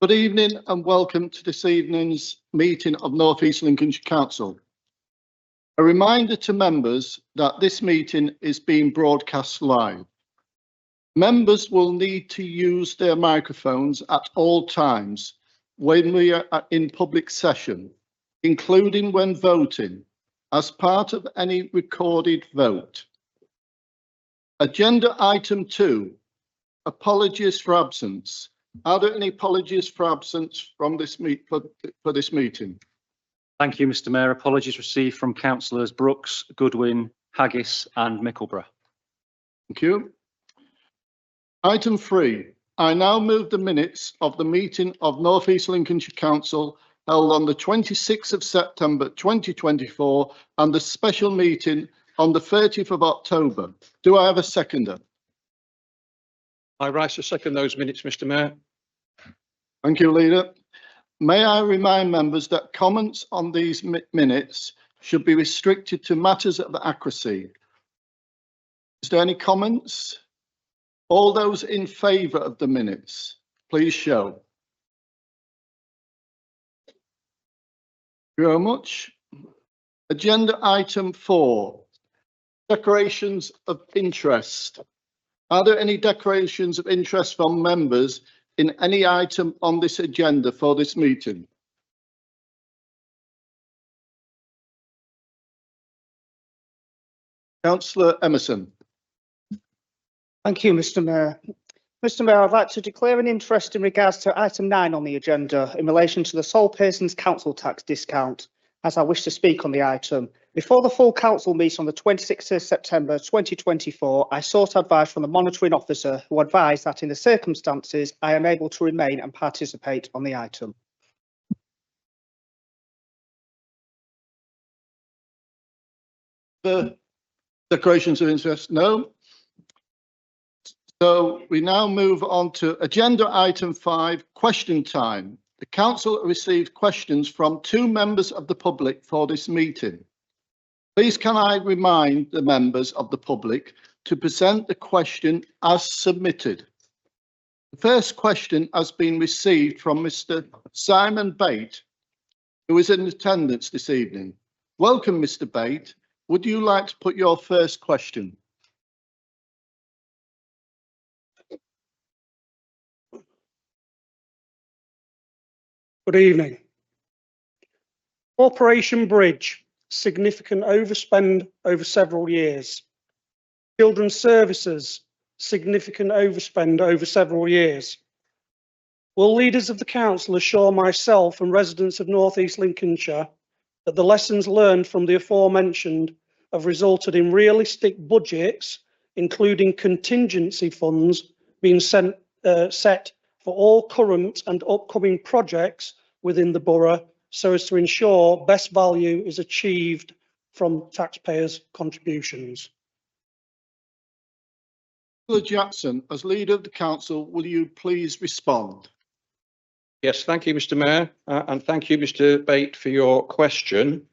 Good evening and welcome to this evening's meeting of North East Lincolnshire Council. A reminder to members that this meeting is being broadcast live. Members will need to use their microphones at all times when we are in public session, including when voting, as part of any recorded vote. Agenda item 2, apologies for absence. Are there any apologies for absence from this for this meeting? Thank you, Mr. Mayor. Apologies received from councillors Brooks, Goodwin, Haggis and Mickleborough. Thank you. Item 3. I now move the minutes of the meeting of North East Lincolnshire Council held on the 26th of September 2024 and the special meeting on the 30th of October. Do I have a seconder? I rise to second those minutes, Mr. Mayor. Thank you, Leader. May I remind members that comments on these minutes should be restricted to matters of accuracy. Is there any comments? All those in favour of the minutes, please show. Thank you very much. Agenda item 4, declarations of interest. Are there any declarations of interest from members in any item on this agenda for this meeting? Councillor Emerson. Thank you, Mr. Mayor. Mr. Mayor, I'd like to declare an interest in regards to item 9 on the agenda in relation to the sole person's council tax discount, as I wish to speak on the item. Before the full council meet on the 26th of September 2024, I sought advice from the monitoring officer who advised that in the circumstances I am able to remain and participate on the item. The declarations of interest? No. So we now move on to agenda item 5, question time. The council received questions from 2 members of the public for this meeting. Please can I remind the members of the public to present the question as submitted. The first question has been received from Mr. Simon Bate, who is in attendance this evening. Welcome, Mr. Bate. Would you like to put your first question? Good evening. Operation Bridge, significant overspend over several years. Children's Services, significant overspend over several years. Will leaders of the council assure myself and residents of North East Lincolnshire that the lessons learned from the aforementioned have resulted in realistic budgets, including contingency funds, being set for all current and upcoming projects within the borough so as to ensure best value is achieved from taxpayers' contributions? Councillor Jackson, as leader of the council, will you please respond? Yes, thank you, Mr. Mayor, and thank you, Mr. Bate, for your question.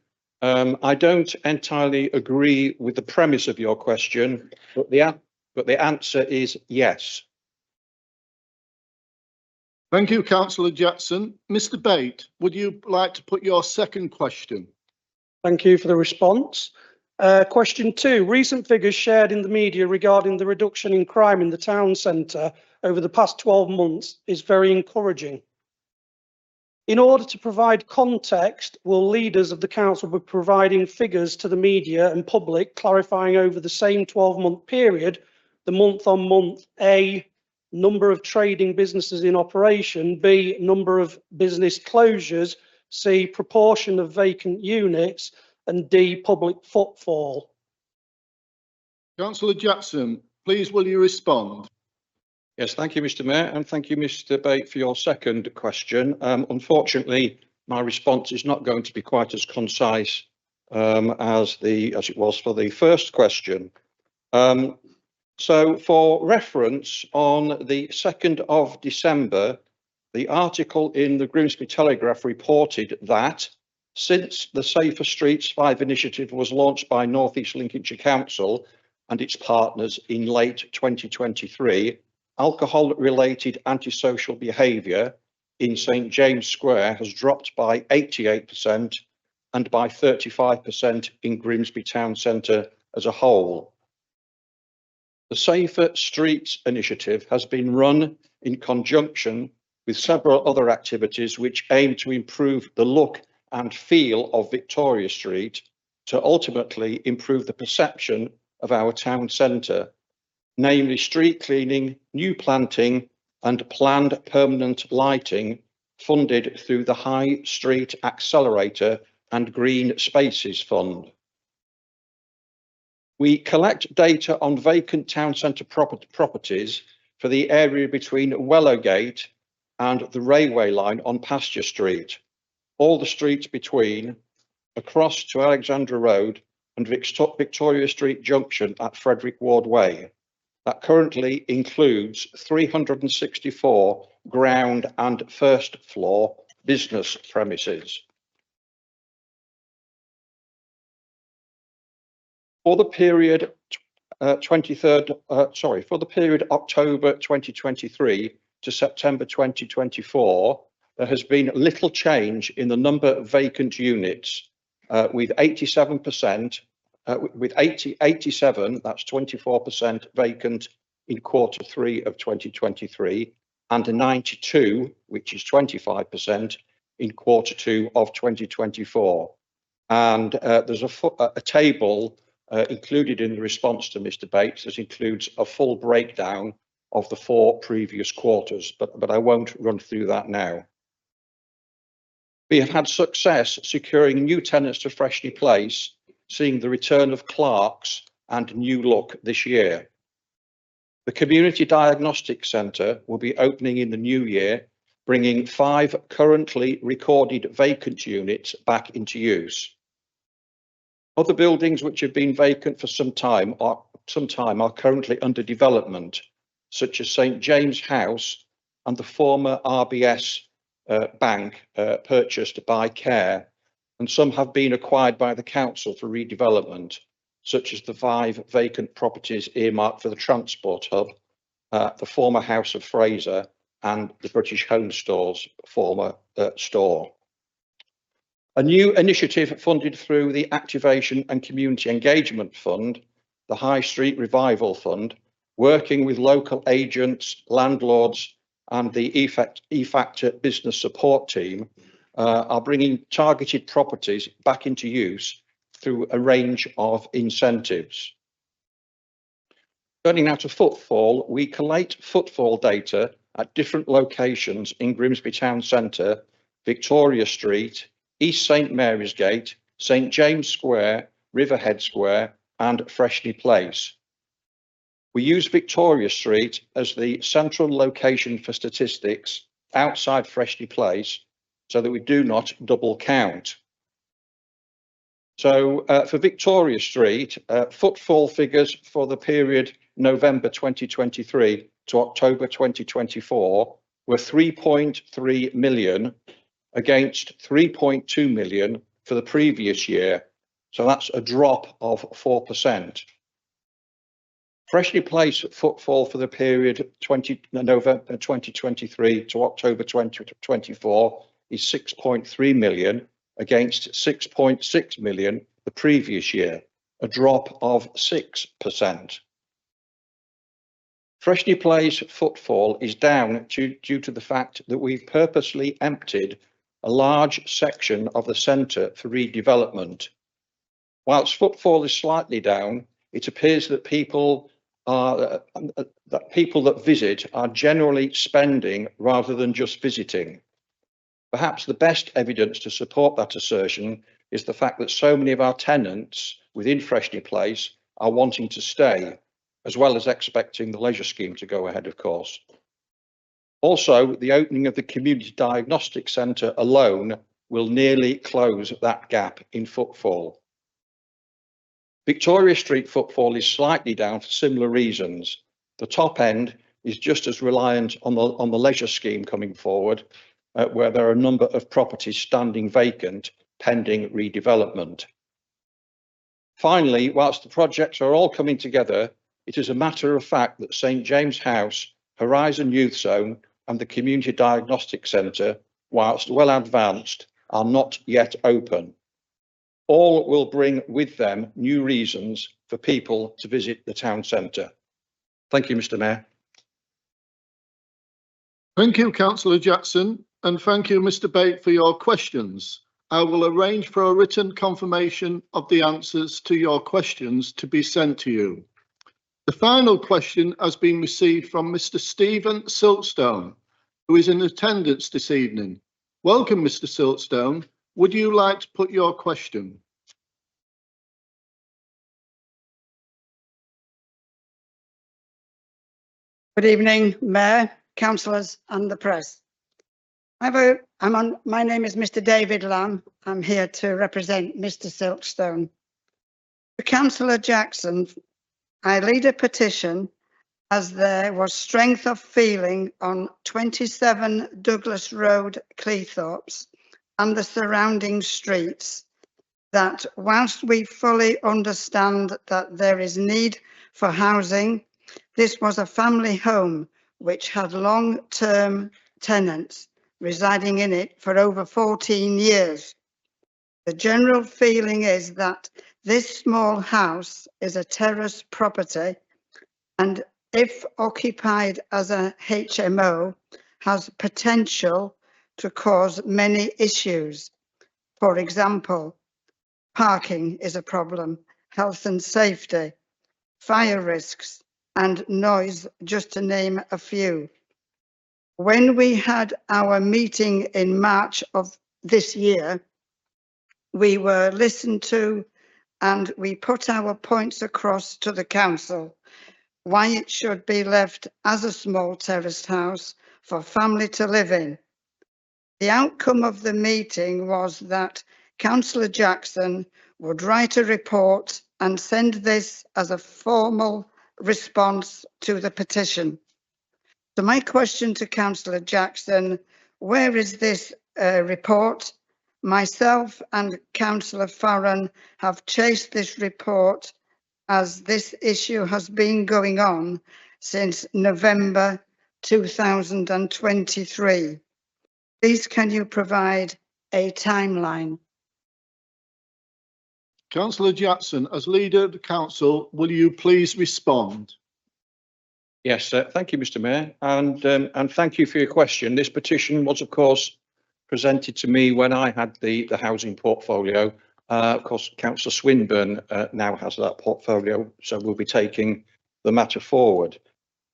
I don't entirely agree with the premise of your question, but the answer is yes. Thank you, Councillor Jackson. Mr. Bate, would you like to put your second question? Thank you for the response. Question 2. Recent figures shared in the media regarding the reduction in crime in the town centre over the past 12 months is very encouraging. In order to provide context, will leaders of the council be providing figures to the media and public clarifying over the same 12-month period the month-on-month A, number of trading businesses in operation, B, number of business closures, C, proportion of vacant units, and D, public footfall? Councillor Jackson, please will you respond? Yes, thank you, Mr. Mayor, and thank you, Mr. Bate, for your second question. Unfortunately, my response is not going to be quite as concise as it was for the first question. So for reference, on the 2nd of December, the article in the Grimsby Telegraph reported that since the Safer Streets 5 initiative was launched by North East Lincolnshire Council and its partners in late 2023, alcohol-related antisocial behaviour, in St James Square has dropped by 88% and by 35% in Grimsby Town Centre as a whole. The Safer Streets initiative has been run in conjunction with several other activities which aim to improve the look and feel of Victoria Street to ultimately improve the perception of our town centre, namely street cleaning, new planting and planned permanent lighting funded through the High Street Accelerator and Green Spaces Fund. We collect data on vacant town centre properties for the area between Wellowgate and the railway line on Pasture Street, all the streets between, across to Alexandra Road and Victoria Street Junction at Frederick Ward Way. That currently includes 364 ground and first floor business premises. For the period for the period October 2023 to September 2024, there has been little change in the number of vacant units, with 87%, with 87, that's 24% vacant in Q3 of 2023, and 92, which is 25%, in Q2 of 2024. And there's a table included in the response to Mr. Bates that includes a full breakdown of the 4 previous quarters, but I won't run through that now. We have had success securing new tenants to Freshney Place, seeing the return of Clarks and New Look this year. The Community Diagnostic Centre will be opening in the new year, bringing 5 currently recorded vacant units back into use. Other buildings which have been vacant for some time are currently under development, such as St James House and the former RBS bank purchased by Care, and some have been acquired by the council for redevelopment, such as the 5 vacant properties earmarked for the transport hub, the former House of Fraser and the British Home Stores former store. A new initiative funded through the Activation and Community Engagement Fund, the High Street Revival Fund, working with local agents, landlords and the E-Factor business support team, are bringing targeted properties back into use through a range of incentives. Turning now to footfall, we collate footfall data at different locations in Grimsby Town Centre, Victoria Street, East St Mary's Gate, St James Square, Riverhead Square and Freshney Place. We use Victoria Street as the central location for statistics outside Freshney Place so that we do not double count. So for Victoria Street, footfall figures for the period November 2023 to October 2024 were 3.3 million against 3.2 million for the previous year. So that's a drop of 4%. Freshney Place footfall for the period November 2023 to October 2024 is 6.3 million against 6.6 million the previous year, a drop of 6%. Freshney Place footfall is down due to the fact that we've purposely emptied a large section of the centre for redevelopment. Whilst footfall is slightly down, it appears that people that visit are generally spending rather than just visiting. Perhaps the best evidence to support that assertion is the fact that so many of our tenants within Freshney Place are wanting to stay, as well as expecting the leisure scheme to go ahead, of course. Also, the opening of the Community Diagnostic Centre alone will nearly close that gap in footfall. Victoria Street footfall is slightly down for similar reasons. The top end is just as reliant on the leisure scheme coming forward, where there are a number of properties standing vacant pending redevelopment. Finally, whilst the projects are all coming together, it is a matter of fact that St James House, Horizon Youth Zone and the Community Diagnostic Centre, whilst well advanced, are not yet open. All will bring with them new reasons for people to visit the town centre. Thank you, Mr. Mayor. Thank you, Councillor Jackson, and thank you, Mr. Bate, for your questions. I will arrange for a written confirmation of the answers to your questions to be sent to you. The final question has been received from Mr. Stephen Siltstone, who is in attendance this evening. Welcome, Mr. Siltstone. Would you like to put your question? Good evening, Mayor, councillors and the press. My name is Mr. David Lamb. I'm here to represent Mr. Siltstone. To Councillor Jackson, I lead a petition as there was strength of feeling on 27 Douglas Road, Cleethorpes and the surrounding streets that whilst we fully understand that there is need for housing, this was a family home which had long-term tenants residing in it for over 14 years. The general feeling is that this small house is a terrace property and if occupied as a HMO has potential to cause many issues. For example, parking is a problem, health and safety, fire risks and noise, just to name a few. When we had our meeting in March of this year, we were listened to and we put our points across to the council why it should be left as a small terraced house for family to live in. The outcome of the meeting was that Councillor Jackson would write a report and send this as a formal response to the petition. So my question to Councillor Jackson, where is this report? Myself and Councillor Farron have chased this report as this issue has been going on since November 2023. Please can you provide a timeline? Councillor Jackson, as leader of the council, will you please respond? Yes, thank you, Mr. Mayor, and thank you for your question. This petition was, of course, presented to me when I had the housing portfolio. Of course, Councillor Swinburne now has that portfolio, so we'll be taking the matter forward.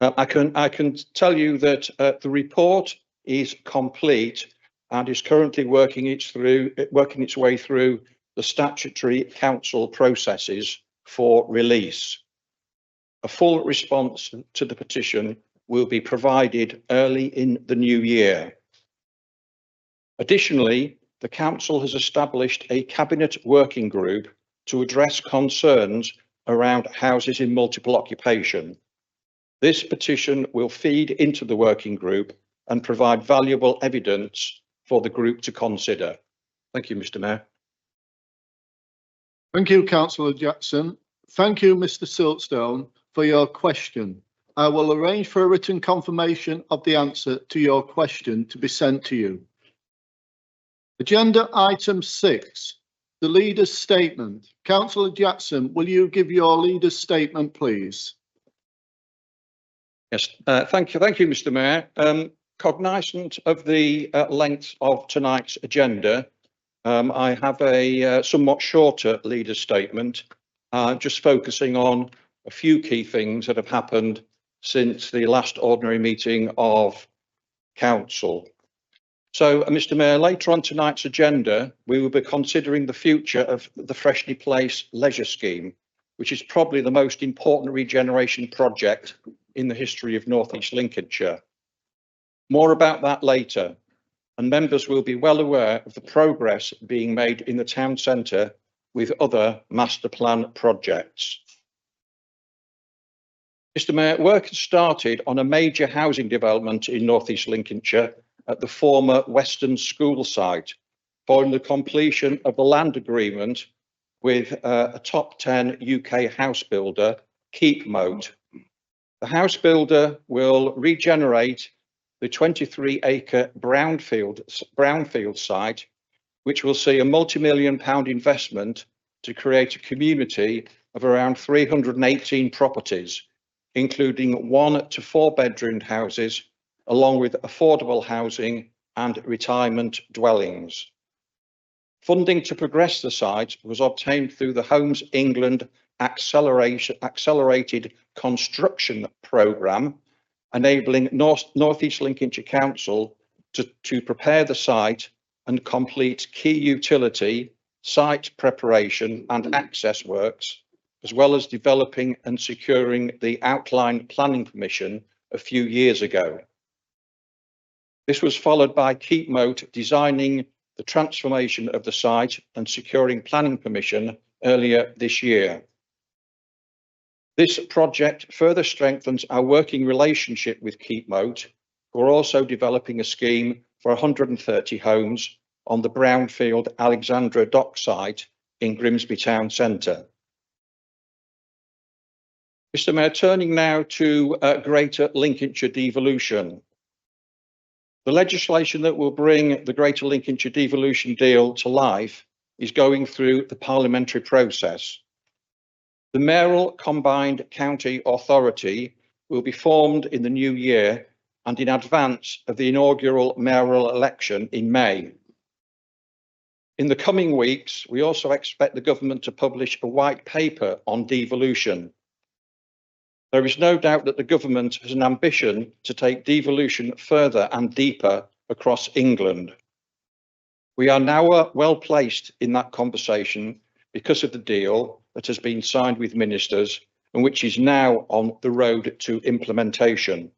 I can tell you that the report is complete and is currently working its way through the statutory council processes for release. A full response to the petition will be provided early in the new year. Additionally, the council has established a cabinet working group to address concerns around houses in multiple occupation. This petition will feed into the working group and provide valuable evidence for the group to consider. Thank you, Mr. Mayor. Thank you, Councillor Jackson. Thank you, Mr. Siltstone, for your question. I will arrange for a written confirmation of the answer to your question to be sent to you. Agenda item 6, the leader's statement. Councillor Jackson, will you give your leader's statement, please? Yes, thank you, Mr. Mayor. Cognizant of the length of tonight's agenda, I have a somewhat shorter leader's statement, just focusing on a few key things that have happened since the last ordinary meeting of council. So, Mr. Mayor, later on tonight's agenda, we will be considering the future of the Freshney Place Leisure Scheme, which is probably the most important regeneration project in the history of North East Lincolnshire. More about that later, and members will be well aware of the progress being made in the town centre with other master plan projects. Mr. Mayor, work has started on a major housing development in North East Lincolnshire at the former Western School site, following the completion of the land agreement with a top 10 UK house builder, Keepmoat. The house builder will regenerate the 23-acre brownfield site, which will see a multi-million-pound investment to create a community of around 318 properties, including 1 to 4 bedroomed houses, along with affordable housing and retirement dwellings. Funding to progress the site was obtained through the Homes England Accelerated Construction Programme, enabling North East Lincolnshire Council to prepare the site and complete key utility, site preparation and access works, as well as developing and securing the outline planning permission a few years ago. This was followed by Keepmoat designing the transformation of the site and securing planning permission earlier this year. This project further strengthens our working relationship with Keepmoat, who are also developing a scheme for 130 homes on the brownfield Alexandra Dock site in Grimsby Town Centre. Mr. Mayor, turning now to Greater Lincolnshire devolution. The legislation that will bring the Greater Lincolnshire devolution deal to life is going through the parliamentary process. The mayoral combined county authority will be formed in the new year and in advance of the inaugural mayoral election in May. In the coming weeks, we also expect the government to publish a white paper on devolution. There is no doubt that the government has an ambition to take devolution further and deeper across England. We are now well placed in that conversation because of the deal that has been signed with ministers and which is now on the road to implementation.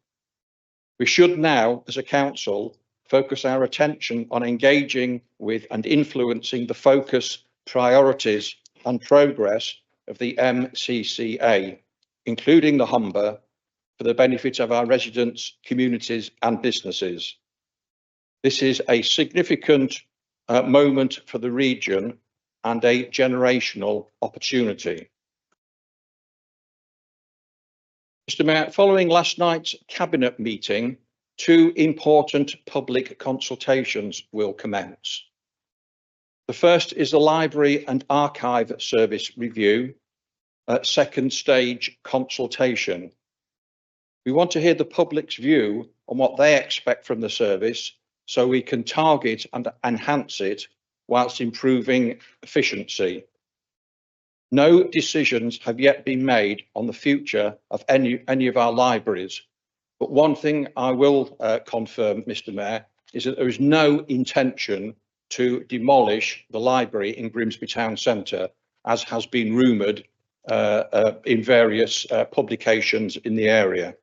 We should now, as a council, focus our attention on engaging with and influencing the focus, priorities and progress of the MCCA, including the Humber, for the benefit of our residents, communities and businesses. This is a significant moment for the region and a generational opportunity. Mr. Mayor, following last night's cabinet meeting, 2 important public consultations will commence. The first is the Library and Archive Service review, second stage consultation. We want to hear the public's view on what they expect from the service so we can target and enhance it whilst improving efficiency. No decisions have yet been made on the future of any of our libraries, but one thing I will confirm, Mr. Mayor, is that there is no intention to demolish the library in Grimsby Town Centre, as has been rumoured in various publications in the area.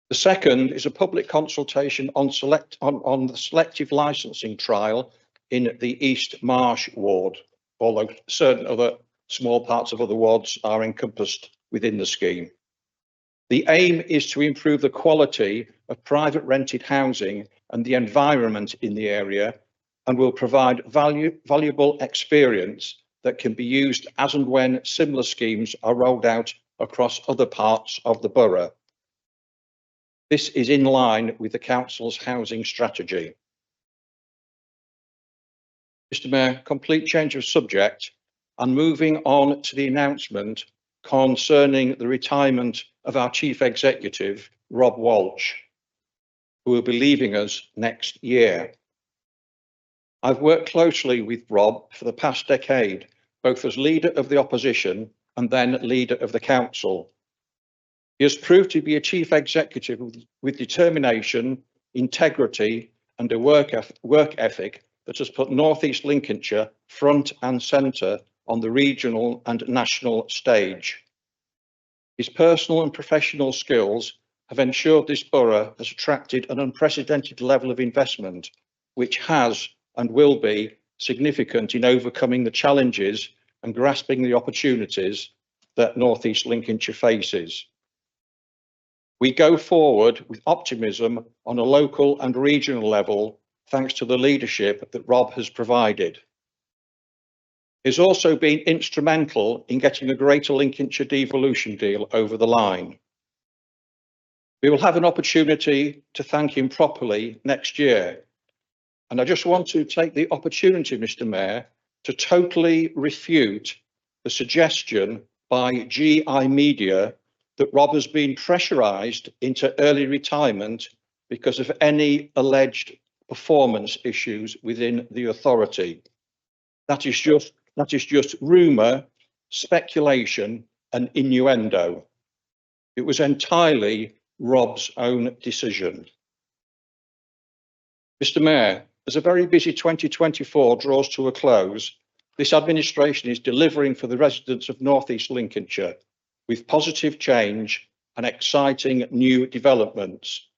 The second is a public consultation on the selective licensing trial in the East Marsh ward, although certain other small parts of other wards are encompassed within the scheme. The aim is to improve the quality of private rented housing and the environment in the area, and will provide valuable experience that can be used as and when similar schemes are rolled out across other parts of the borough. This is in line with the council's housing strategy. Mr. Mayor, complete change of subject and moving on to the announcement concerning the retirement of our Chief Executive, Rob Walsh, who will be leaving us next year. I've worked closely with Rob for the past decade, both as leader of the opposition and then leader of the council. He has proved to be a chief executive with determination, integrity and a work ethic that has put North East Lincolnshire front and centre on the regional and national stage. His personal and professional skills have ensured this borough has attracted an unprecedented level of investment, which has and will be significant in overcoming the challenges and grasping the opportunities that North East Lincolnshire faces. We go forward with optimism on a local and regional level, thanks to the leadership that Rob has provided. He's also been instrumental in getting a Greater Lincolnshire devolution deal over the line. We will have an opportunity to thank him properly next year. And I just want to take the opportunity, Mr. Mayor, to totally refute the suggestion by GI Media that Rob has been pressurised into early retirement because of any alleged performance issues within the authority. That is just rumour, speculation and innuendo. It was entirely Rob's own decision. Mr. Mayor, as a very busy 2024 draws to a close, this administration is delivering for the residents of North East Lincolnshire with positive change and exciting new developments.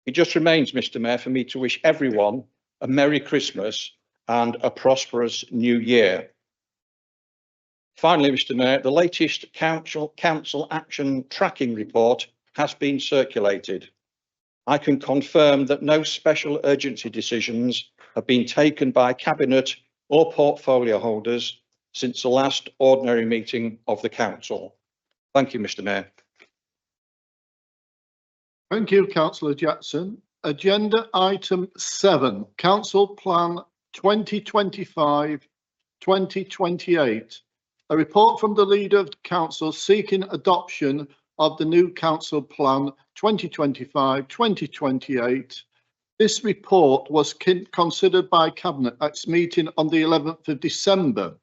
It just remains, Mr. Mayor, for me to wish everyone a Merry Christmas and a prosperous New Year. Finally, Mr. Mayor, the latest Council Action Tracking Report has been circulated. I can confirm that no special urgency decisions have been taken by Cabinet or portfolio holders since the last ordinary meeting of the Council. Thank you, Mr. Mayor. Thank you, Councillor Jackson. Agenda item 7, Council Plan 2025-2028. A report from the Leader of the Council seeking adoption of the new Council Plan 2025-2028. This report was considered by Cabinet at its meeting on the 11th of December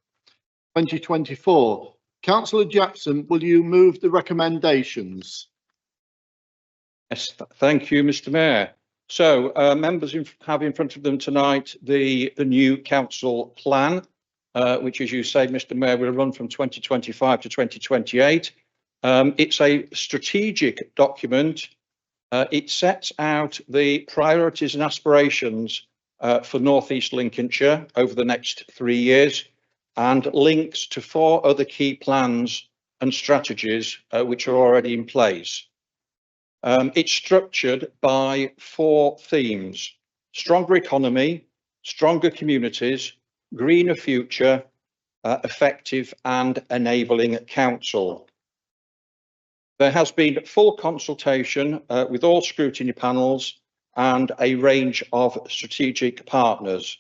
2024. Councillor Jackson, will you move the recommendations? Yes, thank you, Mr. Mayor. So members have in front of them tonight the new council plan, which, as you say, Mr. Mayor, will run from 2025 to 2028. It's a strategic document. It sets out the priorities and aspirations for North East Lincolnshire over the next 3 years and links to 4 other key plans and strategies which are already in place. It's structured by 4 themes: stronger economy, stronger communities, greener future, effective and enabling council. There has been full consultation with all scrutiny panels and a range of strategic partners.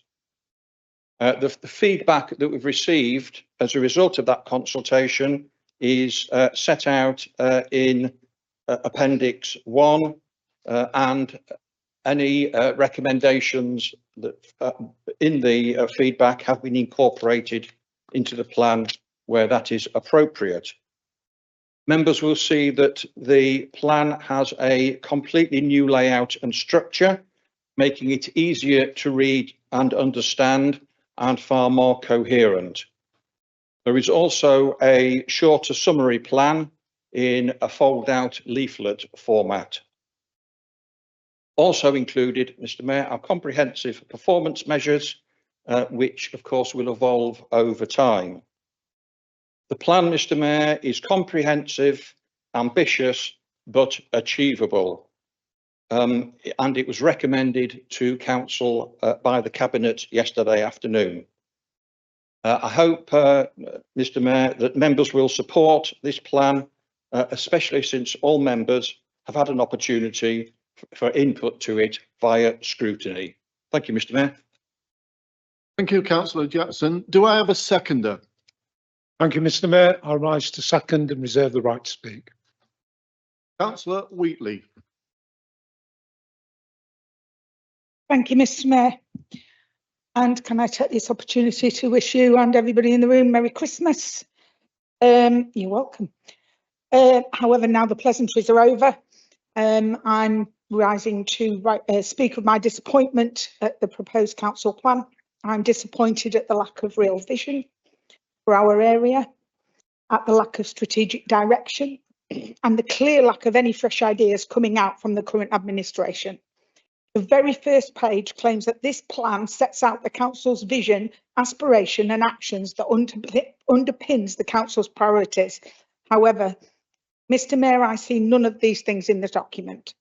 The feedback that we've received as a result of that consultation is set out in Appendix 1, and any recommendations that in the feedback have been incorporated into the plan where that is appropriate. Members will see that the plan has a completely new layout and structure, making it easier to read and understand and far more coherent. There is also a shorter summary plan in a fold-out leaflet format. Also included, Mr. Mayor, are comprehensive performance measures, which of course will evolve over time. The plan, Mr. Mayor, is comprehensive, ambitious, but achievable. And it was recommended to Council by the Cabinet yesterday afternoon. I hope, Mr. Mayor, that members will support this plan, especially since all members have had an opportunity for input to it via scrutiny. Thank you, Mr. Mayor. Thank you, Councillor Jackson. Do I have a seconder? Thank you, Mr. Mayor. I rise to second and reserve the right to speak. Councillor Wheatley. Thank you, Mr. Mayor. And can I take this opportunity to wish you and everybody in the room Merry Christmas? You're welcome. However, now the pleasantries are over. I'm rising to speak of my disappointment at the proposed council plan. I'm disappointed at the lack of real vision for our area, at the lack of strategic direction, and the clear lack of any fresh ideas coming out from the current administration. The very first page claims that this plan sets out the council's vision, aspiration and actions that underpins the council's priorities. However, Mr. Mayor, I see none of these things in the document.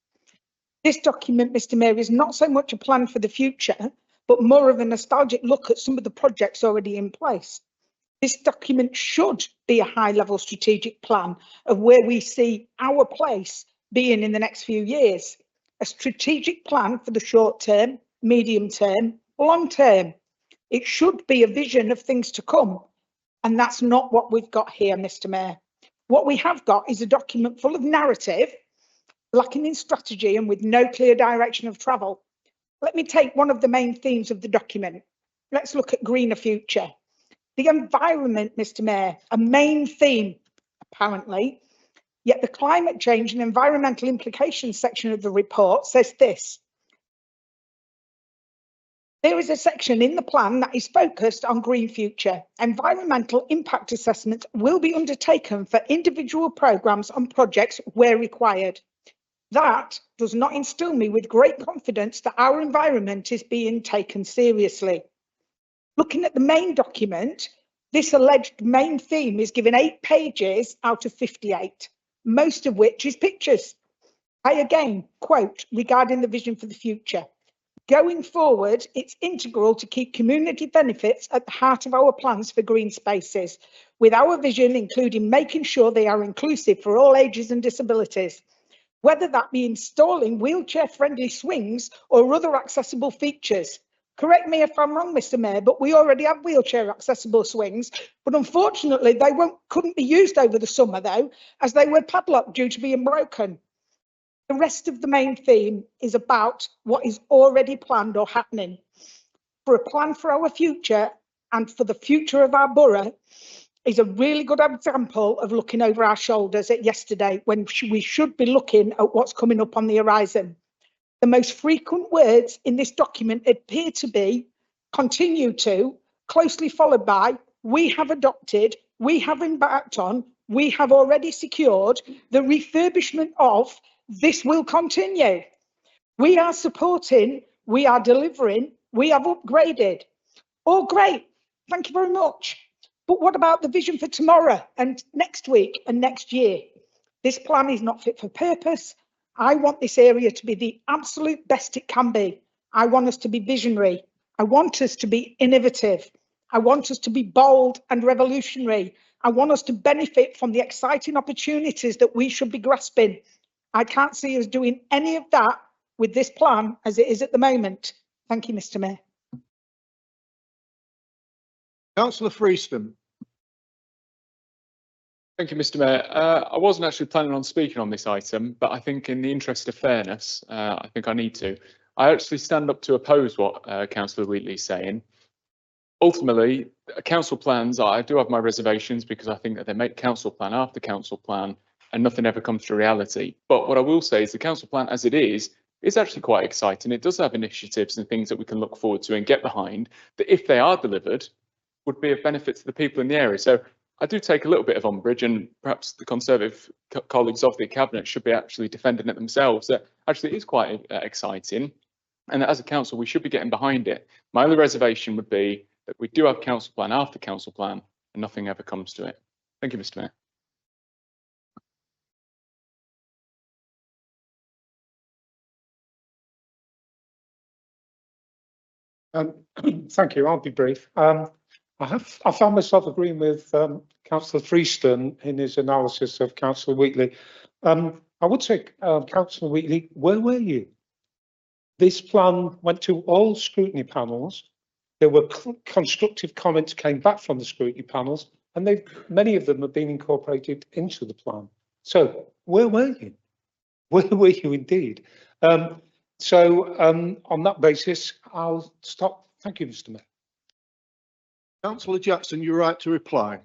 This document, Mr. Mayor, is not so much a plan for the future, but more of a nostalgic look at some of the projects already in place. This document should be a high-level strategic plan of where we see our place being in the next few years. A strategic plan for the short term, medium term, long term. It should be a vision of things to come. And that's not what we've got here, Mr. Mayor. What we have got is a document full of narrative, lacking in strategy and with no clear direction of travel. Let me take one of the main themes of the document. Let's look at greener future. The environment, Mr. Mayor, a main theme, apparently, yet the climate change and environmental implications section of the report says this. There is a section in the plan that is focused on green future. Environmental impact assessment will be undertaken for individual programmes and projects where required. That does not instill me with great confidence that our environment is being taken seriously. Looking at the main document, this alleged main theme is given 8 pages out of 58, most of which is pictures. I again quote regarding the vision for the future. Going forward, it's integral to keep community benefits at the heart of our plans for green spaces, with our vision including making sure they are inclusive for all ages and disabilities, whether that be installing wheelchair-friendly swings or other accessible features. Correct me if I'm wrong, Mr. Mayor, but we already have wheelchair accessible swings, but unfortunately they couldn't be used over the summer though, as they were padlocked due to being broken. The rest of the main theme is about what is already planned or happening. For a plan for our future and for the future of our borough is a really good example of looking over our shoulders at yesterday when we should be looking at what's coming up on the horizon. The most frequent words in this document appear to be, continue to, closely followed by, we have adopted, we have embarked on, we have already secured, the refurbishment of, this will continue. We are supporting, we are delivering, we have upgraded. All great, thank you very much. But what about the vision for tomorrow and next week and next year? This plan is not fit for purpose. I want this area to be the absolute best it can be. I want us to be visionary. I want us to be innovative. I want us to be bold and revolutionary. I want us to benefit from the exciting opportunities that we should be grasping. I can't see us doing any of that with this plan as it is at the moment. Thank you, Mr. Mayor. Councillor Freeston. Thank you, Mr. Mayor. I wasn't actually planning on speaking on this item, but I think in the interest of fairness, I think I need to. I actually stand up to oppose what Councillor Wheatley is saying. Ultimately, council plans, I do have my reservations because I think that they make council plan after council plan and nothing ever comes to reality. But what I will say is the council plan as it is actually quite exciting. It does have initiatives and things that we can look forward to and get behind that if they are delivered would be of benefit to the people in the area. So I do take a little bit of umbrage, and perhaps the Conservative colleagues of the Cabinet should be actually defending it themselves. That actually is quite exciting, and that as a council we should be getting behind it. My only reservation would be that we do have council plan after council plan and nothing ever comes to it. Thank you, Mr. Mayor. Thank you. I'll be brief. I found myself agreeing with Councillor Freeston in his analysis of Councillor Wheatley. I would say, Councillor Wheatley, where were you? This plan went to all scrutiny panels. There were constructive comments came back from the scrutiny panels, and many of them have been incorporated into the plan. So where were you? Where were you indeed? On that basis, I'll stop. Thank you, Mr. Mayor. Councillor Jackson, you're right to reply.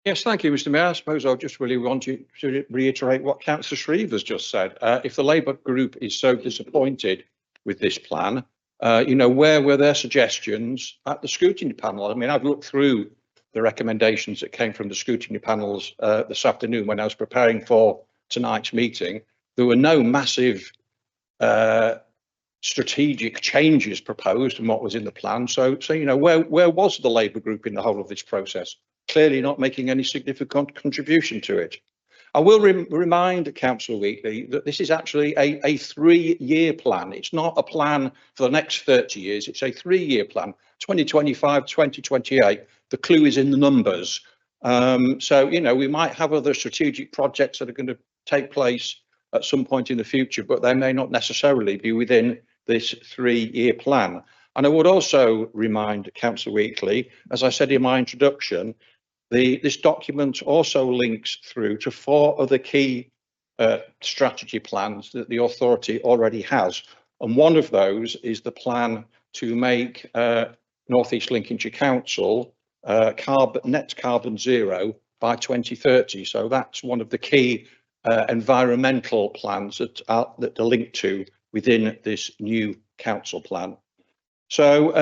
Yes, thank you, Mr. Mayor. I suppose I just really want you to reiterate what Councillor Shreve has just said. If the Labour group is so disappointed with this plan, where were their suggestions at the scrutiny panel? I mean, I've looked through the recommendations that came from the scrutiny panels this afternoon when I was preparing for tonight's meeting. There were no massive strategic changes proposed from what was in the plan. So where was the Labour group in the whole of this process? Clearly not making any significant contribution to it. I will remind Councillor Wheatley that this is actually a 3-year plan. It's not a plan for the next 30 years. It's a 3-year plan, 2025, 2028. The clue is in the numbers. We might have other strategic projects that are going to take place at some point in the future, but they may not necessarily be within this 3-year plan. And I would also remind Councillor Wheatley, as I said in my introduction, this document also links through to 4 other key strategy plans that the authority already has. And one of those is the plan to make North East Lincolnshire Council net carbon zero by 2030. So that's one of the key environmental plans that are linked to within this new council plan. So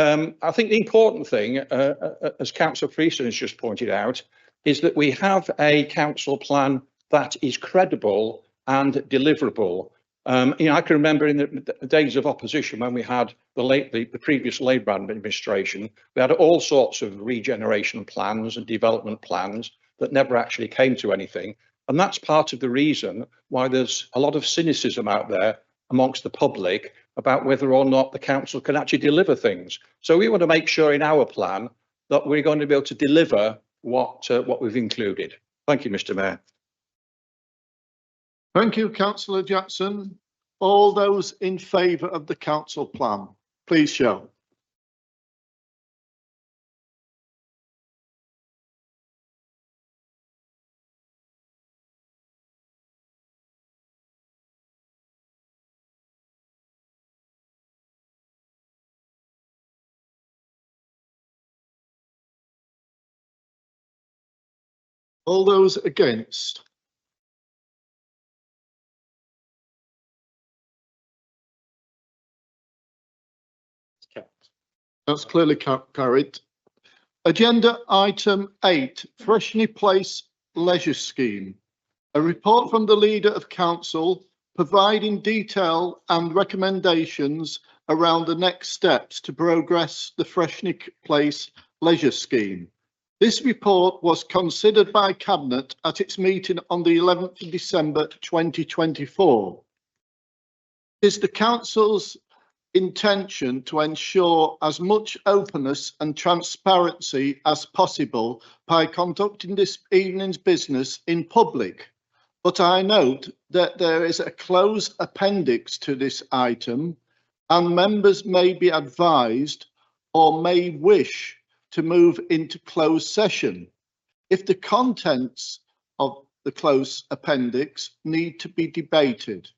I think the important thing, as Councillor Prieston has just pointed out, is that we have a council plan that is credible and deliverable. I can remember in the days of opposition when we had the previous Labour administration, we had all sorts of regeneration plans and development plans that never actually came to anything. And that's part of the reason why there's a lot of cynicism out there amongst the public about whether or not the council can actually deliver things. So we want to make sure in our plan that we're going to be able to deliver what we've included. Thank you, Mr. Mayor. Thank you, Councillor Jackson. All those in favour of the council plan, please show. All those against? That's clearly carried. Agenda item 8, Freshney Place Leisure Scheme. A report from the Leader of Council providing detail and recommendations around the next steps to progress the Freshney Place Leisure Scheme. This report was considered by Cabinet at its meeting on the 11th of December 2024. It is the Council's intention to ensure as much openness and transparency as possible by conducting this evening's business in public. But I note that there is a closed appendix to this item, and members may be advised or may wish to move into closed session if the contents of the closed appendix need to be debated.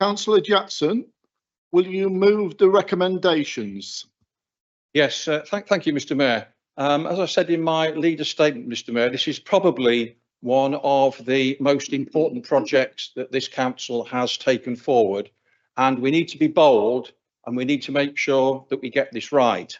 Councillor Jackson, will you move the recommendations? Yes, thank you, Mr. Mayor. As I said in my leader statement, Mr. Mayor, this is probably one of the most important projects that this council has taken forward, and we need to be bold and we need to make sure that we get this right.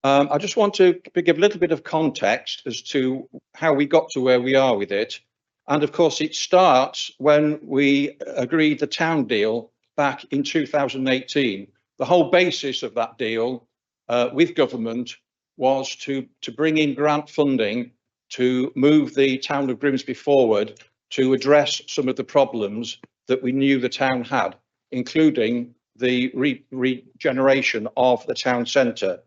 I just want to give a little bit of context as to how we got to where we are with it. And of course, it starts when we agreed the town deal back in 2018. The whole basis of that deal with government was to bring in grant funding to move the town of Grimsby forward to address some of the problems that we knew the town had, including the regeneration of the town centre.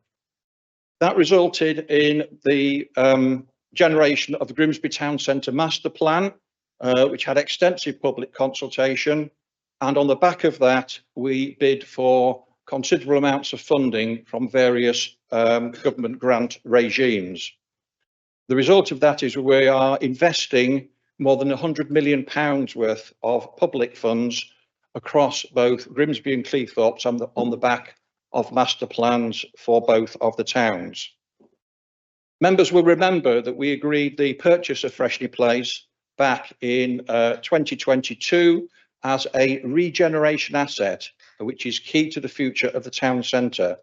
That resulted in the generation of the Grimsby Town Centre Master Plan, which had extensive public consultation. And on the back of that, we bid for considerable amounts of funding from various government grant regimes. The result of that is we are investing more than £100 million worth of public funds across both Grimsby and Cleethorpes on the back of master plans for both of the towns. Members will remember that we agreed the purchase of Freshney Place back in 2022 as a regeneration asset, which is key to the future of the town centre.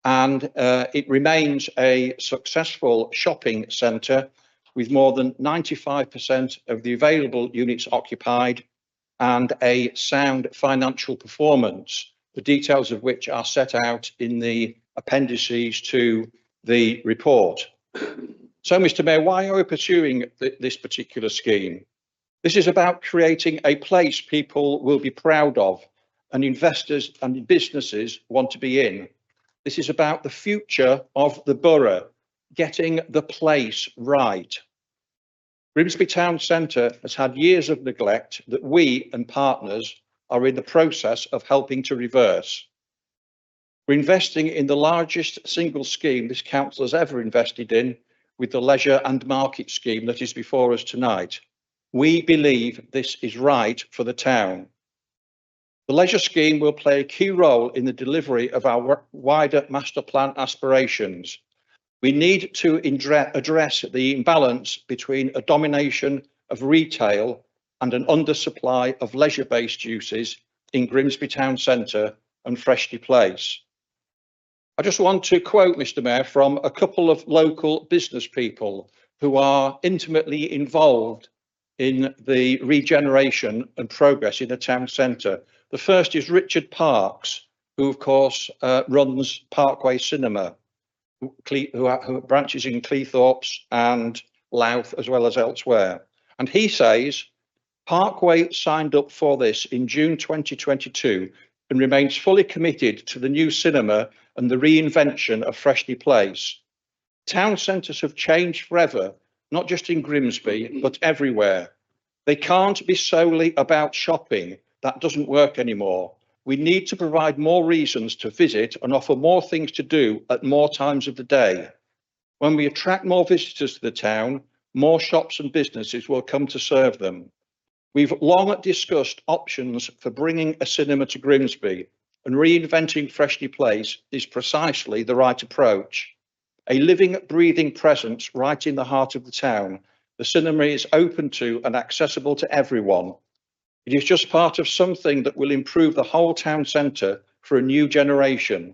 And it remains a successful shopping centre with more than 95% of the available units occupied and a sound financial performance, the details of which are set out in the appendices to the report. So, Mr. Mayor, why are we pursuing this particular scheme? This is about creating a place people will be proud of and investors and businesses want to be in. This is about the future of the borough, getting the place right. Grimsby Town Centre has had years of neglect that we and partners are in the process of helping to reverse. We're investing in the largest single scheme this council has ever invested in, with the leisure and market scheme that is before us tonight. We believe this is right for the town. The leisure scheme will play a key role in the delivery of our wider master plan aspirations. We need to address the imbalance between a domination of retail and an undersupply of leisure-based uses in Grimsby Town Centre and Freshney Place. I just want to quote, Mr. Mayor, from a couple of local business people who are intimately involved in the regeneration and progress in the town centre. The first is Richard Parks, who of course runs Parkway Cinema, who branches in Cleethorpes and Louth as well as elsewhere. And he says, Parkway signed up for this in June 2022 and remains fully committed to the new cinema and the reinvention of Freshney Place. Town centres have changed forever, not just in Grimsby, but everywhere. They can't be solely about shopping. That doesn't work anymore. We need to provide more reasons to visit and offer more things to do at more times of the day. When we attract more visitors to the town, more shops and businesses will come to serve them. We've long discussed options for bringing a cinema to Grimsby, and reinventing Freshney Place is precisely the right approach. A living, breathing presence right in the heart of the town, the cinema is open to and accessible to everyone. It is just part of something that will improve the whole town centre for a new generation.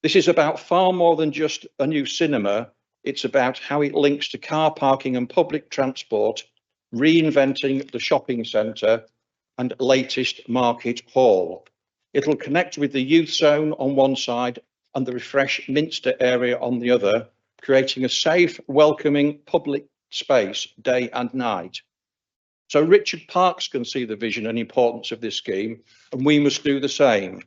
This is about far more than just a new cinema. It's about how it links to car parking and public transport, reinventing the shopping centre and latest market hall. It'll connect with the youth zone on one side and the Refresh Minster area on the other, creating a safe, welcoming public space day and night. So Richard Parks can see the vision and importance of this scheme, and we must do the same.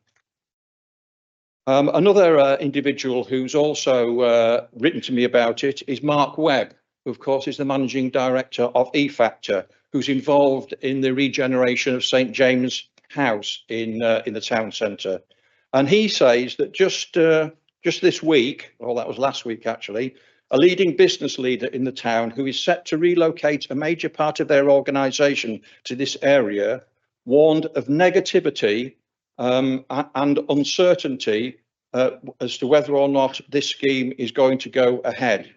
Another individual who's also written to me about it is Mark Webb, who of course is the managing director of eFactor, who's involved in the regeneration of St James House in the town centre. And he says that just this week, or that was last week actually, a leading business leader in the town who is set to relocate a major part of their organisation to this area warned of negativity and uncertainty as to whether or not this scheme is going to go ahead.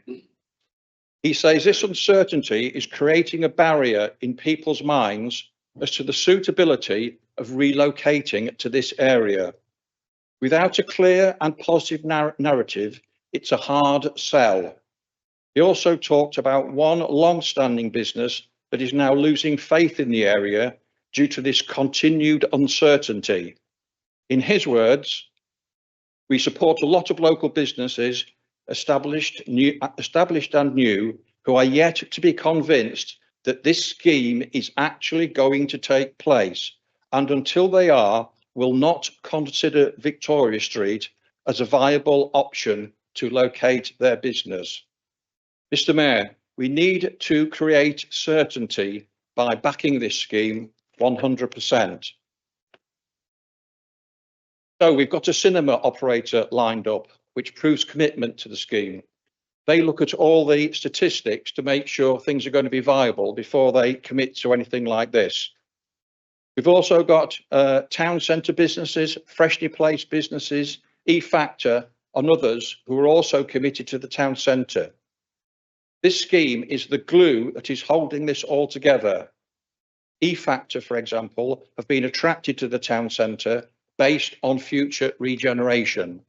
He says this uncertainty is creating a barrier in people's minds as to the suitability of relocating to this area. Without a clear and positive narrative, it's a hard sell. He also talked about one long-standing business that is now losing faith in the area due to this continued uncertainty. In his words, we support a lot of local businesses, established and new, who are yet to be convinced that this scheme is actually going to take place, and until they are, will not consider Victoria Street as a viable option to locate their business. Mr. Mayor, we need to create certainty by backing this scheme 100%. So we've got a cinema operator lined up, which proves commitment to the scheme. They look at all the statistics to make sure things are going to be viable before they commit to anything like this. We've also got town centre businesses, Freshney Place businesses, eFactor and others who are also committed to the town centre. This scheme is the glue that is holding this all together. eFactor, for example, have been attracted to the town centre based on future regeneration.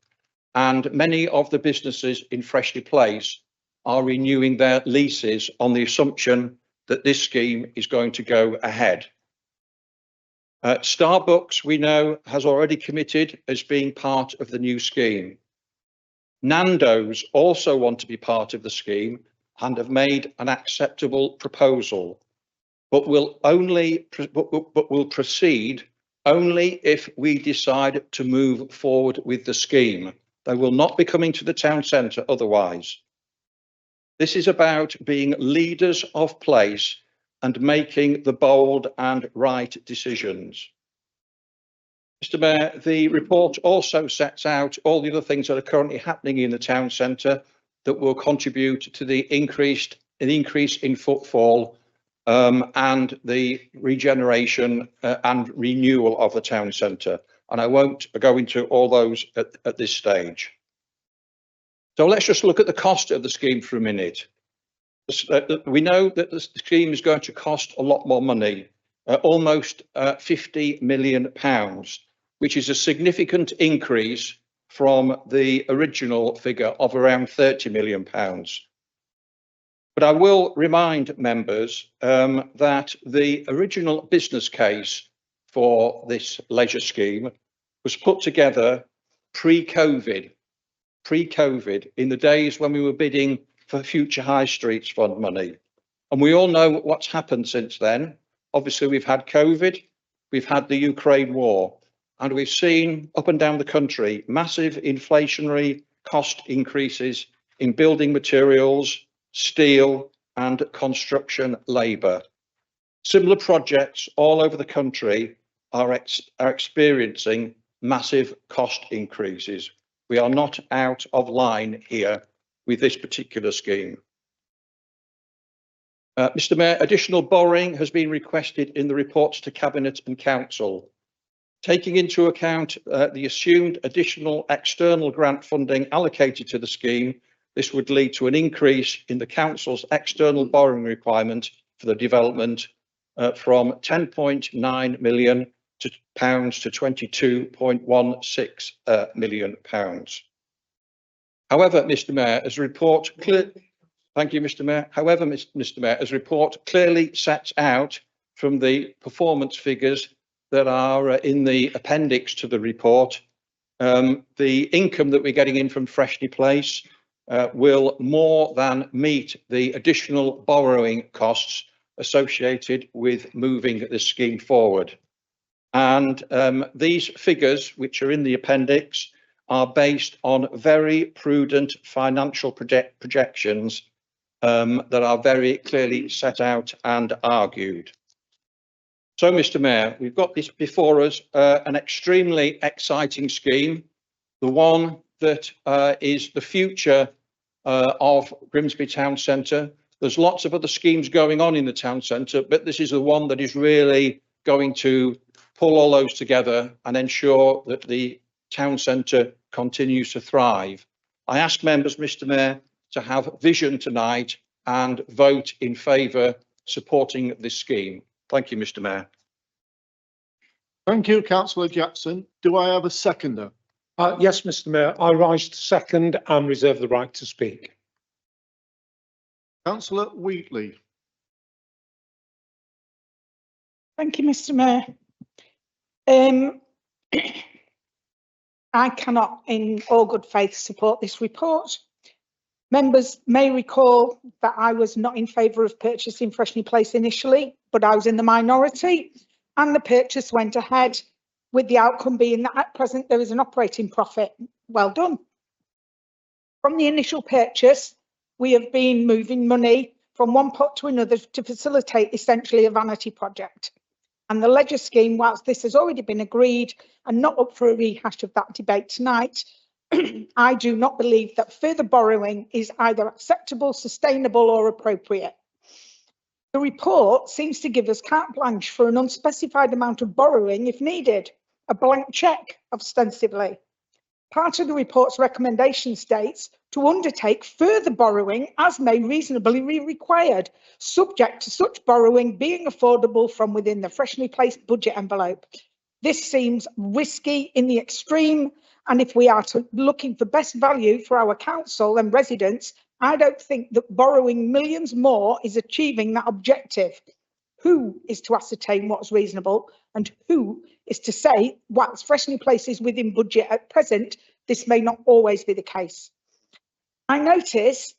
And many of the businesses in Freshney Place are renewing their leases on the assumption that this scheme is going to go ahead. Starbucks, we know, has already committed as being part of the new scheme. Nando's also want to be part of the scheme and have made an acceptable proposal, but will proceed only if we decide to move forward with the scheme. They will not be coming to the town centre otherwise. This is about being leaders of place and making the bold and right decisions. Mr. Mayor, the report also sets out all the other things that are currently happening in the town centre that will contribute to the increase in footfall and the regeneration and renewal of the town centre. And I won't go into all those at this stage. So let's just look at the cost of the scheme for a minute. We know that the scheme is going to cost a lot more money, almost £50 million, which is a significant increase from the original figure of around £30 million. But I will remind members that the original business case for this leisure scheme was put together pre-COVID, in the days when we were bidding for Future High Streets Fund money. And we all know what's happened since then. Obviously, we've had COVID, we've had the Ukraine war, and we've seen up and down the country massive inflationary cost increases in building materials, steel and construction labour. Similar projects all over the country are experiencing massive cost increases. We are not out of line here with this particular scheme. Mr. Mayor, additional borrowing has been requested in the reports to Cabinet and Council. Taking into account the assumed additional external grant funding allocated to the scheme, this would lead to an increase in the Council's external borrowing requirement for the development from £10.9 million to £22.16 million. However, Mr. Mayor, as report thank you, Mr. Mayor. However, Mr. Mayor, as report clearly sets out from the performance figures that are in the appendix to the report, the income that we're getting in from Freshney Place will more than meet the additional borrowing costs associated with moving this scheme forward. And these figures, which are in the appendix, are based on very prudent financial projections that are very clearly set out and argued. So, Mr. Mayor, we've got this before us, an extremely exciting scheme, the one that is the future of Grimsby Town Centre. There's lots of other schemes going on in the town centre, but this is the one that is really going to pull all those together and ensure that the town centre continues to thrive. I ask members, Mr. Mayor, to have vision tonight and vote in favour supporting this scheme. Thank you, Mr. Mayor. Thank you, Councillor Jackson. Do I have a seconder? Yes, Mr. Mayor, I rise to second and reserve the right to speak. Councillor Wheatley. Thank you, Mr. Mayor. I cannot, in all good faith, support this report. Members may recall that I was not in favour of purchasing Freshney Place initially, but I was in the minority, and the purchase went ahead, with the outcome being that at present there is an operating profit. Well done. From the initial purchase, we have been moving money from one pot to another to facilitate essentially a vanity project. And the leisure scheme, whilst this has already been agreed and not up for a rehash of that debate tonight, I do not believe that further borrowing is either acceptable, sustainable or appropriate. The report seems to give us carte blanche for an unspecified amount of borrowing if needed, a blank cheque ostensibly. Part of the report's recommendation states to undertake further borrowing as may reasonably be required, subject to such borrowing being affordable from within the Freshney Place budget envelope. This seems risky in the extreme, and if we are looking for best value for our council and residents, I don't think that borrowing millions more is achieving that objective. Who is to ascertain what's reasonable and who is to say whilst Freshney Place is within budget at present, this may not always be the case. I notice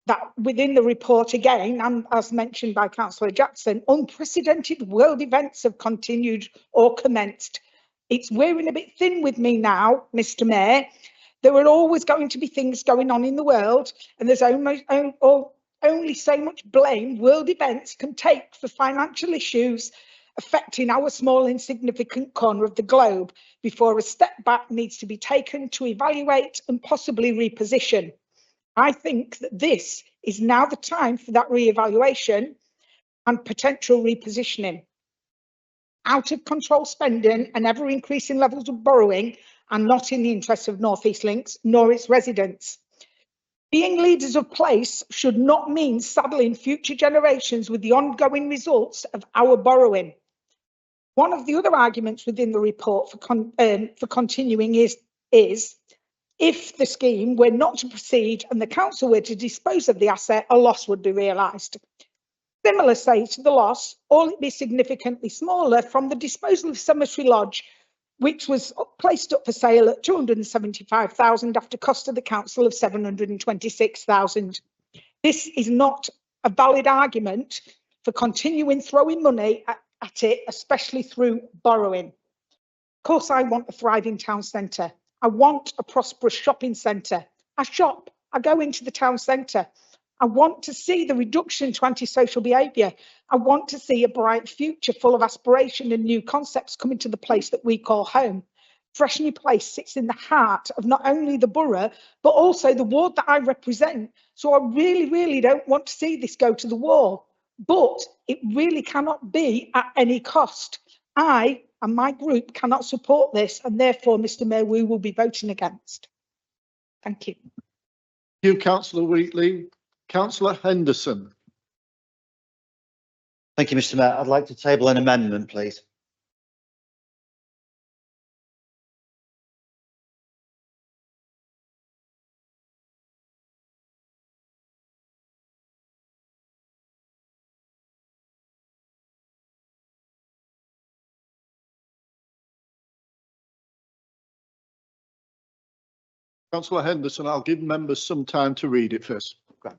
that within the report again, and as mentioned by Councillor Jackson, unprecedented world events have continued or commenced. It's wearing a bit thin with me now, Mr. Mayor. There are always going to be things going on in the world, and there's only so much blame world events can take for financial issues affecting our small insignificant corner of the globe before a step back needs to be taken to evaluate and possibly reposition. I think that this is now the time for that re-evaluation and potential repositioning. Out of control spending and ever increasing levels of borrowing are not in the interests of North East Links nor its residents. Being leaders of place should not mean saddling future generations with the ongoing results of our borrowing. One of the other arguments within the report for continuing is if the scheme were not to proceed and the council were to dispose of the asset, a loss would be realised. Similar say to the loss, or it be significantly smaller from the disposal of Cemetery Lodge, which was placed up for sale at 275,000 after cost of the council of 726,000. This is not a valid argument for continuing throwing money at it, especially through borrowing. Of course, I want a thriving town centre. I want a prosperous shopping centre. I shop, I go into the town centre. I want to see the reduction to antisocial behaviour. I want to see a bright future full of aspiration and new concepts coming to the place that we call home. Fresh New Place sits in the heart of not only the borough, but also the ward that I represent. So I really, really don't want to see this go to the wall. But it really cannot be at any cost. I and my group cannot support this, and therefore, Mr. Mayor, we will be voting against. Thank you. Thank you, Councillor Wheatley. Councillor Henderson. Thank you, Mr. Mayor. I'd like to table an amendment, please. Councillor Henderson, I'll give members some time to read it first. Great.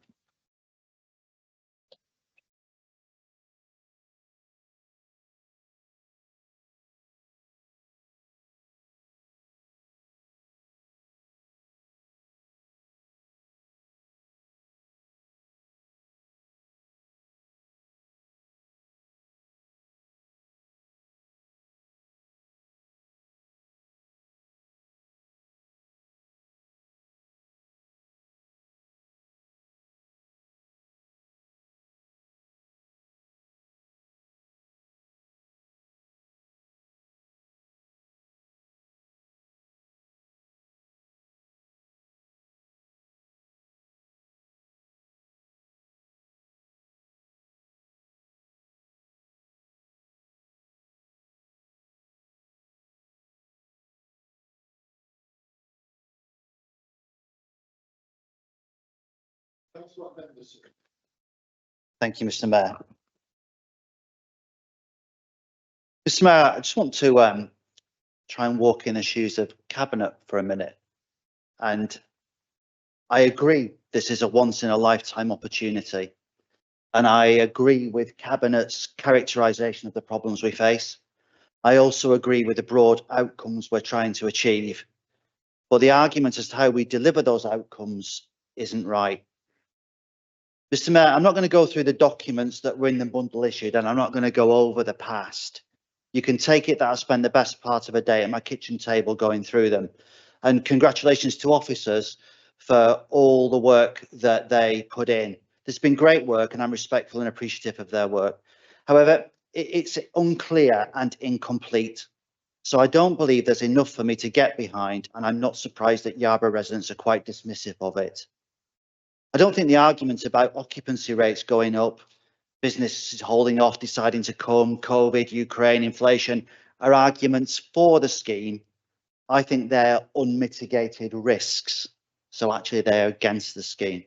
Thank you, Mr. Mayor. Mr. Mayor, I just want to try and walk in the shoes of Cabinet for a minute. And I agree this is a once in a lifetime opportunity. And I agree with Cabinet's characterisation of the problems we face. I also agree with the broad outcomes we're trying to achieve. But the argument as to how we deliver those outcomes isn't right. Mr. Mayor, I'm not going to go through the documents that were in the bundle issued, and I'm not going to go over the past. You can take it that I spend the best part of a day at my kitchen table going through them. And congratulations to officers for all the work that they put in. There's been great work, and I'm respectful and appreciative of their work. However, it's unclear and incomplete. So I don't believe there's enough for me to get behind, and I'm not surprised that Yarborough residents are quite dismissive of it. I don't think the arguments about occupancy rates going up, businesses holding off, deciding to come, COVID, Ukraine, inflation, are arguments for the scheme. I think they're unmitigated risks. So actually they're against the scheme.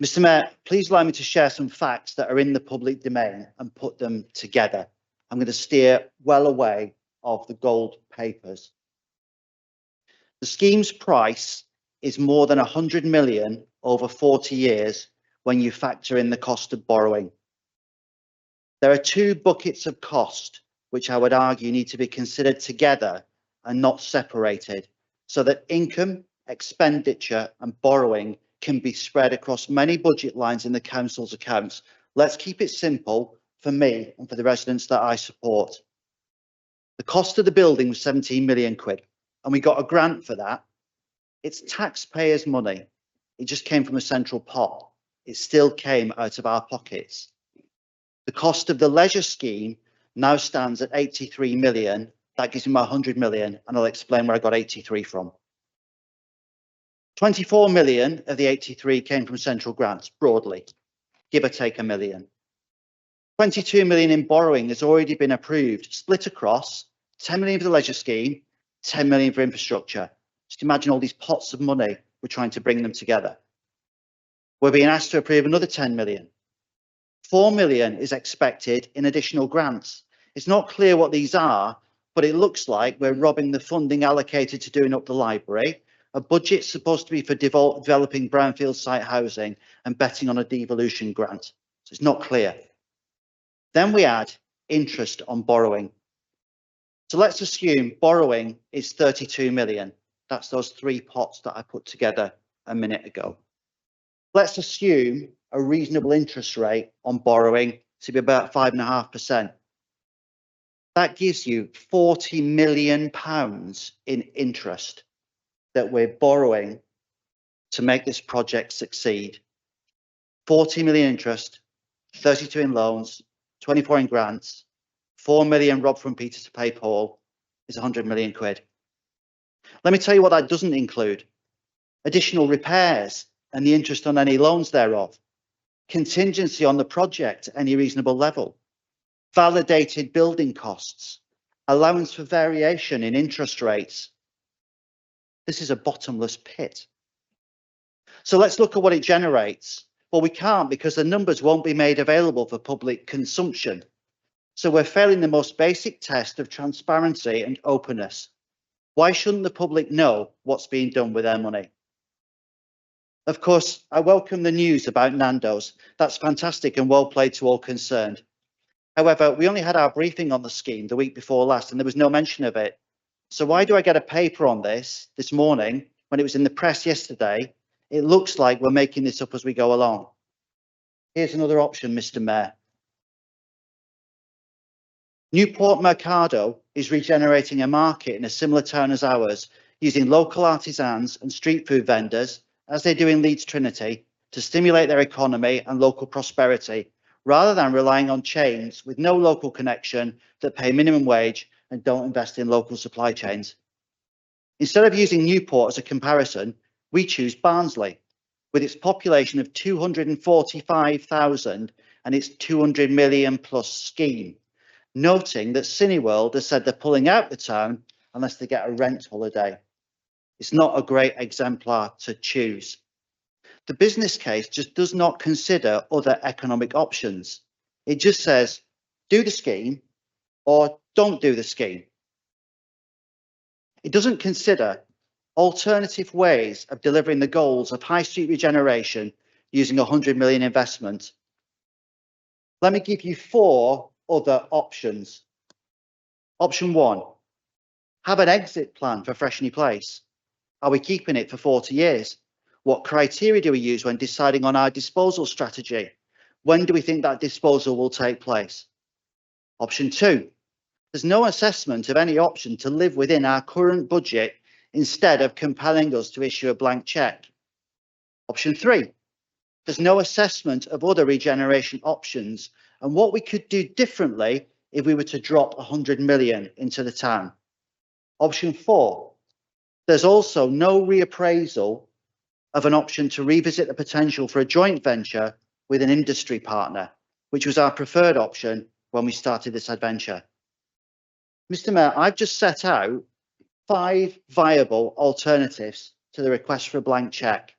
Mr. Mayor, please allow me to share some facts that are in the public domain and put them together. I'm going to steer well away of the gold papers. The scheme's price is more than 100 million over 40 years when you factor in the cost of borrowing. There are two buckets of cost, which I would argue need to be considered together and not separated, so that income, expenditure and borrowing can be spread across many budget lines in the council's accounts. Let's keep it simple for me and for the residents that I support. The cost of the building was 17 million quid, and we got a grant for that. It's taxpayers' money. It just came from a central pot. It still came out of our pockets. The cost of the leisure scheme now stands at 83 million. That gives me my 100 million, and I'll explain where I got 83 from. 24 million of the 83 came from central grants, broadly, give or take a million. 22 million in borrowing has already been approved, split across 10 million for the leisure scheme, 10 million for infrastructure. Just imagine all these pots of money, we're trying to bring them together. We're being asked to approve another 10 million. 4 million is expected in additional grants. It's not clear what these are, but it looks like we're robbing the funding allocated to doing up the library. A budget supposed to be for developing brownfield site housing and betting on a devolution grant. So it's not clear. Then we add interest on borrowing. So let's assume borrowing is 32 million. That's those three pots that I put together a minute ago. Let's assume a reasonable interest rate on borrowing to be about 5.5%. That gives you 40 million pounds in interest that we're borrowing to make this project succeed. 40 million interest, 32 in loans, 24 in grants, 4 million robbed from Peter to pay Paul is 100 million quid. Let me tell you what that doesn't include. Additional repairs and the interest on any loans thereof. Contingency on the project at any reasonable level. Validated building costs. Allowance for variation in interest rates. This is a bottomless pit. So let's look at what it generates. Well, we can't because the numbers won't be made available for public consumption. So we're failing the most basic test of transparency and openness. Why shouldn't the public know what's being done with their money? Of course, I welcome the news about Nando's. That's fantastic and well played to all concerned. However, we only had our briefing on the scheme the week before last and there was no mention of it. So why do I get a paper on this morning when it was in the press yesterday? It looks like we're making this up as we go along. Here's another option, Mr. Mayor. Newport Mercado is regenerating a market in a similar town as ours, using local artisans and street food vendors, as they do in Leeds Trinity, to stimulate their economy and local prosperity, rather than relying on chains with no local connection that pay minimum wage and don't invest in local supply chains. Instead of using Newport as a comparison, we choose Barnsley, with its population of 245,000 and its 200 million plus scheme, noting that Cineworld has said they're pulling out the town unless they get a rent holiday. It's not a great exemplar to choose. The business case just does not consider other economic options. It just says, do the scheme or don't do the scheme. It doesn't consider alternative ways of delivering the goals of high street regeneration using 100 million investment. Let me give you 4 other options. Option 1, have an exit plan for Freshney Place. Are we keeping it for 40 years? What criteria do we use when deciding on our disposal strategy? When do we think that disposal will take place? Option 2, there's no assessment of any option to live within our current budget instead of compelling us to issue a blank cheque. Option 3, there's no assessment of other regeneration options and what we could do differently if we were to drop 100 million into the town. Option 4, there's also no reappraisal of an option to revisit the potential for a joint venture with an industry partner, which was our preferred option when we started this adventure. Mr. Mayor, I've just set out 5 viable alternatives to the request for a blank cheque,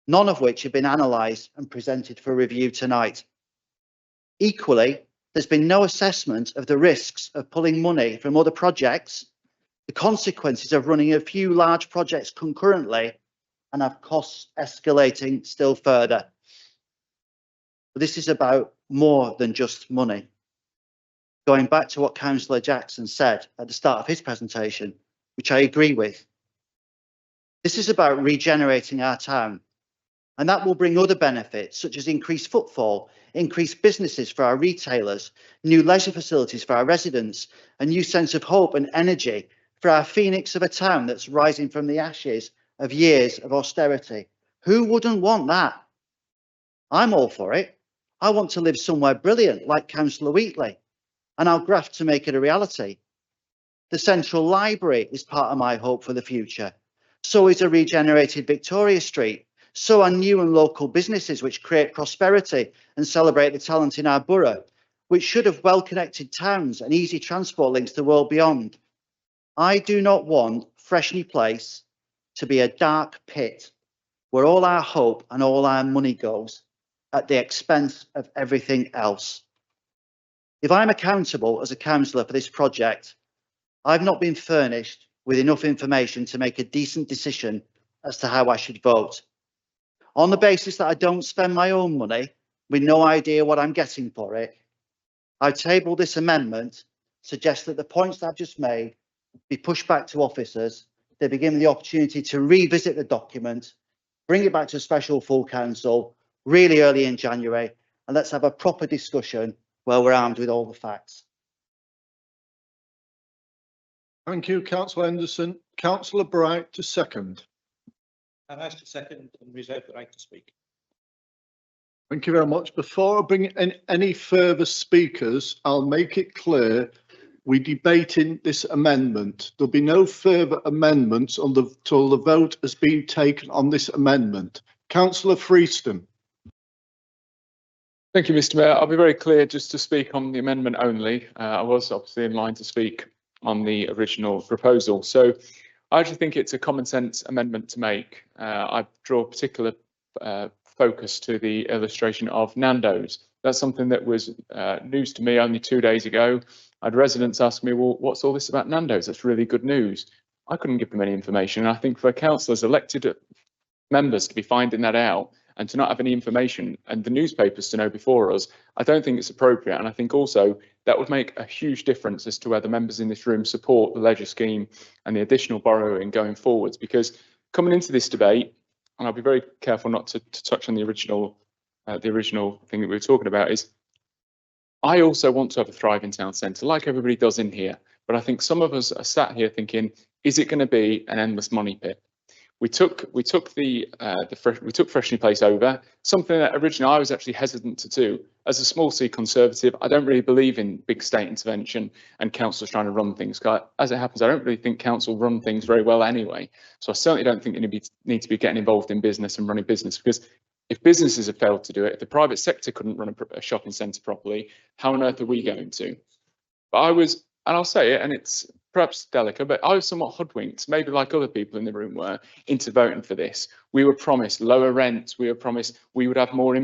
none of which have been analysed and presented for review tonight. Equally, there's been no assessment of the risks of pulling money from other projects, the consequences of running a few large projects concurrently, and have costs escalating still further. But this is about more than just money. Going back to what Councillor Jackson said at the start of his presentation, which I agree with. This is about regenerating our town. And that will bring other benefits such as increased footfall, increased businesses for our retailers, new leisure facilities for our residents, a new sense of hope and energy for our phoenix of a town that's rising from the ashes of years of austerity. Who wouldn't want that? I'm all for it. I want to live somewhere brilliant like Councillor Wheatley, and I'll graft to make it a reality. The Central Library is part of my hope for the future. So is a regenerated Victoria Street. So are new and local businesses which create prosperity and celebrate the talent in our borough, which should have well-connected towns and easy transport links to the world beyond. I do not want Freshney Place to be a dark pit where all our hope and all our money goes at the expense of everything else. If I'm accountable as a councillor for this project, I've not been furnished with enough information to make a decent decision as to how I should vote. On the basis that I don't spend my own money with no idea what I'm getting for it, I table this amendment, suggest that the points that I've just made be pushed back to officers. They be given the opportunity to revisit the document, bring it back to a special full council really early in January, and let's have a proper discussion where we're armed with all the facts. Thank you, Councillor Henderson. Councillor Bright to second. And as to second and reserve the right to speak. Thank you very much. Before I bring in any further speakers, I'll make it clear we're debating this amendment. There'll be no further amendments until the vote has been taken on this amendment. Councillor Freeston. Thank you, Mr. Mayor. I'll be very clear just to speak on the amendment only. I was obviously in line to speak on the original proposal. So I actually think it's a common sense amendment to make. I draw particular focus to the illustration of Nando's. That's something that was news to me only 2 days ago. I had residents ask me, well, what's all this about Nando's? That's really good news. I couldn't give them any information. And I think for councillors, elected members to be finding that out and to not have any information and the newspapers to know before us, I don't think it's appropriate. And I think also that would make a huge difference as to whether members in this room support the leisure scheme and the additional borrowing going forwards. Because coming into this debate, and I'll be very careful not to touch on the original thing that we were talking about, is I also want to have a thriving town centre like everybody does in here. But I think some of us are sat here thinking, is it going to be an endless money pit? We took Freshney Place over, something that originally I was actually hesitant to do. As a small C Conservative, I don't really believe in big state intervention and councils trying to run things. As it happens, I don't really think council run things very well anyway. So I certainly don't think you need to be getting involved in business and running business, because if businesses have failed to do it, if the private sector couldn't run a shopping centre properly, how on earth are we going to? But I was, and I'll say it, and it's perhaps delicate, but I was somewhat hoodwinked, maybe like other people in the room were, into voting for this. We were promised lower rents. We were promised we would have more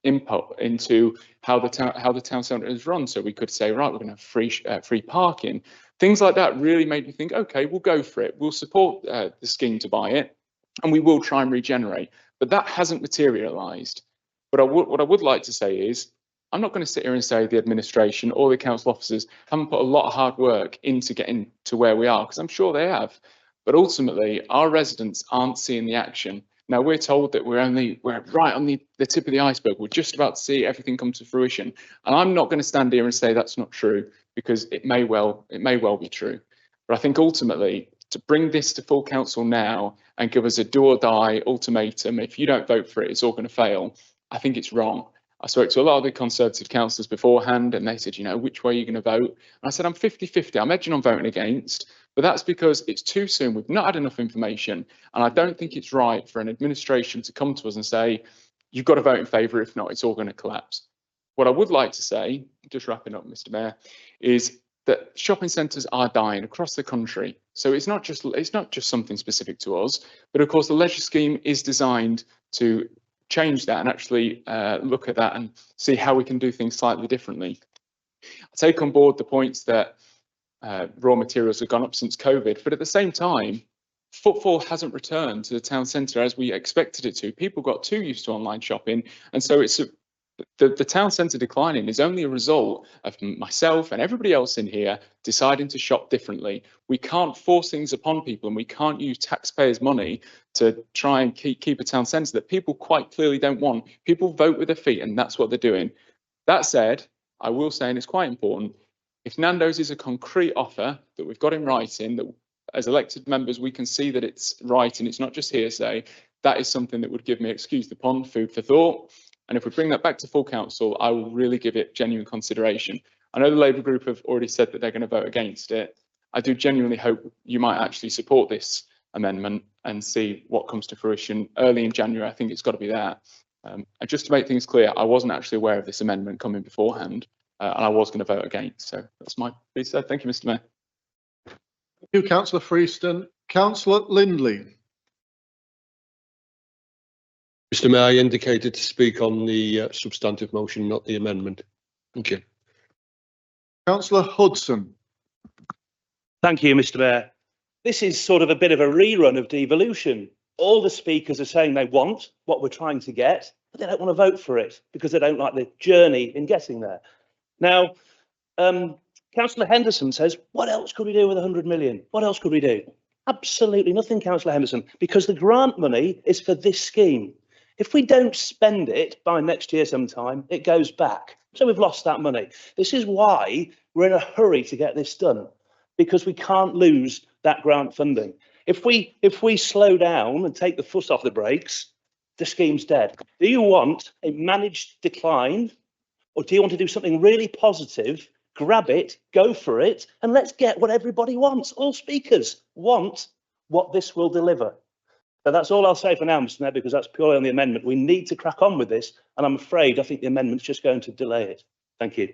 input into how the town centre is run. So we could say, right, we're going to have free parking. Things like that really made me think, OK, we'll go for it. We'll support the scheme to buy it, and we will try and regenerate. But that hasn't materialised. But what I would like to say is, I'm not going to sit here and say the administration or the council officers haven't put a lot of hard work into getting to where we are, because I'm sure they have. But ultimately, our residents aren't seeing the action. Now, we're told that we're right on the tip of the iceberg. We're just about to see everything come to fruition. And I'm not going to stand here and say that's not true, because it may well be true. But I think ultimately, to bring this to full council now and give us a do or die ultimatum, if you don't vote for it, it's all going to fail, I think it's wrong. I spoke to a lot of the Conservative councillors beforehand, and they said, you know, which way are you going to vote? And I said, I'm 50-50. I'm edging on voting against, but that's because it's too soon. We've not had enough information. And I don't think it's right for an administration to come to us and say, you've got to vote in favour. If not, it's all going to collapse. What I would like to say, just wrapping up, Mr. Mayor, is that shopping centres are dying across the country. So it's not just something specific to us, but of course the leisure scheme is designed to change that and actually look at that and see how we can do things slightly differently. I take on board the points that raw materials have gone up since COVID, but at the same time, footfall hasn't returned to the town centre as we expected it to. People got too used to online shopping, and so The town centre declining is only a result of myself and everybody else in here deciding to shop differently. We can't force things upon people, and we can't use taxpayers' money to try and keep a town centre that people quite clearly don't want. People vote with their feet, and that's what they're doing. That said, I will say, and it's quite important, if Nando's is a concrete offer that we've got in writing, that as elected members we can see that it's right and it's not just hearsay, that is something that would give me, excuse the pun, food for thought. And if we bring that back to full council, I will really give it genuine consideration. I know the Labour group have already said that they're going to vote against it. I do genuinely hope you might actually support this amendment and see what comes to fruition early in January. I think it's got to be there. And just to make things clear, I wasn't actually aware of this amendment coming beforehand, and I was going to vote against. So that's my piece said. Thank you, Mr. Mayor. Thank you, Councillor Freeston. Councillor Lindley. Mr. Mayor, I indicated to speak on the substantive motion, not the amendment. Thank you. Councillor Hudson. Thank you, Mr. Mayor. This is sort of a bit of a rerun of devolution. All the speakers are saying they want what we're trying to get, but they don't want to vote for it because they don't like the journey in getting there. Now, Councillor Henderson says, what else could we do with 100 million? What else could we do? Absolutely nothing, Councillor Henderson, because the grant money is for this scheme. If we don't spend it by next year sometime, it goes back. So we've lost that money. This is why we're in a hurry to get this done, because we can't lose that grant funding. If we slow down and take the foot off the brakes, the scheme's dead. Do you want a managed decline, or do you want to do something really positive? Grab it, go for it, and let's get what everybody wants. All speakers want what this will deliver. So that's all I'll say for now, Mr. Mayor, because that's purely on the amendment. We need to crack on with this, and I'm afraid I think the amendment's just going to delay it. Thank you.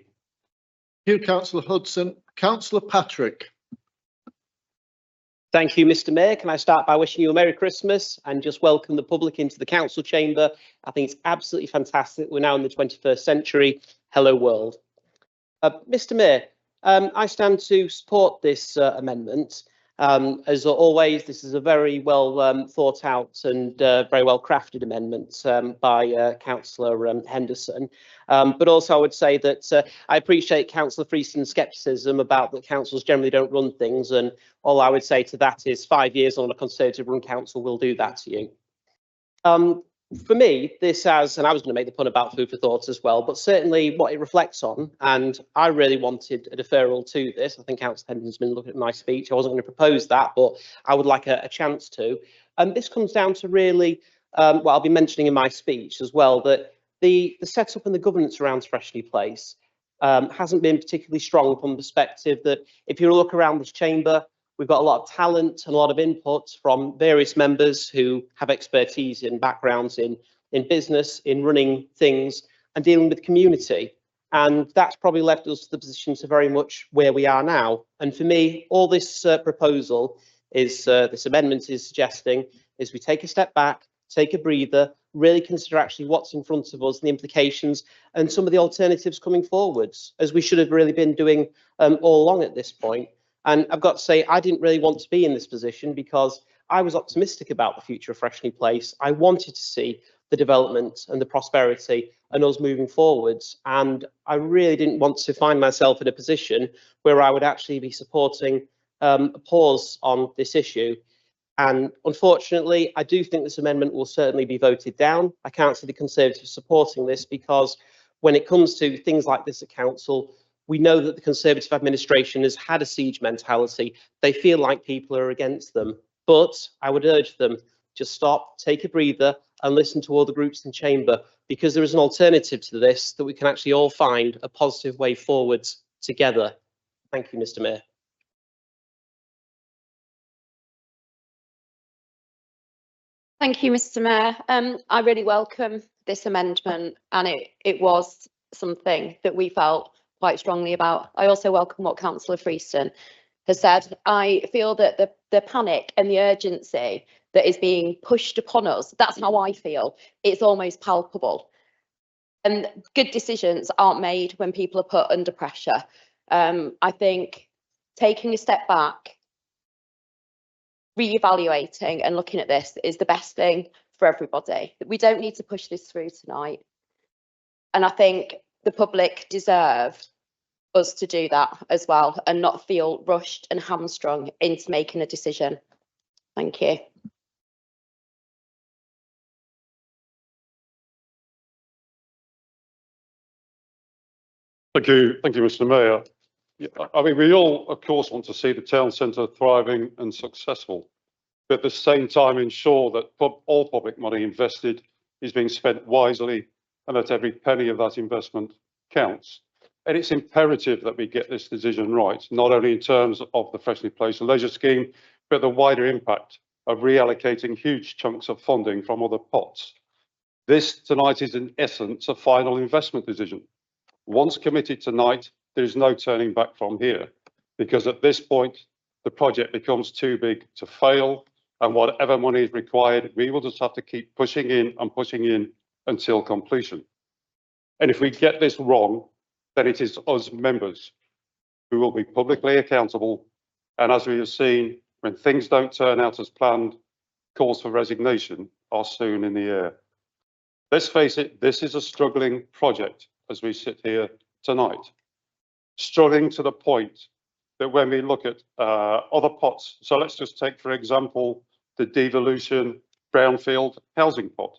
Thank you, Councillor Hudson. Councillor Patrick. Thank you, Mr. Mayor. Can I start by wishing you a Merry Christmas and just welcome the public into the council chamber. I think it's absolutely fantastic. We're now in the 21st century. Hello, world. Mr. Mayor, I stand to support this amendment. As always, this is a very well thought out and very well crafted amendment by Councillor Henderson. But also I would say that I appreciate Councillor Freeston's scepticism about that councils generally don't run things, and all I would say to that is 5 years on a Conservative run council will do that to you. For me, this has, and I was going to make the pun about food for thought as well, but certainly what it reflects on, and I really wanted a deferral to this. I think Councillor Henderson's been looking at my speech. I wasn't going to propose that, but I would like a chance to. And this comes down to really what I'll be mentioning in my speech as well, that the setup and the governance around Freshney Place hasn't been particularly strong from the perspective that if you look around this chamber, we've got a lot of talent and a lot of input from various members who have expertise in backgrounds in business, in running things and dealing with the community. And that's probably left us to the position to very much where we are now. And for me, all this proposal is, this amendment is suggesting, is we take a step back, take a breather, really consider actually what's in front of us and the implications and some of the alternatives coming forwards, as we should have really been doing all along at this point. And I've got to say, I didn't really want to be in this position because I was optimistic about the future of Freshney Place. I wanted to see the development and the prosperity and us moving forwards. And I really didn't want to find myself in a position where I would actually be supporting a pause on this issue. And unfortunately, I do think this amendment will certainly be voted down. I can't see the Conservatives supporting this because when it comes to things like this at council, we know that the Conservative administration has had a siege mentality. They feel like people are against them. But I would urge them to stop, take a breather and listen to all the groups in chamber, because there is an alternative to this that we can actually all find a positive way forwards together. Thank you, Mr. Mayor. Thank you, Mr. Mayor. I really welcome this amendment, and it was something that we felt quite strongly about. I also welcome what Councillor Freeston has said. I feel that the panic and the urgency that is being pushed upon us, that's how I feel. It's almost palpable. And good decisions aren't made when people are put under pressure. I think taking a step back, reevaluating and looking at this is the best thing for everybody. We don't need to push this through tonight. And I think the public deserve us to do that as well and not feel rushed and hamstrung into making a decision. Thank you. Thank you, Mr. Mayor. I mean, we all, of course, want to see the town centre thriving and successful, but at the same time ensure that all public money invested is being spent wisely and that every penny of that investment counts. And it's imperative that we get this decision right, not only in terms of the Freshney Place leisure scheme, but the wider impact of reallocating huge chunks of funding from other pots. This tonight is in essence a final investment decision. Once committed tonight, there is no turning back from here, because at this point, the project becomes too big to fail, and whatever money is required, we will just have to keep pushing in until completion. And if we get this wrong, then it is us members who will be publicly accountable. And as we have seen, when things don't turn out as planned, calls for resignation are soon in the air. Let's face it, this is a struggling project as we sit here tonight. Struggling to the point that when we look at other pots, so let's just take, for example, the devolution brownfield housing pot.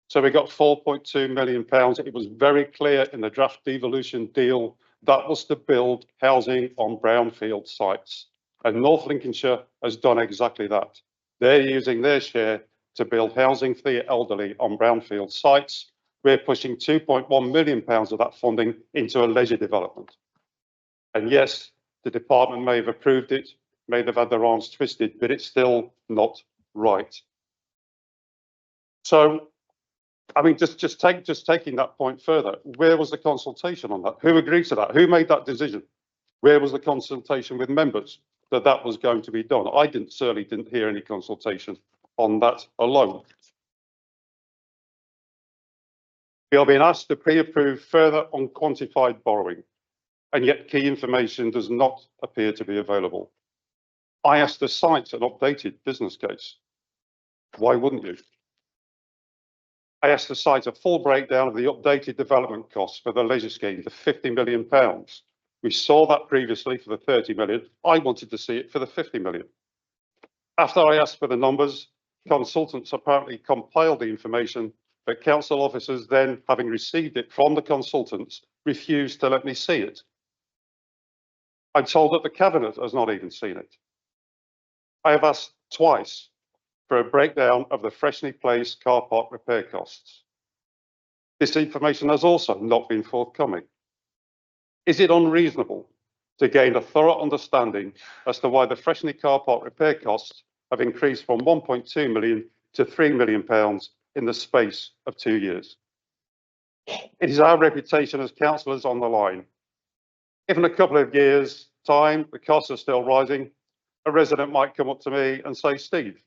So we got £4.2 million. It was very clear in the draft devolution deal that was to build housing on brownfield sites. And North Lincolnshire has done exactly that. They're using their share to build housing for the elderly on brownfield sites. We're pushing £2.1 million of that funding into a leisure development. And yes, the department may have approved it, may have had their arms twisted, but it's still not right. So, I mean, just taking that point further, where was the consultation on that? Who agreed to that? Who made that decision? Where was the consultation with members that that was going to be done? I certainly didn't hear any consultation on that alone. We are being asked to pre-approve further unquantified borrowing, and yet key information does not appear to be available. I asked the site an updated business case. Why wouldn't you? I asked the site a full breakdown of the updated development costs for the leisure scheme, the £50 million. We saw that previously for the 30 million. I wanted to see it for the 50 million. After I asked for the numbers, consultants apparently compiled the information, but council officers then, having received it from the consultants, refused to let me see it. I'm told that the cabinet has not even seen it. I have asked twice for a breakdown of the Freshney Place car park repair costs. This information has also not been forthcoming. Is it unreasonable to gain a thorough understanding as to why the Freshney car park repair costs have increased from 1.2 million to £3 million in the space of 2 years? It is our reputation as councillors on the line. If in a couple of years' time the costs are still rising, a resident might come up to me and say, Steve,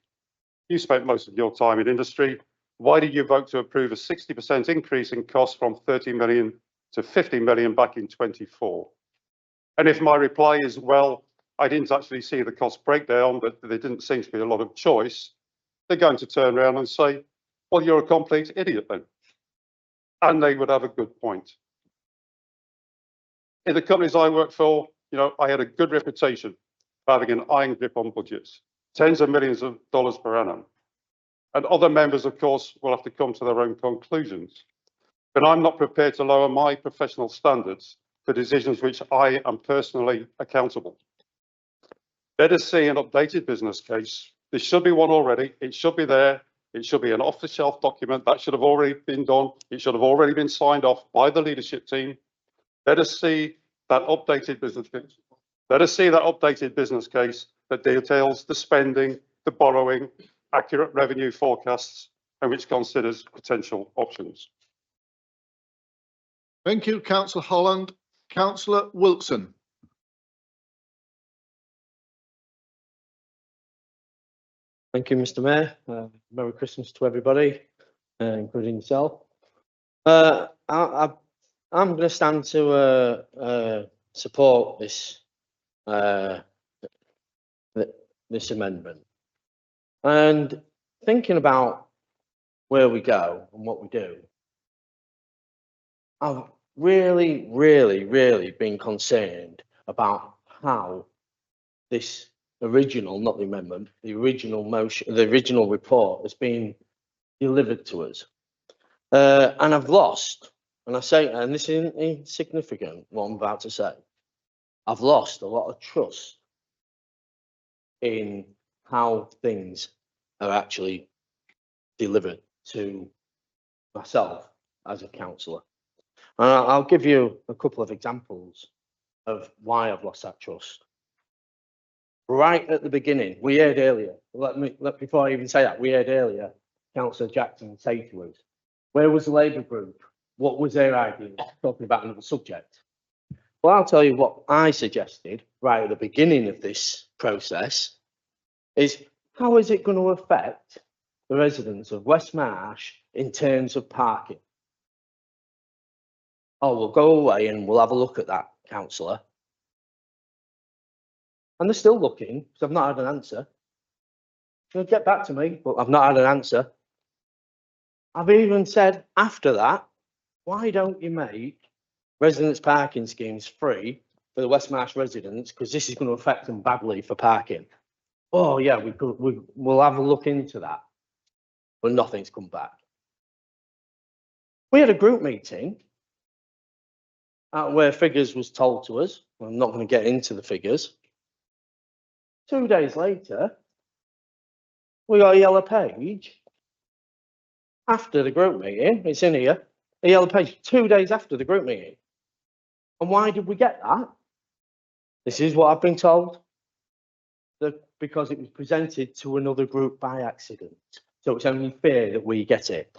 you spent most of your time in industry. Why did you vote to approve a 60% increase in costs from 30 million to 50 million back in 24? And if my reply is, well, I didn't actually see the cost breakdown, but there didn't seem to be a lot of choice, they're going to turn around and say, well, you're a complete idiot then. And they would have a good point. In the companies I worked for, I had a good reputation for having an iron grip on budgets, tens of millions of dollars per annum. And other members, of course, will have to come to their own conclusions. But I'm not prepared to lower my professional standards for decisions which I am personally accountable. Let us see an updated business case. There should be one already. It should be there. It should be an off-the-shelf document. That should have already been done. It should have already been signed off by the leadership team. Let us see that updated business case. Let us see that updated business case that details the spending, the borrowing, accurate revenue forecasts, and which considers potential options. Thank you, Councillor Holland. Councillor Wilson. Thank you, Mr. Mayor. Merry Christmas to everybody, including yourself. I'm going to stand to support this this amendment. And thinking about where we go and what we do, I've really been concerned about how this original, not the amendment, the original motion, the original report has been delivered to us. And I've lost, and I say, and this isn't insignificant, what I'm about to say, I've lost a lot of trust in how things are actually delivered to myself as a councillor. And I'll give you a couple of examples of why I've lost that trust. Right at the beginning, we heard earlier, before I even say that, we heard earlier Councillor Jackson say to us, where was the Labour group? What was their idea? Talking about another subject. Well, I'll tell you what I suggested right at the beginning of this process is, how is it going to affect the residents of West Marsh in terms of parking? Oh, we'll go away and we'll have a look at that, councillor. And they're still looking, because I've not had an answer. They'll get back to me, but I've not had an answer. I've even said after that, why don't you make residents' parking schemes free for the West Marsh residents, because this is going to affect them badly for parking. Oh yeah, we'll have a look into that, but nothing's come back. We had a group meeting where figures was told to us. I'm not going to get into the figures. 2 days later, we got a yellow page after the group meeting. It's in here, a yellow page 2 days after the group meeting. And why did we get that? This is what I've been told. Because it was presented to another group by accident. So it's only fair that we get it.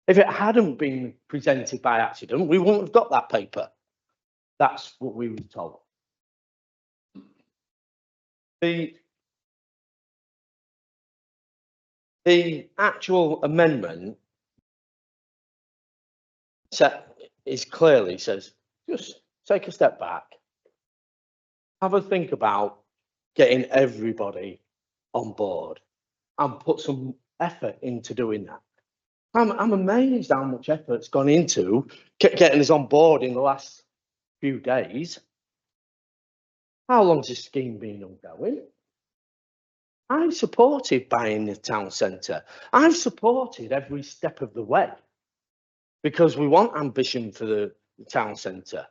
If it hadn't been presented by accident, we wouldn't have got that paper. That's what we were told. The actual amendment clearly says, just take a step back, have a think about getting everybody on board and put some effort into doing that. I'm amazed how much effort's gone into getting us on board in the last few days. How long's this scheme been ongoing? I've supported buying the town centre. I've supported every step of the way because we want ambition for the town centre.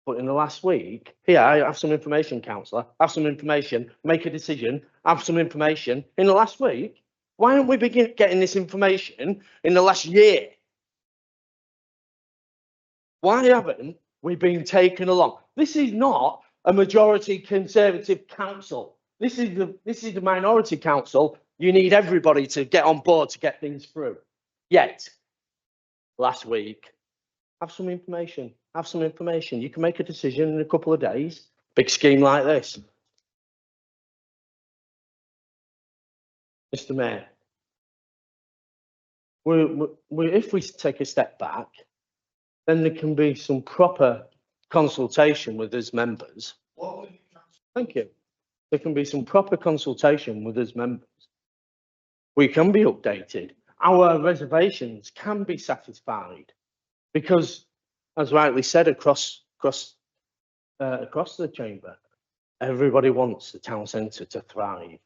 But in the last week, here, I have some information, councillor, have some information, make a decision, have some information. In the last week, why don't we begin getting this information in the last year? Why haven't we been taken along? This is not a majority Conservative council. This is the minority council. You need everybody to get on board to get things through. Yet, last week, have some information. Have some information. You can make a decision in a couple of days. Big scheme like this. Mr. Mayor, if we take a step back, then there can be some proper consultation with us members. Thank you. There can be some proper consultation with us members. We can be updated. Our reservations can be satisfied because, as rightly said, across the chamber, everybody wants the town centre to thrive.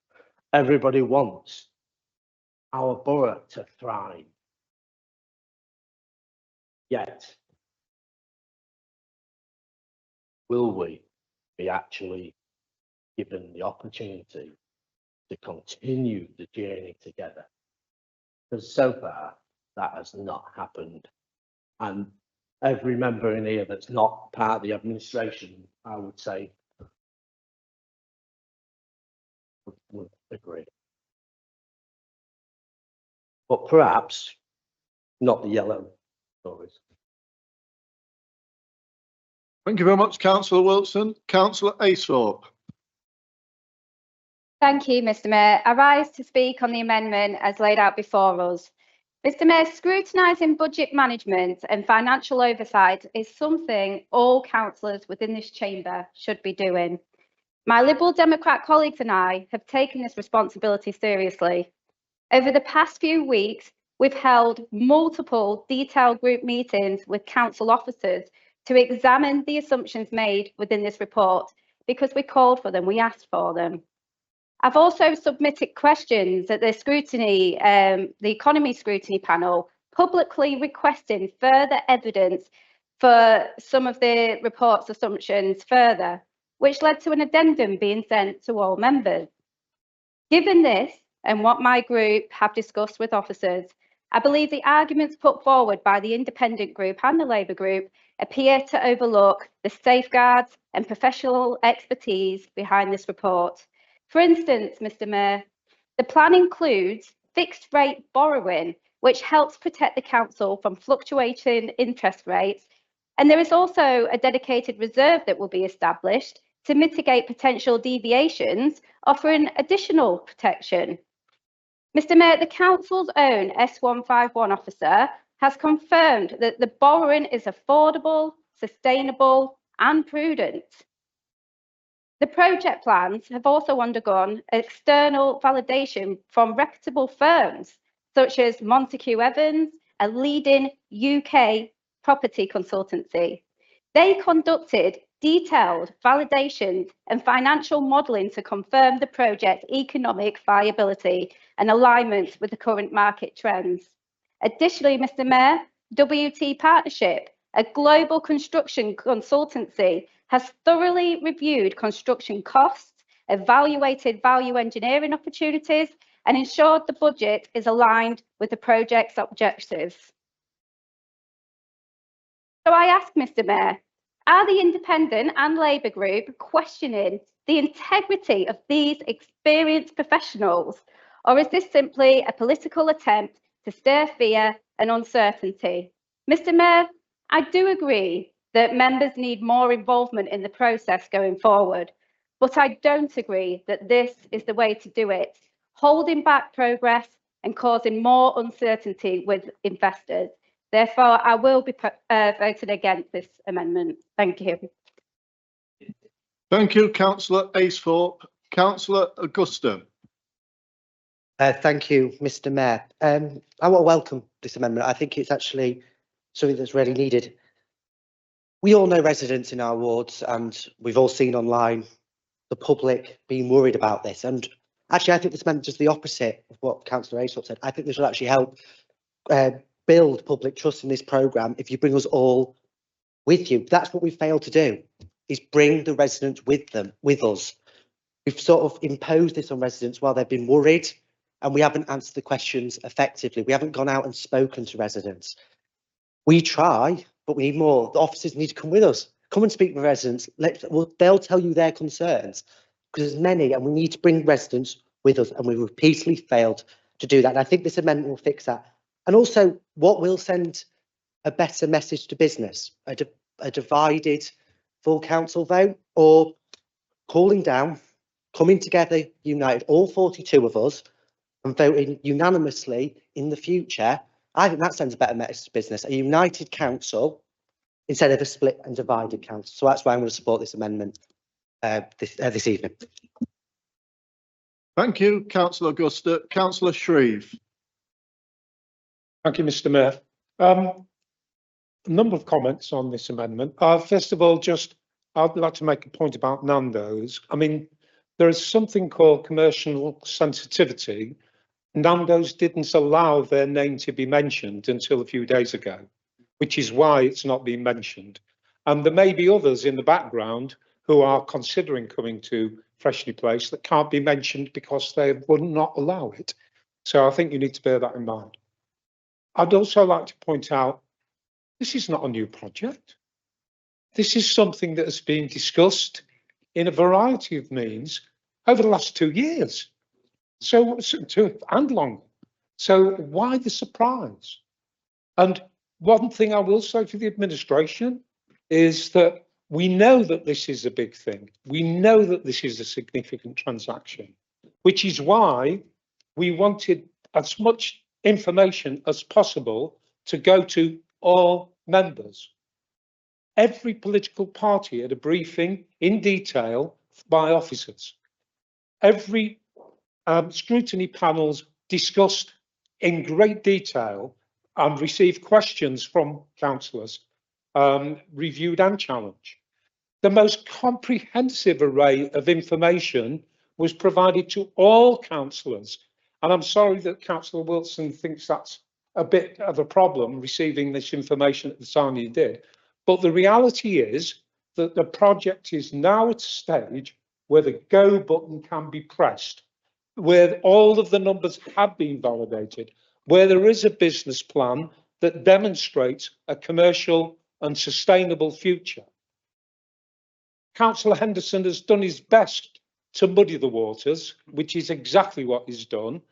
Everybody wants our borough to thrive. Yet, will we be actually given the opportunity to continue the journey together? Because so far, that has not happened. And every member in here that's not part of the administration, I would say, would agree. But perhaps not the yellow stories. Thank you very much, Councillor Wilson. Councillor Aythorpe. Thank you, Mr. Mayor. I rise to speak on the amendment as laid out before us. Mr. Mayor, scrutinising budget management and financial oversight is something all councillors within this chamber should be doing. My Liberal Democrat colleagues and I have taken this responsibility seriously. Over the past few weeks, we've held multiple detailed group meetings with council officers to examine the assumptions made within this report because we called for them, we asked for them. I've also submitted questions at the scrutiny, the economy scrutiny panel, publicly requesting further evidence for some of the report's assumptions further, which led to an addendum being sent to all members. Given this and what my group have discussed with officers, I believe the arguments put forward by the independent group and the Labour group appear to overlook the safeguards and professional expertise behind this report. For instance, Mr. Mayor, the plan includes fixed rate borrowing, which helps protect the council from fluctuating interest rates. And there is also a dedicated reserve that will be established to mitigate potential deviations, offering additional protection. Mr. Mayor, the council's own S151 officer has confirmed that the borrowing is affordable, sustainable and prudent. The project plans have also undergone external validation from reputable firms such as Montague Evans, a leading UK property consultancy. They conducted detailed validations and financial modelling to confirm the project's economic viability and alignment with the current market trends. Additionally, Mr. Mayor, WT Partnership, a global construction consultancy, has thoroughly reviewed construction costs, evaluated value engineering opportunities, and ensured the budget is aligned with the project's objectives. So I ask, Mr. Mayor, are the Independent and Labour group questioning the integrity of these experienced professionals, or is this simply a political attempt to stir fear and uncertainty? Mr. Mayor, I do agree that members need more involvement in the process going forward, but I don't agree that this is the way to do it, holding back progress and causing more uncertainty with investors. Therefore, I will be voting against this amendment. Thank you. Thank you, Councillor Acethorpe. Councillor Augusta. Thank you, Mr. Mayor. I want to welcome this amendment. I think it's actually something that's really needed. We all know residents in our wards, and we've all seen online the public being worried about this. And actually, I think this amendment is the opposite of what Councillor Acethorpe said. I think this will actually help build public trust in this programme if you bring us all with you. That's what we failed to do, is bring the residents with us. We've sort of imposed this on residents while they've been worried, and we haven't answered the questions effectively. We haven't gone out and spoken to residents. We try, but we need more. The officers need to come with us. Come and speak with residents. They'll tell you their concerns, because there's many, and we need to bring residents with us, and we've repeatedly failed to do that. And I think this amendment will fix that. And also, what will send a better message to business? A divided full council vote, or calling down, coming together united, all 42 of us, and voting unanimously in the future? I think that sends a better message to business, a united council instead of a split and divided council. So that's why I'm going to support this amendment this evening. Thank you, Councillor Augusta. Councillor Shreve. Thank you, Mr. Mayor. A number of comments on this amendment. First of all, I'd like to make a point about Nando's. I mean, there is something called commercial sensitivity. Nando's didn't allow their name to be mentioned until a few days ago, which is why it's not being mentioned. And there may be others in the background who are considering coming to Freshney Place that can't be mentioned because they would not allow it. So I think you need to bear that in mind. I'd also like to point out, this is not a new project. This is something that has been discussed in a variety of means over the last 2 years. And longer. So why the surprise? And one thing I will say to the administration is that we know that this is a big thing. We know that this is a significant transaction, which is why we wanted as much information as possible to go to all members. Every political party had a briefing in detail by officers. Every scrutiny panels discussed in great detail and received questions from councillors, reviewed and challenged. The most comprehensive array of information was provided to all councillors. And I'm sorry that Councillor Wilson thinks that's a bit of a problem, receiving this information at the time he did. But the reality is that the project is now at a stage where the go button can be pressed, where all of the numbers have been validated, where there is a business plan that demonstrates a commercial and sustainable future. Councillor Henderson has done his best to muddy the waters, which is exactly what he's done,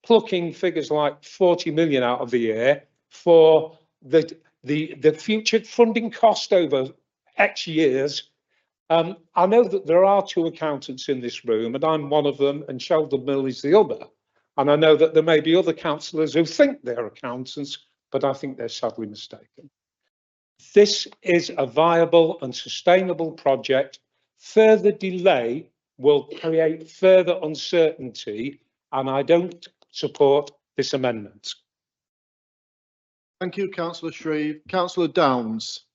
plucking figures like 40 million out of the air for the future funding cost over X years. I know that there are two accountants in this room, and I'm one of them, and Sheldon Mill is the other. And I know that there may be other councillors who think they're accountants, but I think they're sadly mistaken. This is a viable and sustainable project. Further delay will create further uncertainty, and I don't support this amendment. Thank you, Councillor Shreve. Councillor Downs.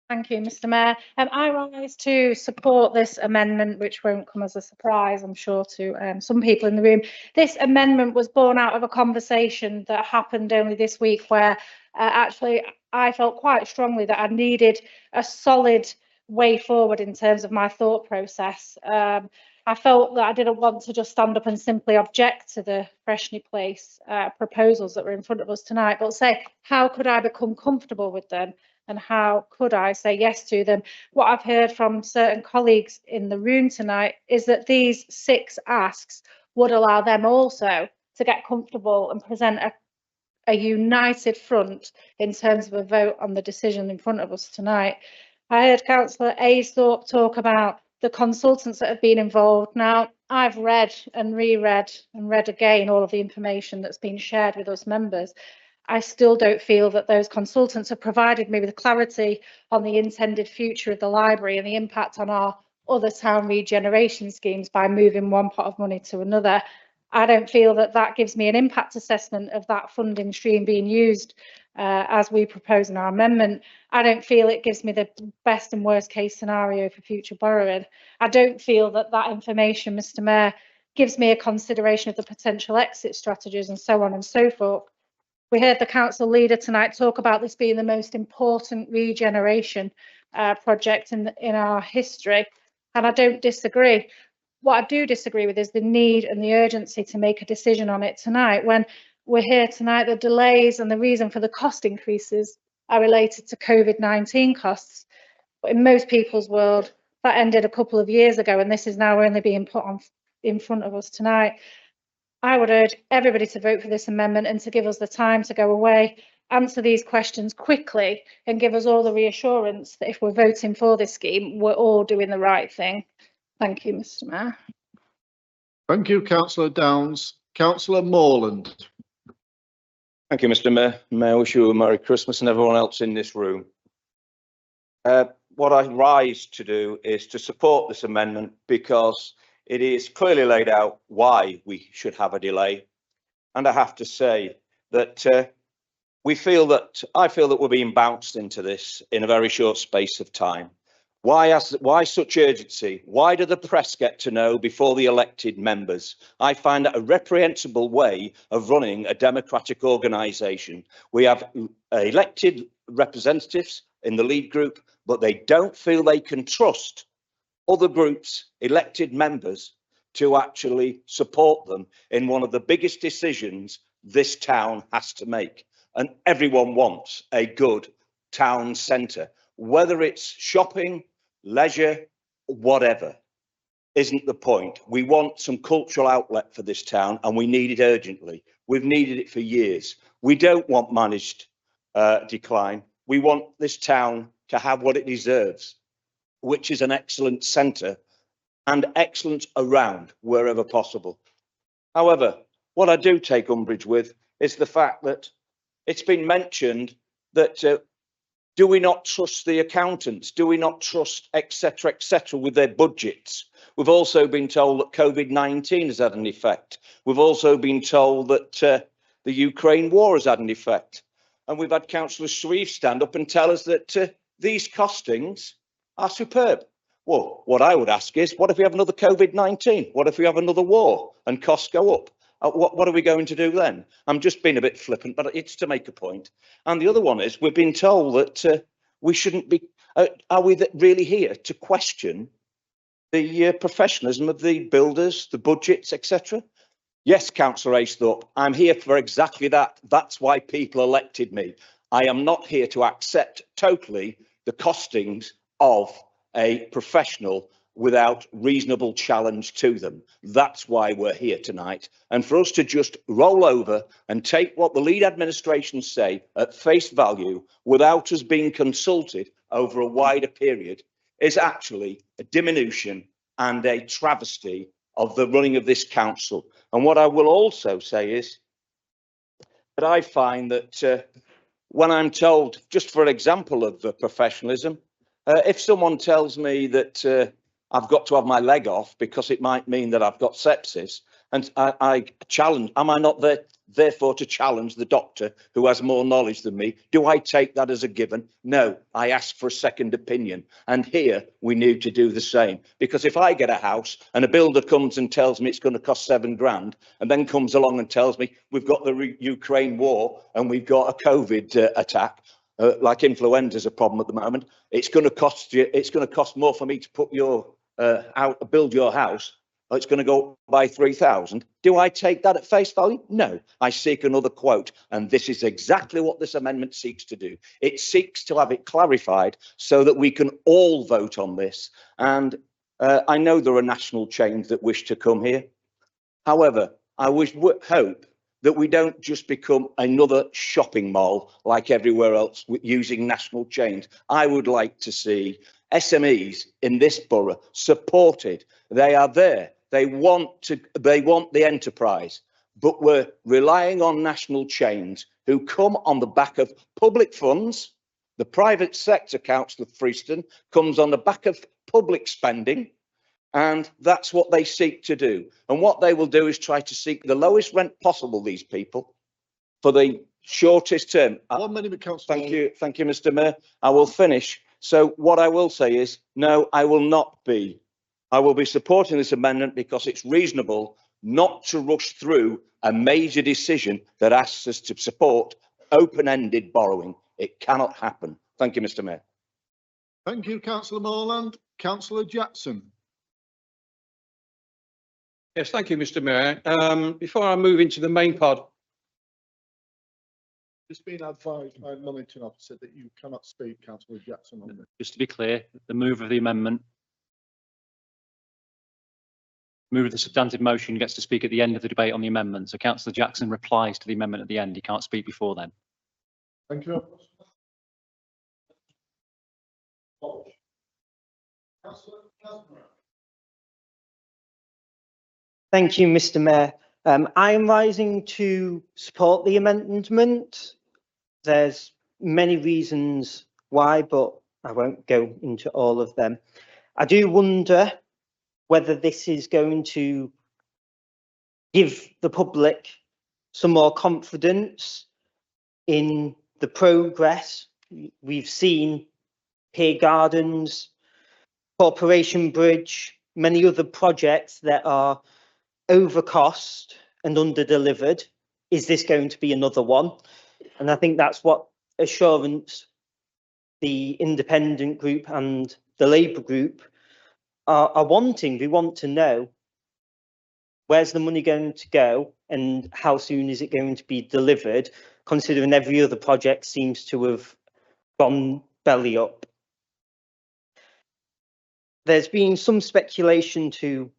Thank you, Mr. Mayor. I rise to support this amendment, which won't come as a surprise, I'm sure, to some people in the room. This amendment was born out of a conversation that happened only this week where actually I felt quite strongly that I needed a solid way forward in terms of my thought process. I felt that I didn't want to just stand up and simply object to the Freshney Place proposals that were in front of us tonight, but say, how could I become comfortable with them? And how could I say yes to them? What I've heard from certain colleagues in the room tonight is that these 6 asks would allow them also to get comfortable and present a united front in terms of a vote on the decision in front of us tonight. I heard Councillor Aysthorpe talk about the consultants that have been involved. Now, I've read and reread and read again all of the information that's been shared with us members. I still don't feel that those consultants have provided me with clarity on the intended future of the library and the impact on our other town regeneration schemes by moving one pot of money to another. I don't feel that that gives me an impact assessment of that funding stream being used as we propose in our amendment. I don't feel it gives me the best and worst case scenario for future borrowing. I don't feel that that information, Mr. Mayor, gives me a consideration of the potential exit strategies and so on and so forth. We heard the council leader tonight talk about this being the most important regeneration project in our history, and I don't disagree. What I do disagree with is the need and the urgency to make a decision on it tonight. When we're here tonight, the delays and the reason for the cost increases are related to COVID-19 costs. But in most people's world, that ended a couple of years ago, and this is now only being put on in front of us tonight. I would urge everybody to vote for this amendment and to give us the time to go away, answer these questions quickly, and give us all the reassurance that if we're voting for this scheme, we're all doing the right thing. Thank you, Mr. Mayor. Thank you, Councillor Downs. Councillor Morland. Thank you, Mr. Mayor. May I wish you a Merry Christmas and everyone else in this room. What I rise to do is to support this amendment because it is clearly laid out why we should have a delay. And I have to say that I feel that we're being bounced into this in a very short space of time. Why such urgency? Why do the press get to know before the elected members? I find that a reprehensible way of running a democratic organisation. We have elected representatives in the lead group, but they don't feel they can trust other groups' elected members to actually support them in one of the biggest decisions this town has to make. And everyone wants a good town centre, whether it's shopping, leisure, whatever, isn't the point. We want some cultural outlet for this town and we need it urgently. We've needed it for years. We don't want managed decline. We want this town to have what it deserves, which is an excellent centre and excellence around wherever possible. However, what I do take umbrage with is the fact that it's been mentioned that Do we not trust the accountants? Do we not trust et cetera, with their budgets? We've also been told that COVID-19 has had an effect. We've also been told that the Ukraine war has had an effect. And we've had Councillor Shreve stand up and tell us that these costings are superb. Well, what I would ask is, what if we have another COVID-19? What if we have another war and costs go up? What are we going to do then? I'm just being a bit flippant, but it's to make a point. And the other one is, we've been told that we shouldn't be, are we really here to question the professionalism of the builders, the budgets, etc.? Yes, Councillor Aisthorpe, I'm here for exactly that. That's why people elected me. I am not here to accept totally the costings of a professional without reasonable challenge to them. That's why we're here tonight. And for us to just roll over and take what the lead administrations say at face value without us being consulted over a wider period is actually a diminution and a travesty of the running of this council. And what I will also say is that I find that when I'm told, just for an example of professionalism, if someone tells me that I've got to have my leg off because it might mean that I've got sepsis, and I challenge, am I not there therefore to challenge the doctor who has more knowledge than me? Do I take that as a given? No, I ask for a second opinion. And here we need to do the same, because if I get a house and a builder comes and tells me it's going to cost £7,000 and then comes along and tells me we've got the Ukraine war and we've got a COVID attack, like influenza is a problem at the moment, it's going to cost you, it's going to cost more for me to put your build your house. It's going to go by 3,000. Do I take that at face value? No, I seek another quote. And this is exactly what this amendment seeks to do. It seeks to have it clarified so that we can all vote on this. And I know there are national chains that wish to come here. However, I hope that we don't just become another shopping mall like everywhere else using national chains. I would like to see SMEs in this borough supported. They are there. They want the enterprise, but we're relying on national chains who come on the back of public funds. The private sector, Councillor Freeston, comes on the back of public spending, and that's what they seek to do. And what they will do is try to seek the lowest rent possible, these people, for the shortest term. 1 minute, Councillor. Thank you, Mr. Mayor. I will finish. So what I will say is, no, I will not be. I will be supporting this amendment because it's reasonable not to rush through a major decision that asks us to support open-ended borrowing. It cannot happen. Thank you, Mr. Mayor. Thank you, Councillor Morland. Councillor Jackson. Yes, thank you, Mr. Mayor. Before I move into the main part, Just been advised by a monitoring officer that you cannot speak, Councillor Jackson, on this. Just to be clear, the move of the amendment, move of the substantive motion gets to speak at the end of the debate on the amendment. So Councillor Jackson replies to the amendment at the end. He can't speak before then. Thank you. Thank you, Mr. Mayor. I am rising to support the amendment. There's many reasons why, but I won't go into all of them. I do wonder whether this is going to give the public some more confidence in the progress. We've seen Pier Gardens, Corporation Bridge, many other projects that are over cost and under delivered. Is this going to be another one? And I think that's what assurance the independent group and the Labour group are wanting. We want to know, where's the money going to go and how soon is it going to be delivered, considering every other project seems to have gone belly up. There's been some speculation to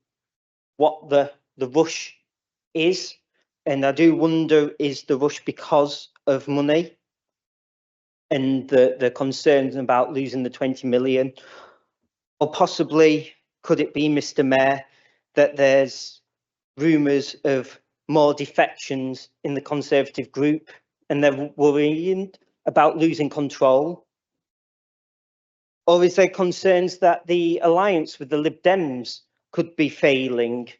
what the rush is, and I do wonder, is the rush because of money and the concerns about losing the 20 million, or possibly could it be, Mr. Mayor, that there's rumours of more defections in the Conservative group and they're worrying about losing control Or is there concerns that the alliance with the Lib Dems could be failing?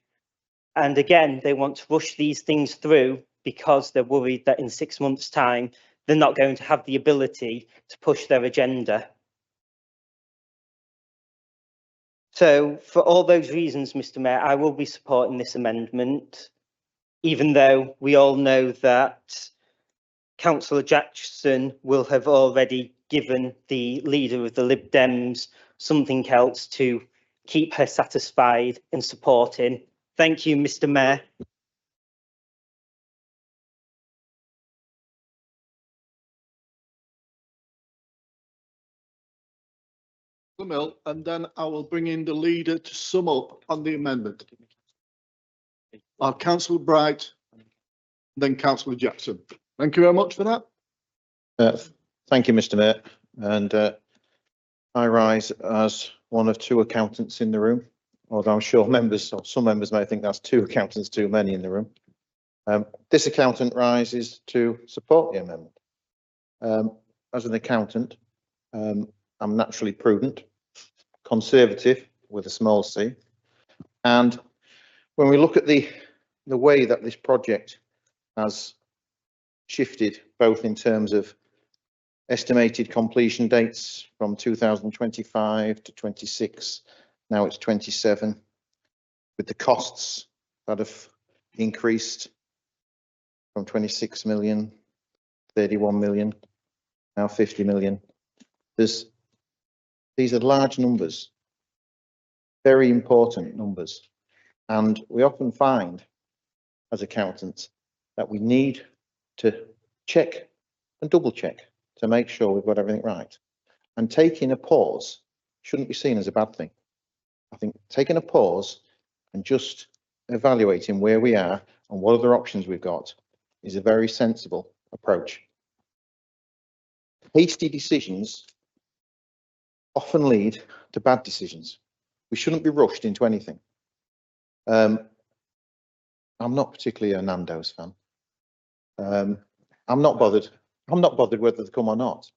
And again, they want to rush these things through because they're worried that in 6 months' time, they're not going to have the ability to push their agenda. So for all those reasons, Mr. Mayor, I will be supporting this amendment, even though we all know that Councillor Jackson will have already given the leader of the Lib Dems something else to keep her satisfied and supporting. Thank you, Mr. Mayor. Mill, and then I will bring in the leader to sum up on the amendment. Councillor Bright, then Councillor Jackson. Thank you very much for that. Thank you, Mr. Mayor. And I rise as one of two accountants in the room, although I'm sure members or some members may think that's two accountants too many in the room. This accountant rises to support the amendment. As an accountant, I'm naturally prudent, conservative with a small c. And when we look at the way that this project has shifted, both in terms of estimated completion dates from 2025 to 26, now it's 27, with the costs that have increased from 26 million, 31 million, now 50 million. These are large numbers, very important numbers. And we often find as accountants that we need to check and double check to make sure we've got everything right. And taking a pause shouldn't be seen as a bad thing. I think taking a pause and just evaluating where we are and what other options we've got is a very sensible approach. Hasty decisions often lead to bad decisions. We shouldn't be rushed into anything. I'm not particularly a Nando's fan. I'm not bothered whether they come or not.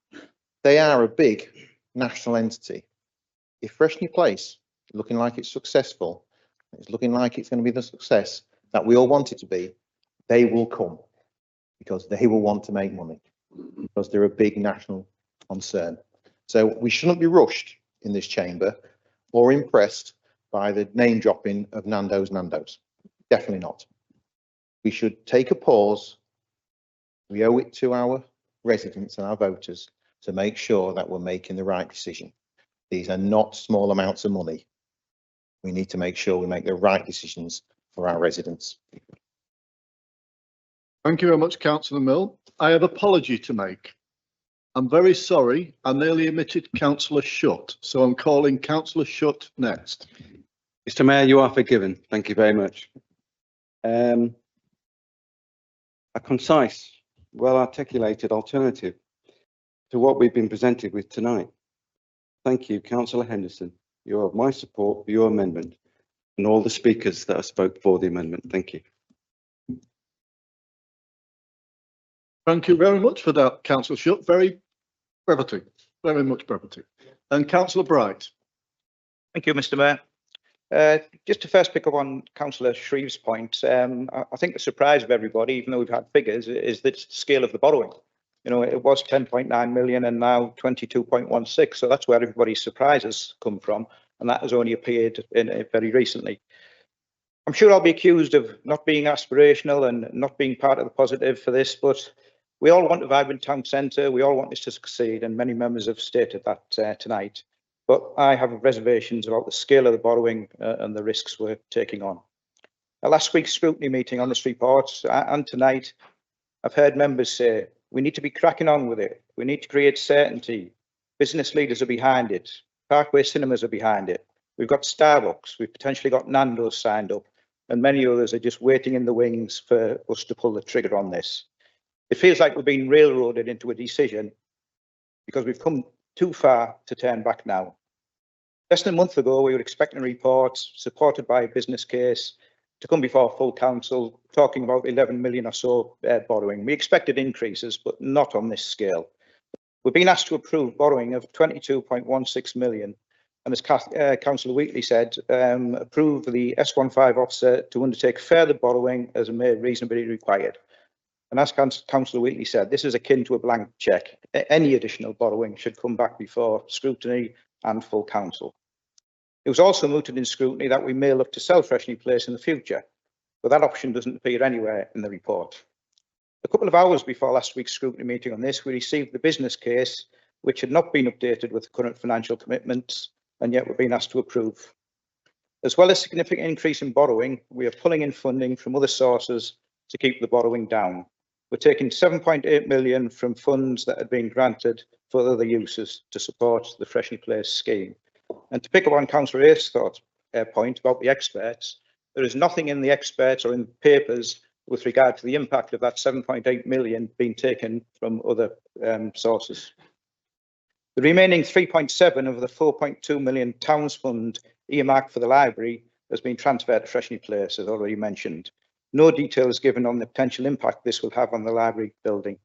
They are a big national entity. If Freshney Place is looking like it's successful, it's looking like it's going to be the success that we all want it to be, they will come because they will want to make money because they're a big national concern. So we shouldn't be rushed in this chamber or impressed by the name dropping of Nando's. Definitely not. We should take a pause. We owe it to our residents and our voters to make sure that we're making the right decision. These are not small amounts of money. We need to make sure we make the right decisions for our residents. Thank you very much, Councillor Mill. I have an apology to make. I'm very sorry, I nearly omitted Councillor Shutt, so I'm calling Councillor Shutt next. Mr. Mayor, you are forgiven. Thank you very much. A concise, well-articulated alternative to what we've been presented with tonight. Thank you, Councillor Henderson. You have my support for your amendment and all the speakers that have spoke for the amendment. Thank you. Thank you very much for that, Councillor Shutt. Very much brevity. And Councillor Bright. Thank you, Mr. Mayor. Just to first pick up on Councillor Shreve's point, I think the surprise of everybody, even though we've had figures, is the scale of the borrowing. You know, it was 10.9 million and now 22.16. So that's where everybody's surprises come from. And that has only appeared very recently. I'm sure I'll be accused of not being aspirational and not being part of the positive for this, but we all want a vibrant town centre. We all want this to succeed, and many members have stated that tonight. But I have reservations about the scale of the borrowing and the risks we're taking on. At last week's scrutiny meeting on this report and tonight, I've heard members say we need to be cracking on with it. We need to create certainty. Business leaders are behind it. Parkway cinemas are behind it. We've got Starbucks. We've potentially got Nando's signed up, and many others are just waiting in the wings for us to pull the trigger on this. It feels like we're being railroaded into a decision because we've come too far to turn back now. Less than a month ago, we were expecting a report supported by a business case to come before full council, talking about 11 million or so borrowing. We expected increases, but not on this scale. We're being asked to approve borrowing of 22.16 million. And as Councillor Wheatley said, approve the S15 officer to undertake further borrowing as may reasonably required. And as Councillor Wheatley said, this is akin to a blank cheque. Any additional borrowing should come back before scrutiny and full council. It was also mooted in scrutiny that we may look to sell Freshney Place in the future, but that option doesn't appear anywhere in the report. A couple of hours before last week's scrutiny meeting on this, we received the business case, which had not been updated with the current financial commitments, and yet we're being asked to approve. As well as significant increase in borrowing, we are pulling in funding from other sources to keep the borrowing down. We're taking 7.8 million from funds that had been granted for other uses to support the Freshney Place scheme. And to pick up on Councillor A's point about the experts, there is nothing in the experts or in papers with regard to the impact of that 7.8 million being taken from other sources. The remaining 3.7 of the 4.2 million Towns Fund earmarked for the library has been transferred to Freshney Place, as already mentioned. No details given on the potential impact this will have on the library building.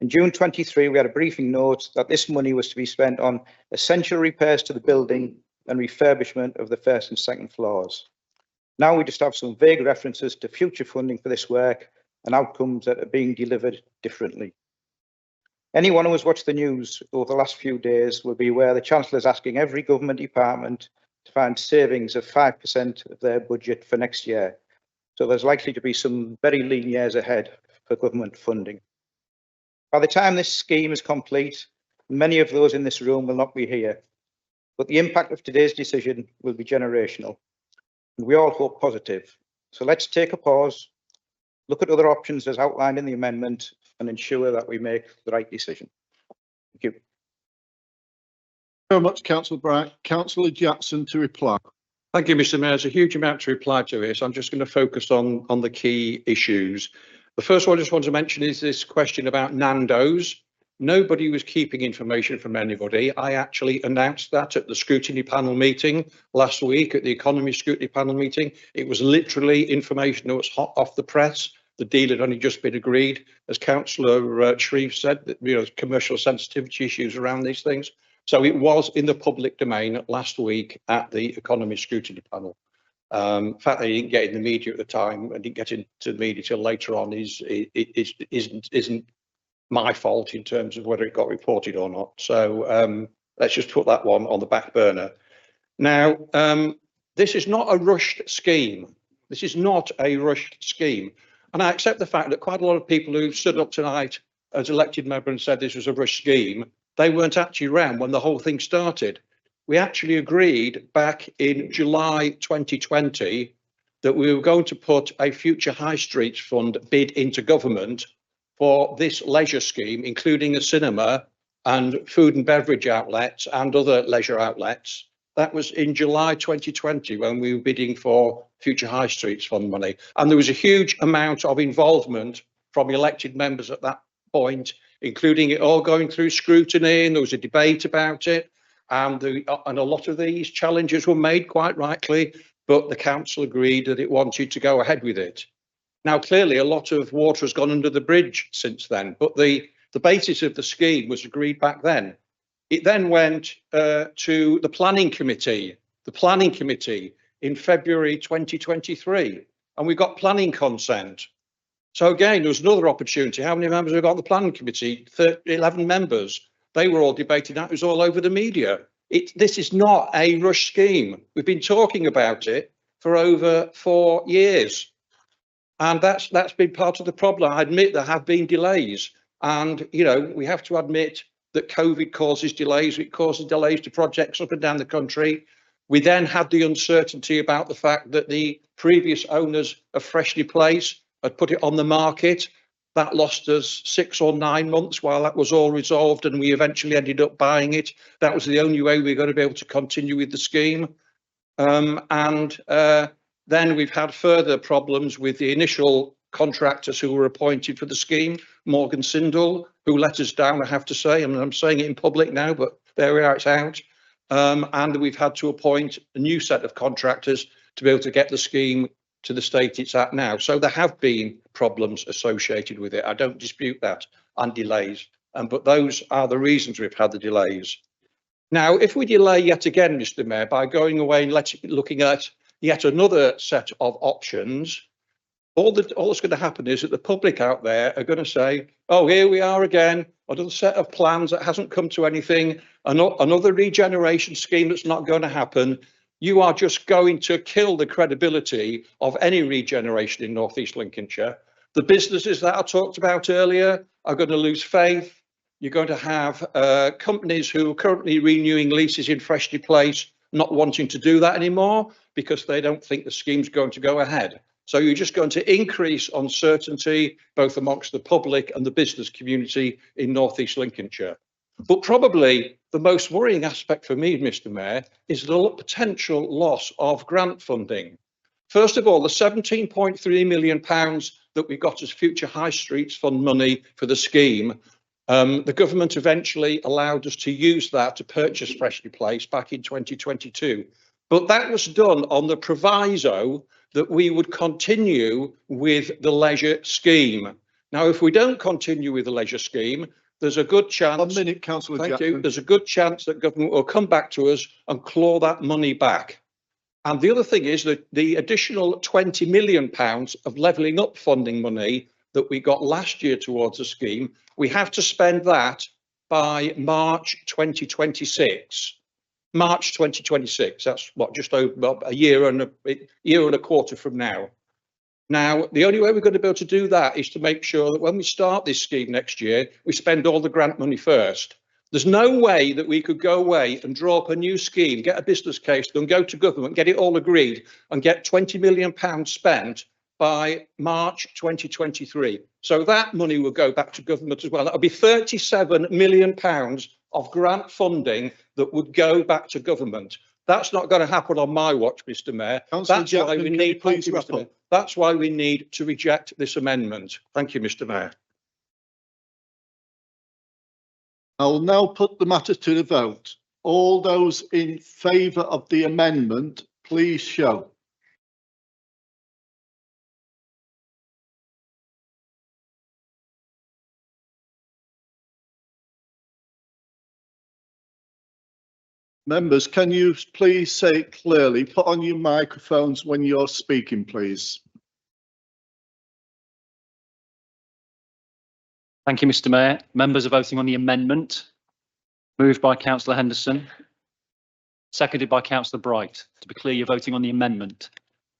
In June 23, we had a briefing note that this money was to be spent on essential repairs to the building and refurbishment of the first and second floors. Now we just have some vague references to future funding for this work and outcomes that are being delivered differently. Anyone who has watched the news over the last few days will be aware the Chancellor is asking every government department to find savings of 5% of their budget for next year. So there's likely to be some very lean years ahead for government funding. By the time this scheme is complete, many of those in this room will not be here, but the impact of today's decision will be generational, and we all hope positive. So let's take a pause, look at other options as outlined in the amendment, and ensure that we make the right decision. Thank you. Very much, Councillor Bright. Councillor Jackson to reply. Thank you, Mr. Mayor. There's a huge amount to reply to here, so I'm just going to focus on the key issues. The first one I just want to mention is this question about Nando's. Nobody was keeping information from anybody. I actually announced that at the scrutiny panel meeting last week, at the economy scrutiny panel meeting. It was literally information that was hot off the press. The deal had only just been agreed. As Councillor Shreve said, that, you know, commercial sensitivity issues around these things. So it was in the public domain last week at the economy scrutiny panel. The fact that he didn't get in the media at the time and didn't get into the media till later on isn't my fault in terms of whether it got reported or not. So let's just put that one on the back burner. Now, this is not a rushed scheme. This is not a rushed scheme. And I accept the fact that quite a lot of people who stood up tonight as elected member and said this was a rushed scheme, they weren't actually around when the whole thing started. We actually agreed back in July 2020 that we were going to put a future high streets fund bid into government for this leisure scheme, including a cinema and food and beverage outlets and other leisure outlets. That was in July 2020 when we were bidding for future high streets fund money. And there was a huge amount of involvement from elected members at that point, including it all going through scrutiny, and there was a debate about it. And a lot of these challenges were made quite rightly, but the council agreed that it wanted to go ahead with it. Now, clearly, a lot of water has gone under the bridge since then, but the basis of the scheme was agreed back then. It then went to the planning committee in February 2023, and we got planning consent. So again, there was another opportunity. How many members have got on the planning committee? 11 members. They were all debating that. It was all over the media. This is not a rush scheme. We've been talking about it for over 4 years. And that's been part of the problem. I admit there have been delays. And, you know, we have to admit that COVID causes delays. It causes delays to projects up and down the country. We then had the uncertainty about the fact that the previous owners of Freshney Place had put it on the market. That lost us 6 or 9 months while that was all resolved, and we eventually ended up buying it. That was the only way we were going to be able to continue with the scheme. Then we've had further problems with the initial contractors who were appointed for the scheme, Morgan Sindall, who let us down, I have to say. I mean, I'm saying it in public now, but there we are, it's out. And we've had to appoint a new set of contractors to be able to get the scheme to the state it's at now. So there have been problems associated with it. I don't dispute that, and delays. but those are the reasons we've had the delays. Now, if we delay yet again, Mr. Mayor, by going away and looking at yet another set of options, all that's going to happen is that the public out there are going to say, oh, here we are again, another set of plans that hasn't come to anything, another regeneration scheme that's not going to happen. You are just going to kill the credibility of any regeneration in North East Lincolnshire. The businesses that I talked about earlier are going to lose faith. You're going to have companies who are currently renewing leases in Freshly Place not wanting to do that anymore because they don't think the scheme's going to go ahead. So you're just going to increase uncertainty both amongst the public and the business community in North East Lincolnshire. But probably the most worrying aspect for me, Mr. Mayor, is the potential loss of grant funding. First of all, the £17.3 million that we got as Future High Streets Fund money for the scheme, the government eventually allowed us to use that to purchase Freshly Place back in 2022. But that was done on the proviso that we would continue with the leisure scheme. Now, if we don't continue with the leisure scheme, there's a good chance. 1 minute, Councillor Thank Jackson. you. There's a good chance that government will come back to us and claw that money back. And the other thing is that the additional £20 million of levelling up funding money that we got last year towards the scheme, we have to spend that by March 2026. March 2026. That's what, just over a year and a quarter from now. Now, the only way we're going to be able to do that is to make sure that when we start this scheme next year, we spend all the grant money first. There's no way that we could go away and draw up a new scheme, get a business case done, go to government, get it all agreed and get £20 million spent by March 2023. So that money will go back to government as well. That'll be £37 million of grant funding that would go back to government. That's not going to happen on my watch, Mr. Mayor. That's why we need, thank you, Mr. Mayor. That's why we need to reject this amendment. Thank you, Mr. Mayor. I will now put the matter to the vote. All those in favour of the amendment, please show. Members, can you please say it clearly? Put on your microphones when you're speaking, please. Thank you, Mr. Mayor. Members are voting on the amendment. Moved by Councillor Henderson. Seconded by Councillor Bright. To be clear, you're voting on the amendment.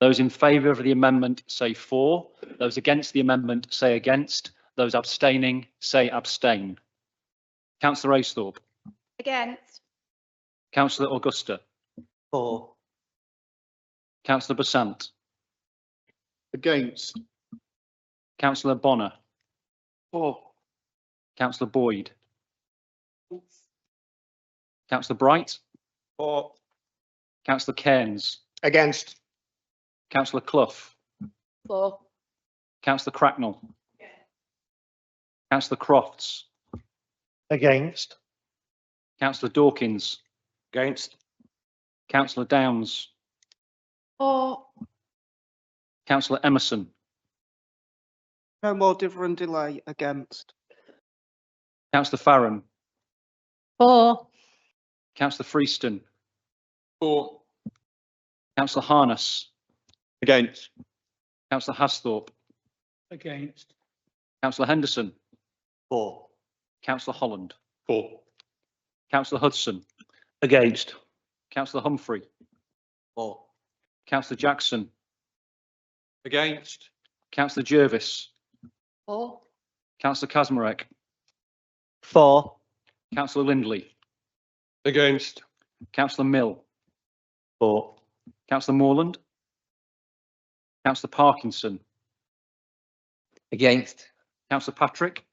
Those in favour of the amendment say for. Those against the amendment say against. Those abstaining say abstain. Councillor Aisthorpe. Against. Councillor Augusta. For. Councillor Besant. Against. Councillor Bonner. For. Councillor Boyd. Councillor Bright. For. Councillor Cairns. Against. Councillor Clough. For. Councillor Cracknell. Councillor Crofts. Against. Councillor Dawkins. Against. Councillor Downs. For. Councillor Emerson. No more different delay. Against. Councillor Farron. For. Councillor Freeston. For. Councillor Harness. Against. Councillor Hasthorpe. Against. Councillor Henderson. For. Councillor Holland. For. Councillor Hudson. Against. Councillor Humphrey. For. Councillor Jackson. Against. Councillor Jervis. For. Councillor Kazmarek. For. Councillor Lindley. Against. Councillor Mill. For. Councillor Morland. Councillor Parkinson. Against. Councillor Patrick.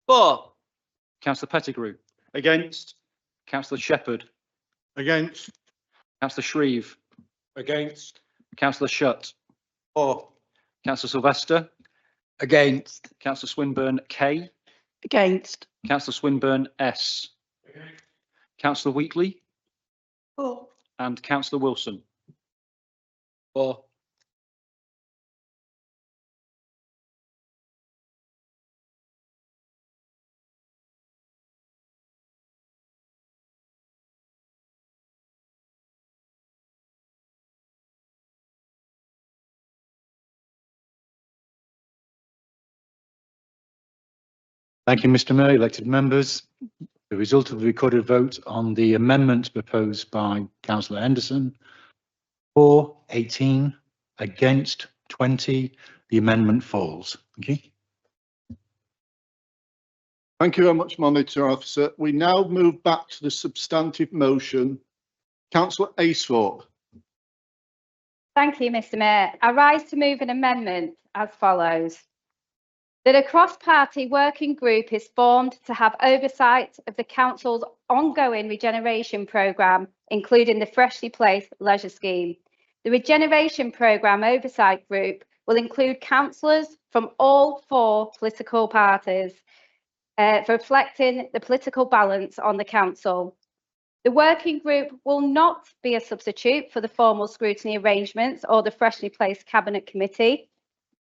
For. Councillor Pettigrew. Against. Councillor Shepherd. Against. Councillor Shreve. Against. Councillor Shutt. For. Councillor Sylvester. Against. Councillor Swinburne K. Against. Councillor Swinburne S. Councillor Wheatley. For. And Councillor Wilson. For. Thank you, Mr. Mayor. Elected members. The result of the recorded vote on the amendment proposed by Councillor Henderson, for 18, against 20, the amendment falls. Thank you. Thank you very much, Monitor Officer. We now move back to the substantive motion. Councillor Acethorpe. Thank you, Mr. Mayor. I rise to move an amendment as follows. That a cross-party working group is formed to have oversight of the council's ongoing regeneration programme, including the Freshly Placed Leisure Scheme. The regeneration programme oversight group will include councillors from all 4 political parties, reflecting the political balance on the council. The working group will not be a substitute for the formal scrutiny arrangements or the Freshly Placed Cabinet Committee.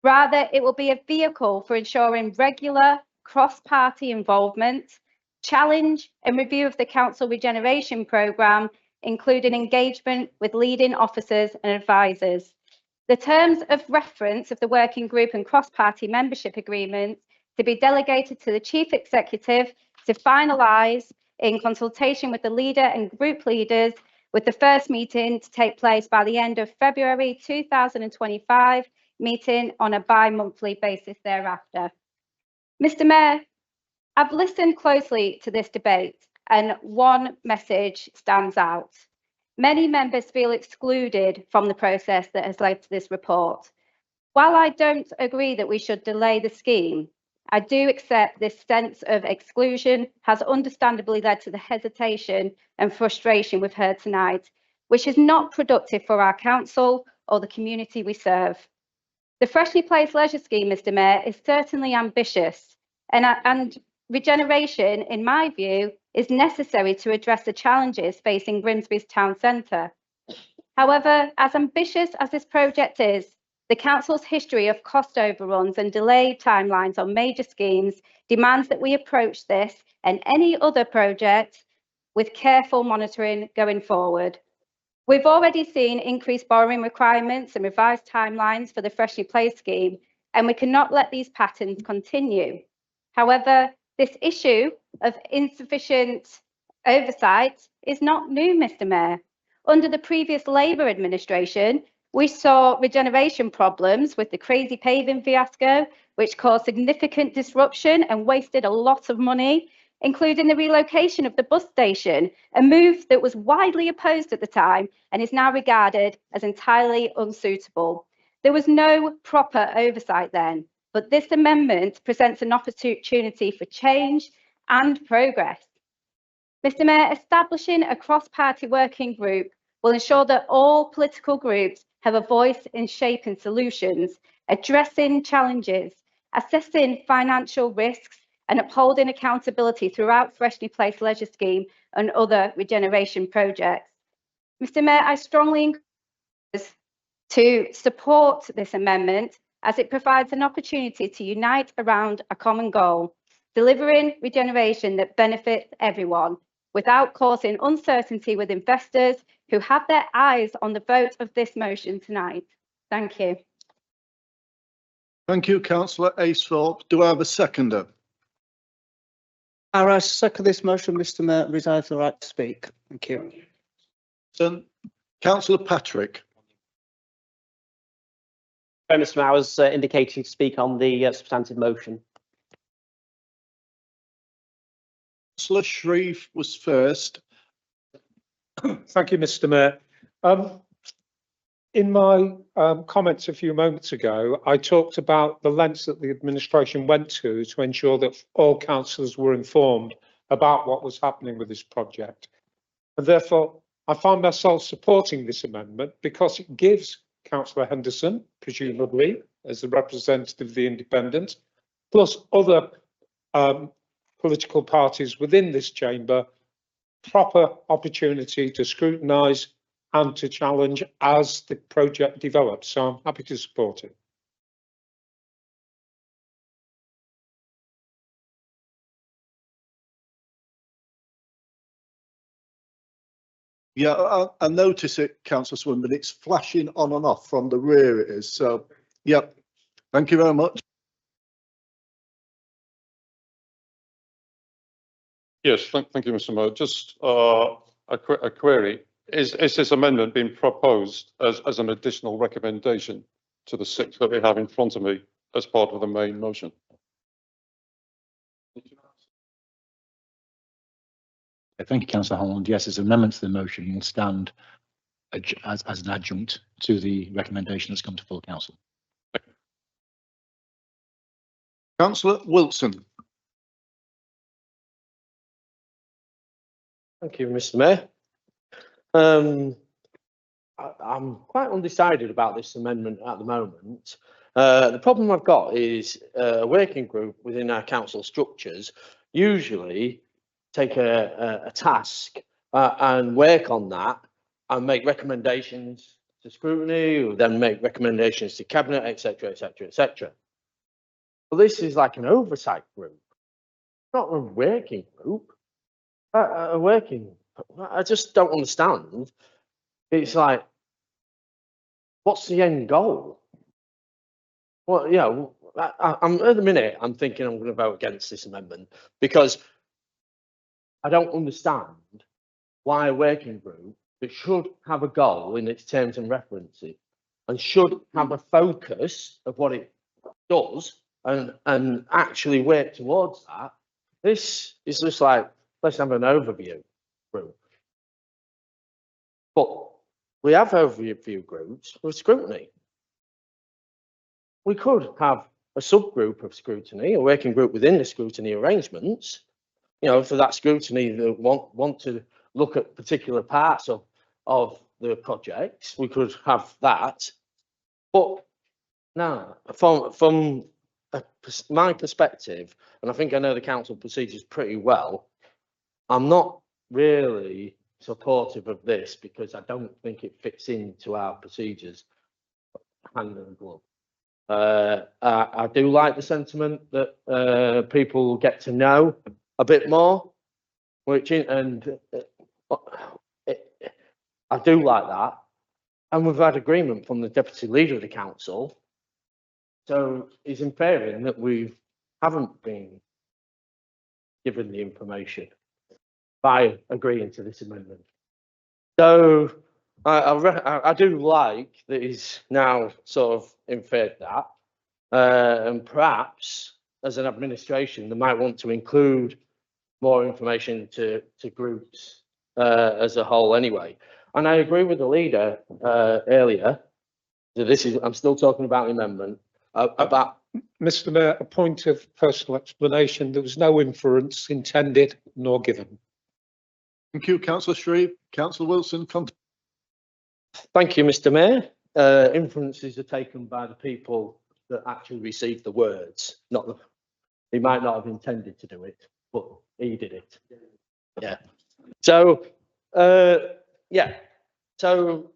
Rather, it will be a vehicle for ensuring regular cross-party involvement, challenge and review of the council regeneration programme, including engagement with leading officers and advisors. The terms of reference of the working group and cross-party membership agreements to be delegated to the Chief Executive to finalise in consultation with the leader and group leaders, with the first meeting to take place by the end of February 2025, meeting on a bi-monthly basis thereafter. Mr. Mayor, I've listened closely to this debate and one message stands out. Many members feel excluded from the process that has led to this report. While I don't agree that we should delay the scheme, I do accept this sense of exclusion has understandably led to the hesitation and frustration we've heard tonight, which is not productive for our council or the community we serve. The Freshly Placed Leisure Scheme, Mr. Mayor, is certainly ambitious and regeneration, in my view, is necessary to address the challenges facing Grimsby's town centre. However, as ambitious as this project is, the council's history of cost overruns and delayed timelines on major schemes demands that we approach this and any other project with careful monitoring going forward. We've already seen increased borrowing requirements and revised timelines for the Freshly Placed scheme, and we cannot let these patterns continue. However, this issue of insufficient oversight is not new, Mr. Mayor. Under the previous Labour administration, we saw regeneration problems with the crazy paving fiasco, which caused significant disruption and wasted a lot of money, including the relocation of the bus station, a move that was widely opposed at the time and is now regarded as entirely unsuitable. There was no proper oversight then, but this amendment presents an opportunity for change and progress. Mr. Mayor, establishing a cross-party working group will ensure that all political groups have a voice in shaping solutions, addressing challenges, assessing financial risks, and upholding accountability throughout Freshly Placed Leisure Scheme and other regeneration projects. Mr. Mayor, I strongly encourage to support this amendment as it provides an opportunity to unite around a common goal, delivering regeneration that benefits everyone without causing uncertainty with investors who have their eyes on the vote of this motion tonight. Thank you. Thank you, Councillor Acethorpe. Do I have a seconder? I second this motion, Mr. Mayor, reserve the right to speak. Thank you. Councillor Patrick. Mr. Mayor, I was indicating to speak on the substantive motion. Councillor Shreve was first. Thank you, Mr. Mayor. In my comments a few moments ago, I talked about the lengths that the administration went to ensure that all councillors were informed about what was happening with this project. And therefore, I find myself supporting this amendment because it gives Councillor Henderson, presumably as the representative of the Independent, plus other political parties within this chamber, proper opportunity to scrutinise and to challenge as the project develops. So I'm happy to support it. Yeah, I notice it, Councillor Swinburne. It's flashing on and off from the rear it is. So, yep. Thank you very much. Yes, thank you, Mr. Mayor. Just a query. Is this amendment being proposed as an additional recommendation to the 6 that we have in front of me as part of the main motion? Thank you, Councillor Holland. Yes, as an amendment to the motion will stand as an adjunct to the recommendation that's come to full council. Councillor Wilson. Thank you, Mr. Mayor. I'm quite undecided about this amendment at the moment. The problem I've got is a working group within our council structures usually take a task and work on that and make recommendations to scrutiny, or then make recommendations to cabinet, etc., etc., etc. Well, this is like an oversight group, not a working group. A working, I just don't understand. It's like, what's the end goal? Well, you know, I'm at the minute, I'm thinking I'm going to vote against this amendment because I don't understand why a working group that should have a goal in its terms and references and should have a focus of what it does and actually work towards that. This is just like, let's have an overview group. But we have overview groups with scrutiny. We could have a subgroup of scrutiny, a working group within the scrutiny arrangements, you know, for that scrutiny that want to look at particular parts of the projects. We could have that. But now, from my perspective, and I think I know the council procedures pretty well, I'm not really supportive of this because I don't think it fits into our procedures hand in glove. I do like the sentiment that people get to know a bit more, I do like that. And we've had agreement from the deputy leader of the council. So it's inferring that we haven't been given the information by agreeing to this amendment. So I do like that he's now sort of inferred that, and perhaps as an administration they might want to include more information to groups as a whole anyway. And I agree with the leader earlier that this is, I'm still talking about the amendment about. Mr. Mayor, a point of personal explanation. There was no inference intended nor given. Thank you, Councillor Shreve. Councillor Wilson. Thank you, Mr. Mayor. Inferences are taken by the people that actually received the words, not the, he might not have intended to do it, but he did it. Yeah. So, yeah. So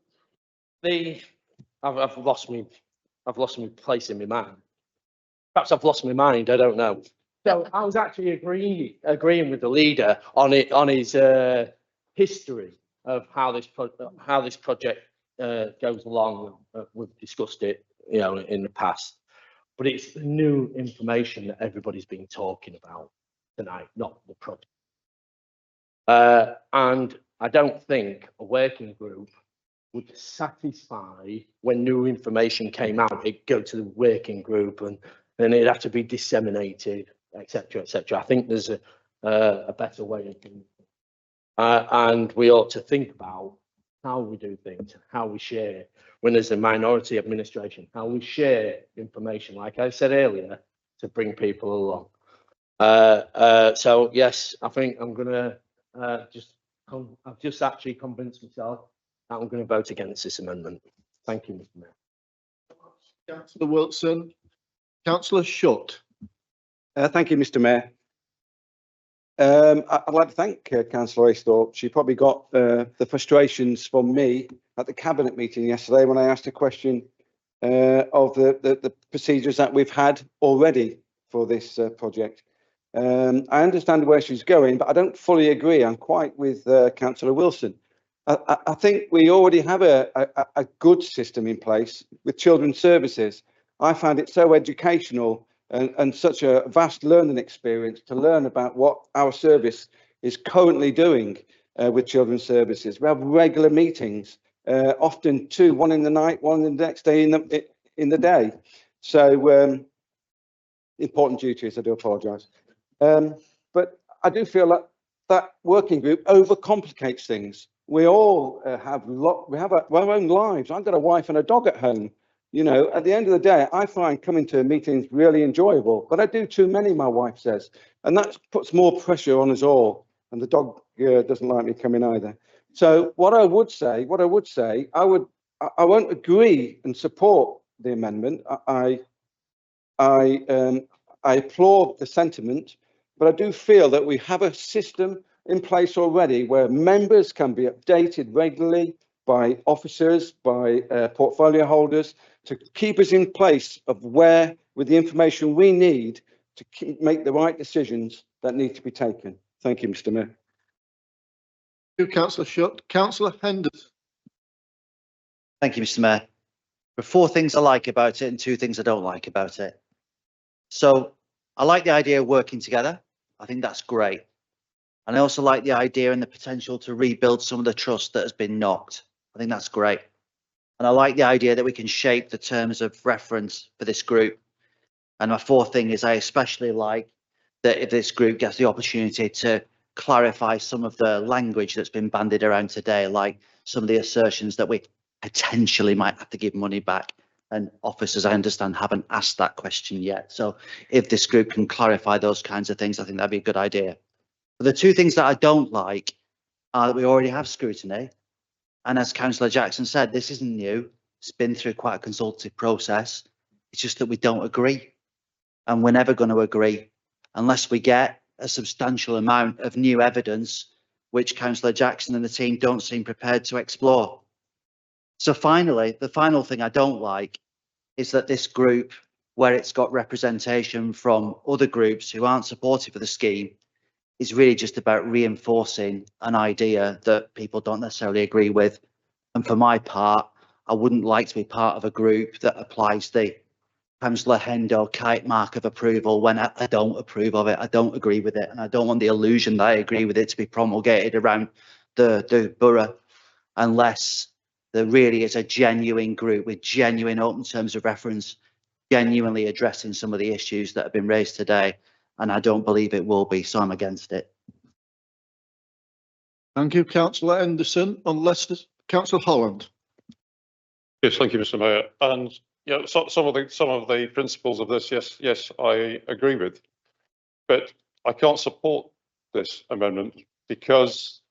I've lost my place in my mind. Perhaps I've lost my mind. I don't know. So I was actually agreeing with the leader on his history of how this project goes along. We've discussed it, you know, in the past, but it's the new information that everybody's been talking about tonight, not the project. And I don't think a working group would satisfy when new information came out. It'd go to the working group and then it'd have to be disseminated, etc., etc. I think there's a better way of doing it. And we ought to think about how we do things, how we share when there's a minority administration, how we share information, like I said earlier, to bring people along. So yes, I think I'm gonna I've just actually convinced myself that I'm going to vote against this amendment. Thank you, Mr. Mayor. Councillor Wilson. Councillor Shutt. Thank you, Mr. Mayor. I'd like to thank Councillor Aisthorpe. She probably got the frustrations from me at the cabinet meeting yesterday when I asked a question of the procedures that we've had already for this project. I understand where she's going, but I don't fully agree. I'm quite with Councillor Wilson. I think we already have a good system in place with children's services. I found it so educational and such a vast learning experience to learn about what our service is currently doing with Children's Services. We have regular meetings, often two, one in the night, one in the next day in the day. So important duties, I do apologise. But I do feel that that working group overcomplicates things. We all have our own lives. I've got a wife and a dog at home. You know, at the end of the day, I find coming to meetings really enjoyable, but I do too many, my wife says, and that puts more pressure on us all. And the dog doesn't like me coming either. So what I would say, I won't agree and support the amendment. I applaud the sentiment, but I do feel that we have a system in place already where members can be updated regularly by officers, by portfolio holders, to keep us in place of where, with the information we need to make the right decisions that need to be taken. Thank you, Mr. Mayor. Thank you, Councillor Shutt. Councillor Henderson. Thank you, Mr. Mayor. There are 4 things I like about it and 2 things I don't like about it. So I like the idea of working together. I think that's great. And I also like the idea and the potential to rebuild some of the trust that has been knocked. I think that's great. And I like the idea that we can shape the terms of reference for this group. And my 4th thing is I especially like that if this group gets the opportunity to clarify some of the language that's been bandied around today, like some of the assertions that we potentially might have to give money back. And officers, I understand, haven't asked that question yet. So if this group can clarify those kinds of things, I think that'd be a good idea. But the 2 things that I don't like are that we already have scrutiny. And as Councillor Jackson said, this isn't new. It's been through quite a consultative process. It's just that we don't agree. And we're never going to agree unless we get a substantial amount of new evidence, which Councillor Jackson and the team don't seem prepared to explore. So finally, the final thing I don't like is that this group, where it's got representation from other groups who aren't supportive of the scheme, is really just about reinforcing an idea that people don't necessarily agree with. And for my part, I wouldn't like to be part of a group that applies the Councillor Hendo kite mark of approval when I don't approve of it. I don't agree with it. And I don't want the illusion that I agree with it to be promulgated around the borough unless there really is a genuine group with genuine open terms of reference, genuinely addressing some of the issues that have been raised today. And I don't believe it will be, so I'm against it. Thank you, Councillor Henderson. Unless Councillor Holland. Yes, thank you, Mr. Mayor. And yeah, some of the principles of this, yes, I agree with, but I can't support this amendment because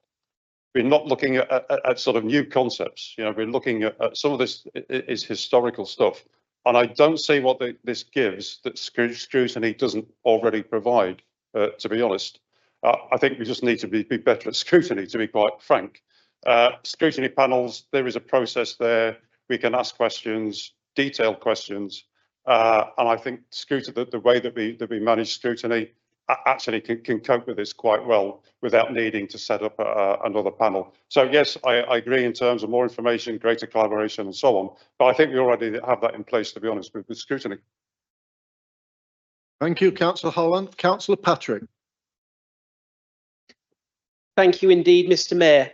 we're not looking at sort of new concepts. You know, we're looking at some of this is historical stuff. And I don't see what this gives that scrutiny doesn't already provide, to be honest. I think we just need to be better at scrutiny, to be quite frank. Scrutiny panels, there is a process there. We can ask questions, detailed questions. And I think the way that we manage scrutiny actually can cope with this quite well without needing to set up another panel. So yes, I agree in terms of more information, greater collaboration and so on, but I think we already have that in place, to be honest, with scrutiny. Thank you, Councillor Holland. Councillor Patrick. Thank you indeed, Mr. Mayor.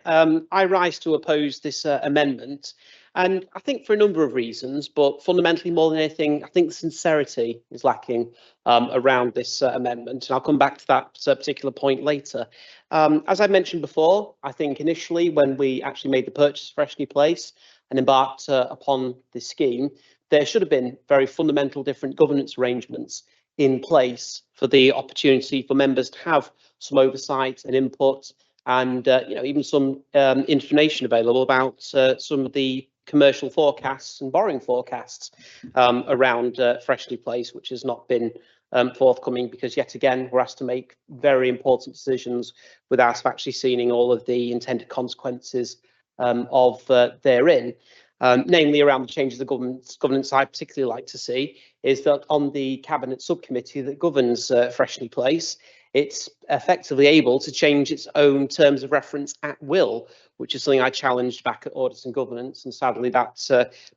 I rise to oppose this amendment, and I think for a number of reasons, but fundamentally more than anything, I think sincerity is lacking around this amendment, and I'll come back to that particular point later. As I mentioned before, I think initially when we actually made the purchase of Freshney Place and embarked upon this scheme, there should have been very fundamental different governance arrangements in place for the opportunity for members to have some oversight and input and even some information available about some of the commercial forecasts and borrowing forecasts around Freshney Place, which has not been forthcoming because yet again we're asked to make very important decisions without actually seeing all of the intended consequences of therein. Namely around the changes of governance I particularly like to see is that on the cabinet subcommittee that governs Freshney Place, it's effectively able to change its own terms of reference at will, which is something I challenged back at Audit and Governance, and sadly that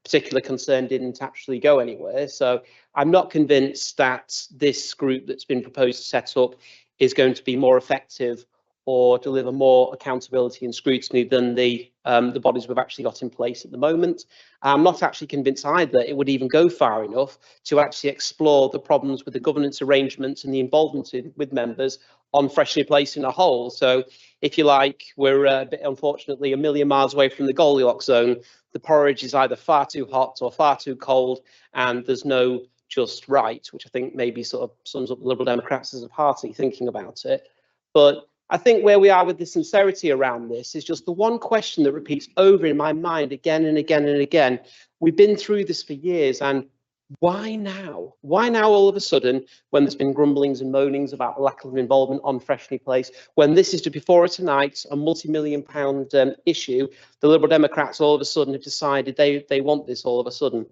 particular concern didn't actually go anywhere. So I'm not convinced that this group that's been proposed to set up is going to be more effective or deliver more accountability and scrutiny than the bodies we've actually got in place at the moment. I'm not actually convinced either it would even go far enough to actually explore the problems with the governance arrangements and the involvement with members on Freshly Place in a whole. So, if you like, we're a bit, unfortunately, a million miles away from the Goldilocks zone. The porridge is either far too hot or far too cold, and there's no just right, which I think maybe sort of sums up the Liberal Democrats as a party thinking about it. But I think where we are with the sincerity around this is just the one question that repeats over in my mind again and again and again. We've been through this for years, and why now? Why now all of a sudden, when there's been grumblings and moanings about the lack of involvement on Freshly Place, when this is before us tonight, a multi-million-pound issue, the Liberal Democrats all of a sudden have decided they want this all of a sudden.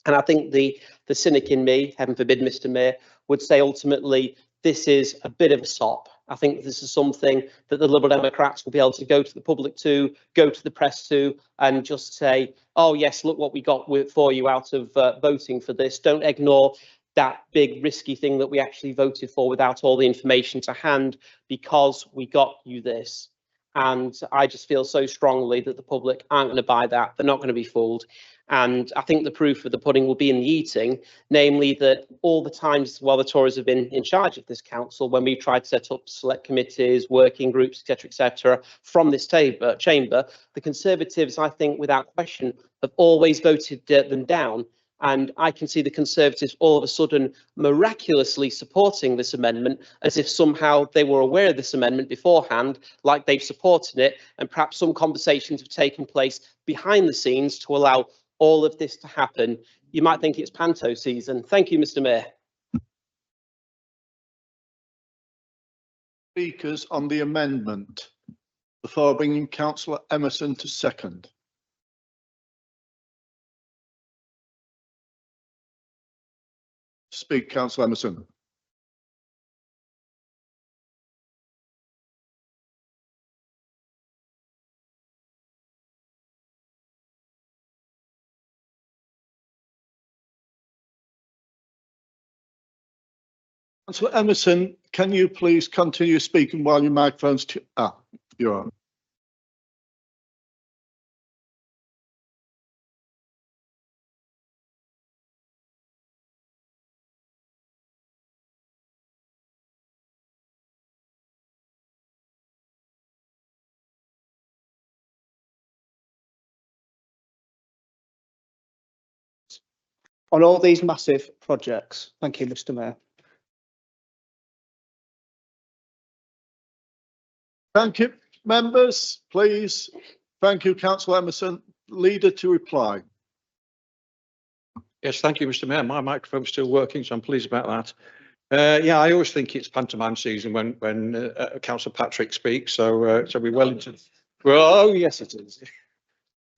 And I think the cynic in me, heaven forbid, Mr. Mayor, would say ultimately this is a bit of a sop. I think this is something that the Liberal Democrats will be able to go to the public to, go to the press to, and just say, oh yes, look what we got for you out of voting for this. Don't ignore that big risky thing that we actually voted for without all the information to hand, because we got you this. And I just feel so strongly that the public aren't going to buy that. They're not going to be fooled. And I think the proof of the pudding will be in the eating, namely that all the times while the Tories have been in charge of this council, when we've tried to set up select committees, working groups, etc., from this chamber, the Conservatives, I think, without question, have always voted them down. And I can see the Conservatives all of a sudden miraculously supporting this amendment, as if somehow they were aware of this amendment beforehand, like they've supported it, and perhaps some conversations have taken place behind the scenes to allow all of this to happen. You might think it's panto season. Thank you, Mr. Mayor. Speakers on the amendment before bringing Councillor Emerson to second. Speak, Councillor Emerson. Councillor Emerson, can you please continue speaking while your microphone's you're on. On all these massive projects. Thank you, Mr. Mayor. Thank you, members, please. Thank you, Councillor Emerson. Leader to reply. Yes, thank you, Mr. Mayor. My microphone's still working, so I'm pleased about that. Yeah, I always think it's pantomime season when Councillor Patrick speaks, so we're well into. Well, oh yes, it is.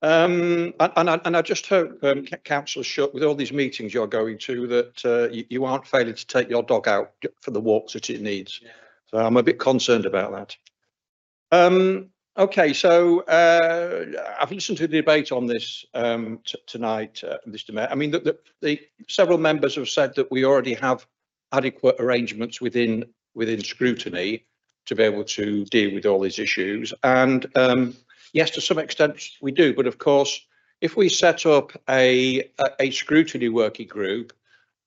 And I just hope, Councillor Shutt, with all these meetings you're going to, that you aren't failing to take your dog out for the walks that it needs. So I'm a bit concerned about that. Okay, so I've listened to the debate on this tonight, Mr. Mayor. I mean, the several members have said that we already have adequate arrangements within scrutiny to be able to deal with all these issues. And yes, to some extent we do. But of course, if we set up a scrutiny working group,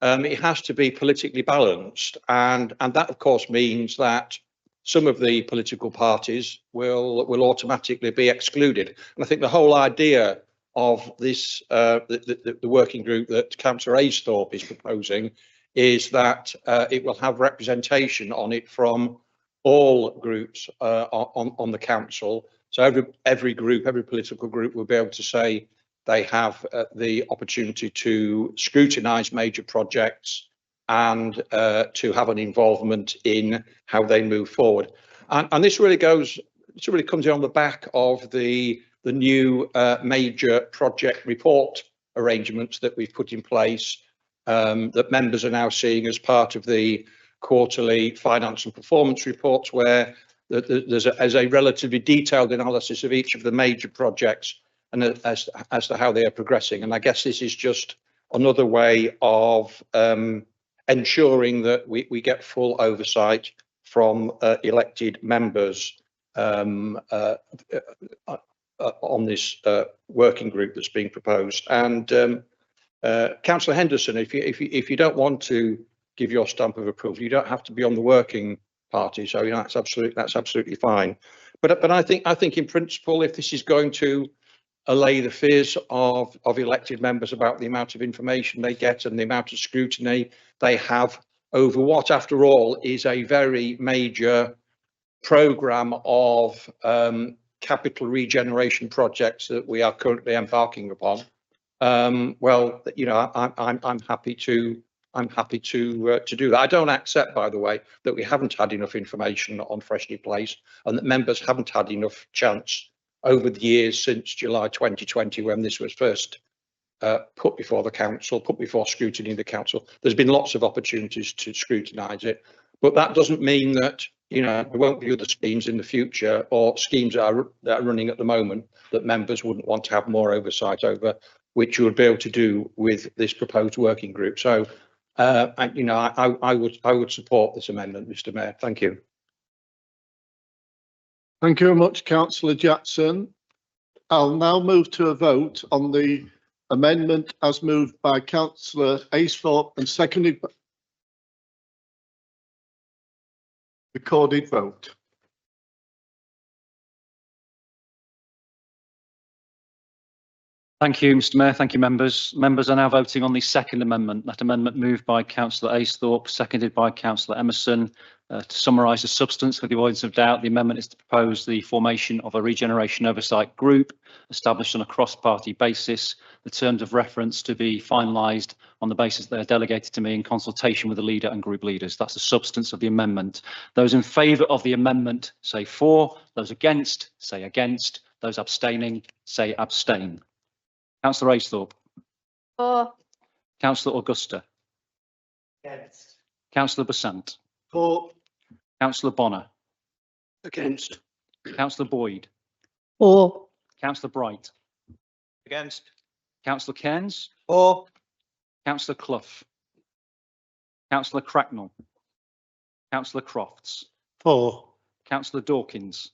it has to be politically balanced. And that, of course, means that some of the political parties will automatically be excluded. And I think the whole idea of this, the working group that Councillor Aisthorpe is proposing, is that it will have representation on it from all groups on the council. So every group, every political group will be able to say they have the opportunity to scrutinise major projects and to have an involvement in how they move forward. And this really comes in on the back of the new major project report arrangements that we've put in place, that members are now seeing as part of the quarterly finance and performance reports, where there's a relatively detailed analysis of each of the major projects and as to how they are progressing. And I guess this is just another way of ensuring that we get full oversight from elected members on this working group that's being proposed. And Councillor Henderson, if you don't want to give your stamp of approval, you don't have to be on the working party. So that's absolutely fine. But I think in principle, if this is going to allay the fears of elected members about the amount of information they get and the amount of scrutiny they have over what, after all, is a very major programme of capital regeneration projects that we are currently embarking upon. Well, I'm happy to do that. I don't accept, by the way, that we haven't had enough information on Freshney Place and that members haven't had enough chance over the years since July 2020, when this was first put before the council, put before scrutiny of the council. There's been lots of opportunities to scrutinise it, but that doesn't mean that there won't be other schemes in the future, or schemes that are running at the moment that members wouldn't want to have more oversight over, which you would be able to do with this proposed working group. So, I would support this amendment, Mr. Mayor. Thank you. Thank you very much, Councillor Jackson. I'll now move to a vote on the amendment as moved by Councillor Aisthorpe and seconded by recorded vote. Thank you, Mr. Mayor. Thank you, members. Members are now voting on the second amendment. That amendment moved by Councillor Aisthorpe, seconded by Councillor Emerson. To summarise the substance for the avoidance of doubt, the amendment is to propose the formation of a regeneration oversight group established on a cross-party basis. The terms of reference to be finalised on the basis they are delegated to me in consultation with the leader and group leaders. That's the substance of the amendment. Those in favour of the amendment say for. Those against say against. Those abstaining say abstain. Councillor Aisthorpe. For. Councillor Augusta. Against. Councillor Besant. For. Councillor Bonner. Against. Councillor Boyd. For. Councillor Bright. Against. Councillor Cairns. For. Councillor Clough. Councillor Cracknell. Councillor Crofts. For. Councillor Dawkins.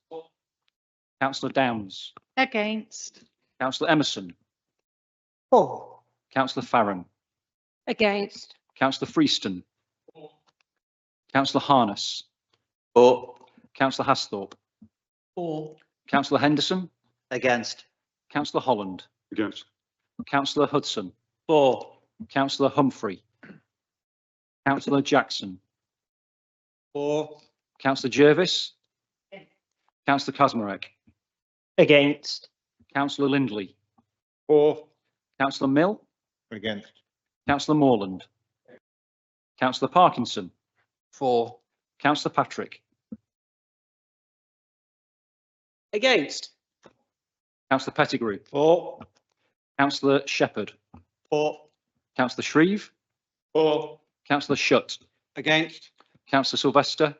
Councillor Downs. Against. Councillor Emerson. For. Councillor Farron. Against. Councillor Freeston. Councillor Harness. For. Councillor Hasthorpe. For. Councillor Henderson. Against. Councillor Holland. Against. Councillor Hudson. For. Councillor Humphrey. Councillor Jackson. For. Councillor Jervis. Councillor Kazmarek. Against. Councillor Lindley. For. Councillor Mill. Against. Councillor Morland. Councillor Parkinson. For. Councillor Patrick. Against. Councillor Pettigrew. For. Councillor Shepherd. For. Councillor Shreve. For. Councillor Shutt. Against. Councillor Sylvester.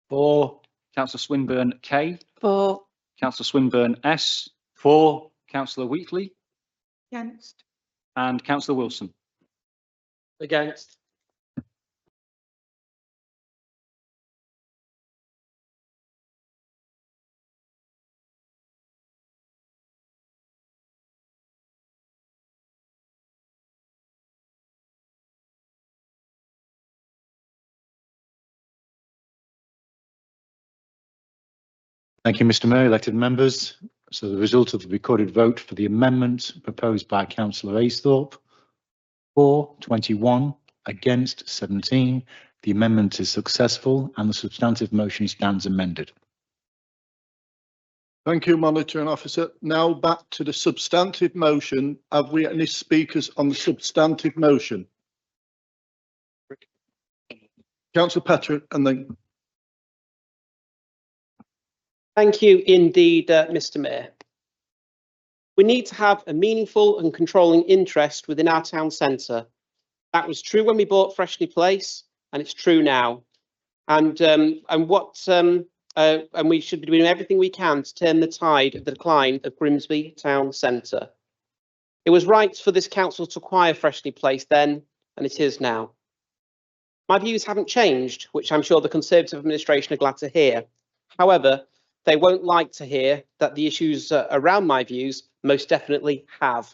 For. Councillor Swinburne K. For. Councillor Swinburne S. For. Councillor Wheatley. Against. And Councillor Wilson. Against. Thank you, Mr. Mayor. Elected members. So the result of the recorded vote for the amendment proposed by Councillor Aisthorpe, for 21, against 17. The amendment is successful and the substantive motion stands amended. Thank you, Monitoring Officer. Now back to the substantive motion. Have we any speakers on the substantive motion? Councillor Patrick and then. Thank you indeed, Mr. Mayor. We need to have a meaningful and controlling interest within our town centre. That was true when we bought Freshney Place, and it's true now. And we should be doing everything we can to turn the tide of the decline of Grimsby Town Centre. It was right for this council to acquire Freshney Place then, and it is now. My views haven't changed, which I'm sure the Conservative administration are glad to hear. However, they won't like to hear that the issues around my views most definitely have.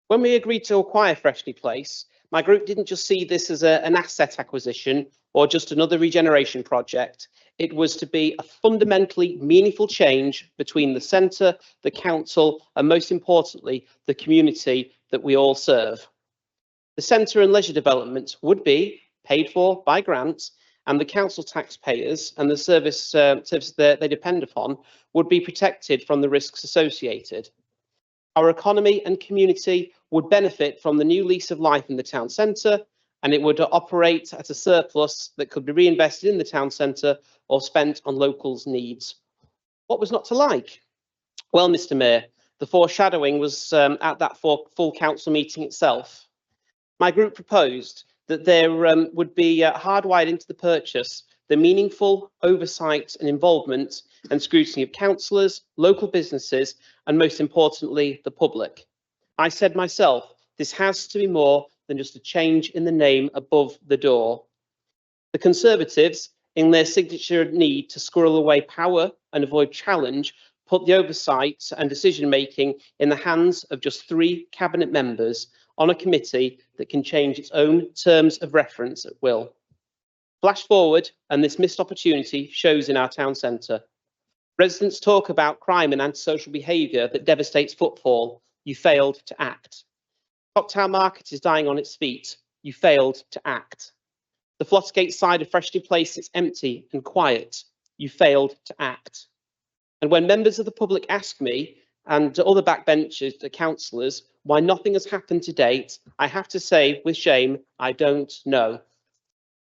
When we agreed to acquire Freshney Place, my group didn't just see this as an asset acquisition or just another regeneration project. It was to be a fundamentally meaningful change between the centre, the council, and most importantly, the community that we all serve. The centre and leisure development would be paid for by grants, and the council taxpayers and the service that they depend upon would be protected from the risks associated. Our economy and community would benefit from the new lease of life in the town centre, and it would operate at a surplus that could be reinvested in the town centre or spent on locals' needs. What was not to like? Well, Mr. Mayor, the foreshadowing was at that full council meeting itself. My group proposed that there would be hardwired into the purchase the meaningful oversight and involvement and scrutiny of councillors, local businesses, and most importantly, the public. I said myself, this has to be more than just a change in the name above the door. The Conservatives, in their signature need to squirrel away power and avoid challenge, put the oversight and decision-making in the hands of just 3 cabinet members on a committee that can change its own terms of reference at will. Flash forward, and this missed opportunity shows in our town centre. Residents talk about crime and antisocial behaviour that devastates footfall. You failed to act. Cocktown Market is dying on its feet. You failed to act. The Flotsgate side of Freshney Place is empty and quiet. You failed to act. And when members of the public ask me and other backbenchers, the councillors, why nothing has happened to date, I have to say with shame, I don't know.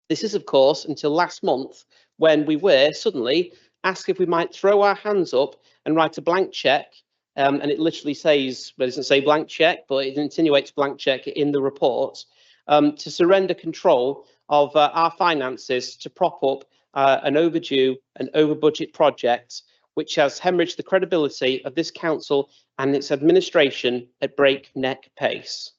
This is, of course, until last month when we were suddenly asked if we might throw our hands up and write a blank cheque. And it literally says, well, it doesn't say blank cheque, but it insinuates blank cheque in the report, to surrender control of our finances to prop up an overdue and over budget project, which has hemorrhaged the credibility of this council and its administration at breakneck pace.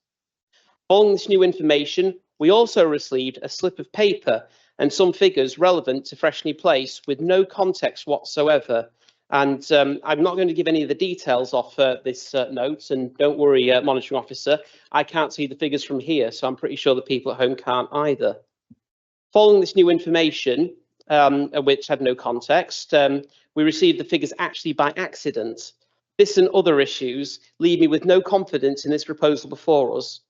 Following this new information, we also received a slip of paper and some figures relevant to Freshney Place with no context whatsoever. And I'm not going to give any of the details off this note, and don't worry, monitoring officer, I can't see the figures from here, so I'm pretty sure the people at home can't either. Following this new information, which had no context, we received the figures actually by accident. This and other issues leave me with no confidence in this proposal before us.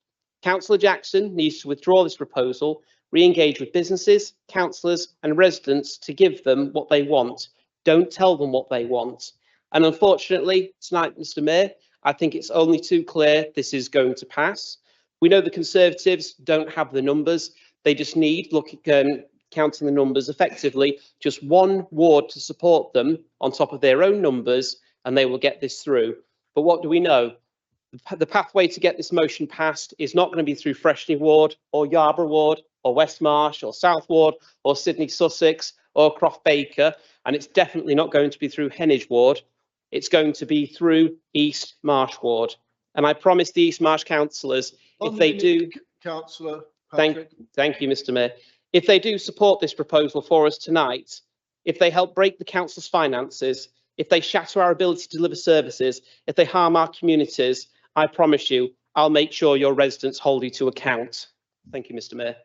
Councillor Jackson needs to withdraw this proposal, re-engage with businesses, councillors and residents to give them what they want. Don't tell them what they want. And unfortunately, tonight, Mr. Mayor, I think it's only too clear this is going to pass. We know the Conservatives don't have the numbers. They just need, counting the numbers effectively, just one ward to support them on top of their own numbers, and they will get this through. But what do we know? The pathway to get this motion passed is not going to be through Freshney Ward or Yarborough Ward or West Marsh or South Ward or Sydney Sussex or Croft Baker, and it's definitely not going to be through Heneage Ward. It's going to be through East Marsh Ward. And I promise the East Marsh councillors, if they do, Councillor thank you, Mr. Mayor. If they do support this proposal for us tonight, if they help break the council's finances, if they shatter our ability to deliver services, if they harm our communities, I promise you, I'll make sure your residents hold you to account. Thank you, Mr. Mayor.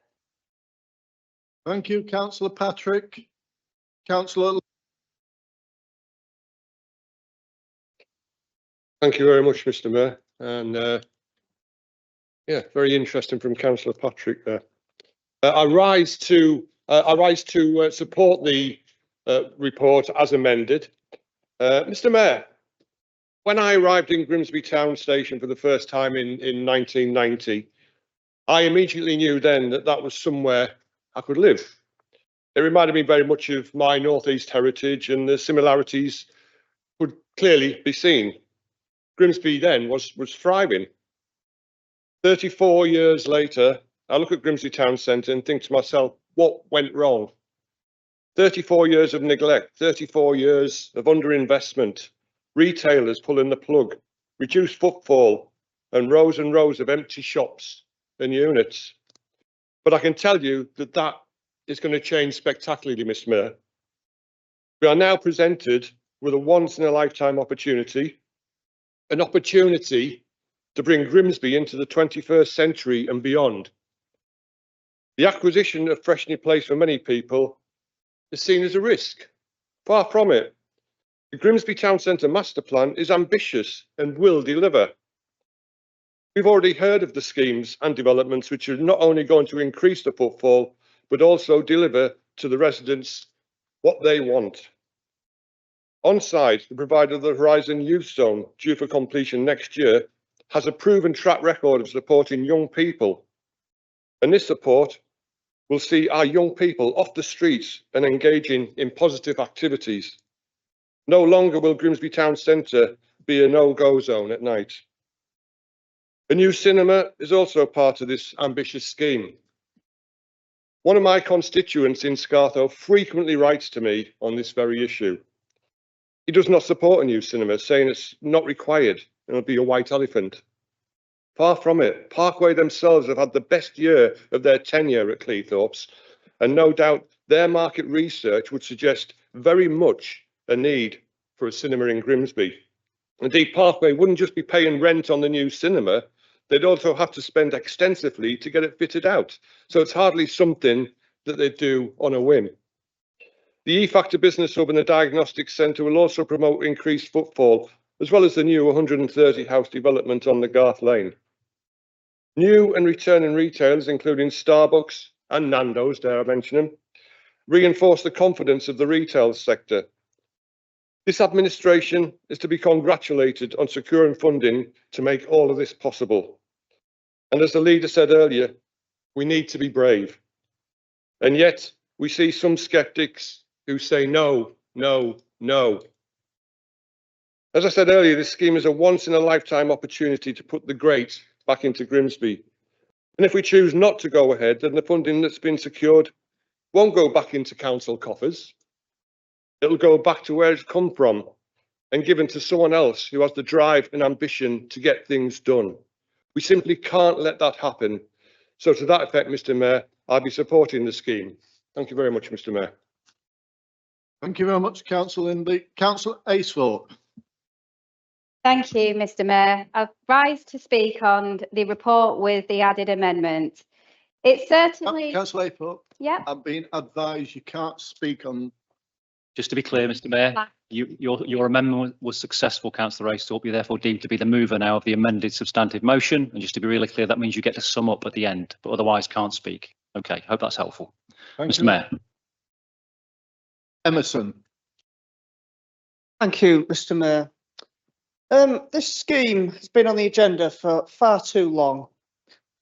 Thank you, Councillor Patrick. Councillor. Thank you very much, Mr. Mayor. And yeah, very interesting from Councillor Patrick there. I rise to support the report as amended. Mr. Mayor, when I arrived in Grimsby Town Station for the first time in 1990, I immediately knew then that that was somewhere I could live. It reminded me very much of my North East heritage, and the similarities could clearly be seen. Grimsby then was thriving. 34 years later, I look at Grimsby Town Centre and think to myself, what went wrong? 34 years of neglect, 34 years of underinvestment, retailers pulling the plug, reduced footfall, and rows of empty shops and units. But I can tell you that that is going to change spectacularly, Mr. Mayor. We are now presented with a once-in-a-lifetime opportunity, an opportunity to bring Grimsby into the 21st century and beyond. The acquisition of Freshney Place for many people is seen as a risk. Far from it. The Grimsby Town Centre master plan is ambitious and will deliver. We've already heard of the schemes and developments which are not only going to increase the footfall, but also deliver to the residents what they want. On site, the provider of the Horizon Youth Zone, due for completion next year, has a proven track record of supporting young people. And this support will see our young people off the streets and engaging in positive activities. No longer will Grimsby Town Centre be a no-go zone at night. A new cinema is also part of this ambitious scheme. One of my constituents in Scartho frequently writes to me on this very issue. He does not support a new cinema, saying it's not required and it'll be a white elephant. Far from it. Parkway themselves have had the best year of their tenure at Cleethorpes, and no doubt their market research would suggest very much a need for a cinema in Grimsby. Indeed, Parkway wouldn't just be paying rent on the new cinema, they'd also have to spend extensively to get it fitted out. So it's hardly something that they do on a whim. The eFactor Business Hub and the Diagnostics Centre will also promote increased footfall, as well as the new 130 house development on the Garth Lane. New and returning retailers, including Starbucks and Nando's, dare I mention them, reinforce the confidence of the retail sector. This administration is to be congratulated on securing funding to make all of this possible. And as the leader said earlier, we need to be brave. And yet we see some skeptics who say no, no, no. As I said earlier, this scheme is a once-in-a-lifetime opportunity to put the great back into Grimsby. And if we choose not to go ahead, then the funding that's been secured won't go back into council coffers. It'll go back to where it's come from and given to someone else who has the drive and ambition to get things done. We simply can't let that happen. So to that effect, Mr. Mayor, I'll be supporting the scheme. Thank you very much, Mr. Mayor. Thank you very much, Councillor Lindley. Councillor Acethorpe. Thank you, Mr. Mayor. I rise to speak on the report with the added amendment. It's certainly... Councillor Acethorpe. Yeah. I've been advised you can't speak on... Just to be clear, Mr. Mayor, your amendment was successful, Councillor Acethorpe. You're therefore deemed to be the mover now of the amended substantive motion. And just to be really clear, that means you get to sum up at the end, but otherwise can't speak. Okay, hope that's helpful. Thank Mr. you. Mayor. Emerson. Thank you, Mr. Mayor. This scheme has been on the agenda for far too long.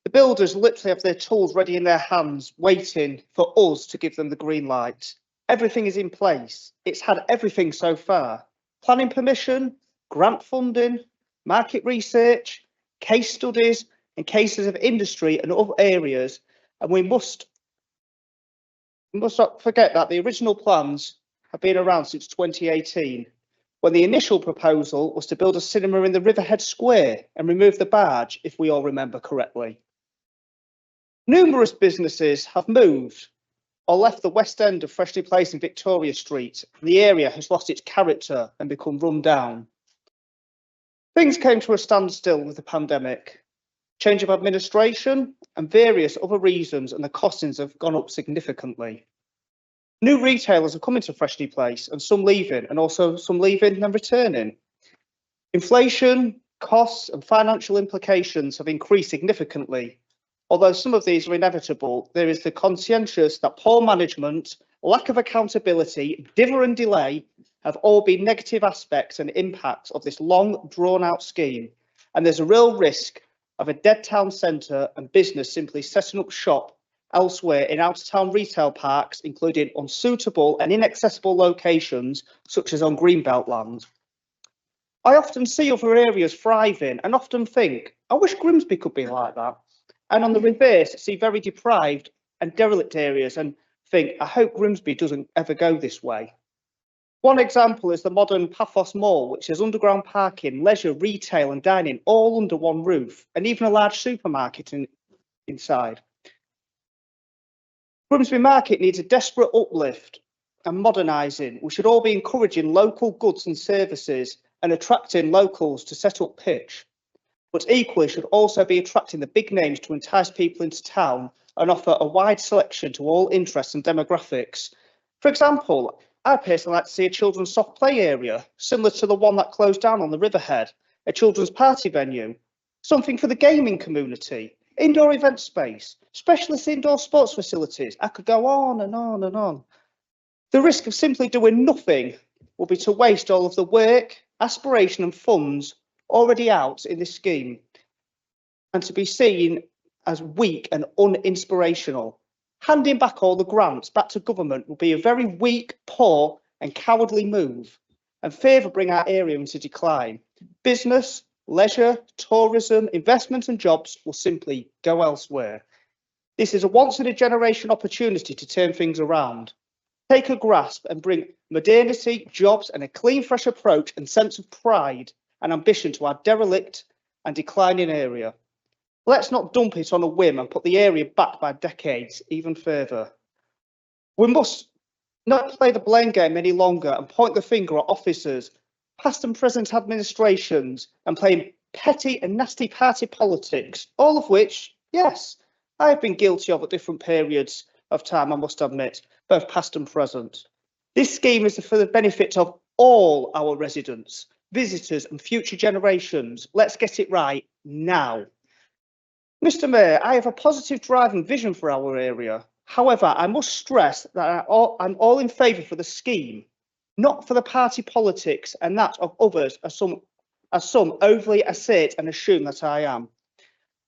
The builders literally have their tools ready in their hands, waiting for us to give them the green light. Everything is in place. It's had everything so far. Planning permission, grant funding, market research, case studies and cases of industry and other areas. And we must not forget that the original plans have been around since 2018, when the initial proposal was to build a cinema in the Riverhead Square and remove the barge, if we all remember correctly. Numerous businesses have moved or left the west end of Freshney Place and Victoria Street. The area has lost its character and become run down. Things came to a standstill with the pandemic. Change of administration and various other reasons, and the costings have gone up significantly. New retailers are coming to Freshney Place, and some leaving, and also some leaving and returning. Inflation, costs and financial implications have increased significantly. Although some of these are inevitable, there is the conscientious that poor management, lack of accountability, dither and delay have all been negative aspects and impacts of this long drawn-out scheme, and there's a real risk of a dead town centre and business simply setting up shop elsewhere in out-of-town retail parks, including unsuitable and inaccessible locations such as on Greenbelt land. I often see other areas thriving and often think, I wish Grimsby could be like that. And on the reverse, see very deprived and derelict areas and think, I hope Grimsby doesn't ever go this way. One example is the modern Paphos Mall, which has underground parking, leisure, retail and dining all under one roof, and even a large supermarket inside. Grimsby Market needs a desperate uplift, and modernising, we should all be encouraging local goods and services and attracting locals to set up pitch. But equally should also be attracting the big names to entice people into town and offer a wide selection to all interests and demographics. For example, I personally like to see a children's soft play area, similar to the one that closed down on the Riverhead, a children's party venue, something for the gaming community, indoor event space, specialist indoor sports facilities. I could go on and on and on. The risk of simply doing nothing will be to waste all of the work, aspiration and funds already out in this scheme, and to be seen as weak and uninspirational. Handing back all the grants back to government will be a very weak, poor and cowardly move, and further bring our area into decline. Business, leisure, tourism, investment and jobs will simply go elsewhere. This is a once in a generation opportunity to turn things around. Take a grasp and bring modernity, jobs and a clean, fresh approach and sense of pride and ambition to our derelict and declining area. Let's not dump it on a whim and put the area back by decades even further. We must not play the blame game any longer and point the finger at officers, past and present administrations, and playing petty and nasty party politics, all of which, yes, I have been guilty of at different periods of time, I must admit, both past and present. This scheme is for the benefit of all our residents, visitors and future generations. Let's get it right now. Mr. Mayor, I have a positive drive and vision for our area. However, I must stress that I'm all in favour for the scheme, not for the party politics and that of others, as some overly assert and assume that I am.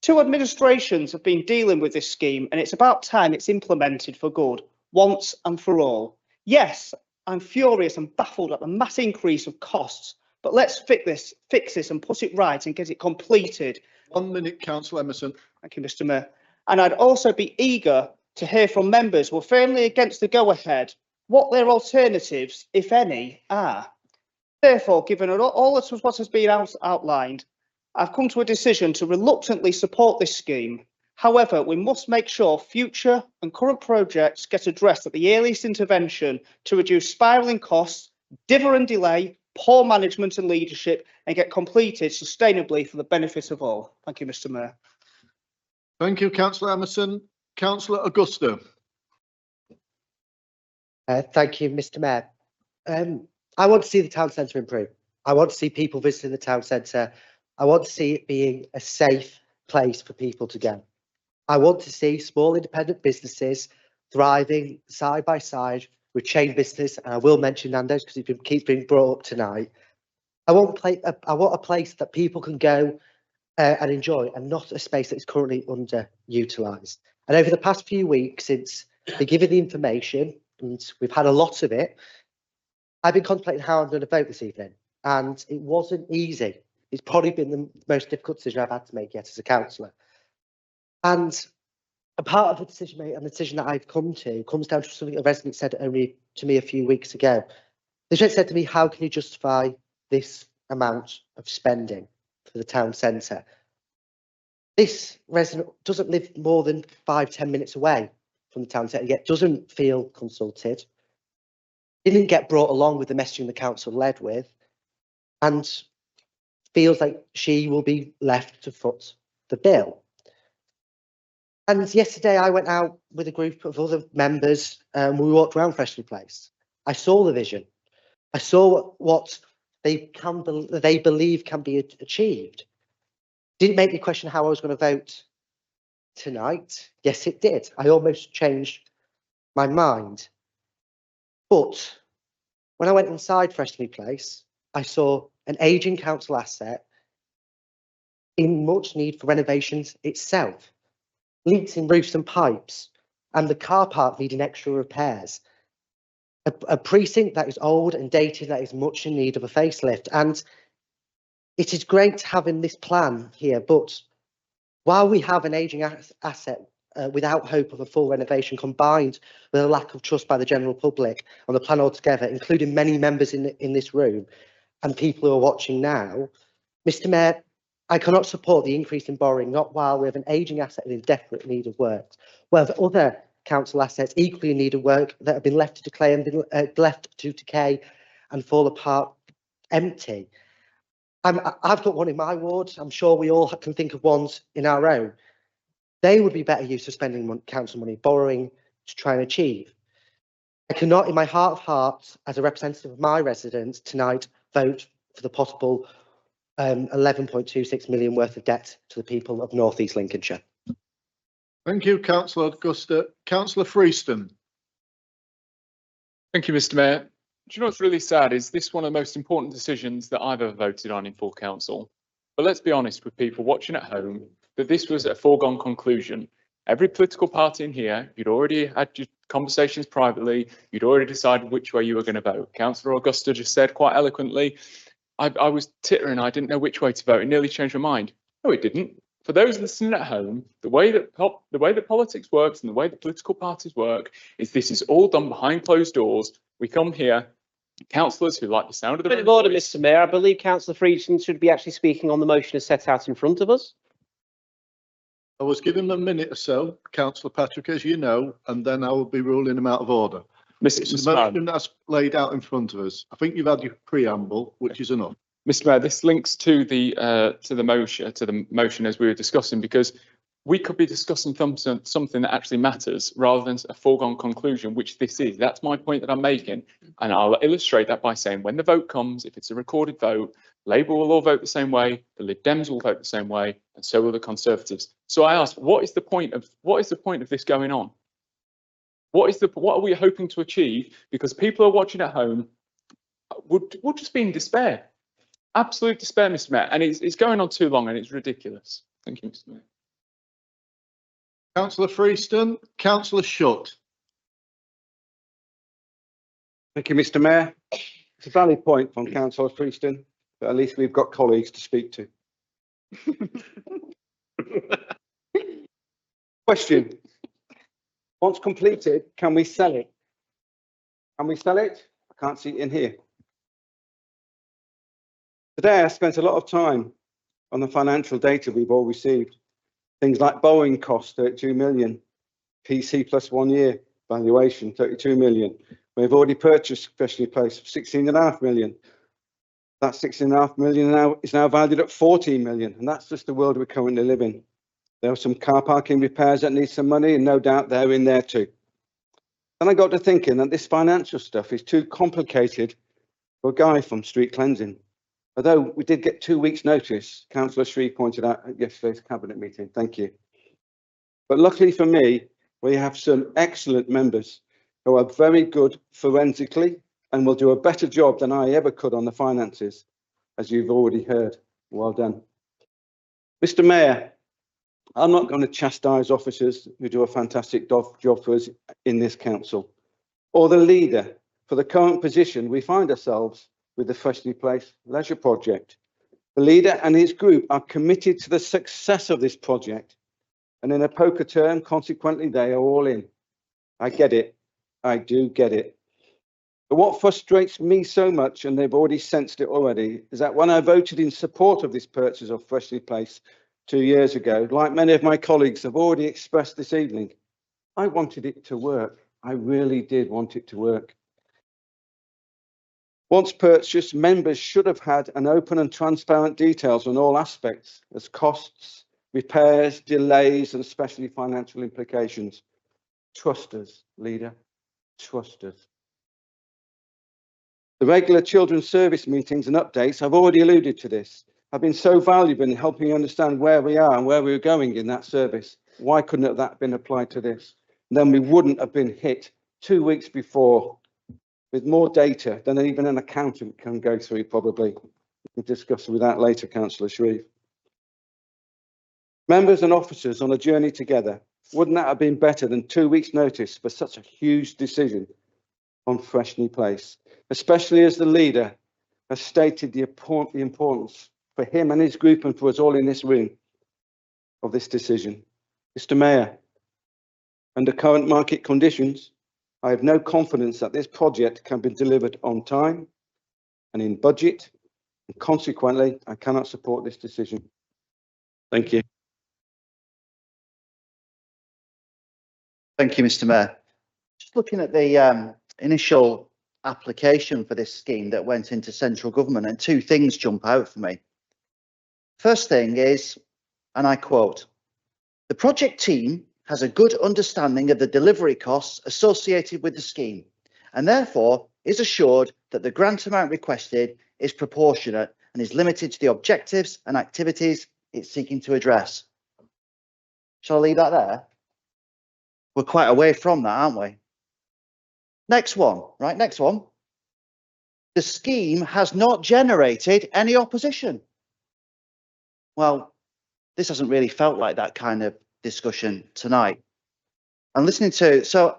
Two administrations have been dealing with this scheme, and it's about time it's implemented for good, once and for all. Yes, I'm furious and baffled at the mass increase of costs, but let's fix this and put it right and get it completed. 1 minute, Councillor Emerson. Thank you, Mr. Mayor. And I'd also be eager to hear from members who are firmly against the go-ahead, what their alternatives, if any, are. Therefore, given all of what has been outlined, I've come to a decision to reluctantly support this scheme. However, we must make sure future and current projects get addressed at the earliest intervention to reduce spiralling costs, dither and delay, poor management and leadership, and get completed sustainably for the benefit of all. Thank you, Mr. Mayor. Thank you, Councillor Emerson. Councillor Augusta. Thank you, Mr. Mayor. I want to see the town centre improve. I want to see people visiting the town centre. I want to see it being a safe place for people to go. I want to see small independent businesses thriving side by side with chain business, and I will mention Nando's because it keeps being brought up tonight. I want a place that people can go and enjoy, and not a space that is currently underutilised. And over the past few weeks, since they given the information, and we've had a lot of it, I've been contemplating how I'm going to vote this evening, and it wasn't easy. It's probably been the most difficult decision I've had to make yet as a councillor. And a part of the decision made and the decision that I've come to comes down to something a resident said only to me a few weeks ago. The resident said to me, how can you justify this amount of spending for the town centre? This resident doesn't live more than 5-10 minutes away from the town centre, yet doesn't feel consulted, didn't get brought along with the messaging the council led with, and feels like she will be left to foot the bill. And yesterday I went out with a group of other members and we walked around Freshley Place. I saw the vision. I saw what they believe can be achieved. Didn't make me question how I was going to vote tonight. Yes, it did. I almost changed my mind. But when I went inside Freshley Place, I saw an ageing council asset in much need for renovations itself. Leaks in roofs and pipes, and the car park needing extra repairs. A precinct that is old and dated, that is much in need of a facelift. And it is great having this plan here, but while we have an ageing asset without hope of a full renovation, combined with a lack of trust by the general public on the plan altogether, including many members in this room and people who are watching now, Mr. Mayor, I cannot support the increase in borrowing, not while we have an ageing asset in desperate need of work, where other council assets equally in need of work that have been left to decay and fall apart empty. I've got one in my ward. I'm sure we all can think of ones in our own. They would be better use of spending council money, borrowing to try and achieve. I cannot, in my heart of hearts, as a representative of my residents tonight, vote for the possible 11.26 million worth of debt to the people of North East Lincolnshire. Thank you, Councillor Augusta. Councillor Freeston. Thank you, Mr. Mayor. Do you know what's really sad is this one of the most important decisions that I've ever voted on in full council. But let's be honest with people watching at home that this was a foregone conclusion. Every political party in here, you'd already had your conversations privately, you'd already decided which way you were going to vote. Councillor Augusta just said quite eloquently, I was tittering, I didn't know which way to vote. It nearly changed my mind. No, it didn't. For those listening at home, the way that politics works and the way that political parties work is this is all done behind closed doors. We come here, councillors who like the sound of the... Point of order, Mr. Mayor. I believe Councillor Freeston should be actually speaking on the motion as set out in front of us. I was giving them a minute or so, Councillor Patrick, as you know, and then I will be ruling them out of order. It's the motion that's laid out in front of us. I think you've had your preamble, which is enough. Mr. Mayor, this links to the motion as we were discussing, because we could be discussing something that actually matters rather than a foregone conclusion, which this is. That's my point that I'm making, and I'll illustrate that by saying when the vote comes, if it's a recorded vote, Labour will all vote the same way, the Lib Dems will vote the same way, and so will the Conservatives. So I ask, what is the point of this going on? What are we hoping to achieve? Because people are watching at home would just be in despair. Absolute despair, Mr. Mayor, and it's going on too long and it's ridiculous. Thank you, Mr. Mayor. Councillor Freeston. Councillor Shutt. Thank you, Mr. Mayor. It's a valid point from Councillor Freeston, but at least we've got colleagues to speak to. Question. Once completed, can we sell it? Can we sell it? I can't see it in here. Today, I spent a lot of time on the financial data we've all received. Things like borrowing costs, 32 million, PC plus 1 year valuation, 32 million. We've already purchased Freshly Place for 16.5 million. That 16.5 million is now valued at 14 million, and that's just the world we currently live in. There are some car parking repairs that need some money, and no doubt they're in there too. Then I got to thinking that this financial stuff is too complicated for a guy from street cleansing. Although we did get 2 weeks' notice, Councillor Shreve pointed out at yesterday's cabinet meeting. Thank you. But luckily for me, we have some excellent members who are very good forensically and will do a better job than I ever could on the finances, as you've already heard. Well done. Mr. Mayor, I'm not going to chastise officers who do a fantastic job for us in this council, or the leader for the current position we find ourselves with the Freshly Place leisure project. The leader and his group are committed to the success of this project, and in a poker term, consequently, they are all in. I get it. I do get it. But what frustrates me so much, and they've already sensed it already, is that when I voted in support of this purchase of Freshly Place 2 years ago, like many of my colleagues have already expressed this evening, I wanted it to work. I really did want it to work. Once purchased, members should have had an open and transparent details on all aspects, as costs, repairs, delays, and especially financial implications. Trust us, leader, trust us. The regular children's service meetings and updates, I've already alluded to this, have been so valuable in helping you understand where we are and where we're going in that service. Why couldn't that have been applied to this? And then we wouldn't have been hit 2 weeks before with more data than even an accountant can go through, probably. We'll discuss with that later, Councillor Shreve. Members and officers on a journey together, wouldn't that have been better than 2 weeks' notice for such a huge decision on Freshly Place, especially as the leader has stated the importance for him and his group and for us all in this room of this decision. Mr. Mayor, under current market conditions, I have no confidence that this project can be delivered on time and in budget, and consequently, I cannot support this decision. Thank you. Thank you, Mr. Mayor. Just looking at the initial application for this scheme that went into central government, and two things jump out for me. First thing is, and I quote, "The project team has a good understanding of the delivery costs associated with the scheme, and therefore is assured that the grant amount requested is proportionate and is limited to the objectives and activities it's seeking to address." Shall I leave that there? We're quite away from that, aren't we? Next one, right? Next one. "The scheme has not generated any opposition." Well, this hasn't really felt like that kind of discussion tonight. And listening to, so I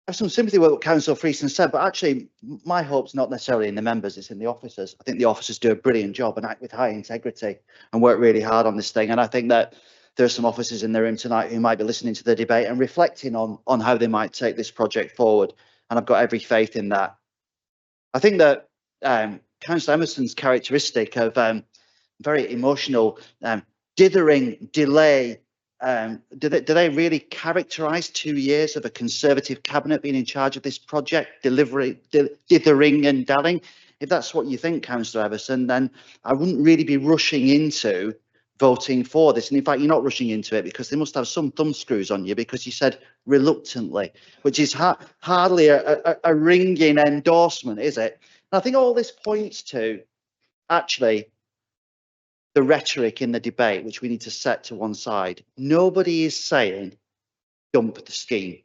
have some sympathy with what Councillor Freeston said, but actually my hope's not necessarily in the members, it's in the officers. I think the officers do a brilliant job and act with high integrity and work really hard on this thing. And I think that there are some officers in the room tonight who might be listening to the debate and reflecting on how they might take this project forward. And I've got every faith in that. I think that Councillor Emerson's characteristic of very emotional, dithering, delay, do they really characterise 2 years of a Conservative cabinet being in charge of this project, dithering and dallying? If that's what you think, Councillor Everson, then I wouldn't really be rushing into voting for this. And in fact, you're not rushing into it because they must have some thumbscrews on you, because you said reluctantly, which is hardly a ringing endorsement, is it? And I think all this points to actually the rhetoric in the debate, which we need to set to one side. Nobody is saying dump the scheme.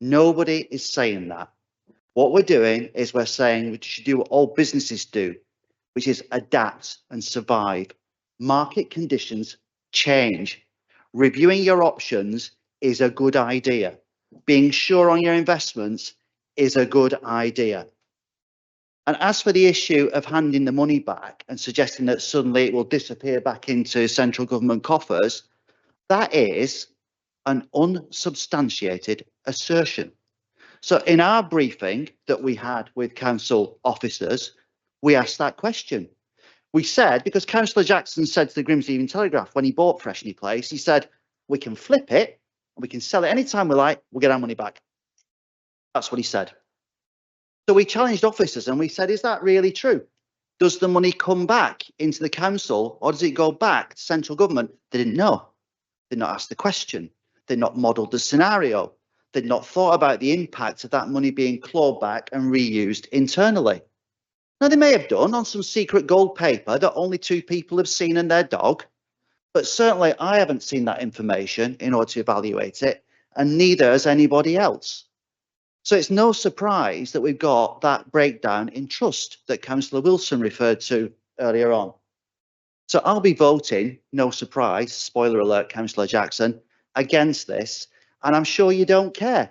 Nobody is saying that. What we're doing is we're saying we should do what all businesses do, which is adapt and survive. Market conditions change. Reviewing your options is a good idea. Being sure on your investments is a good idea. And as for the issue of handing the money back and suggesting that suddenly it will disappear back into central government coffers, that is an unsubstantiated assertion. So in our briefing that we had with council officers, we asked that question. We said, because Councillor Jackson said to the Grimsby Evening Telegraph when he bought Freshney Place, he said, we can flip it and we can sell it anytime we like, we'll get our money back. That's what he said. So we challenged officers and we said, is that really true? Does the money come back into the council or does it go back to central government? They didn't know. They'd not asked the question. They'd not modelled the scenario. They'd not thought about the impact of that money being clawed back and reused internally. Now, they may have done on some secret gold paper that only 2 people have seen and their dog, but certainly I haven't seen that information in order to evaluate it, and neither has anybody else. So it's no surprise that we've got that breakdown in trust that Councillor Wilson referred to earlier on. So I'll be voting, no surprise, spoiler alert, Councillor Jackson, against this, and I'm sure you don't care.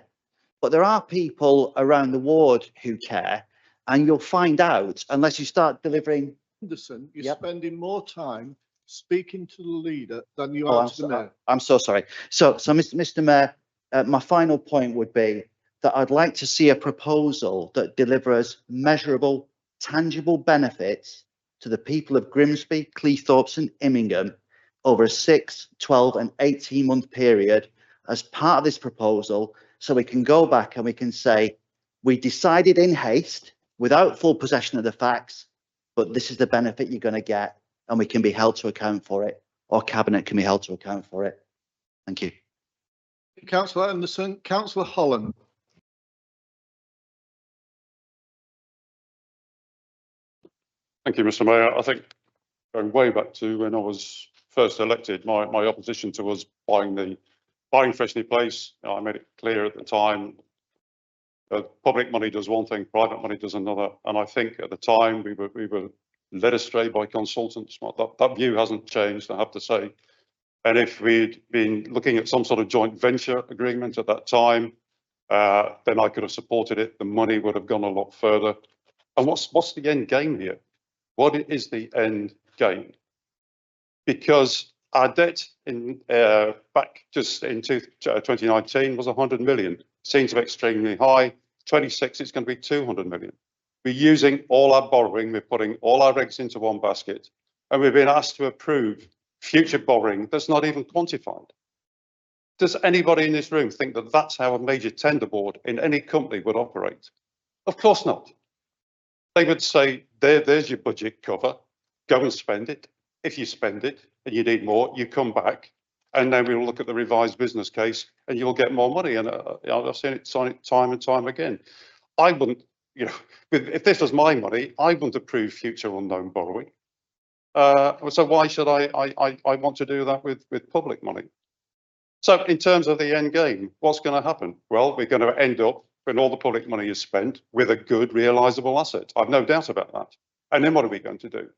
But there are people around the ward who care, and you'll find out unless you start delivering. Henderson, you're spending more time speaking to the leader than you are to the mayor. I'm so sorry. So Mr. Mayor, my final point would be that I'd like to see a proposal that delivers measurable, tangible benefits to the people of Grimsby, Cleethorpes and Immingham over a 6, 12 and 18-month period as part of this proposal, so we can go back and we can say, we decided in haste, without full possession of the facts, but this is the benefit you're going to get, and we can be held to account for it, or Cabinet can be held to account for it. Thank you. Councillor Anderson, Councillor Holland. Thank you, Mr. Mayor. I think going way back to when I was first elected, my opposition to us buying Freshney Place, I made it clear at the time. Public money does one thing, private money does another, and I think at the time we were led astray by consultants. That view hasn't changed, I have to say. And if we'd been looking at some sort of joint venture agreement at that time, then I could have supported it. The money would have gone a lot further. And what's the end game here? What is the end game? Because our debt in back just in 2019 was 100 million. Seems to be extremely high. 26, it's going to be 200 million. We're using all our borrowing. We're putting all our eggs into one basket, and we've been asked to approve future borrowing that's not even quantified. Does anybody in this room think that that's how a major tender board in any company would operate? Of course not. They would say, there's your budget cover, go and spend it. If you spend it and you need more, you come back, and then we'll look at the revised business case and you'll get more money. And I've seen it time and time again. I wouldn't, if this was my money, I wouldn't approve future unknown borrowing. So why should I want to do that with public money? So in terms of the end game, what's going to happen? Well, we're going to end up, when all the public money is spent, with a good realisable asset. I've no doubt about that. And then what are we going to do?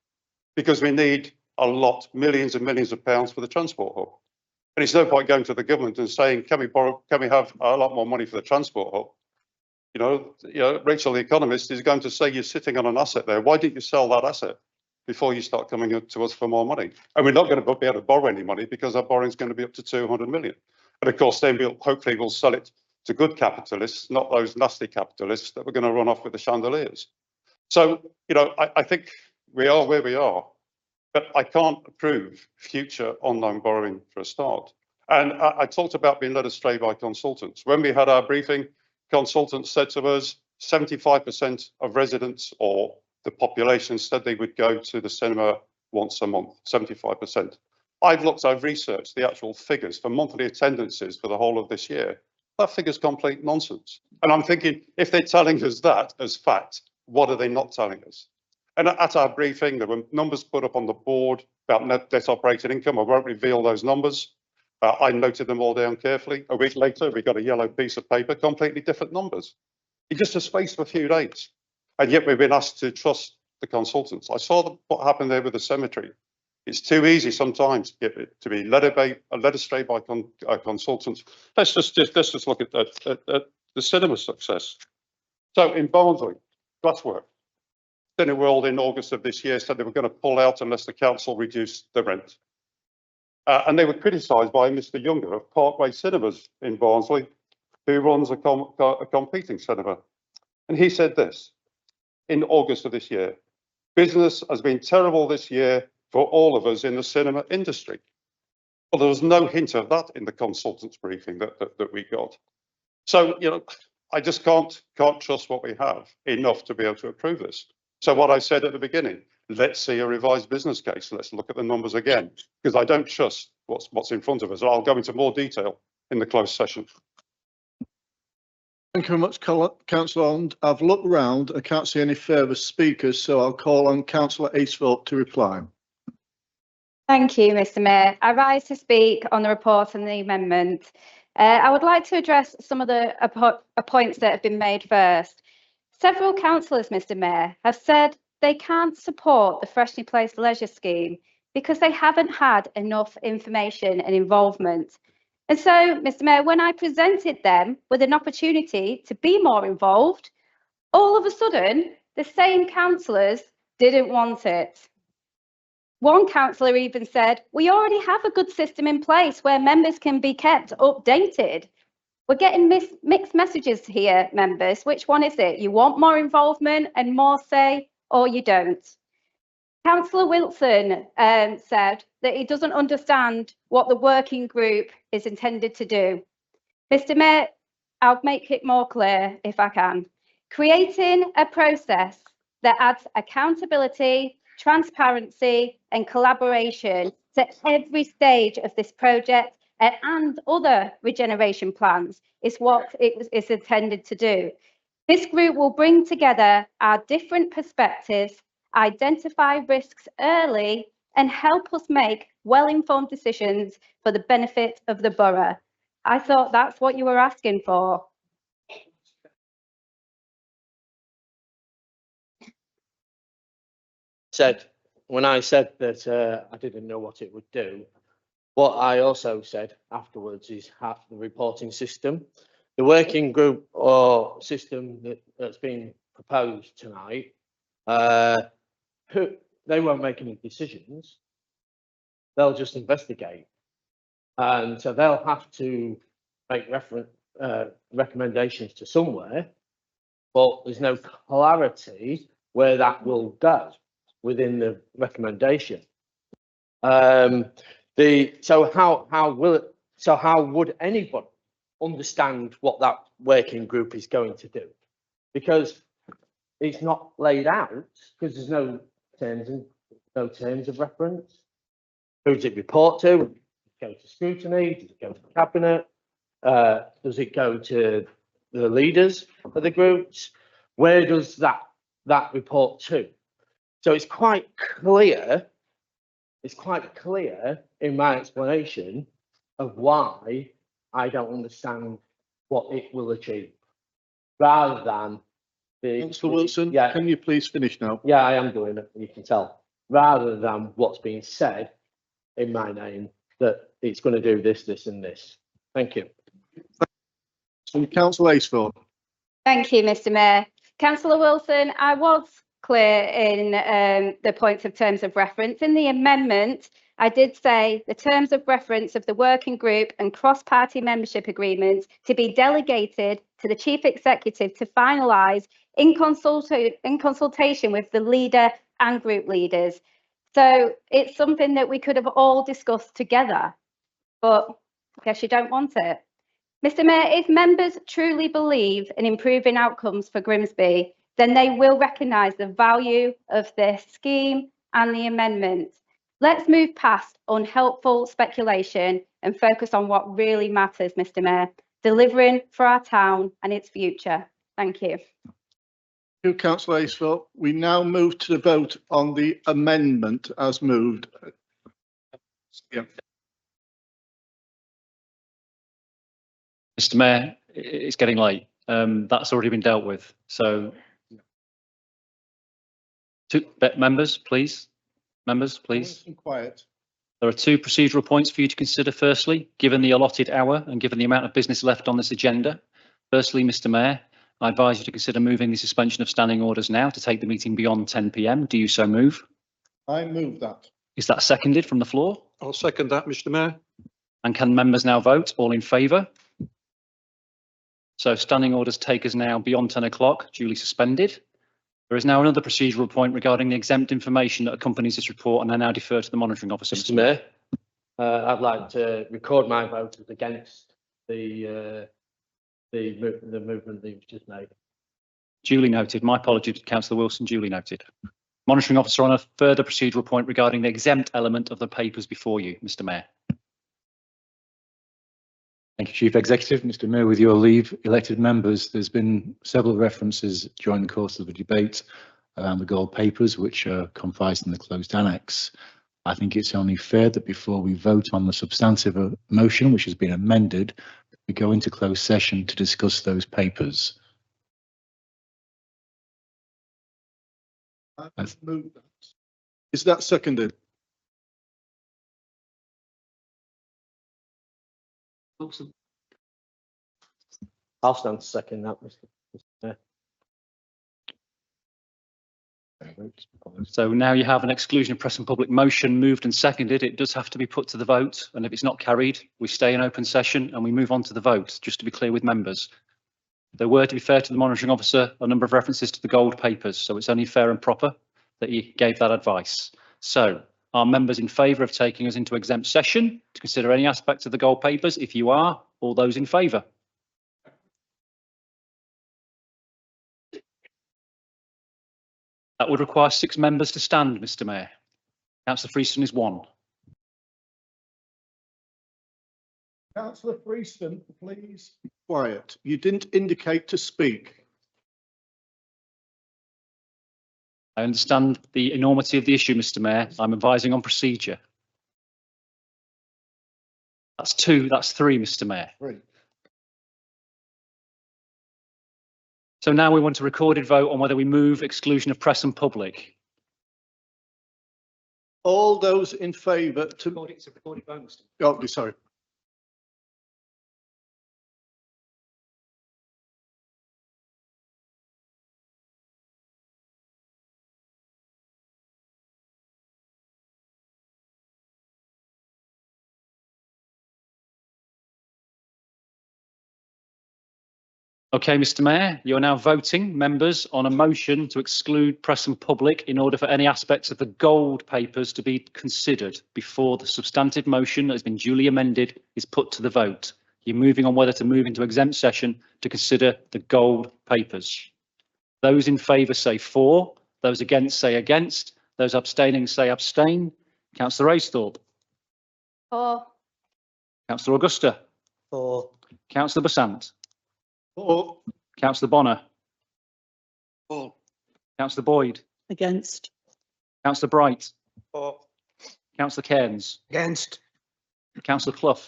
Because we need a lot, millions and millions of pounds for the transport hub. And it's no point going to the government and saying, can we have a lot more money for the transport hub? Rachel, the economist, is going to say you're sitting on an asset there. Why didn't you sell that asset before you start coming up to us for more money? And we're not going to be able to borrow any money because our borrowing is going to be up to 200 million. And of course, then hopefully we'll sell it to good capitalists, not those nasty capitalists that we're going to run off with the chandeliers. So, I think we are where we are, but I can't approve future unknown borrowing for a start. And I talked about being led astray by consultants. When we had our briefing, consultants said to us, 75% of residents or the population said they would go to the cinema once a month, 75%. I've researched the actual figures for monthly attendances for the whole of this year. That figure's complete nonsense. And I'm thinking, if they're telling us that as fact, what are they not telling us? And at our briefing, there were numbers put up on the board about net debt operating income. I won't reveal those numbers. I noted them all down carefully. A week later, we got a yellow piece of paper, completely different numbers. It just a space of a few days. And yet we've been asked to trust the consultants. I saw what happened there with the cemetery. It's too easy sometimes to be led astray by consultants. Let's just look at the cinema success. So in Barnsley, Glasswork, Cineworld in August of this year said they were going to pull out unless the council reduced the rent. And they were criticised by Mr. Younger of Parkway Cinemas in Barnsley, who runs a competing cinema. And he said this in August of this year: business has been terrible this year for all of us in the cinema industry. Well, there was no hint of that in the consultants briefing that we got. So, I just can't trust what we have enough to be able to approve this. So what I said at the beginning, let's see a revised business case. Let's look at the numbers again, because I don't trust what's in front of us. I'll go into more detail in the closed session. Thank you very much, Councillor Holland. I've looked round, I can't see any further speakers, so I'll call on Councillor Easthorpe to reply. Thank you, Mr. Mayor. I rise to speak on the report and the amendment. I would like to address some of the points that have been made first. Several councillors, Mr. Mayor, have said they can't support the Freshly Placed Leisure Scheme because they haven't had enough information and involvement. And so, Mr. Mayor, when I presented them with an opportunity to be more involved, all of a sudden, the same councillors didn't want it. One councillor even said, we already have a good system in place where members can be kept updated. We're getting mixed messages here, members. Which one is it? You want more involvement and more say, or you don't? Councillor Wilson said that he doesn't understand what the working group is intended to do. Mr. Mayor, I'll make it more clear if I can. Creating a process that adds accountability, transparency and collaboration to every stage of this project and other regeneration plans is what it is intended to do. This group will bring together our different perspectives, identify risks early and help us make well-informed decisions for the benefit of the borough. I thought that's what you were asking for. When I said that I didn't know what it would do, what I also said afterwards is have the reporting system. The working group or system that's been proposed tonight, they won't make any decisions. They'll just investigate. And so they'll have to make recommendations to somewhere, but there's no clarity where that will go within the recommendation. So how will it, So how would anybody understand what that working group is going to do? Because it's not laid out, because there's no terms of reference. Who does it report to? Does it go to scrutiny? Does it go to cabinet? Does it go to the leaders of the groups? Where does that report to? So it's quite clear. It's quite clear in my explanation of why I don't understand what it will achieve, rather than the. Councillor Wilson, Yeah. can you please finish now? Yeah, I am doing it, you can tell. Rather than what's being said in my name, that it's going to do this, this and this. Thank you. Councillor Aceford. Thank you, Mr. Mayor. Councillor Wilson, I was clear in the points of terms of reference. In the amendment, I did say the terms of reference of the working group and cross-party membership agreements to be delegated to the Chief Executive to finalise in consultation with the leader and group leaders. So it's something that we could have all discussed together, but I guess you don't want it. Mr. Mayor, if members truly believe in improving outcomes for Grimsby, then they will recognise the value of this scheme and the amendment. Let's move past unhelpful speculation and focus on what really matters, Mr. Mayor, delivering for our town and its future. Thank you. Thank you, Councillor Aceford. We now move to the vote on the amendment as moved. Yeah. Mr. Mayor, it's getting late. That's already been dealt with. So, members, please. Members, please. Quiet. There are two procedural points for you to consider. Firstly, given the allotted hour and given the amount of business left on this agenda. Firstly, Mr. Mayor, I advise you to consider moving the suspension of standing orders now to take the meeting beyond 10 p.m. Do you so move? I move that. Is that seconded from the floor? I'll second that, Mr. Mayor. And can members now vote? All in favour? So standing orders take us now beyond 10 o'clock, duly suspended. There is now another procedural point regarding the exempt information that accompanies this report, and I now defer to the monitoring officer. Mr. Mayor, I'd like to record my vote as against the movement that you've just made. Duly noted. My apologies, Councillor Wilson, duly noted. Monitoring officer on a further procedural point regarding the exempt element of the papers before you, Mr. Mayor. Thank you, Chief Executive. Mr. Mayor, with your leave, elected members, there's been several references during the course of the debate around the gold papers, which are comprised in the closed annex. I think it's only fair that before we vote on the substantive motion, which has been amended, we go into closed session to discuss those papers. Is that seconded? I'll stand to second that, Mr. Mayor. So now you have an exclusion of press and public motion moved and seconded. It does have to be put to the vote, and if it's not carried, we stay in open session and we move on to the vote, just to be clear with members. There were, to be fair to the monitoring officer, a number of references to the gold papers, so it's only fair and proper that he gave that advice. So are members in favour of taking us into exempt session to consider any aspects of the gold papers? If you are, all those in favour? That would require 6 members to stand, Mr. Mayor. Councillor Freeston is one. Councillor Freeston, please be quiet. You didn't indicate to speak. I understand the enormity of the issue, Mr. Mayor. I'm advising on procedure. That's 2, that's 3, Mr. Mayor. 3. So now we want a recorded vote on whether we move exclusion of press and public. All those in favour to... It's a recorded vote, Mr. Oh, sorry. Okay, Mr. Mayor, you're now voting, members, on a motion to exclude press and public in order for any aspects of the gold papers to be considered before the substantive motion that has been duly amended is put to the vote. You're moving on whether to move into exempt session to consider the gold papers. Those in favour say for, those against say against, those abstaining say abstain. Councillor Aisthorpe. For. Councillor Augusta. For. Councillor Basant. For. Councillor Bonner. For. Councillor Boyd. Against. Councillor Bright. For. Councillor Cairns. Against. Councillor Clough.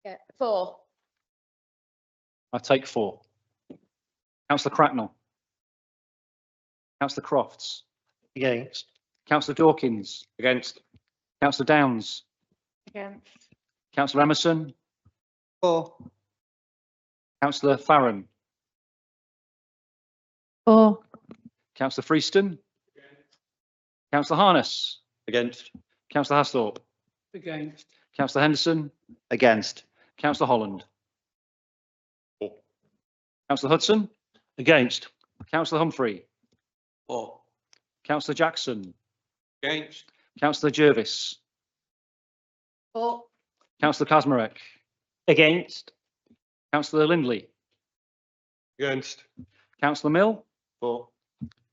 Yeah, for. I take 4. Councillor Cracknell. Councillor Crofts. Against. Councillor Dawkins. Against. Councillor Downs. Against. Councillor Emerson. For. Councillor Farron. For. Councillor Freeston. Councillor Harness. Against. Councillor Hasthorpe. Against. Councillor Henderson. Against. Councillor Holland. For. Councillor Hudson. Against. Councillor Humphrey. For. Councillor Jackson. Against. Councillor Jervis. For. Councillor Kazmarek. Against. Councillor Lindley. Against. Councillor Mill. For.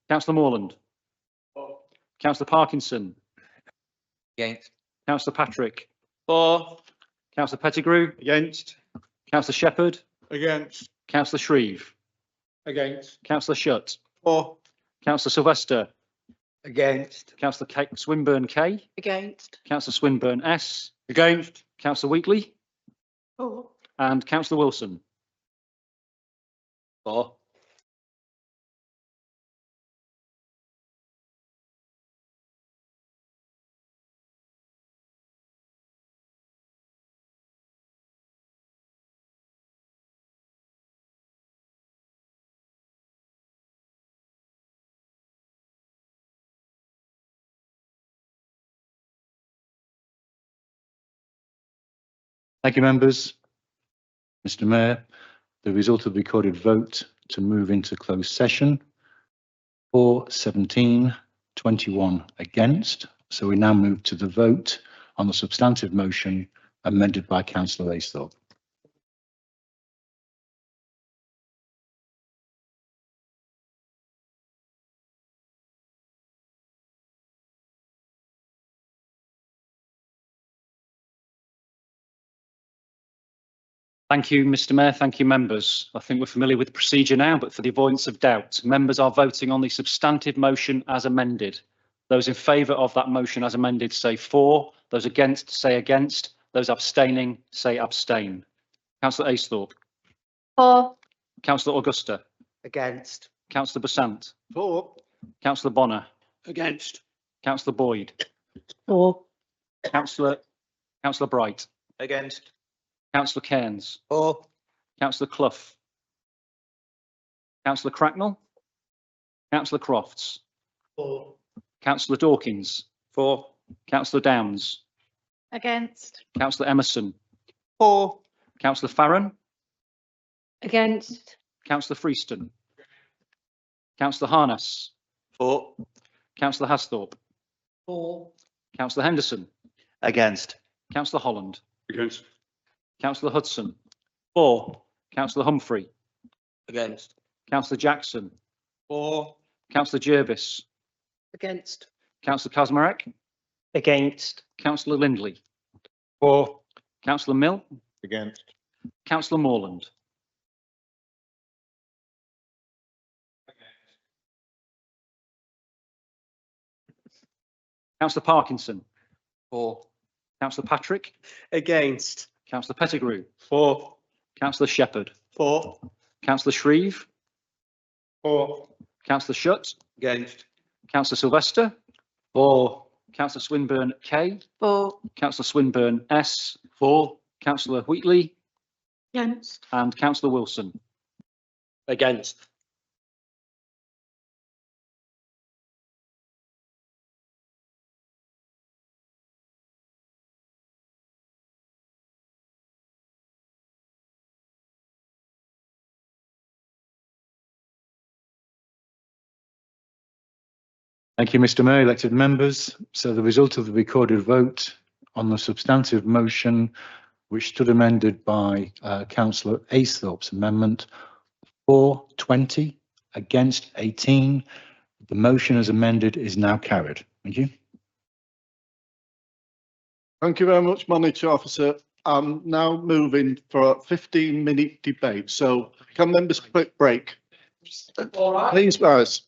Councillor Morland. For. Councillor Parkinson. Against. Councillor Patrick. For. Councillor Pettigrew. Against. Councillor Shepherd. Against. Councillor Shreve. Against. Councillor Shutt. For. Councillor Sylvester. Against. Councillor Swinburne K. Against. Councillor Swinburne S. Against. Councillor Wheatley. For. And Councillor Wilson. For. Thank you, members. Mr. Mayor, the result of the recorded vote to move into closed session, 4-17, 21 against. So we now move to the vote on the substantive motion amended by Councillor Aisthorpe. Thank you, Mr. Mayor. Thank you, members. I think we're familiar with the procedure now, but for the avoidance of doubt, members are voting on the substantive motion as amended. Those in favour of that motion as amended say for, those against say against, those abstaining say abstain. Councillor Aisthorpe. For. Councillor Augusta. Against. Councillor Basant. For. Councillor Bonner. Against. Councillor Boyd. For. Councillor Bright. Against. Councillor Cairns. For. Councillor Clough. Councillor Cracknell. Councillor Crofts. For. Councillor Dawkins. For. Councillor Downs. Against. Councillor Emerson. For. Councillor Farron. Against. Councillor Freeston. Councillor Harness. For. Councillor Hasthorpe. For. Councillor Henderson. Against. Councillor Holland. Against. Councillor Hudson. For. Councillor Humphrey. Against. Councillor Jackson. For. Councillor Jervis. Against. Councillor Kazmarek. Against. Councillor Lindley. For. Councillor Mill. Against. Councillor Morland. Councillor Parkinson. For. Councillor Patrick. Against. Councillor Pettigrew. For. Councillor Shepherd. For. Councillor Shreve. For. Councillor Shutt. Against. Councillor Sylvester. For. Councillor Swinburne K. For. Councillor Swinburne S. For. Councillor Wheatley. Against. And Councillor Wilson. Against. Thank you, Mr. Mayor, elected members. So the result of the recorded vote on the substantive motion, which stood amended by Councillor Aesthorpe's amendment, for 20, against 18. The motion as amended is now carried. Thank you. Thank you very much, Monitor Officer. I'm now moving for a 15-minute debate. So can members quick break? Please, guys.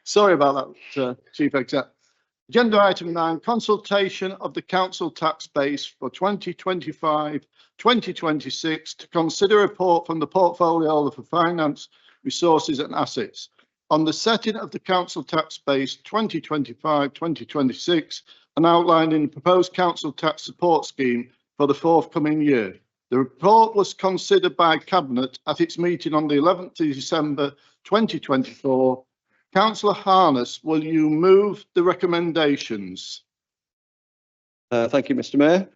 Sorry about that, Chief Exec. Agenda item 9, consultation of the council tax base for 2025-2026 to consider a report from the portfolio for finance, resources and assets on the setting of the council tax base 2025-2026 and outlining the proposed council tax support scheme for the forthcoming year. The report was considered by Cabinet at its meeting on the 11th of December 2024. Councillor Harness, will you move the recommendations? Thank you, Mr. Mayor.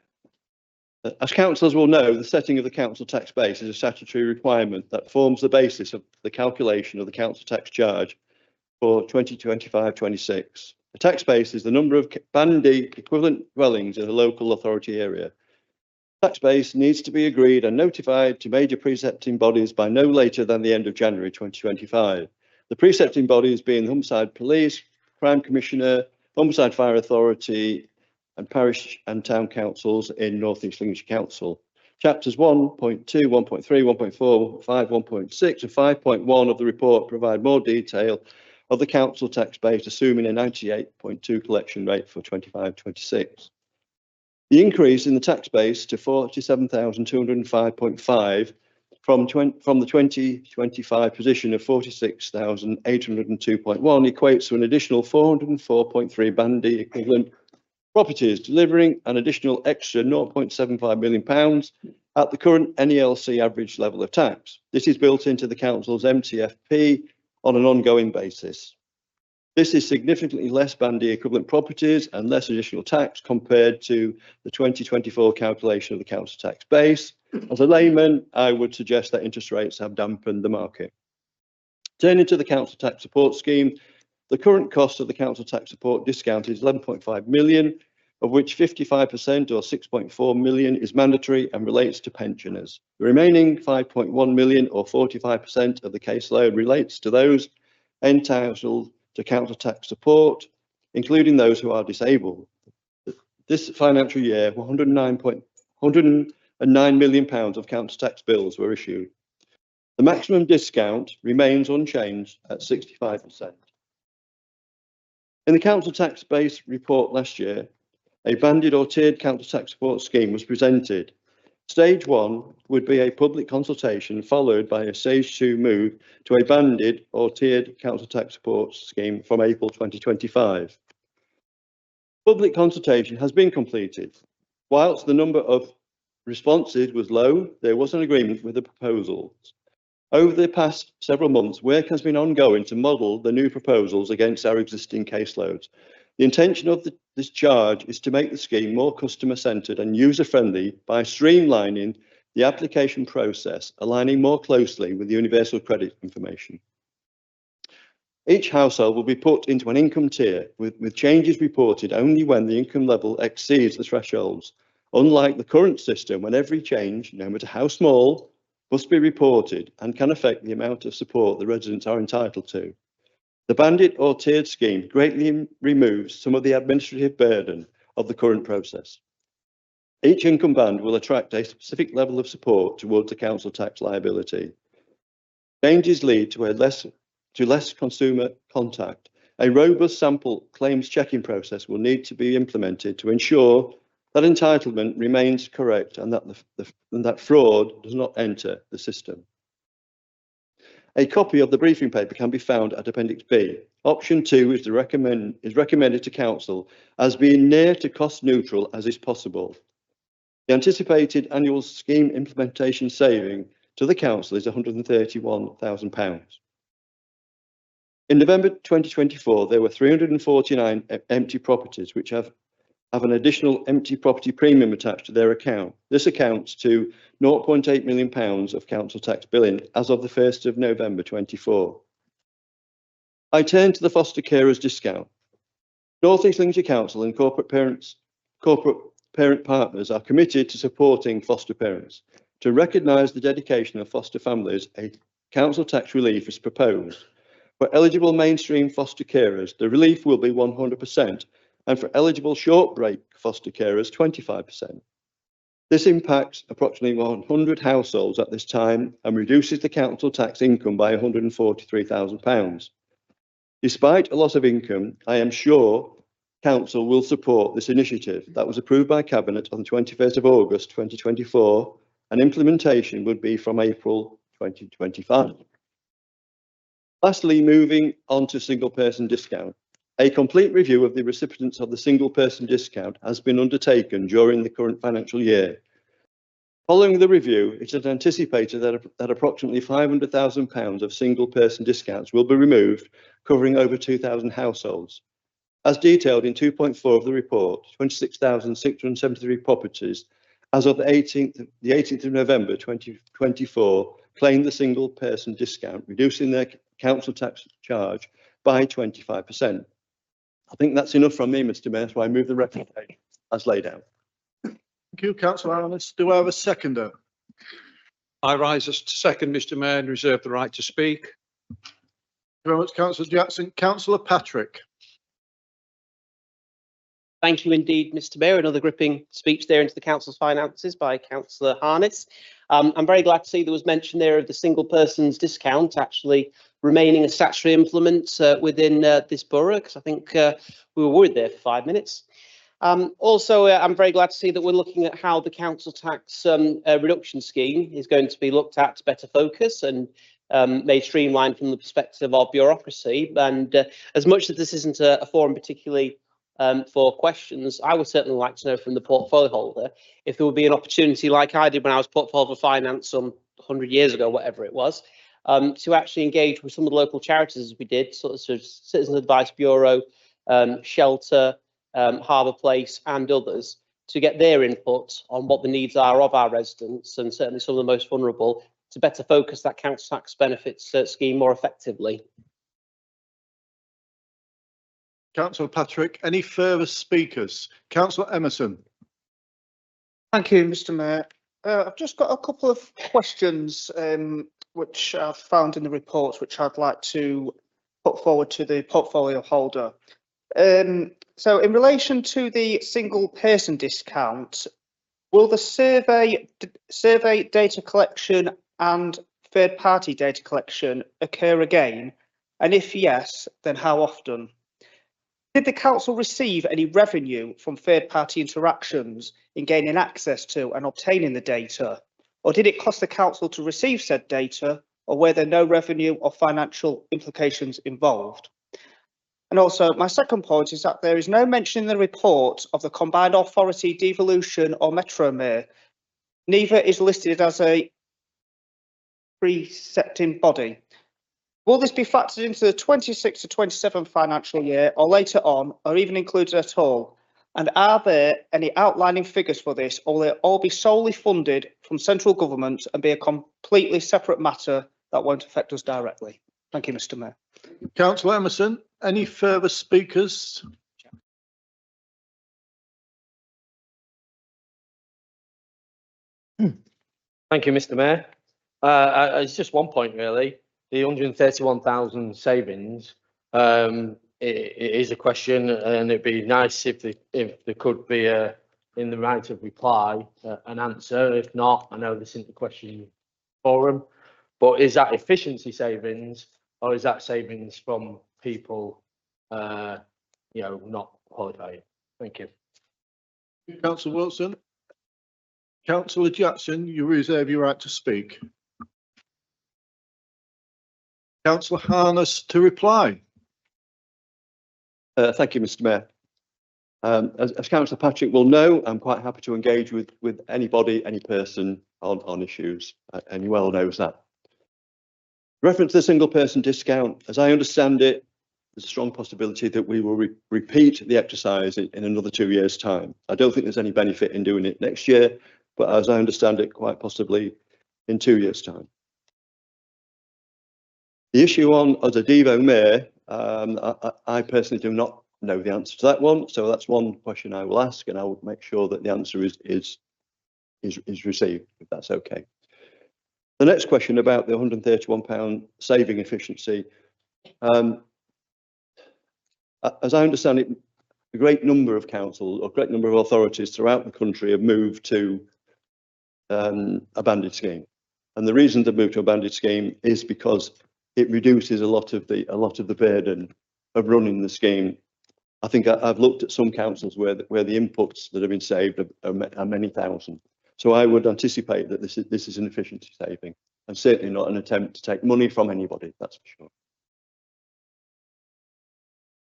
As councillors will know, the setting of the council tax base is a statutory requirement that forms the basis of the calculation of the council tax charge for 2025-26. The tax base is the number of Band D equivalent dwellings in a local authority area. The tax base needs to be agreed and notified to major precepting bodies by no later than the end of January 2025. The precepting bodies being the Humberside Police, Crime Commissioner, Humberside Fire Authority and Parish and Town Councils in North East Lincolnshire Council. Chapters 1.2, 1.3, 1.4, 5, 1.6 and 5.1 of the report provide more detail of the council tax base, assuming a 98.2 collection rate for 25-26. The increase in the tax base to 47,205.5 from the 2025 position of 46,802.1 equates to an additional 404.3 Band D equivalent properties, delivering an additional extra £0.75 million at the current NELC average level of tax. This is built into the council's MTFP on an ongoing basis. This is significantly less Band D equivalent properties and less additional tax compared to the 2024 calculation of the council tax base. As a layman, I would suggest that interest rates have dampened the market. Turning to the council tax support scheme, the current cost of the council tax support discount is 11.5 million, of which 55% or 6.4 million is mandatory and relates to pensioners. The remaining 5.1 million or 45% of the caseload relates to those entitled to council tax support, including those who are disabled. This financial year, £109 million of council tax bills were issued. The maximum discount remains unchanged at 65%. In the council tax base report last year, a banded or tiered council tax support scheme was presented. Stage 1 would be a public consultation followed by a stage 2 move to a banded or tiered council tax support scheme from April 2025. Public consultation has been completed. Whilst the number of responses was low, there was an agreement with the proposals. Over the past several months, work has been ongoing to model the new proposals against our existing caseloads. The intention of this charge is to make the scheme more customer-centred and user-friendly by streamlining the application process, aligning more closely with the universal credit information. Each household will be put into an income tier with changes reported only when the income level exceeds the thresholds, unlike the current system when every change, no matter how small, must be reported and can affect the amount of support the residents are entitled to. The banded or tiered scheme greatly removes some of the administrative burden of the current process. Each income band will attract a specific level of support towards the council tax liability. Changes lead to less consumer contact. A robust sample claims checking process will need to be implemented to ensure that entitlement remains correct and that fraud does not enter the system. A copy of the briefing paper can be found at Appendix B. Option 2 is recommended to Council as being near to cost neutral as is possible. The anticipated annual scheme implementation saving to the Council is £131,000. In November 2024, there were 349 empty properties which have an additional empty property premium attached to their account. This accounts to £0.8 million of council tax billing as of the 1st of November 24. I turn to the foster carers discount. North East Lincolnshire Council and corporate parent partners are committed to supporting foster parents. To recognise the dedication of foster families, a council tax relief is proposed. For eligible mainstream foster carers, the relief will be 100%. And for eligible short break foster carers, 25%. This impacts approximately 100 households at this time and reduces the council tax income by £143,000. Despite a loss of income, I am sure Council will support this initiative that was approved by Cabinet on the 21st of August 2024, and implementation would be from April 2025. Lastly, moving on to single person discount. A complete review of the recipients of the single person discount has been undertaken during the current financial year. Following the review, it is anticipated that approximately £500,000 of single person discounts will be removed, covering over 2,000 households. As detailed in 2.4 of the report, 26,673 properties as of the 18th of November 2024 claimed the single person discount, reducing their council tax charge by 25%. I think that's enough from me, Mr. Mayor, so I move the recommendation as laid out. Thank you, Councillor Harness. Do I have a seconder? I rise as to second, Mr. Mayor, and reserve the right to speak. Thank you very much, Councillor Jackson. Councillor Patrick. Thank you indeed, Mr. Mayor. Another gripping speech there into the council's finances by Councillor Harness. I'm very glad to see there was mention there of the single person's discount actually remaining a statutory implement within this borough, because I think we were worried there for 5 minutes. Also, I'm very glad to see that we're looking at how the council tax reduction scheme is going to be looked at to better focus and made streamlined from the perspective of bureaucracy. And as much as this isn't a forum particularly for questions, I would certainly like to know from the portfolio holder if there would be an opportunity, like I did when I was portfolio for finance some 100 years ago, whatever it was, to actually engage with some of the local charities as we did, sort of Citizens Advice Bureau, Shelter, Harbour Place and others, to get their input on what the needs are of our residents, and certainly some of the most vulnerable, to better focus that council tax benefits scheme more effectively. Councillor Patrick, any further speakers? Councillor Emerson. Thank you, Mr. Mayor. I've just got a couple of questions which I've found in the reports, which I'd like to put forward to the portfolio holder. So in relation to the single person discount, will the survey data collection and third party data collection occur again? And if yes, then how often? Did the council receive any revenue from third party interactions in gaining access to and obtaining the data? Or did it cost the council to receive said data, or were there no revenue or financial implications involved? And also, my second point is that there is no mention in the report of the combined authority devolution or metro mayor. Neither is listed as a precepting body. Will this be factored into the 26 to 27 financial year or later on, or even included at all? And are there any outlining figures for this, or will it all be solely funded from central government and be a completely separate matter that won't affect us directly? Thank you, Mr. Mayor. Councillor Emerson, any further speakers? Thank you, Mr. Mayor. It's just one point really. The 131,000 savings, it is a question, and it'd be nice if there could be in the right of reply an answer. If not, I know this isn't the question forum, but is that efficiency savings, or is that savings from people, not qualifying? Thank you. Councillor Wilson. Councillor Jackson, you reserve your right to speak. Councillor Harness to reply. Thank you, Mr. Mayor. As Councillor Patrick will know, I'm quite happy to engage with anybody, any person on issues, and he well knows that. Reference to the single person discount, as I understand it, there's a strong possibility that we will repeat the exercise in another 2 years' time. I don't think there's any benefit in doing it next year, but as I understand it, quite possibly in 2 years' time. The issue on as a Devo mayor, I personally do not know the answer to that one, so that's one question I will ask, and I will make sure that the answer is received, if that's okay. The next question about the £131 saving efficiency. As I understand it, a great number of councils or a great number of authorities throughout the country have moved to a banded scheme, and the reason they've moved to a banded scheme is because it reduces a lot of the burden of running the scheme. I think I've looked at some councils where the inputs that have been saved are many thousand. So I would anticipate that this is an efficiency saving, and certainly not an attempt to take money from anybody, that's for sure.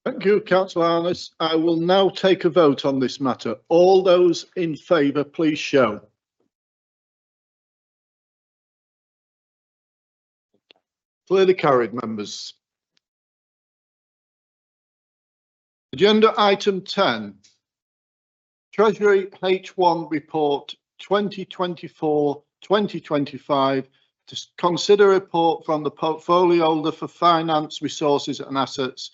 Thank you, Councillor Harness. I will now take a vote on this matter. All those in favour, please show. Clearly carried, members. Agenda item 10. Treasury H1 Report 2024-2025 to consider a report from the portfolio holder for finance, resources and assets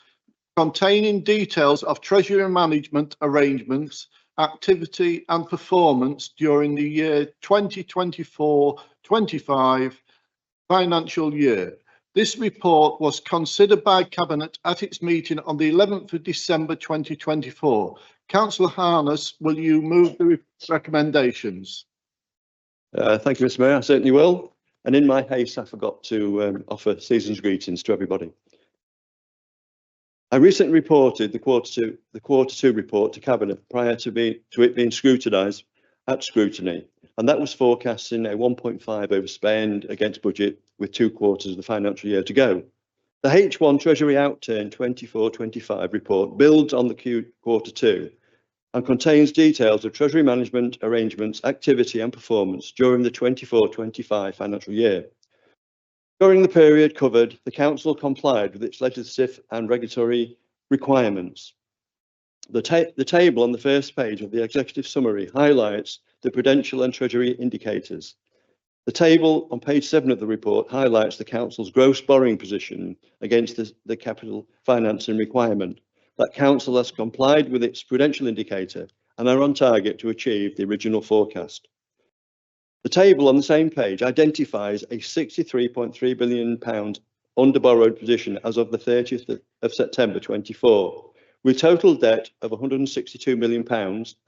containing details of treasury management arrangements, activity and performance during the year 2024-25 financial year. This report was considered by Cabinet at its meeting on the 11th of December 2024. Councillor Harness, will you move the recommendations? Thank you, Mr. Mayor. I certainly will. And in my haste, I forgot to offer season's greetings to everybody. I recently reported the quarter two report to Cabinet prior to it being scrutinised at scrutiny, and that was forecasting a 1.5 overspend against budget with 2 quarters of the financial year to go. The H1 Treasury Outturn 24-25 report builds on the quarter two and contains details of Treasury management arrangements, activity and performance during the 24-25 financial year. During the period covered, the Council complied with its legislative and regulatory requirements. The table on the first page of the executive summary highlights the prudential and Treasury indicators. The table on page 7 of the report highlights the Council's gross borrowing position against the capital financing requirement. That Council has complied with its prudential indicator and are on target to achieve the original forecast. The table on the same page identifies a £63.3 billion under-borrowed position as of the 30th of September 24, with total debt of £162 million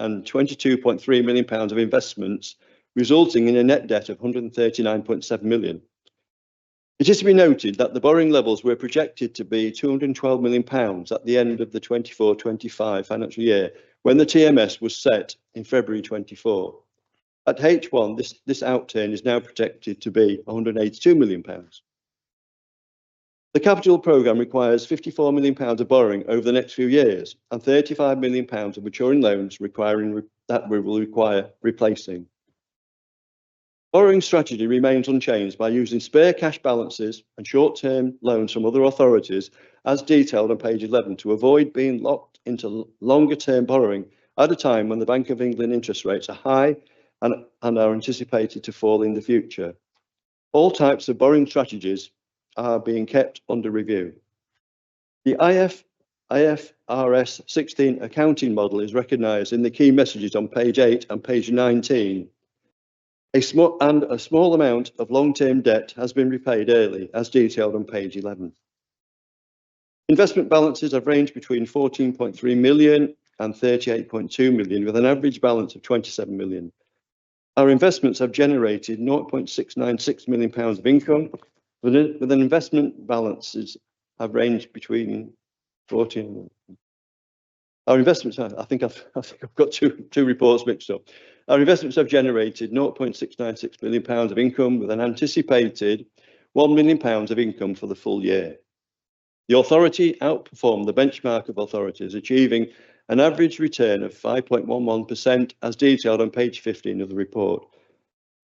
and £22.3 million of investments, resulting in a net debt of £139.7 million. It is to be noted that the borrowing levels were projected to be £212 million at the end of the 24-25 financial year, when the TMS was set in February 24. At H1, this outturn is now projected to be £182 million. The capital programme requires £54 million of borrowing over the next few years and £35 million of maturing loans that will require replacing. Borrowing strategy remains unchanged by using spare cash balances and short-term loans from other authorities, as detailed on page 11, to avoid being locked into longer-term borrowing at a time when the Bank of England interest rates are high and are anticipated to fall in the future. All types of borrowing strategies are being kept under review. The IFRS 16 accounting model is recognised in the key messages on page 8 and page 19. A small amount of long-term debt has been repaid early, as detailed on page 11. Investment balances have ranged between 14.3 million and 38.2 million, with an average balance of 27 million. Our investments have generated £0.696 million of income, with an investment balances have ranged between 14. Our investments, I think I've got two reports mixed up. Our investments have generated £0.696 million of income, with an anticipated £1 million of income for the full year. The authority outperformed the benchmark of authorities, achieving an average return of 5.11%, as detailed on page 15 of the report.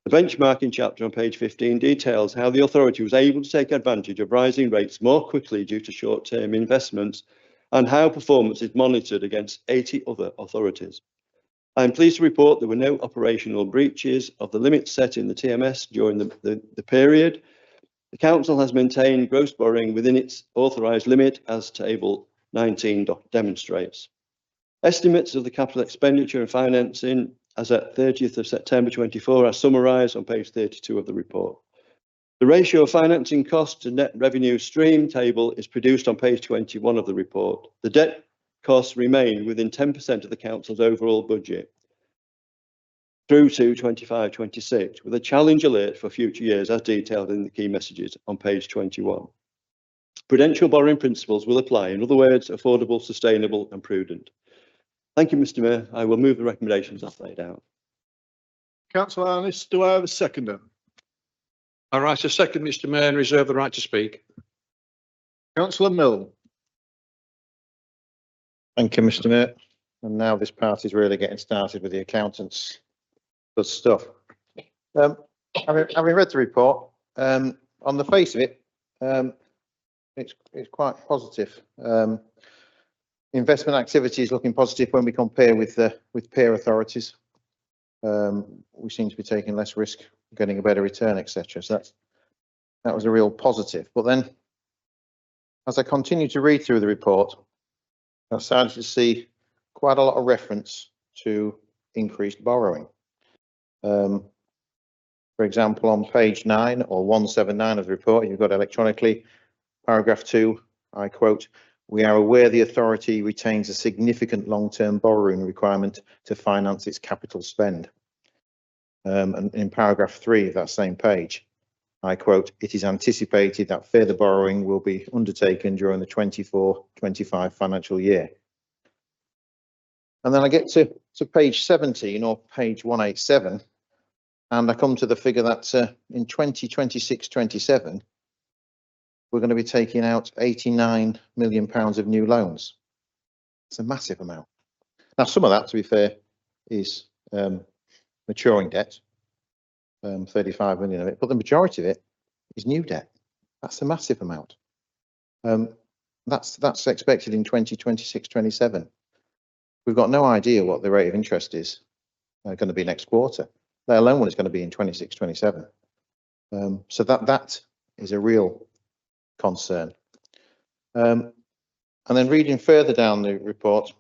The benchmarking chapter on page 15 details how the authority was able to take advantage of rising rates more quickly due to short-term investments, and how performance is monitored against 80 other authorities. I am pleased to report there were no operational breaches of the limits set in the TMS during the period. The Council has maintained gross borrowing within its authorised limit, as table 19 demonstrates. Estimates of the capital expenditure and financing as at 30th of September 24 are summarised on page 32 of the report. The ratio of financing costs to net revenue stream table is produced on page 21 of the report. The debt costs remain within 10% of the Council's overall budget through to 25-26, with a challenge alert for future years, as detailed in the key messages on page 21. Prudential borrowing principles will apply. In other words, affordable, sustainable and prudent. Thank you, Mr Mayor. I will move the recommendations as laid out. Councillor Arnis, do I have a seconder? I rise to second, Mr Mayor, and reserve the right to speak. Councillor Mill. Thank you, Mr Mayor. And now this party's really getting started with the accountants. Good stuff. Having read the report, on the face of it, it's quite positive. Investment activity is looking positive when we compare with peer authorities. We seem to be taking less risk, getting a better return, etc. So that was a real positive. But then, as I continue to read through the report, I started to see quite a lot of reference to increased borrowing. For example, on page 9 or 179 of the report, you've got electronically, paragraph 2, I quote, "We are aware the authority retains a significant long-term borrowing requirement to finance its capital spend." And in paragraph 3 of that same page, I quote, "It is anticipated that further borrowing will be undertaken during the 24-25 financial year." And then I get to page 17 or page 187, and I come to the figure that in 2026-27, we're going to be taking out £89 million of new loans. It's a massive amount. Now, some of that, to be fair, is maturing debt, 35 million of it, but the majority of it is new debt. That's a massive amount. That's expected in 2026-27. We've got no idea what the rate of interest is going to be next quarter, let alone what it's going to be in 26-27. So that is a real concern. And then reading further down the report,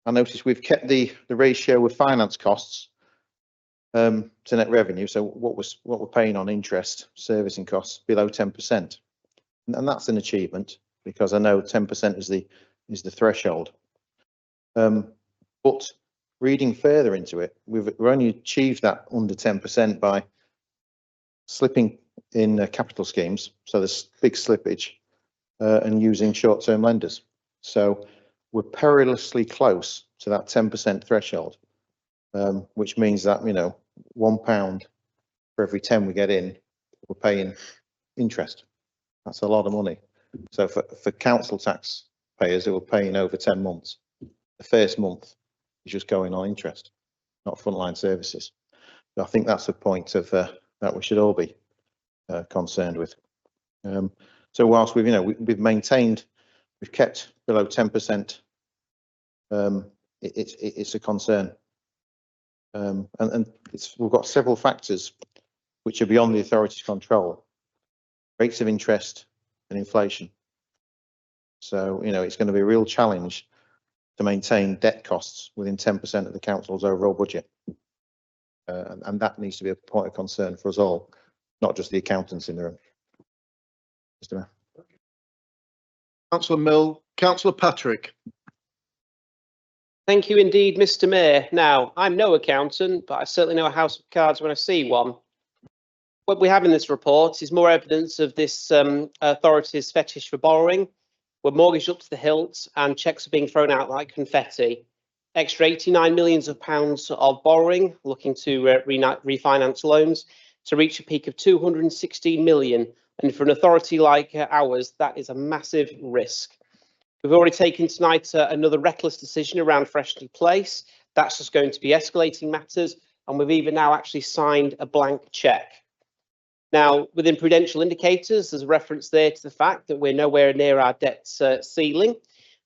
I noticed we've kept the ratio of finance costs to net revenue. So what we're paying on interest, servicing costs below 10%, and that's an achievement because I know 10% is the threshold. But reading further into it, we've only achieved that under 10% by slipping in capital schemes. So there's big slippage and using short-term lenders. So we're perilously close to that 10% threshold, which means that, you know, £1 for every 10 we get in, we're paying interest. That's a lot of money. So for council tax payers who are paying over 10 months, the first month is just going on interest, not frontline services. So I think that's a point of that we should all be concerned with. So whilst we've maintained, we've kept below 10%, it's a concern. And we've got several factors which are beyond the authority's control: rates of interest and inflation. So, you know, it's going to be a real challenge to maintain debt costs within 10% of the council's overall budget. And that needs to be a point of concern for us all, not just the accountants in the room. Mr. Mayor. Councillor Mill, Councillor Patrick. Thank you indeed, Mr. Mayor. Now, I'm no accountant, but I certainly know a house of cards when I see one. What we have in this report is more evidence of this authority's fetish for borrowing. We're mortgaged up to the hilt and cheques are being thrown out like confetti. Extra £89 million of borrowing, looking to refinance loans to reach a peak of 216 million. And for an authority like ours, that is a massive risk. We've already taken tonight another reckless decision around Freshley Place. That's just going to be escalating matters. And we've even now actually signed a blank cheque. Now, within prudential indicators, there's a reference there to the fact that we're nowhere near our debt ceiling.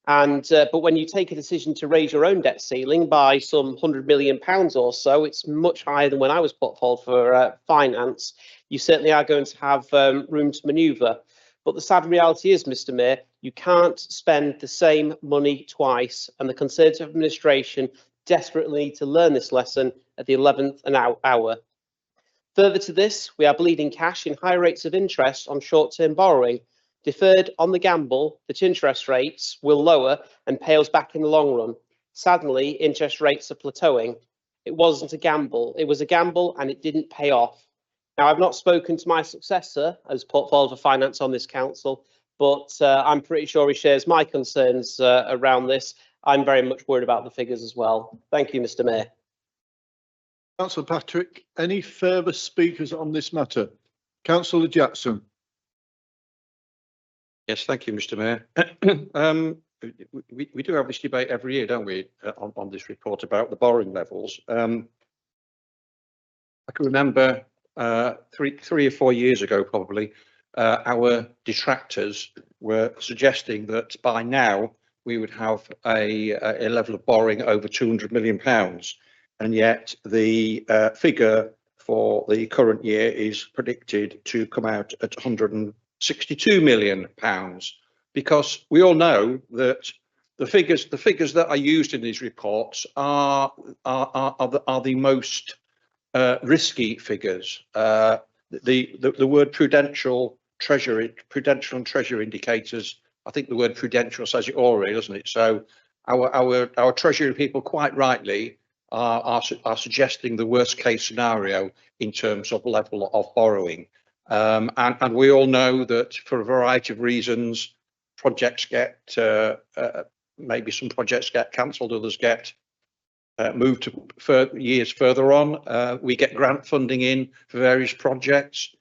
And but when you take a decision to raise your own debt ceiling by some £100 million or so, it's much higher than when I was put forward for finance. You certainly are going to have room to manoeuvre. But the sad reality is, Mr. Mayor, you can't spend the same money twice. And the Conservative administration desperately need to learn this lesson at the 11th hour. Further to this, we are bleeding cash in high rates of interest on short-term borrowing, deferred on the gamble that interest rates will lower and pay us back in the long run. Sadly, interest rates are plateauing. It wasn't a gamble. It was a gamble and it didn't pay off. Now, I've not spoken to my successor as portfolio for finance on this council, but I'm pretty sure he shares my concerns around this. I'm very much worried about the figures as well. Thank you, Mr. Mayor. Councillor Patrick, any further speakers on this matter? Councillor Jackson. Yes, thank you, Mr. Mayor. We do have this debate every year, don't we, on this report about the borrowing levels. I can remember 3 or 4 years ago, probably, our detractors were suggesting that by now we would have a level of borrowing over £200 million. And yet the figure for the current year is predicted to come out at £162 million, because we all know that the figures that are used in these reports are the most risky figures. The word prudential and treasury indicators, I think the word prudential says it all, really, doesn't it? So our treasury people quite rightly are suggesting the worst case scenario in terms of level of borrowing. And we all know that for a variety of reasons, projects get, maybe some projects get cancelled, others get moved to years further on. We get grant funding in for various projects.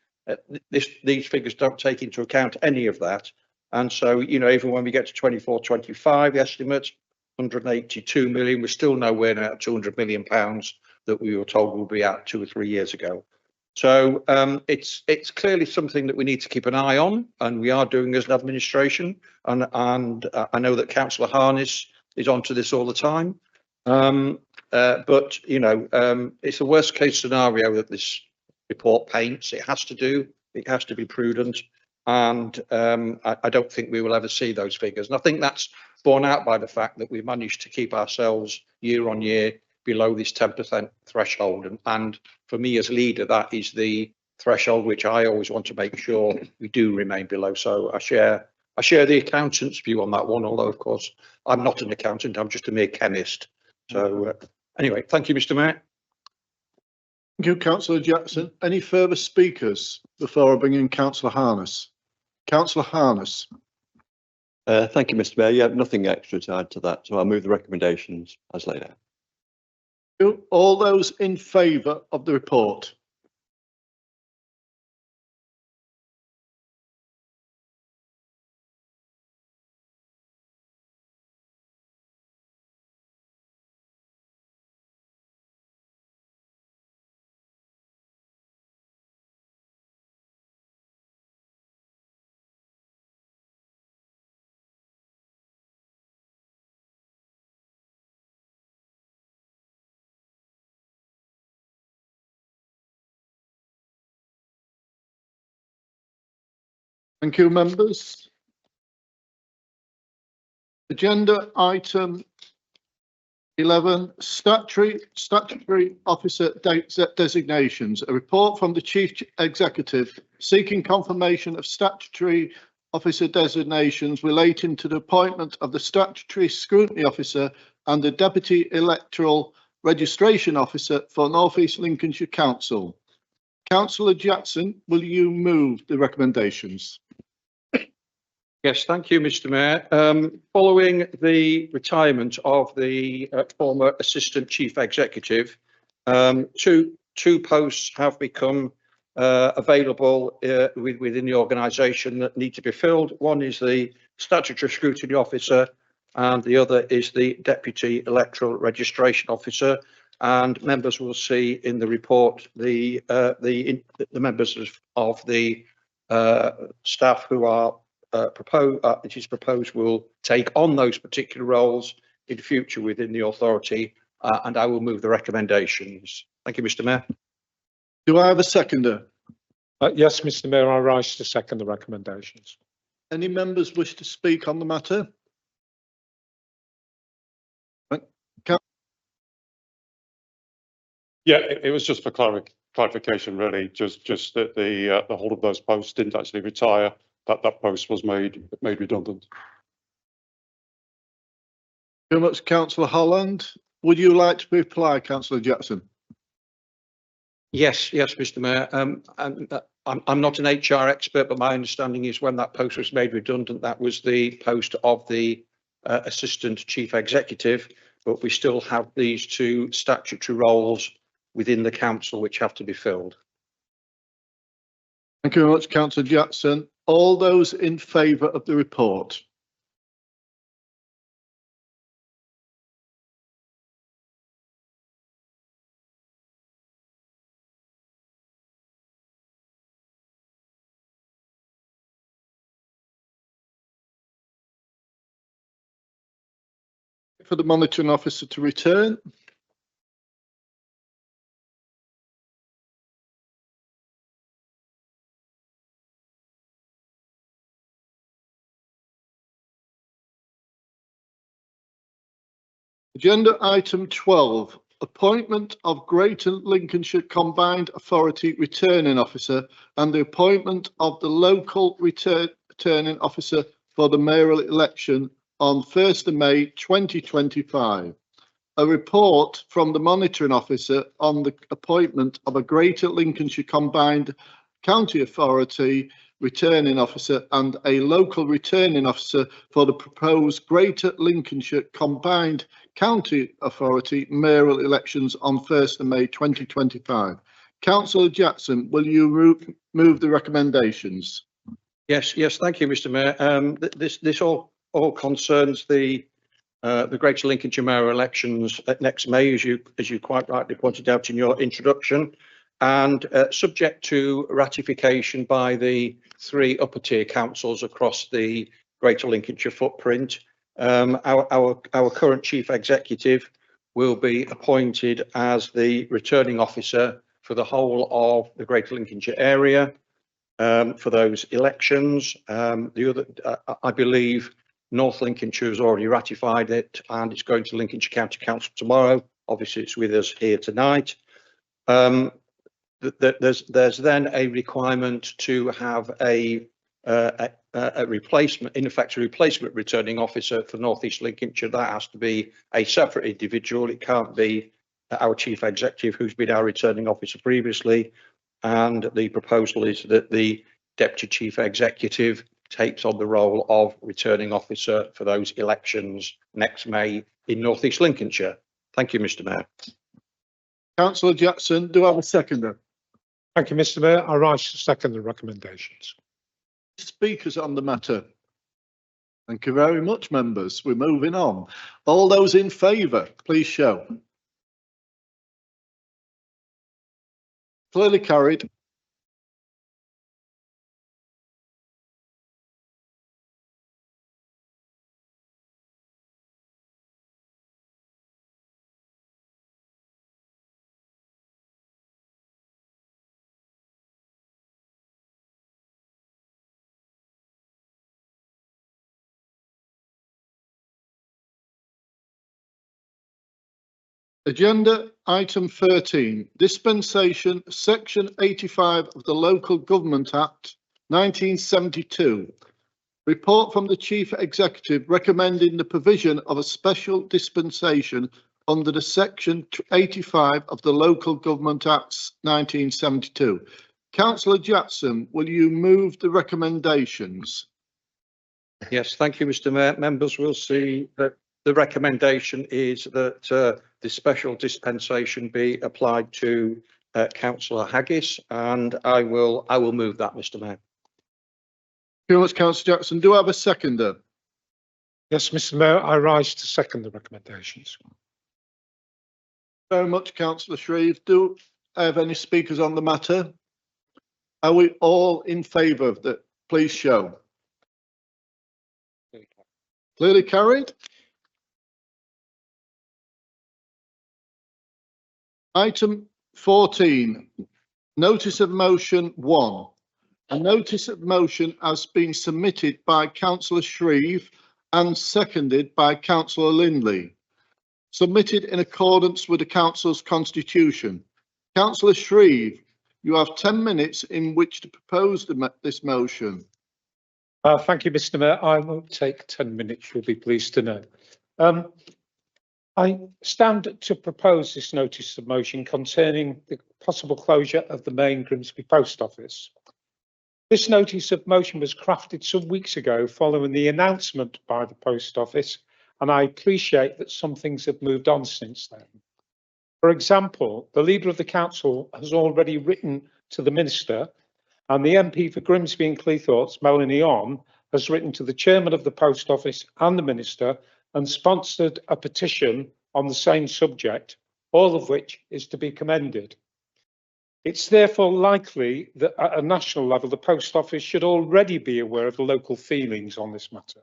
These figures don't take into account any of that. And so, you know, even when we get to 24-25, the estimate, 182 million, we're still nowhere near £200 million that we were told we'll be at 2 or 3 years ago. So it's clearly something that we need to keep an eye on, and we are doing as an administration. And I know that Councillor Harness is onto this all the time. But you know, it's the worst case scenario that this report paints. It has to be prudent, and I don't think we will ever see those figures. And I think that's borne out by the fact that we've managed to keep ourselves year on year below this 10% threshold. And for me as leader, that is the threshold which I always want to make sure we do remain below. So I share the accountant's view on that one, although of course I'm not an accountant, I'm just a mere chemist. So anyway, thank you, Mr. Mayor. Thank you, Councillor Jackson. Any further speakers before I bring in Councillor Harness? Councillor Harness. Thank you, Mr. Mayor. Yeah, nothing extra to add to that. So I'll move the recommendations as laid out. All those in favour of the report? Thank you, members. Agenda item 11, statutory officer designations. A report from the Chief Executive seeking confirmation of statutory officer designations relating to the appointment of the statutory scrutiny officer and the deputy electoral registration officer for North East Lincolnshire Council. Councillor Jackson, will you move the recommendations? Yes, thank you, Mr. Mayor. Following the retirement of the former Assistant Chief Executive, two posts have become available within the organisation that need to be filled. One is the Statutory Scrutiny Officer and the other is the Deputy Electoral Registration Officer. And members will see in the report the members of the staff who are it is proposed will take on those particular roles in future within the authority, and I will move the recommendations. Thank you, Mr. Mayor. Do I have a seconder? Yes, Mr. Mayor, I rise to second the recommendations. Any members wish to speak on the matter? Yeah, it was just for clarification, really, just that the whole of those posts didn't actually retire, that post was made redundant. Very much, Councillor Holland. Would you like to reply, Councillor Jackson? Yes, Mr. Mayor. And I'm not an HR expert, but my understanding is when that post was made redundant, that was the post of the Assistant Chief Executive, but we still have these two statutory roles within the council which have to be filled. Thank you very much, Councillor Jackson. All those in favour of the report? For the monitoring officer to return. Agenda item 12, appointment of Greater Lincolnshire Combined Authority Returning Officer and the appointment of the local returning officer for the mayoral election on 1st of May 2025. A report from the monitoring officer on the appointment of a Greater Lincolnshire Combined County Authority Returning Officer and a local returning officer for the proposed Greater Lincolnshire Combined County Authority mayoral elections on 1st of May 2025. Councillor Jackson, will you move the recommendations? Yes, thank you, Mr. Mayor. This all concerns the Greater Lincolnshire mayoral elections next May, as you quite rightly pointed out in your introduction, and subject to ratification by the 3 upper tier councils across the Greater Lincolnshire footprint. Our current chief executive will be appointed as the returning officer for the whole of the Greater Lincolnshire area for those elections. I believe North Lincolnshire has already ratified it and it's going to Lincolnshire County Council tomorrow. Obviously, it's with us here tonight. There's then a requirement to have a replacement, in effect, a replacement returning officer for North East Lincolnshire. That has to be a separate individual. It can't be our chief executive, who's been our returning officer previously. And the proposal is that the deputy chief executive takes on the role of returning officer for those elections next May in North East Lincolnshire. Thank you, Mr. Mayor. Councillor Jackson, do I have a seconder? Thank you, Mr. Mayor. I rise to second the recommendations. Speakers on the matter? Thank you very much, members. We're moving on. All those in favour, please show. Clearly carried. Agenda item 13, dispensation section 85 of the Local Government Act 1972. Report from the Chief Executive recommending the provision of a special dispensation under the section 85 of the Local Government Act 1972. Councillor Jackson, will you move the recommendations? Yes, thank you, Mr. Mayor. Members will see that the recommendation is that the special dispensation be applied to Councillor Haggis, and I will move that, Mr. Mayor. Thank you very much, Councillor Jackson. Do I have a seconder? Yes, Mr. Mayor, I rise to second the recommendations. Very much, Councillor Shreve. Do I have any speakers on the matter? Are we all in favour of that? Please show. Clearly carried. Item 14, notice of motion 1. A notice of motion has been submitted by Councillor Shreve and seconded by Councillor Lindley. Submitted in accordance with the Council's constitution. Councillor Shreve, you have 10 minutes in which to propose this motion. Thank you, Mr. Mayor. I won't take 10 minutes, you'll be pleased to know. I stand to propose this notice of motion concerning the possible closure of the main Grimsby Post Office. This notice of motion was crafted some weeks ago following the announcement by the Post Office, and I appreciate that some things have moved on since then. For example, the Leader of the Council has already written to the Minister, and the MP for Grimsby and Cleethorpes, Melanie On, has written to the Chairman of the Post Office and the Minister and sponsored a petition on the same subject, all of which is to be commended. It's therefore likely that at a national level, the Post Office should already be aware of the local feelings on this matter.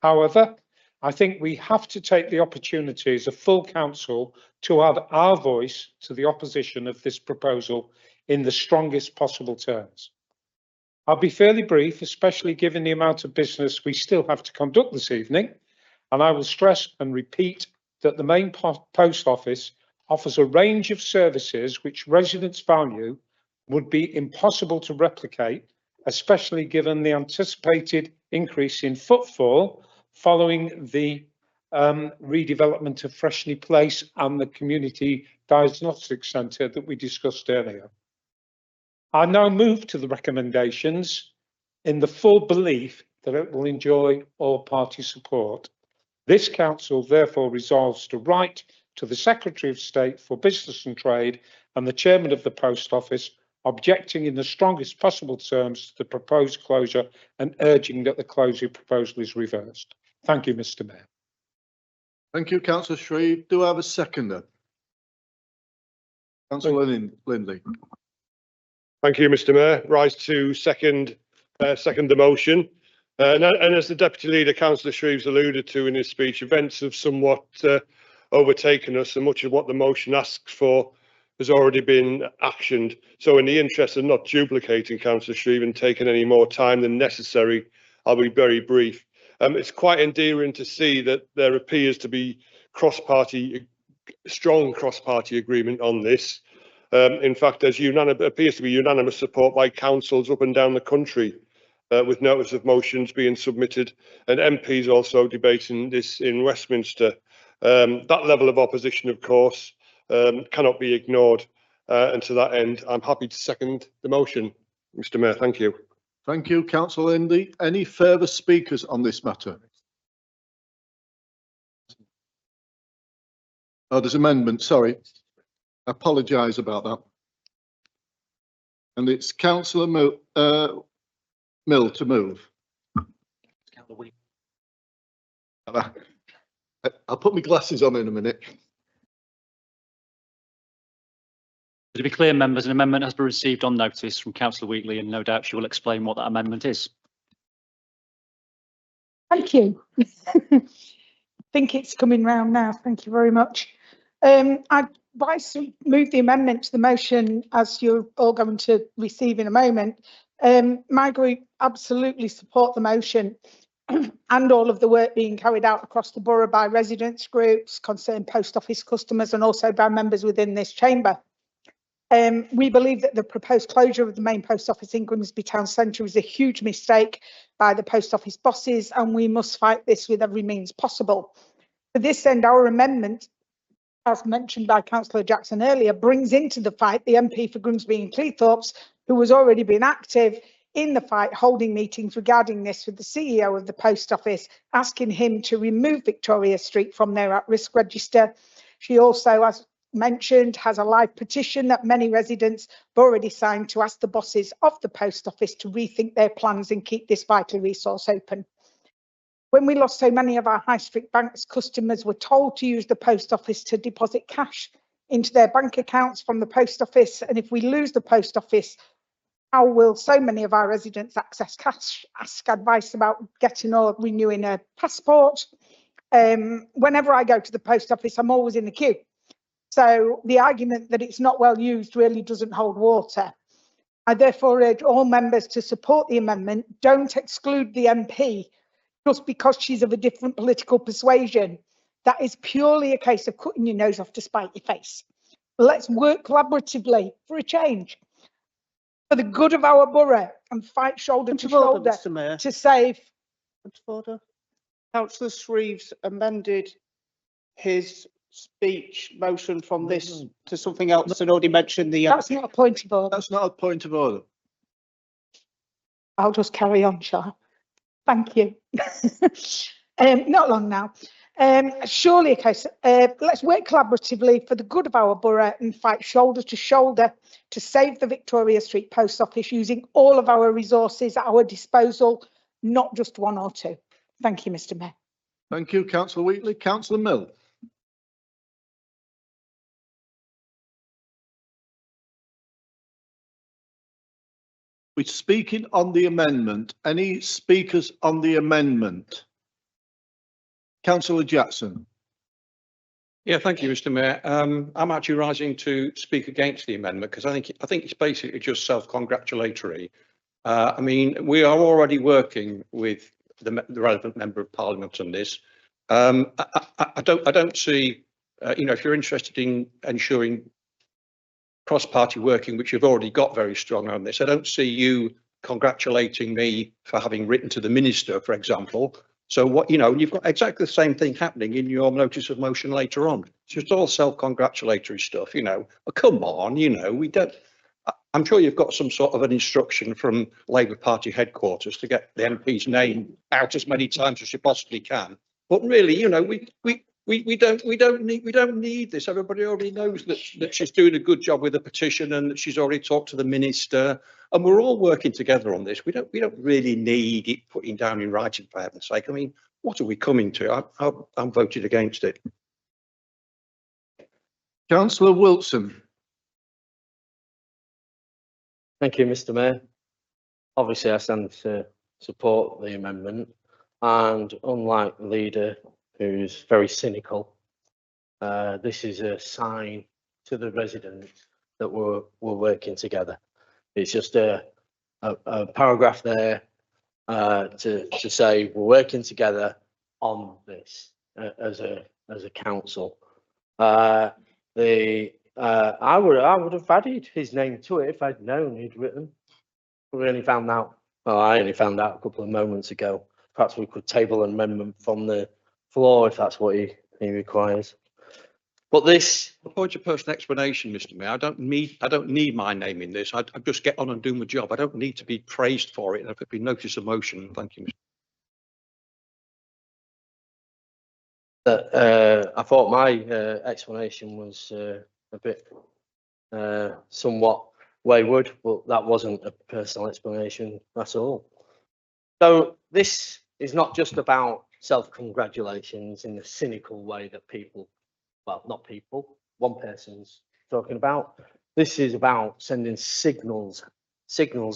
However, I think we have to take the opportunity as a full council to add our voice to the opposition of this proposal in the strongest possible terms. I'll be fairly brief, especially given the amount of business we still have to conduct this evening, and I will stress and repeat that the main Post Office offers a range of services which residents value would be impossible to replicate, especially given the anticipated increase in footfall following the redevelopment of Freshney Place and the Community Diagnostic Centre that we discussed earlier. I now move to the recommendations in the full belief that it will enjoy all party support. This council therefore resolves to write to the Secretary of State for Business and Trade and the Chairman of the Post Office, objecting in the strongest possible terms to the proposed closure and urging that the closure proposal is reversed. Thank you, Mr. Mayor. Thank you, Councillor Shreve. Do I have a seconder? Councillor Lindley. Thank you, Mr. Mayor. Rise to second the motion. And as the Deputy Leader, Councillor Shreve's alluded to in his speech, events have somewhat overtaken us, and much of what the motion asks for has already been actioned. So in the interest of not duplicating Councillor Shreve and taking any more time than necessary, I'll be very brief. It's quite endearing to see that there appears to be strong cross-party agreement on this. In fact, there's appears to be unanimous support by councils up and down the country, with notice of motions being submitted and MPs also debating this in Westminster. That level of opposition, of course, cannot be ignored. And to that end, I'm happy to second the motion. Mr. Mayor, thank you. Thank you, Councillor Lindley. Any further speakers on this matter? Oh, there's amendment, sorry. I apologise about that. And it's Councillor Mill to move. I'll put my glasses on in a minute. To be clear, members, an amendment has been received on notice from Councillor Wheatley, and no doubt she will explain what that amendment is. Thank you. I think it's coming round now. Thank you very much. I'd like to move the amendment to the motion as you're all going to receive in a moment. My group absolutely support the motion and all of the work being carried out across the borough by residents, groups, concerned Post Office customers, and also by members within this chamber. We believe that the proposed closure of the main Post Office in Grimsby Town Centre is a huge mistake by the Post Office bosses, and we must fight this with every means possible. To this end, our amendment, as mentioned by Councillor Jackson earlier, brings into the fight the MP for Grimsby and Cleethorpes, who has already been active in the fight, holding meetings regarding this with the CEO of the Post Office, asking him to remove Victoria Street from their at-risk register. She also, as mentioned, has a live petition that many residents have already signed to ask the bosses of the Post Office to rethink their plans and keep this vital resource open. When we lost so many of our high street banks, customers were told to use the Post Office to deposit cash into their bank accounts from the Post Office. And if we lose the Post Office, how will so many of our residents access cash, ask advice about getting or renewing a passport? Whenever I go to the Post Office, I'm always in the queue. So the argument that it's not well used really doesn't hold water. I therefore urge all members to support the amendment. Don't exclude the MP just because she's of a different political persuasion. That is purely a case of cutting your nose off to spite your face. Let's work collaboratively for a change, for the good of our borough, and fight shoulder to shoulder to save. Councillor Shreve's amended his speech motion from this to something else and already mentioned the. That's not a point of order. That's not a point of order. I'll just carry on, shall I? Thank you. Not long now. Surely a case, let's work collaboratively for the good of our borough and fight shoulder to shoulder to save the Victoria Street Post Office using all of our resources at our disposal, not just one or two. Thank you, Mr. Mayor. Thank you, Councillor Wheatley. Councillor Mill. We're speaking on the amendment. Any speakers on the amendment? Councillor Jackson. Yeah, thank you, Mr. Mayor. I'm actually rising to speak against the amendment because I think it's basically just self-congratulatory. I mean, we are already working with the relevant member of Parliament on this. I don't see, you know, if you're interested in ensuring cross-party working, which you've already got very strong on this, I don't see you congratulating me for having written to the minister, for example. So what, you know, you've got exactly the same thing happening in your notice of motion later on. It's just all self-congratulatory stuff, you know. Oh, come on, you know, we don't. I'm sure you've got some sort of an instruction from Labour Party headquarters to get the MP's name out as many times as you possibly can. But really, you know, we don't need this. Everybody already knows that she's doing a good job with the petition and that she's already talked to the minister, and we're all working together on this. We don't really need it putting down in writing, for heaven's sake. I mean, what are we coming to? I'm voted against it. Councillor Wilson. Thank you, Mr. Mayor. Obviously, I stand to support the amendment, and unlike the leader, who's very cynical, this is a sign to the residents that we're working together. It's just a paragraph there to say we're working together on this as a council. I would have added his name to it if I'd known he'd written. We only found out. Well, I only found out a couple of moments ago. Perhaps we could table an amendment from the floor if that's what he requires. But this. A point of personal explanation, Mr. Mayor. I don't need my name in this. I just get on and do my job. I don't need to be praised for it. And if it be notice of motion, thank you, Mr. I thought my explanation was a bit somewhat wayward, but that wasn't a personal explanation at all. So this is not just about self-congratulations in the cynical way that people, well, not people, one person's talking about. This is about sending signals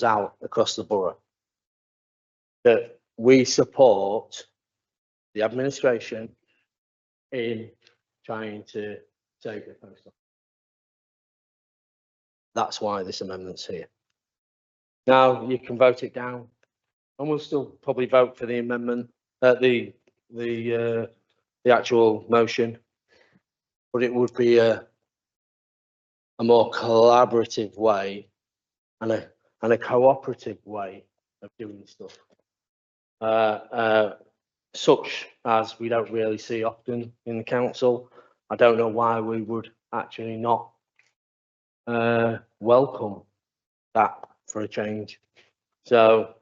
out across the borough that we support the administration in trying to save the post office. That's why this amendment's here. Now you can vote it down, and we'll still probably vote for the amendment, the actual motion, but it would be a more collaborative way and a cooperative way of doing stuff, such as we don't really see often in the council. I don't know why we would actually not welcome that for a change. So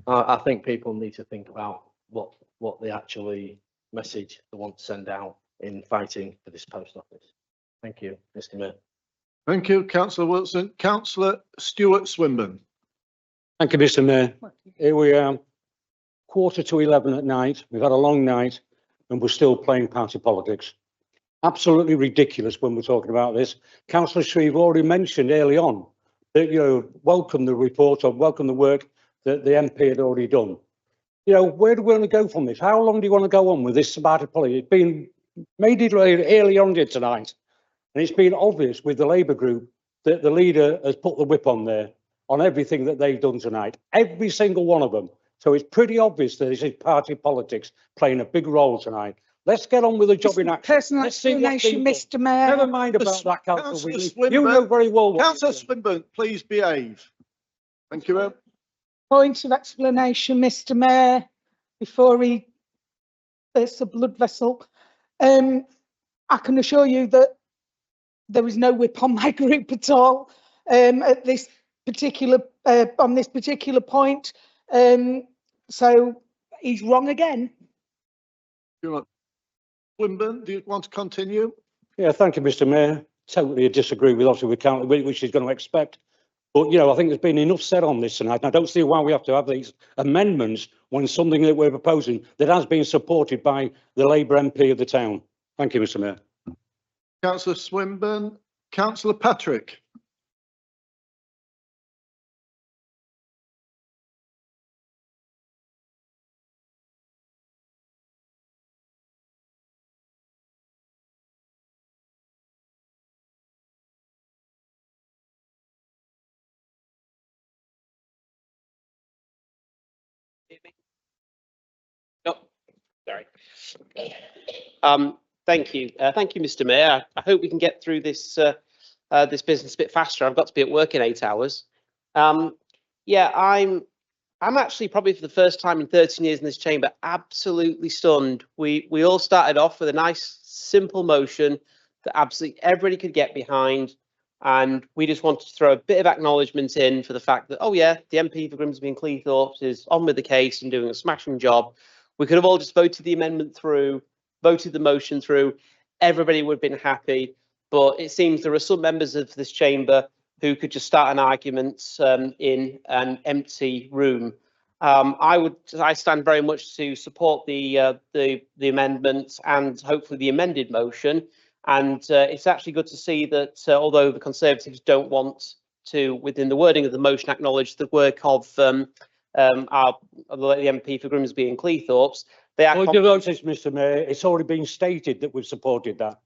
I think people need to think about what the actually message they want to send out in fighting for this post office. Thank you, Mr. Mayor. Thank you, Councillor Wilson. Councillor Stuart Swinburne. Thank you, Mr. Mayor. Here we are, 11:15 at night. We've had a long night and we're still playing party politics. Absolutely ridiculous when we're talking about this. Councillor Shreve already mentioned early on that, you know, welcome the report or welcome the work that the MP had already done. You know, where do we want to go from this? How long do you want to go on with this party politics? It's been made it early on here tonight, and it's been obvious with the Labour group that the leader has put the whip on there on everything that they've done tonight, every single one of them. So it's pretty obvious that this is party politics playing a big role tonight. Let's get on with the job in action. Personal explanation, Mr. Mayor. Never mind about that, Councillor Wheatley. You know very well. Councillor Swinburne, please behave. Thank you. Point of explanation, Mr. Mayor, before he bursts a blood vessel. I can assure you that there was no whip on my group at all at this particular on this particular point. So he's wrong again. Swinburne, do you want to continue? Yeah, thank you, Mr. Mayor. Totally disagree with obviously with Councillor Wheatley, which she's going to expect. But, you know, I think there's been enough said on this tonight, and I don't see why we have to have these amendments when something that we're proposing that has been supported by the Labour MP of the town. Thank you, Mr. Mayor. Councillor Swinburne. Councillor Patrick. No, sorry. Thank you. Thank you, Mr. Mayor. I hope we can get through this this business a bit faster. I've got to be at work in 8 hours. Yeah, I'm actually probably for the first time in 13 years in this chamber, absolutely stunned. We all started off with a nice, simple motion that absolutely everybody could get behind. And we just wanted to throw a bit of acknowledgement in for the fact that, oh yeah, the MP for Grimsby and Cleethorpes is on with the case and doing a smashing job. We could have all just voted the amendment through, voted the motion through. Everybody would have been happy. But it seems there are some members of this chamber who could just start an argument in an empty room. I stand very much to support the amendment and hopefully the amended motion. And it's actually good to see that although the Conservatives don't want to, within the wording of the motion, acknowledge the work of the MP for Grimsby and Cleethorpes, they are. Mr. Mayor, it's already been stated that we've supported that.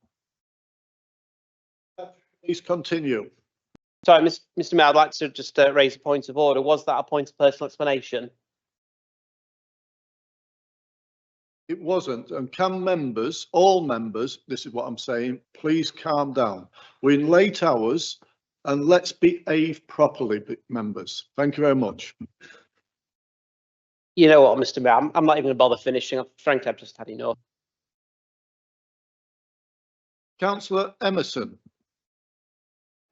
Please continue. Sorry, Mr. Mayor, I'd like to just raise a point of order. Was that a point of personal explanation? It wasn't. And can members, all members, this is what I'm saying, please calm down. We're in late hours and let's behave properly, members. Thank you very much. You know what, Mr. Mayor, I'm not even going to bother finishing. Frankly, I've just had enough. Councillor Emerson.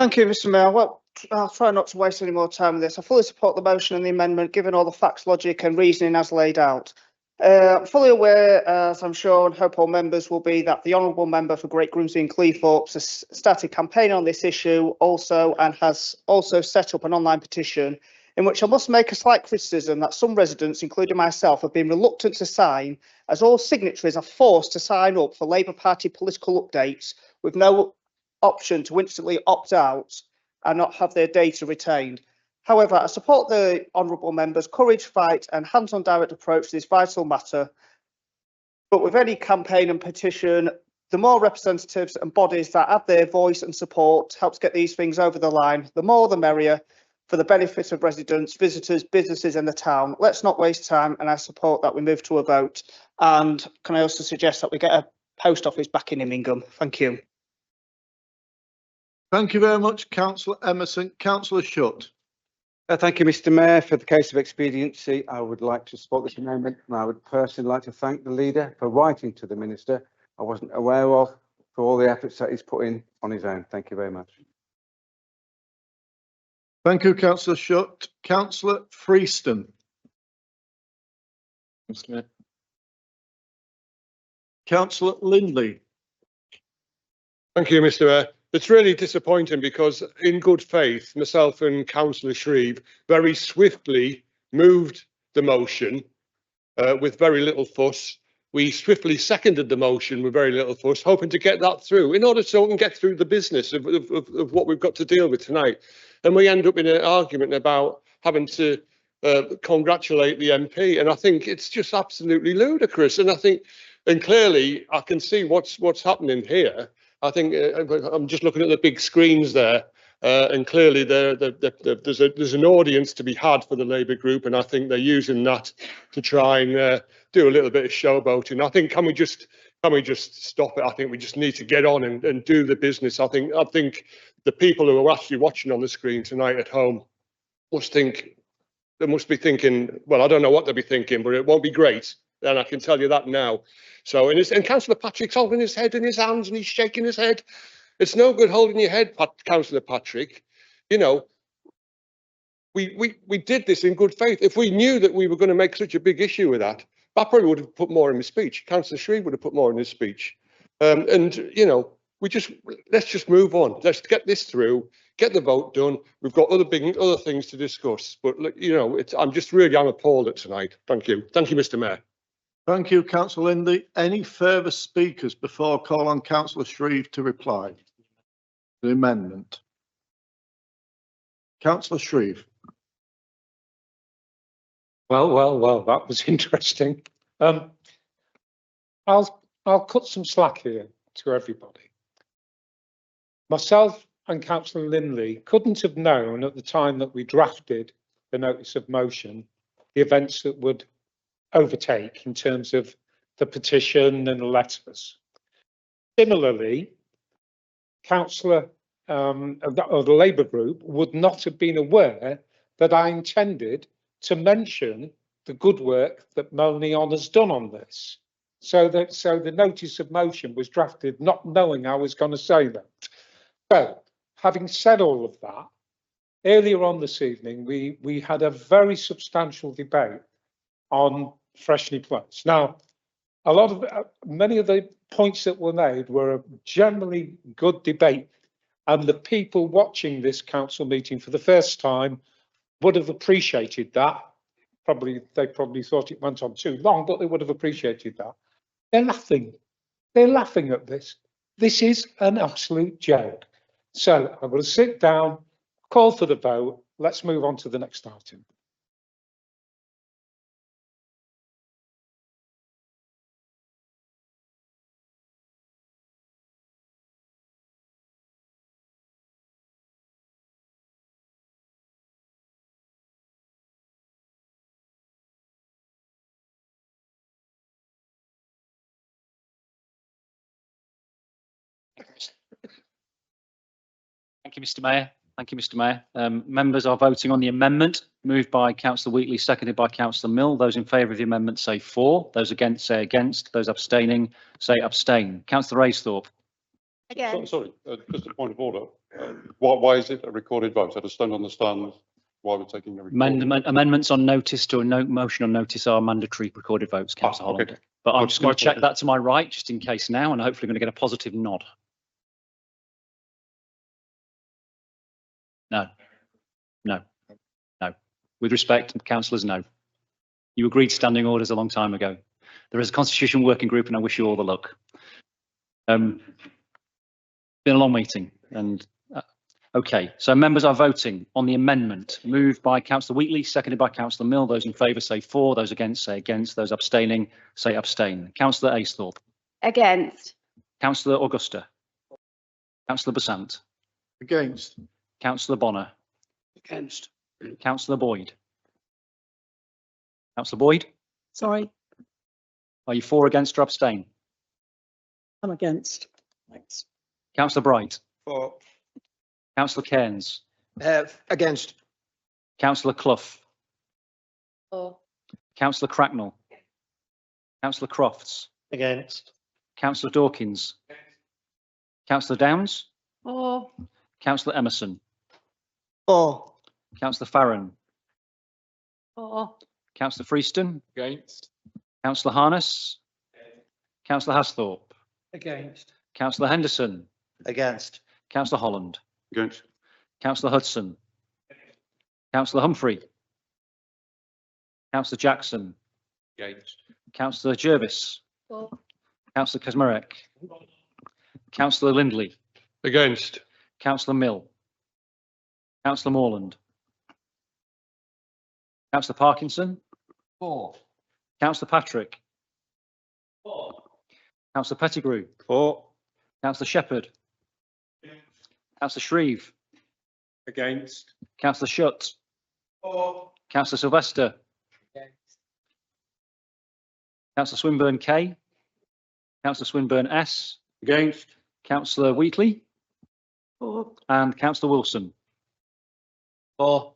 Thank you, Mr. Mayor. Well, I'll try not to waste any more time with this. I fully support the motion and the amendment, given all the facts, logic and reasoning as laid out. Fully aware, as I'm sure and hope all members will be, that the Honourable Member for Great Grimsby and Cleethorpes has started campaigning on this issue also and has also set up an online petition in which I must make a slight criticism that some residents, including myself, have been reluctant to sign, as all signatories are forced to sign up for Labour Party political updates with no option to instantly opt out and not have their data retained. However, I support the Honourable Member's courage, fight and hands-on direct approach to this vital matter. But with any campaign and petition, the more representatives and bodies that add their voice and support helps get these things over the line, the more the merrier for the benefit of residents, visitors, businesses and the town. Let's not waste time, and I support that we move to a vote. And can I also suggest that we get a post office back in Immingham? Thank you. Thank you very much, Councillor Emerson. Councillor Shutt. Thank you, Mr. Mayor. For the case of expediency, I would like to support this amendment, and I would personally like to thank the leader for writing to the minister I wasn't aware of, for all the efforts that he's put in on his own. Thank you very much. Thank you, Councillor Shutt. Councillor Freeston. Councillor Lindley. Thank you, Mr. Mayor. It's really disappointing because in good faith, myself and Councillor Shreve very swiftly moved the motion with very little fuss. We swiftly seconded the motion with very little fuss, hoping to get that through in order so we can get through the business of what we've got to deal with tonight. And we end up in an argument about having to congratulate the MP. And I think it's just absolutely ludicrous. And I think, and clearly I can see what's happening here. I think I'm just looking at the big screens there, and clearly there's an audience to be had for the Labour group, and I think they're using that to try and do a little bit of showboating. I think can we just stop it? I think we just need to get on and do the business. I think the people who are actually watching on the screen tonight at home must be thinking, well, I don't know what they'll be thinking, but it won't be great. And I can tell you that now. So, and Councillor Patrick's holding his head in his hands and he's shaking his head. It's no good holding your head, Councillor Patrick. You know, we did this in good faith. If we knew that we were going to make such a big issue with that, I probably would have put more in my speech. Councillor Shreve would have put more in his speech. And, you know, let's just move on. Let's get this through, get the vote done. We've got other things to discuss. But, you know, I'm appalled at tonight. Thank you. Thank you, Mr. Mayor. Thank you, Councillor Lindley. Any further speakers before I call on Councillor Shreve to reply to the amendment? Councillor Shreve. Well, that was interesting. I'll cut some slack here to everybody. Myself and Councillor Lindley couldn't have known at the time that we drafted the notice of motion the events that would overtake in terms of the petition and the letters. Similarly, Councillor or the Labour group would not have been aware that I intended to mention the good work that Melanie On has done on this. So the notice of motion was drafted not knowing I was going to say that. So, having said all of that, earlier on this evening, we had a very substantial debate on Freshney Place. Now, many of the points that were made were a generally good debate, and the people watching this council meeting for the first time would have appreciated that. They probably thought it went on too long, but they would have appreciated that. They're laughing. They're laughing at this. This is an absolute joke. So I'm going to sit down, call for the vote. Let's move on to the next item. Thank you, Mr. Mayor. Thank you, Mr. Mayor. Members are voting on the amendment moved by Councillor Wheatley, seconded by Councillor Mill. Those in favour of the amendment say for. Those against say against. Those abstaining say abstain. Councillor Raisthorpe. Against. Sorry, just a point of order. Why is it a recorded vote? I just don't understand why we're taking a recorded Amendments on notice to a motion on notice are mandatory recorded votes, Councillor okay. Holland. But I'm just going to check that to my right, just in case now, and hopefully going to get a positive nod. No. With respect, councillors, no. You agreed standing orders a long time ago. There is a constitution working group, and I wish you all the luck. Been a long meeting, and okay. So members are voting on the amendment moved by Councillor Wheatley, seconded by Councillor Mill. Those in favour say for. Those against say against. Those abstaining say abstain. Councillor Aisthorpe. Against. Councillor Augusta. Councillor Besant. Against. Councillor Bonner. Against. Councillor Boyd. Councillor Boyd, Sorry, are you for, against or abstain? I'm against. Thanks. Councillor Bright. For. Councillor Cairns. Against. Councillor Clough. For. Councillor Cracknell. Councillor Crofts. Against. Councillor Dawkins. Councillor Downs. For. Councillor Emerson. For. Councillor Farron. For. Councillor Freeston. Against. Councillor Harness. Councillor Hasthorpe. Against. Councillor Henderson. Against. Councillor Holland. Against. Councillor Hudson. Councillor Humphrey. Councillor Jackson. Against. Councillor Jervis. For. Councillor Kasmerek. Councillor Lindley. Against. Councillor Mill. Councillor Morland. Councillor Parkinson. For. Councillor Patrick. For. Councillor Pettigrew. For. Councillor Shepherd. Councillor Shreve. Against. Councillor Shutt. For. Councillor Sylvester. Against. Councillor Swinburne K. Councillor Swinburne S. Against. Councillor Wheatley. For. And Councillor Wilson. For.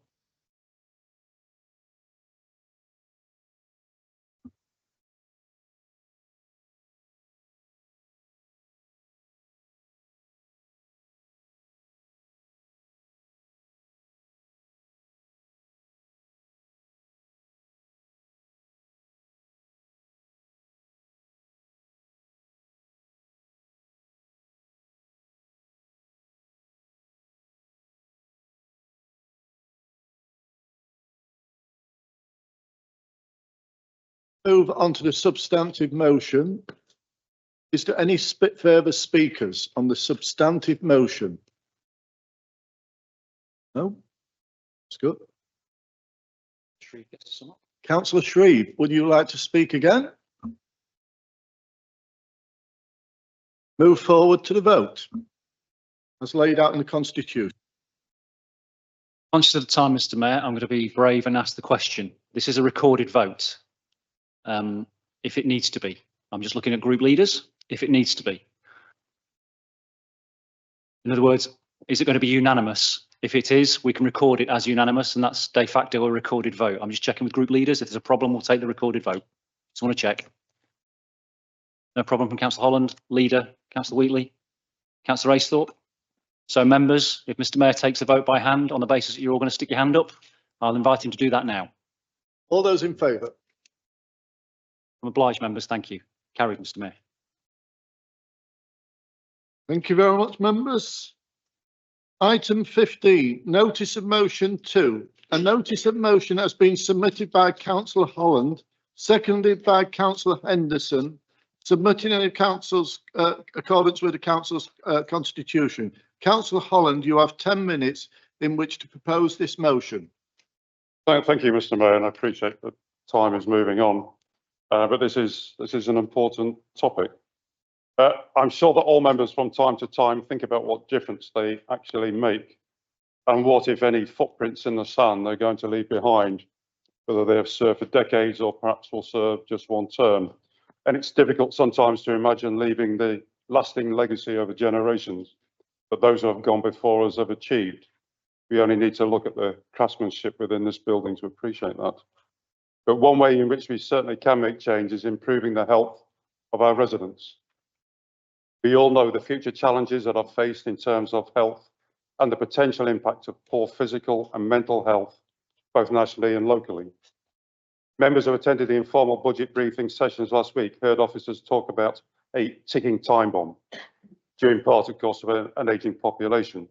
Move on to the substantive motion. Is there any further speakers on the substantive motion? No? That's good. Councillor Shreve, would you like to speak again? Move forward to the vote as laid out in the Constitution. Conscious of the time, Mr. Mayor, I'm going to be brave and ask the question. This is a recorded vote. If it needs to be. I'm just looking at group leaders, if it needs to be. In other words, is it going to be unanimous? If it is, we can record it as unanimous, and that's de facto a recorded vote. I'm just checking with group leaders. If there's a problem, we'll take the recorded vote. Just want to check. No problem from Councillor Holland, leader, Councillor Wheatley, Councillor Acethorpe. So members, if Mr. Mayor takes the vote by hand on the basis that you're all going to stick your hand up, I'll invite him to do that now. All those in favour? I'm obliged, members. Thank you. Carried, Mr. Mayor. Thank you very much, members. Item 15, notice of motion 2. A notice of motion has been submitted by Councillor Holland, seconded by Councillor Henderson, submitting in the council's accordance with the council's constitution. Councillor Holland, you have 10 minutes in which to propose this motion. Thank you, Mr. Mayor, and I appreciate that time is moving on. But this is an important topic. I'm sure that all members from time to time think about what difference they actually make and what, if any, footprints in the sand they're going to leave behind, whether they have served for decades or perhaps will serve just one term. And it's difficult sometimes to imagine leaving the lasting legacy over generations that those who have gone before us have achieved. We only need to look at the craftsmanship within this building to appreciate that. But one way in which we certainly can make change is improving the health of our residents. We all know the future challenges that are faced in terms of health and the potential impact of poor physical and mental health, both nationally and locally. Members who attended the informal budget briefing sessions last week heard officers talk about a ticking time bomb, due in part, of course, of an ageing population.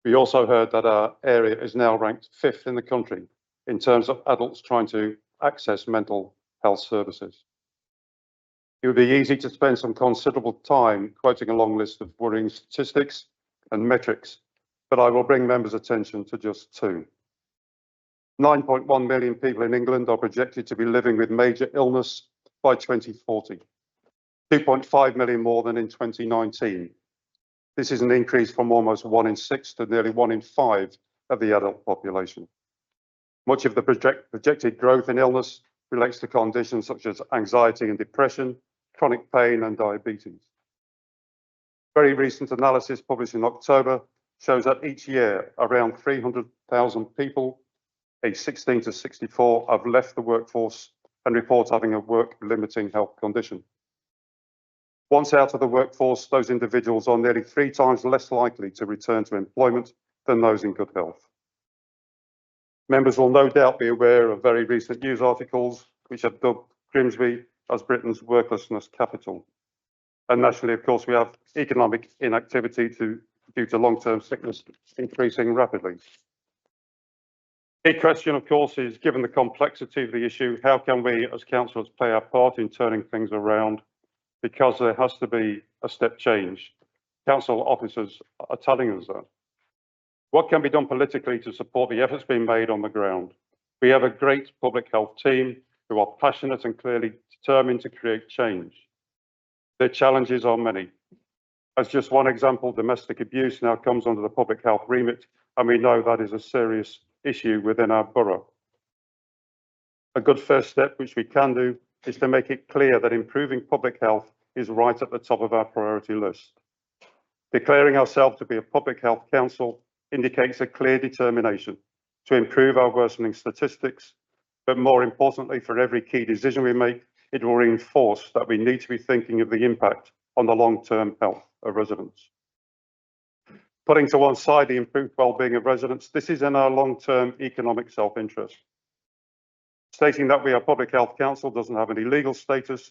We also heard that our area is now ranked 5th in the country in terms of adults trying to access mental health services. It would be easy to spend some considerable time quoting a long list of worrying statistics and metrics, but I will bring members' attention to just 2. 9.1 million people in England are projected to be living with major illness by 2040, 2.5 million more than in 2019. This is an increase from almost 1 in 6 to nearly 1 in 5 of the adult population. Much of the projected growth in illness relates to conditions such as anxiety and depression, chronic pain and diabetes. Very recent analysis published in October shows that each year around 300,000 people aged 16 to 64 have left the workforce and report having a work-limiting health condition. Once out of the workforce, those individuals are nearly 3 times less likely to return to employment than those in good health. Members will no doubt be aware of very recent news articles which have dubbed Grimsby as Britain's worklessness capital. And nationally, of course, we have economic inactivity due to long-term sickness increasing rapidly. The question, of course, is, given the complexity of the issue, how can we as councillors play our part in turning things around? Because there has to be a step change. Council officers are telling us that. What can be done politically to support the efforts being made on the ground? We have a great public health team who are passionate and clearly determined to create change. Their challenges are many. As just one example, domestic abuse now comes under the public health remit, and we know that is a serious issue within our borough. A good first step, which we can do, is to make it clear that improving public health is right at the top of our priority list. Declaring ourselves to be a public health council indicates a clear determination to improve our worsening statistics, but more importantly, for every key decision we make, it will reinforce that we need to be thinking of the impact on the long-term health of residents. Putting to one side the improved well-being of residents, this is in our long-term economic self-interest. Stating that we are a public health council doesn't have any legal status,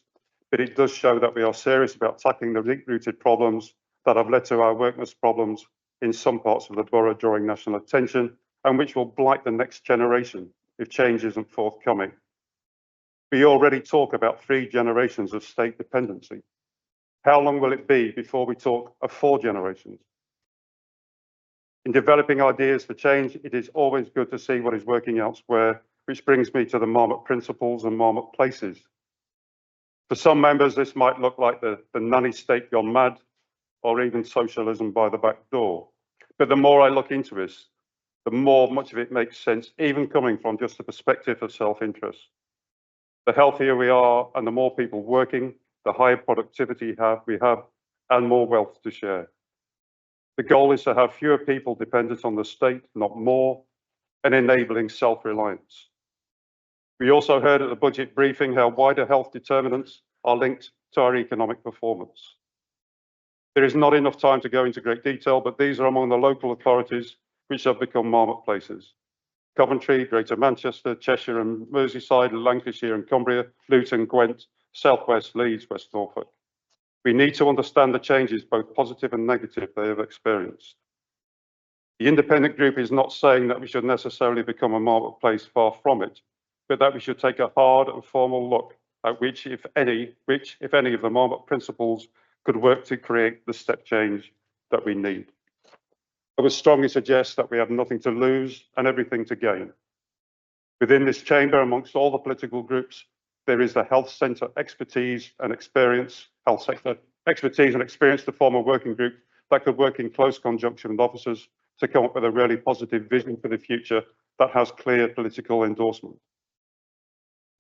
but it does show that we are serious about tackling the deep-rooted problems that have led to our workforce problems in some parts of the borough, drawing national attention, and which will blight the next generation if change isn't forthcoming. We already talk about 3 generations of state dependency. How long will it be before we talk of 4 generations? In developing ideas for change, it is always good to see what is working elsewhere, which brings me to the Marmot principles and Marmot places. For some members, this might look like the nanny state gone mad, or even socialism by the back door. But the more I look into this, the more much of it makes sense, even coming from just the perspective of self-interest. The healthier we are and the more people working, the higher productivity we have and more wealth to share. The goal is to have fewer people dependent on the state, not more, and enabling self-reliance. We also heard at the budget briefing how wider health determinants are linked to our economic performance. There is not enough time to go into great detail, but these are among the local authorities which have become Marmot places. Coventry, Greater Manchester, Cheshire and Merseyside, Lancashire and Cumbria, Luton, Gwent, South West, Leeds, West Norfolk. We need to understand the changes, both positive and negative, they have experienced. The independent group is not saying that we should necessarily become a Marmot place, far from it, but that we should take a hard and formal look at which, if any of the Marmot principles could work to create the step change that we need. I would strongly suggest that we have nothing to lose and everything to gain. Within this chamber, amongst all the political groups, there is the health centre expertise and experience, health sector expertise and experience to form a working group that could work in close conjunction with officers to come up with a really positive vision for the future that has clear political endorsement.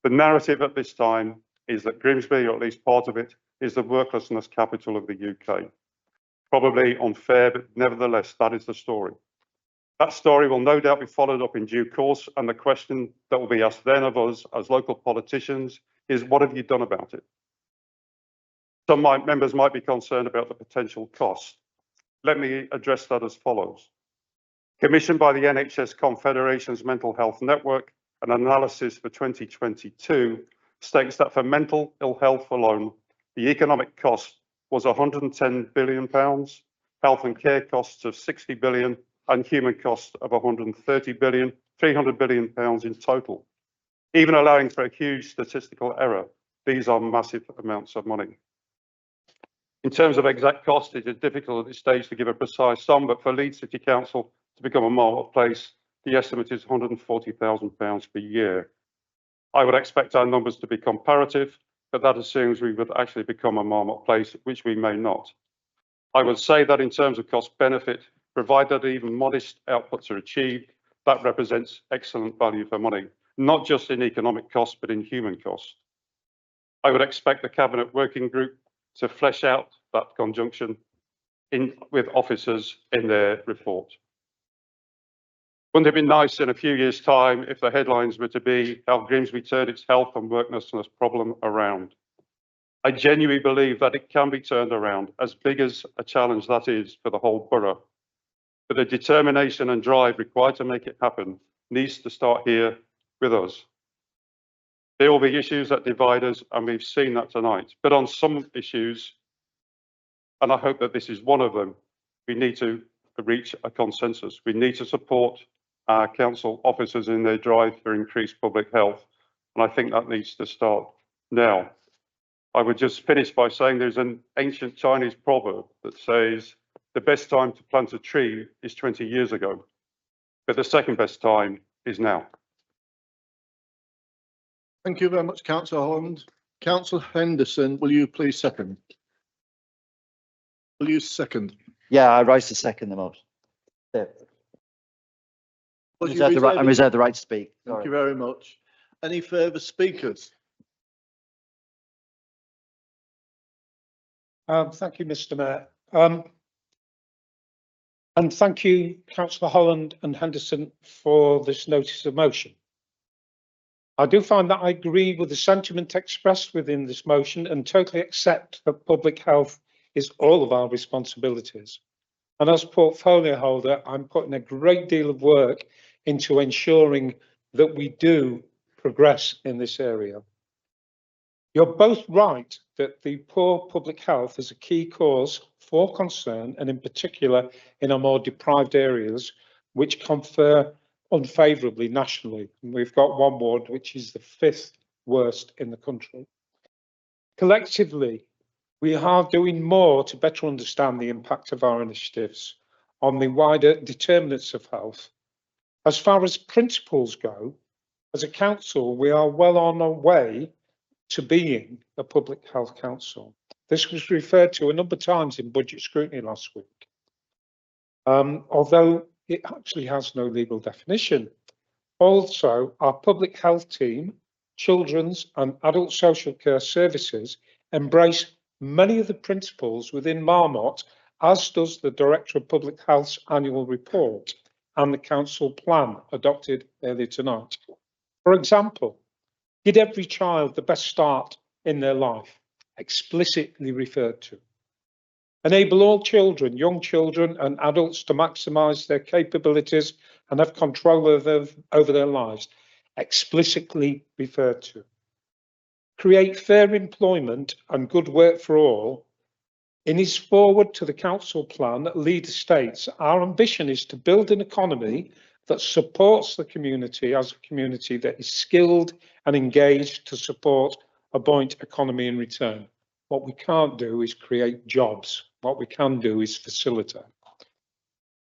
The narrative at this time is that Grimsby, or at least part of it, is the worklessness capital of the UK. Probably unfair, but nevertheless, that is the story. That story will no doubt be followed up in due course, and the question that will be asked then of us as local politicians is, what have you done about it? Some members might be concerned about the potential cost. Let me address that as follows. Commissioned by the NHS Confederation's Mental Health Network, an analysis for 2022 states that for mental ill health alone, the economic cost was £110 billion, health and care costs of £60 billion, and human costs of £130 billion, £300 billion in total. Even allowing for a huge statistical error, these are massive amounts of money. In terms of exact cost, it is difficult at this stage to give a precise sum, but for Leeds City Council to become a Marmot place, the estimate is £140,000 per year. I would expect our numbers to be comparative, but that assumes we would actually become a Marmot place, which we may not. I would say that in terms of cost benefit, provided even modest outputs are achieved, that represents excellent value for money, not just in economic cost, but in human cost. I would expect the Cabinet Working Group to flesh out that conjunction with officers in their report. Wouldn't it be nice in a few years' time if the headlines were to be how Grimsby turned its health and worklessness problem around? I genuinely believe that it can be turned around, as big as a challenge that is for the whole borough. But the determination and drive required to make it happen needs to start here with us. There will be issues that divide us, and we've seen that tonight. But on some issues, and I hope that this is one of them, we need to reach a consensus. We need to support our council officers in their drive for increased public health, and I think that needs to start now. I would just finish by saying there's an ancient Chinese proverb that says the best time to plant a tree is 20 years ago, but the second best time is now. Thank you very much, Councillor Holland. Councillor Henderson, will you please second? Will you second? Yeah, I rise to second the motion. I reserve the right to speak. Thank you very much. Any further speakers? Thank you, Mr. Mayor. And thank you, Councillor Holland and Henderson, for this notice of motion. I do find that I agree with the sentiment expressed within this motion and totally accept that public health is all of our responsibilities. And as portfolio holder, I'm putting a great deal of work into ensuring that we do progress in this area. You're both right that the poor public health is a key cause for concern, and in particular in our more deprived areas, which confer unfavourably nationally. And we've got one ward, which is the 5th worst in the country. Collectively, we are doing more to better understand the impact of our initiatives on the wider determinants of health. As far as principles go, as a council, we are well on our way to being a public health council. This was referred to a number of times in budget scrutiny last week, although it actually has no legal definition. Also, our public health team, children's and adult social care services embrace many of the principles within Marmot, as does the Director of Public Health's annual report and the council plan adopted earlier tonight. For example, give every child the best start in their life, explicitly referred to. Enable all children, young children and adults to maximise their capabilities and have control over their lives, explicitly referred to. Create fair employment and good work for all. In his forward to the council plan, leader states, our ambition is to build an economy that supports the community as a community that is skilled and engaged to support a buoyant economy in return. What we can't do is create jobs. What we can do is facilitate.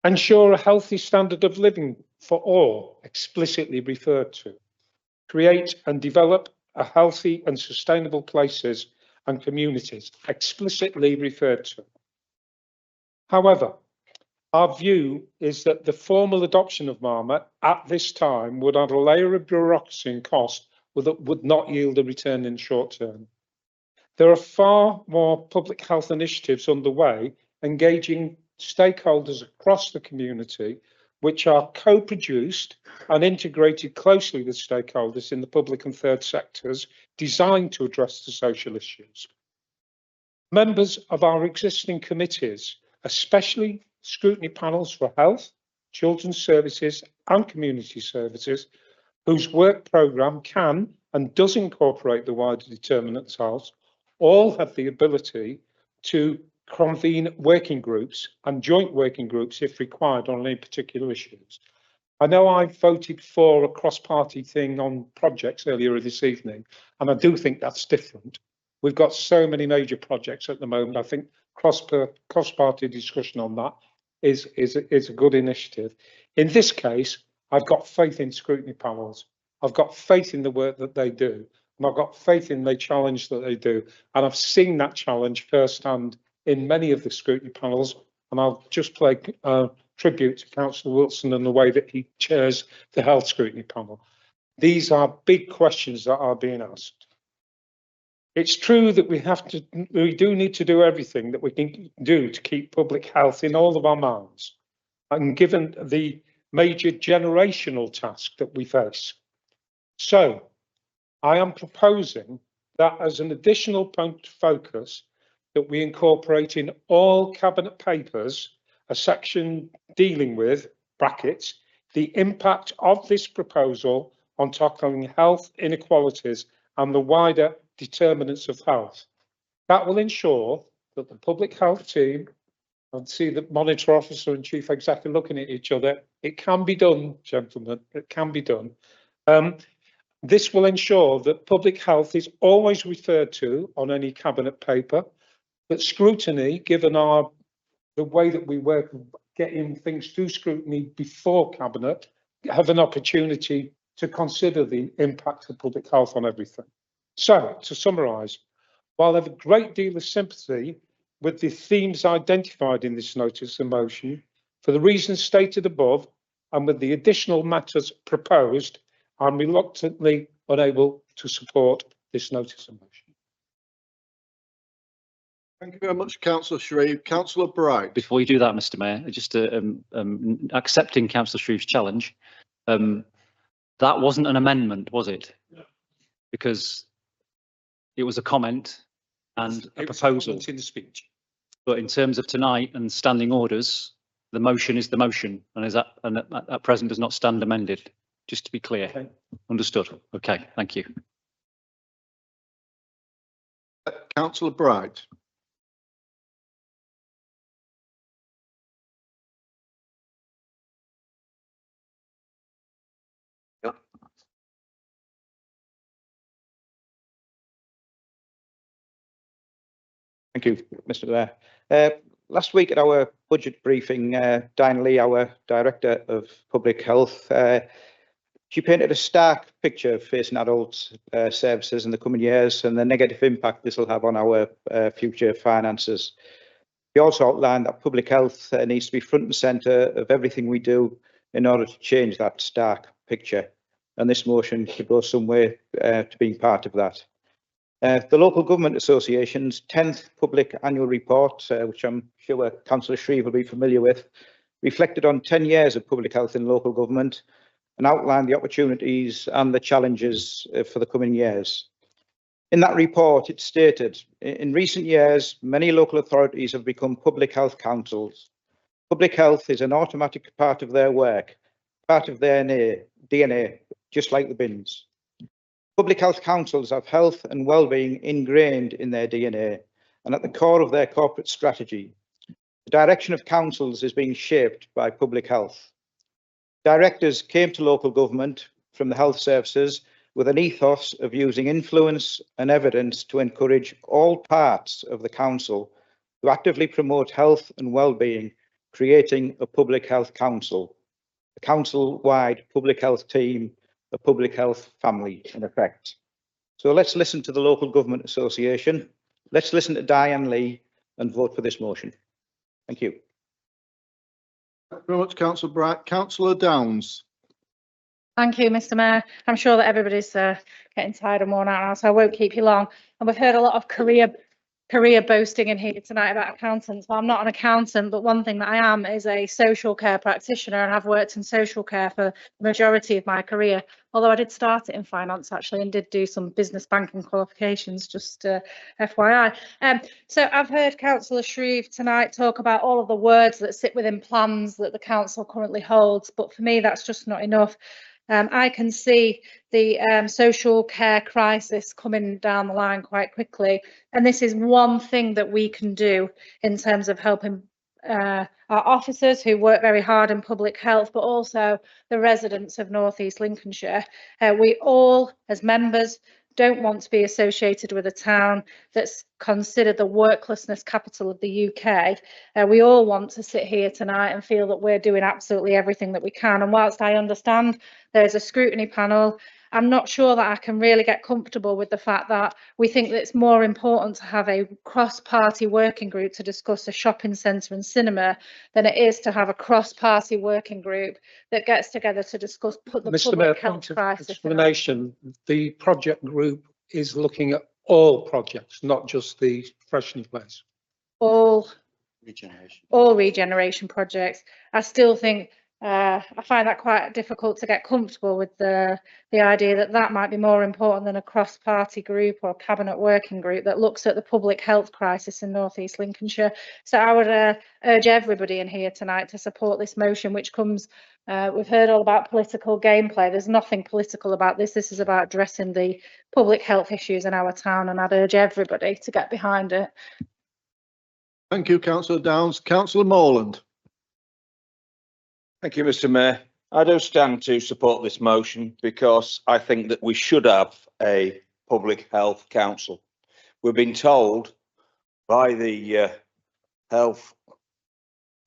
Ensure a healthy standard of living for all, explicitly referred to. Create and develop a healthy and sustainable places and communities, explicitly referred to. However, our view is that the formal adoption of Marmot at this time would add a layer of bureaucracy and cost that would not yield a return in the short term. There are far more public health initiatives underway, engaging stakeholders across the community, which are co-produced and integrated closely with stakeholders in the public and third sectors, designed to address the social issues. Members of our existing committees, especially scrutiny panels for health, children's services and community services, whose work programme can and does incorporate the wider determinants of health, all have the ability to convene working groups and joint working groups if required on any particular issues. I know I voted for a cross-party thing on projects earlier this evening, and I do think that's different. We've got so many major projects at the moment. I think cross-party discussion on that is a good initiative. In this case, I've got faith in scrutiny panels. I've got faith in the work that they do, and I've got faith in the challenge that they do. And I've seen that challenge firsthand in many of the scrutiny panels, and I'll just play tribute to Councillor Wilson and the way that he chairs the health scrutiny panel. These are big questions that are being asked. It's true that we do need to do everything that we can do to keep public health in all of our minds, and given the major generational task that we face. So I am proposing that as an additional point of focus, that we incorporate in all cabinet papers a section dealing with, brackets, the impact of this proposal on tackling health inequalities and the wider determinants of health. That will ensure that the public health team, and see the monitor officer and chief executive looking at each other, it can be done, gentlemen, it can be done. This will ensure that public health is always referred to on any cabinet paper, but scrutiny, given the way that we work, getting things through scrutiny before cabinet, have an opportunity to consider the impact of public health on everything. So, to summarise, while I have a great deal of sympathy with the themes identified in this notice of motion, for the reasons stated above, and with the additional matters proposed, I'm reluctantly unable to support this notice of motion. Thank you very much, Councillor Shreve. Councillor Bright. Before you do that, Mr. Mayor, just accepting Councillor Shreve's challenge, that wasn't an amendment, was it? Because it was a comment and a proposal in the speech. But in terms of tonight and standing orders, the motion is the motion, and is that at present does not stand amended. Just to be clear. Okay. Understood. Okay, thank you. Councillor Bright. Thank you, Mr. Mayor. Last week at our budget briefing, Diane Lee, our Director of Public Health, she painted a stark picture of facing adult services in the coming years and the negative impact this will have on our future finances. She also outlined that public health needs to be front and centre of everything we do in order to change that stark picture. And this motion should go some way to being part of that. The Local Government Association's 10th public annual report, which I'm sure Councillor Shreve will be familiar with, reflected on 10 years of public health in local government and outlined the opportunities and the challenges for the coming years. In that report, it stated, in recent years, many local authorities have become public health councils. Public health is an automatic part of their work, part of their DNA, just like the bins. Public health councils have health and well-being ingrained in their DNA and at the core of their corporate strategy. The direction of councils is being shaped by public health. Directors came to local government from the health services with an ethos of using influence and evidence to encourage all parts of the council to actively promote health and well-being, creating a public health council, a council-wide public health team, a public health family in effect. So let's listen to the Local Government Association. Let's listen to Diane Lee and vote for this motion. Thank you. Thank you very much, Councillor Bright. Councillor Downs. Thank you, Mr. Mayor. I'm sure that everybody's getting tired and worn out now, so I won't keep you long. And we've heard a lot of career boasting in here tonight about accountants. Well, I'm not an accountant, but one thing that I am is a social care practitioner, and I've worked in social care for the majority of my career. Although I did start it in finance actually, and did do some business banking qualifications, just FYI. So I've heard Councillor Shreve tonight talk about all of the words that sit within plans that the council currently holds, but for me that's just not enough. I can see the social care crisis coming down the line quite quickly, and this is one thing that we can do in terms of helping our officers who work very hard in public health, but also the residents of North East Lincolnshire. We all, as members, don't want to be associated with a town that's considered the worklessness capital of the UK. We all want to sit here tonight and feel that we're doing absolutely everything that we can. And whilst I understand there's a scrutiny panel, I'm not sure that I can really get comfortable with the fact that we think that it's more important to have a cross-party working group to discuss a shopping centre and cinema than it is to have a cross-party working group that gets together to discuss the Mr. Mayor, public health crisis. explanation, the project group is looking at all projects, not just the freshening place. All regeneration projects. I still think I find that quite difficult to get comfortable with the idea that that might be more important than a cross-party group or cabinet working group that looks at the public health crisis in North East Lincolnshire. So I would urge everybody in here tonight to support this motion, which comes, we've heard all about political gameplay. There's nothing political about this. This is about addressing the public health issues in our town, and I'd urge everybody to get behind it. Thank you, Councillor Downs. Councillor Morland. Thank you, Mr. Mayor. I do stand to support this motion because I think that we should have a public health council. We've been told by the health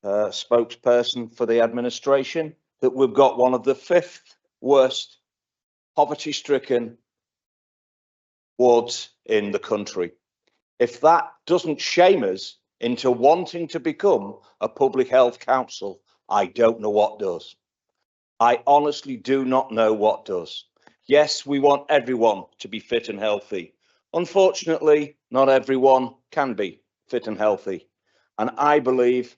spokesperson for the administration that we've got one of the 5th worst poverty-stricken wards in the country. If that doesn't shame us into wanting to become a public health council, I don't know what does. I honestly do not know what does. Yes, we want everyone to be fit and healthy. Unfortunately, not everyone can be fit and healthy. And I believe,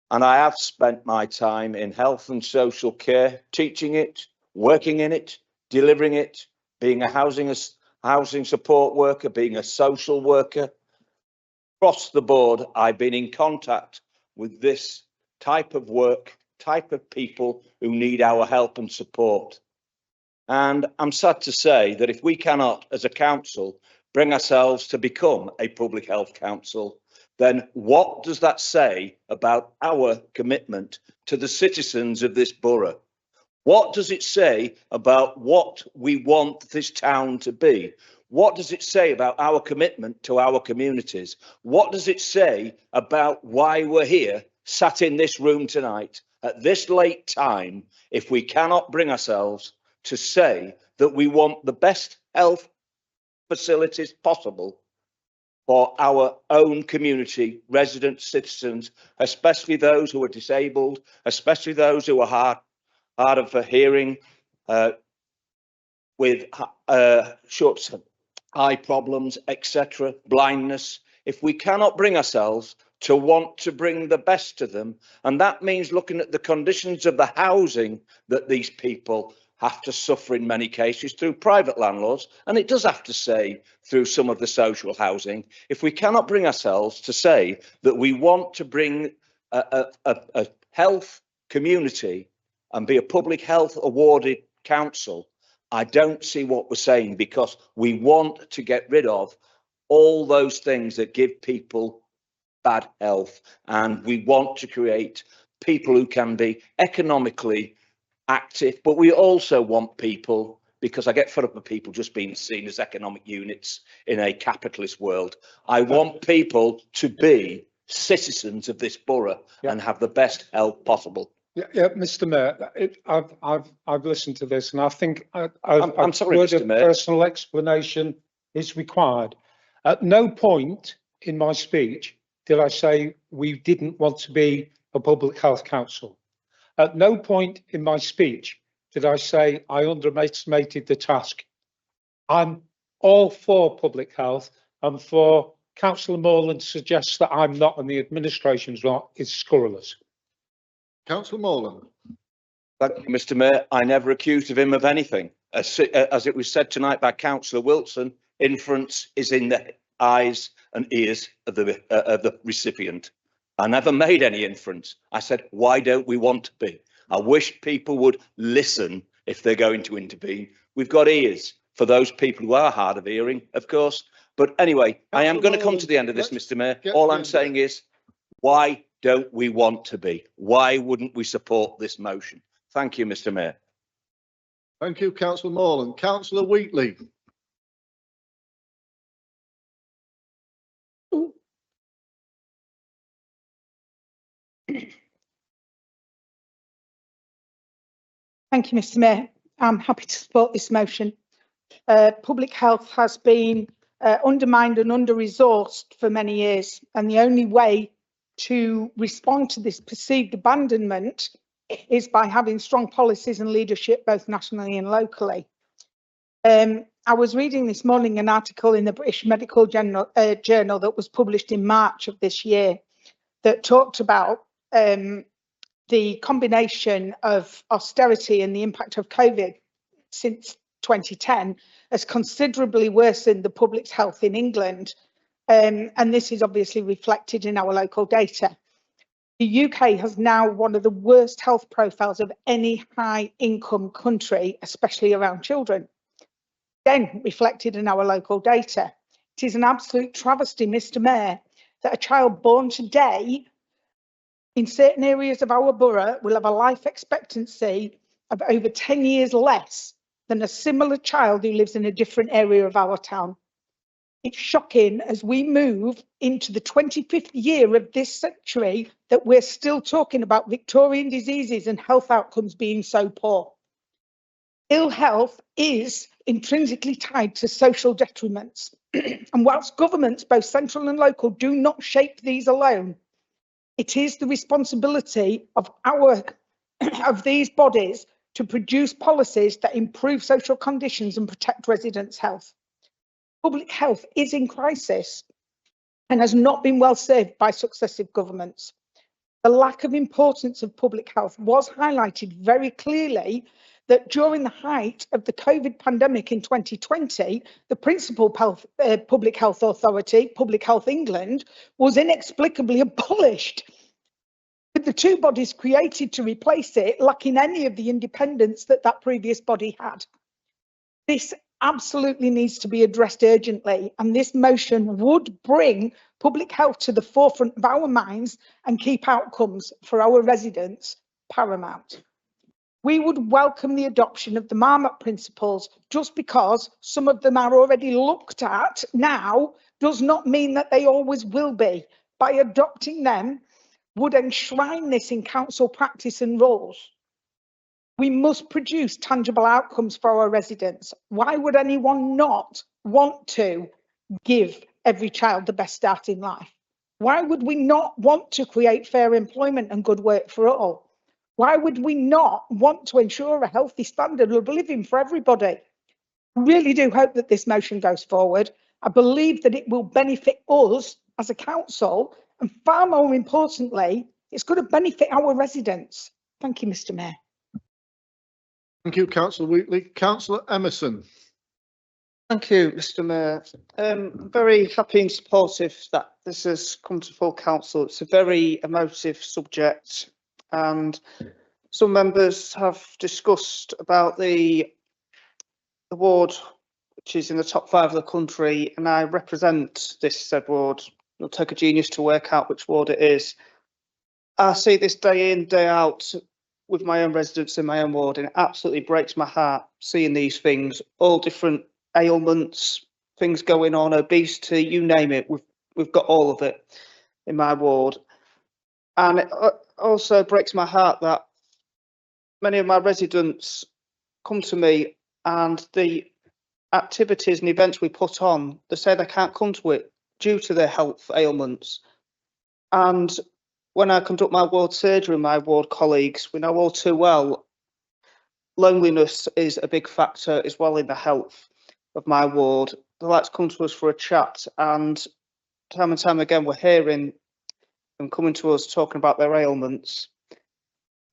and I have spent my time in health and social care, teaching it, working in it, delivering it, being a housing support worker, being a social worker. Across the board, I've been in contact with this type of work, type of people who need our help and support. And I'm sad to say that if we cannot, as a council, bring ourselves to become a public health council, then what does that say about our commitment to the citizens of this borough? What does it say about what we want this town to be? What does it say about our commitment to our communities? What does it say about why we're here, sat in this room tonight at this late time, if we cannot bring ourselves to say that we want the best health facilities possible for our own community, residents, citizens, especially those who are disabled, especially those who are hard of hearing, with short eye problems, etc., blindness. If we cannot bring ourselves to want to bring the best to them, and that means looking at the conditions of the housing that these people have to suffer in many cases through private landlords, and it does have to say through some of the social housing. If we cannot bring ourselves to say that we want to bring a health community and be a public health awarded council, I don't see what we're saying, because we want to get rid of all those things that give people bad health, and we want to create people who can be economically active, but we also want people, because I get fed up with people just being seen as economic units in a capitalist world. I want people to be citizens of this borough and have the best health possible. Yeah, Mr. Mayor, I've listened to this, and I think I'm sorry, word Mr. of Mayor. personal explanation is required. At no point in my speech did I say we didn't want to be a public health council. At no point in my speech did I say I underestimated the task. I'm all for public health, and for Councillor Morland suggests that I'm not and the administration's not is scurrilous. Councillor Morland. Thank you, Mr. Mayor. I never accused of him of anything. As it was said tonight by Councillor Wilson, inference is in the eyes and ears of the recipient. I never made any inference. I said, why don't we want to be? I wish people would listen if they're going to intervene. We've got ears for those people who are hard of hearing, of course. But anyway, I am going to come to the end of this, Mr. Mayor. All I'm saying is, why don't we want to be? Why wouldn't we support this motion? Thank you, Mr. Mayor. Thank you, Councillor Morland. Councillor Wheatley. Thank you, Mr. Mayor. I'm happy to support this motion. Public health has been undermined and under-resourced for many years, and the only way to respond to this perceived abandonment is by having strong policies and leadership both nationally and locally. I was reading this morning an article in the British Medical Journal that was published in March of this year that talked about the combination of austerity and the impact of COVID since 2010 has considerably worsened the public's health in England. And this is obviously reflected in our local data. The UK has now one of the worst health profiles of any high income country, especially around children. Again, reflected in our local data. It is an absolute travesty, Mr. Mayor, that a child born today in certain areas of our borough will have a life expectancy of over 10 years less than a similar child who lives in a different area of our town. It's shocking as we move into the 25th year of this century that we're still talking about Victorian diseases and health outcomes being so poor. Ill health is intrinsically tied to social detriments. And whilst governments, both central and local, do not shape these alone, it is the responsibility of these bodies to produce policies that improve social conditions and protect residents' health. Public health is in crisis and has not been well served by successive governments. The lack of importance of public health was highlighted very clearly that during the height of the COVID pandemic in 2020, the principal public health authority, Public Health England, was inexplicably abolished, with the two bodies created to replace it lacking any of the independence that that previous body had. This absolutely needs to be addressed urgently, and this motion would bring public health to the forefront of our minds and keep outcomes for our residents paramount. We would welcome the adoption of the Marmot principles. Just because some of them are already looked at now does not mean that they always will be. By adopting them would enshrine this in council practice and rules. We must produce tangible outcomes for our residents. Why would anyone not want to give every child the best start in life? Why would we not want to create fair employment and good work for all? Why would we not want to ensure a healthy standard of living for everybody? I really do hope that this motion goes forward. I believe that it will benefit us as a council, and far more importantly, it's going to benefit our residents. Thank you, Mr. Mayor. Thank you, Councillor Wheatley. Councillor Emerson. Thank you, Mr. Mayor. Very happy and supportive that this has come to full council. It's a very emotive subject, and some members have discussed about the ward, which is in the top 5 of the country, and I represent this said ward. It'll take a genius to work out which ward it is. I see this day in, day out with my own residents in my own ward, and it absolutely breaks my heart seeing these things, all different ailments, things going on, obesity, you name it. We've got all of it in my ward. And it also breaks my heart that many of my residents come to me, and the activities and events we put on, they say they can't come to it due to their health ailments. And when I conduct my ward surgery with my ward colleagues, we know all too well loneliness is a big factor as well in the health of my ward. They like to come to us for a chat, and time again we're hearing them coming to us talking about their ailments.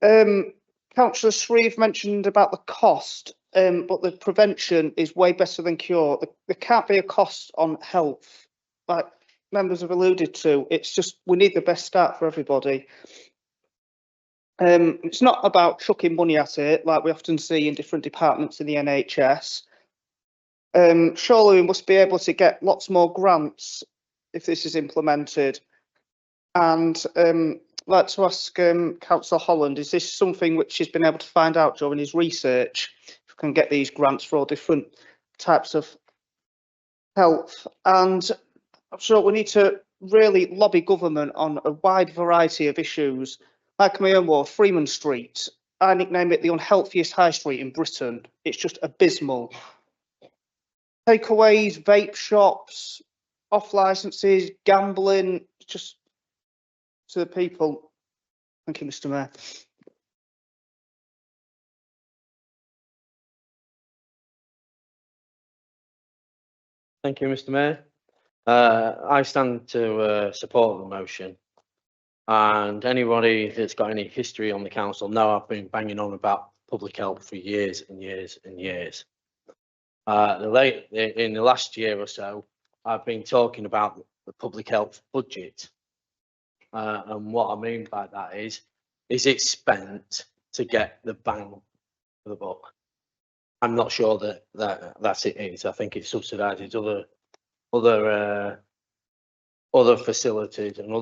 Councillor Shreve mentioned about the cost, but the prevention is way better than cure. There can't be a cost on health, like members have alluded to. It's just we need the best start for everybody. It's not about chucking money at it like we often see in different departments in the NHS. Surely we must be able to get lots more grants if this is implemented. And I'd like to ask Councillor Holland, is this something which he's been able to find out during his research? If we can get these grants for all different types of health. And I'm sure we need to really lobby government on a wide variety of issues. Like my own ward, Freeman Street, I nickname it the unhealthiest high street in Britain. It's just abysmal. Takeaways, vape shops, off licenses, gambling, just to the people. Thank you, Mr. Mayor. Thank you, Mr. Mayor. I stand to support the motion, and anybody that's got any history on the council know I've been banging on about public health for years and years and years. In the last year or so, I've been talking about the public health budget, and what I mean by that is it spent to get the bang for the buck? I'm not sure that's it is. I think it subsidises other facilities and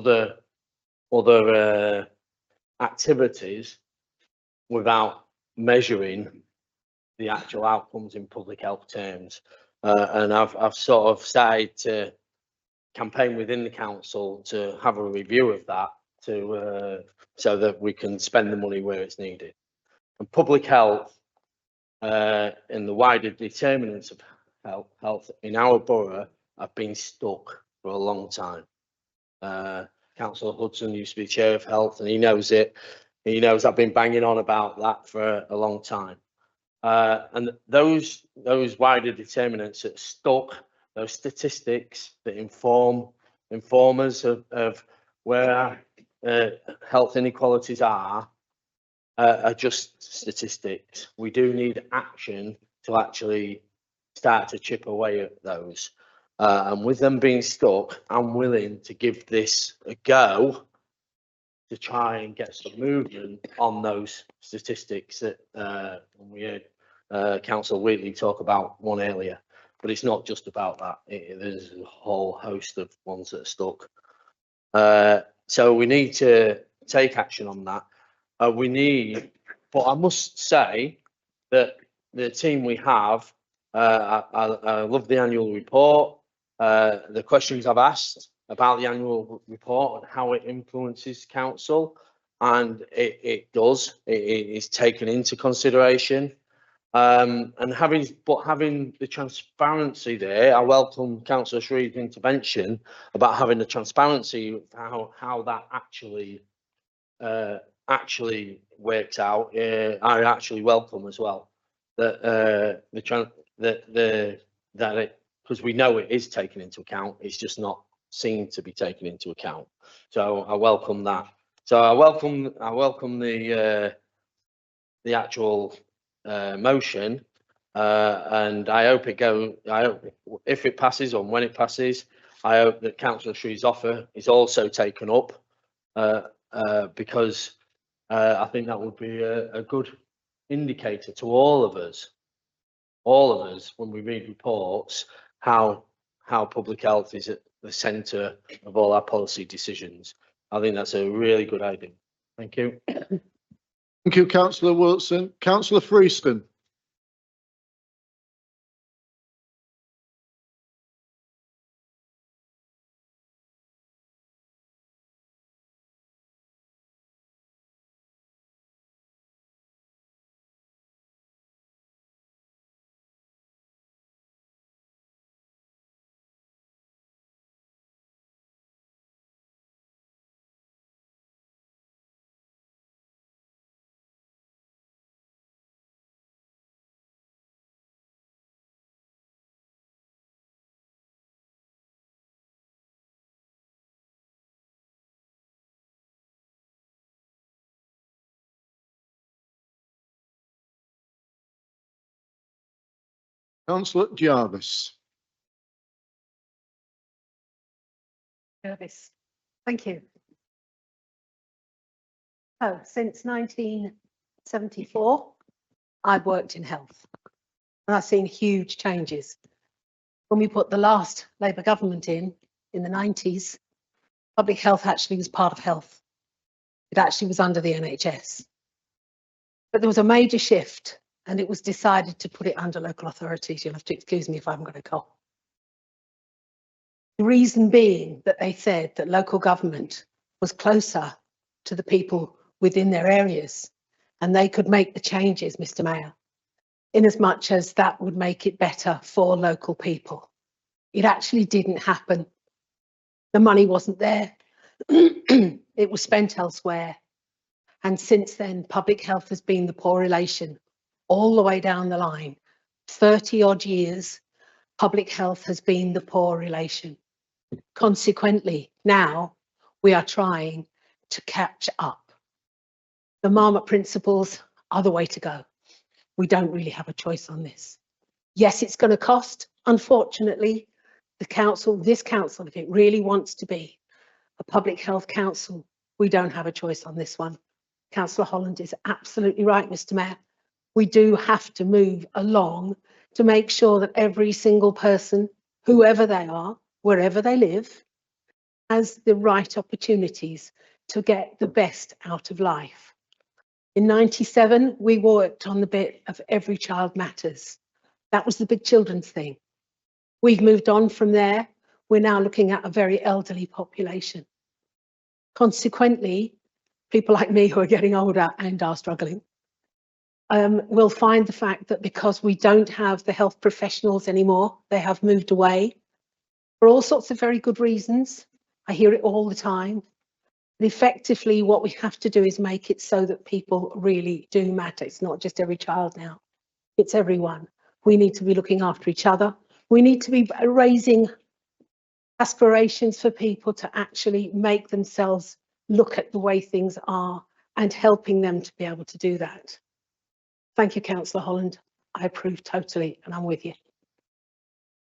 other activities without measuring the actual outcomes in public health terms. And I've sort of started to campaign within the council to have a review of that so that we can spend the money where it's needed. And public health and the wider determinants of health in our borough have been stuck for a long time. Councillor Hudson used to be chair of health, and he knows it. He knows I've been banging on about that for a long time. And those wider determinants that stuck, those statistics that inform us of where health inequalities are just statistics. We do need action to actually start to chip away at those. And with them being stuck, I'm willing to give this a go to try and get some movement on those statistics that we heard Councillor Wheatley talk about one earlier. But it's not just about that. There's a whole host of ones that are stuck. So we need to take action on that. We need but I must say that the team we have, I love the annual report. The questions I've asked about the annual report and how it influences council, and it does. It is taken into consideration. And having the transparency there, I welcome Councillor Shreve's intervention about having the transparency of how that actually works out. I actually welcome as well that because we know it is taken into account. It's just not seen to be taken into account. So I welcome that. So I welcome the actual motion, and I hope if it passes or when it passes, I hope that Councillor Shreve's offer is also taken up, because I think that would be a good indicator to all of us when we read reports, how public health is at the centre of all our policy decisions. I think that's a really good idea. Thank you. Thank you, Councillor Wilson. Councillor Freeston. Councillor Jarvis. Jarvis. Thank you. So since 1974, I've worked in health and I've seen huge changes. When we put the last Labour government in the 90s, public health actually was part of health. It actually was under the NHS. But there was a major shift and it was decided to put it under local authorities. You'll have to excuse me if I'm going to cough. The reason being that they said that local government was closer to the people within their areas and they could make the changes, Mr. Mayor, in as much as that would make it better for local people. It actually didn't happen. The money wasn't there. It was spent elsewhere. And since then, public health has been the poor relation all the way down the line. 30 odd years, public health has been the poor relation. Consequently, now we are trying to catch up. The Marmot principles are the way to go. We don't really have a choice on this. Yes, it's going to cost. Unfortunately, this council, if it really wants to be a public health council, we don't have a choice on this one. Councillor Holland is absolutely right, Mr. Mayor. We do have to move along to make sure that every single person, whoever they are, wherever they live, has the right opportunities to get the best out of life. In '97, we worked on the bit of Every Child Matters. That was the big children's thing. We've moved on from there. We're now looking at a very elderly population. Consequently, people like me who are getting older and are struggling will find the fact that because we don't have the health professionals anymore, they have moved away for all sorts of very good reasons. I hear it all the time. But effectively, what we have to do is make it so that people really do matter. It's not just every child now, it's everyone. We need to be looking after each other. We need to be raising aspirations for people to actually make themselves look at the way things are and helping them to be able to do that. Thank you, Councillor Holland. I approve totally and I'm with you.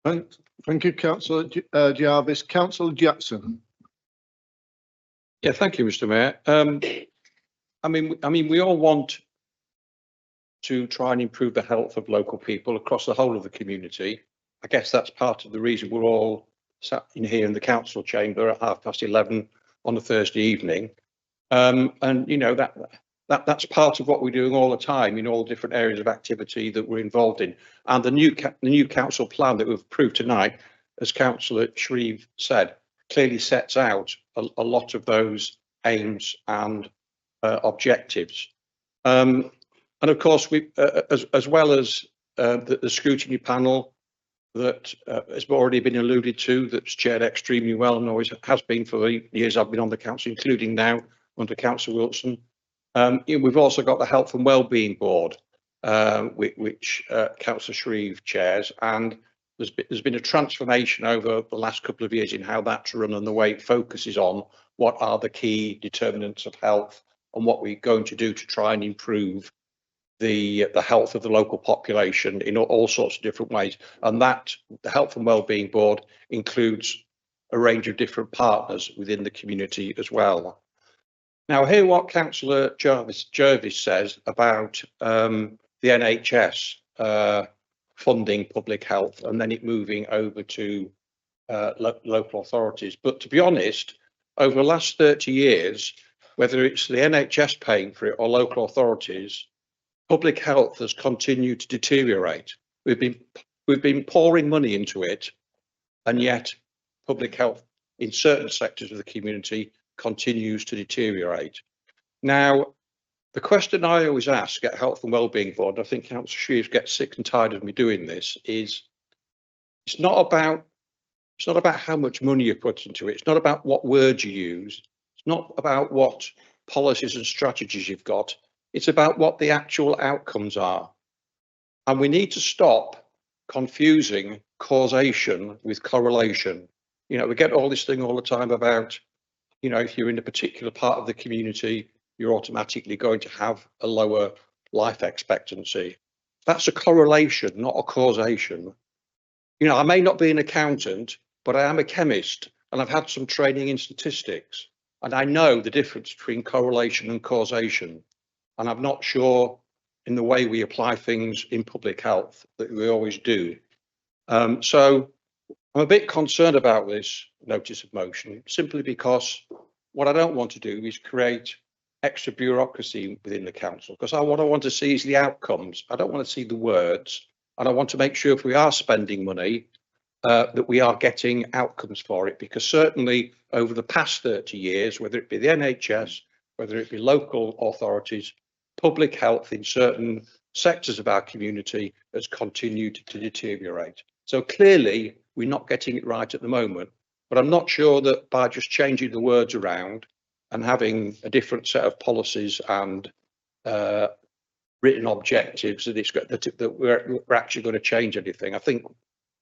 Thank you, Councillor Jarvis. Councillor Jackson. Yeah, thank you, Mr. Mayor. I mean, we all want to try and improve the health of local people across the whole of the community. I guess that's part of the reason we're all sat in here in the council chamber at 11:30 on a Thursday evening. And you know, That's part of what we're doing all the time in all different areas of activity that we're involved in. And the new council plan that we've approved tonight, as Councillor Shreve said, clearly sets out a lot of those aims and objectives. And of course, we, as well as the scrutiny panel that has already been alluded to, that's chaired extremely well and always has been for the years I've been on the council, including now under Councillor Wilson. We've also got the Health and Wellbeing Board, which Councillor Shreve chairs, and there's been a transformation over the last couple of years in how that's run and the way it focuses on what are the key determinants of health and what we're going to do to try and improve the health of the local population in all sorts of different ways. And that the Health and Wellbeing Board includes a range of different partners within the community as well. Now, hear what Councillor Jervis says about the NHS funding public health and then it moving over to local authorities. But to be honest, over the last 30 years, whether it's the NHS paying for it or local authorities, public health has continued to deteriorate. We've been pouring money into it, and yet public health in certain sectors of the community continues to deteriorate. Now, the question I always ask at Health and Wellbeing Board, I think Councillor Shreve gets sick and tired of me doing this, is it's not about how much money you put into it. It's not about what words you use. It's not about what policies and strategies you've got. It's about what the actual outcomes are. And we need to stop confusing causation with correlation. You know, we get all this thing all the time about, you know, if you're in a particular part of the community, you're automatically going to have a lower life expectancy. That's a correlation, not a causation. You know, I may not be an accountant, but I am a chemist and I've had some training in statistics. And I know the difference between correlation and causation. And I'm not sure in the way we apply things in public health that we always do. So I'm a bit concerned about this notice of motion, simply because what I don't want to do is create extra bureaucracy within the council, because what I want to see is the outcomes. I don't want to see the words, and I want to make sure if we are spending money that we are getting outcomes for it, because certainly over the past 30 years, whether it be the NHS, whether it be local authorities, public health in certain sectors of our community has continued to deteriorate. So clearly we're not getting it right at the moment, but I'm not sure that by just changing the words around and having a different set of policies and written objectives that we're actually going to change anything. I think,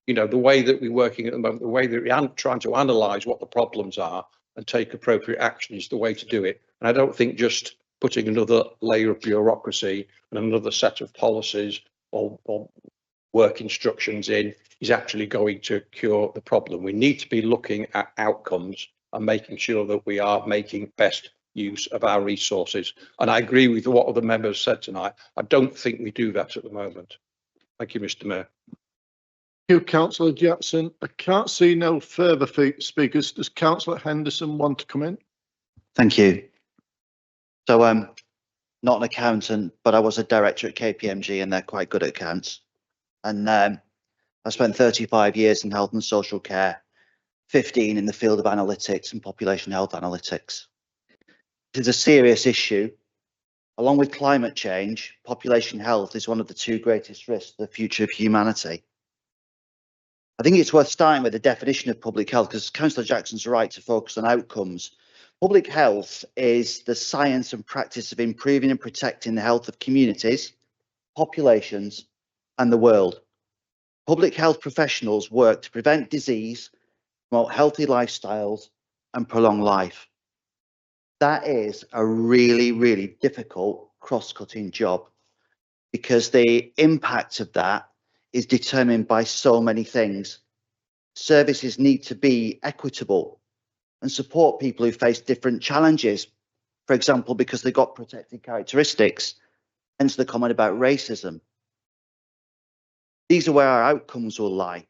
you know, the way that we're working at the moment, the way that we're trying to analyse what the problems are and take appropriate action is the way to do it. And I don't think just putting another layer of bureaucracy and another set of policies or work instructions in is actually going to cure the problem. We need to be looking at outcomes and making sure that we are making best use of our resources. And I agree with what other members said tonight. I don't think we do that at the moment. Thank you, Mr. Mayor. Thank you, Councillor Jackson. I can't see no further speakers. Does Councillor Henderson want to come in? Thank you. So I'm not an accountant, but I was a director at KPMG and they're quite good at accounts. And I spent 35 years in health and social care, 15 in the field of analytics and population health analytics. It is a serious issue. Along with climate change, population health is one of the two greatest risks to the future of humanity. I think it's worth starting with the definition of public health, because Councillor Jackson's right to focus on outcomes. Public health is the science and practice of improving and protecting the health of communities, populations, and the world. Public health professionals work to prevent disease, promote healthy lifestyles, and prolong life. That is a really, really difficult cross-cutting job, because the impact of that is determined by so many things. Services need to be equitable and support people who face different challenges, for example, because they've got protected characteristics, hence the comment about racism. These are where our outcomes will lie.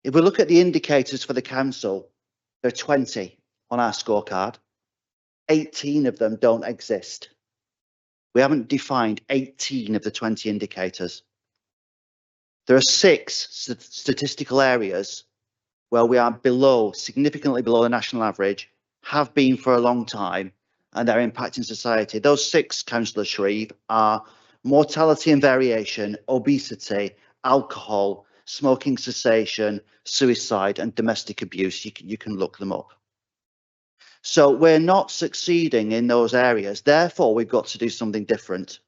If we look at the indicators for the council, there are 20 on our scorecard. 18 of them don't exist. We haven't defined 18 of the 20 indicators. There are 6 statistical areas where we are below, significantly below the national average, have been for a long time, and are impacting society. Those 6, Councillor Shreve, are mortality and variation, obesity, alcohol, smoking cessation, suicide, and domestic abuse. You can look them up. So we're not succeeding in those areas. Therefore, we've got to do something different.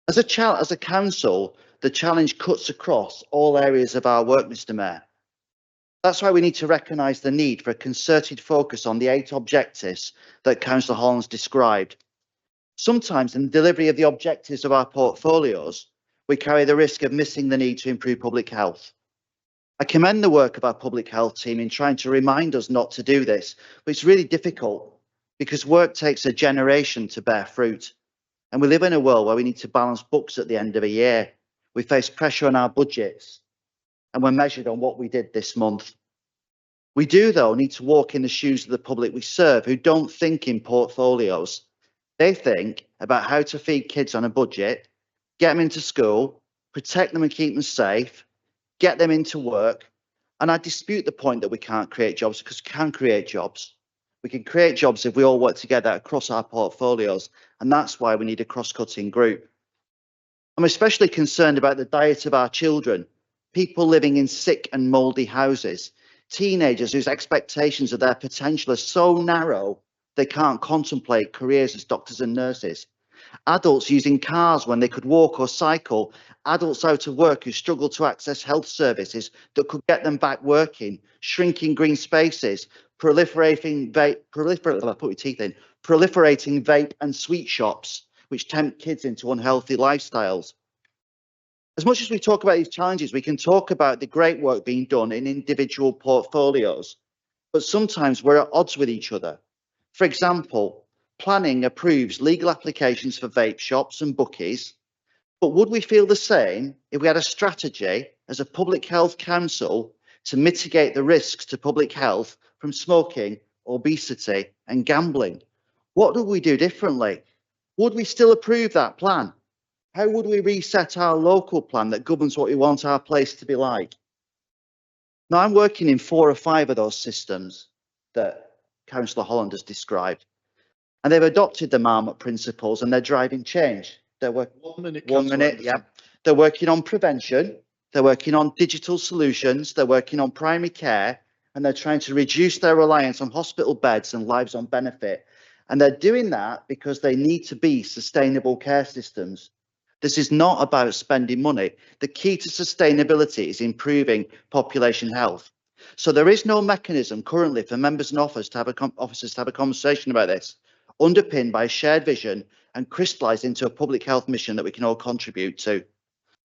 As a council, the challenge cuts across all areas of our work, Mr. Mayor. That's why we need to recognise the need for a concerted focus on the 8 objectives that Councillor Holland's described. Sometimes in the delivery of the objectives of our portfolios, we carry the risk of missing the need to improve public health. I commend the work of our public health team in trying to remind us not to do this, but it's really difficult because work takes a generation to bear fruit. And we live in a world where we need to balance books at the end of a year. We face pressure on our budgets and we're measured on what we did this month. We do, though, need to walk in the shoes of the public we serve who don't think in portfolios. They think about how to feed kids on a budget, get them into school, protect them and keep them safe, get them into work. And I dispute the point that we can't create jobs, because we can create jobs. We can create jobs if we all work together across our portfolios. And that's why we need a cross-cutting group. I'm especially concerned about the diet of our children, people living in sick and mouldy houses, teenagers whose expectations of their potential are so narrow they can't contemplate careers as doctors and nurses, adults using cars when they could walk or cycle, adults out of work who struggle to access health services that could get them back working, shrinking green spaces, proliferating vape and sweet shops, which tempt kids into unhealthy lifestyles. As much as we talk about these challenges, we can talk about the great work being done in individual portfolios, but sometimes we're at odds with each other. For example, planning approves legal applications for vape shops and bookies, but would we feel the same if we had a strategy as a public health council to mitigate the risks to public health from smoking, obesity and gambling? What would we do differently? Would we still approve that plan? How would we reset our local plan that governs what we want our place to be like? Now, I'm working in 4 or 5 of those systems that Councillor Holland has described, and they've adopted the Marmot principles and they're driving change. They're working 1 minute, yeah. They're working on prevention, they're working on digital solutions, they're working on primary care, and they're trying to reduce their reliance on hospital beds and lives on benefit. And they're doing that because they need to be sustainable care systems. This is not about spending money. The key to sustainability is improving population health. So there is no mechanism currently for members and officers to have a conversation about this, underpinned by a shared vision and crystallised into a public health mission that we can all contribute to.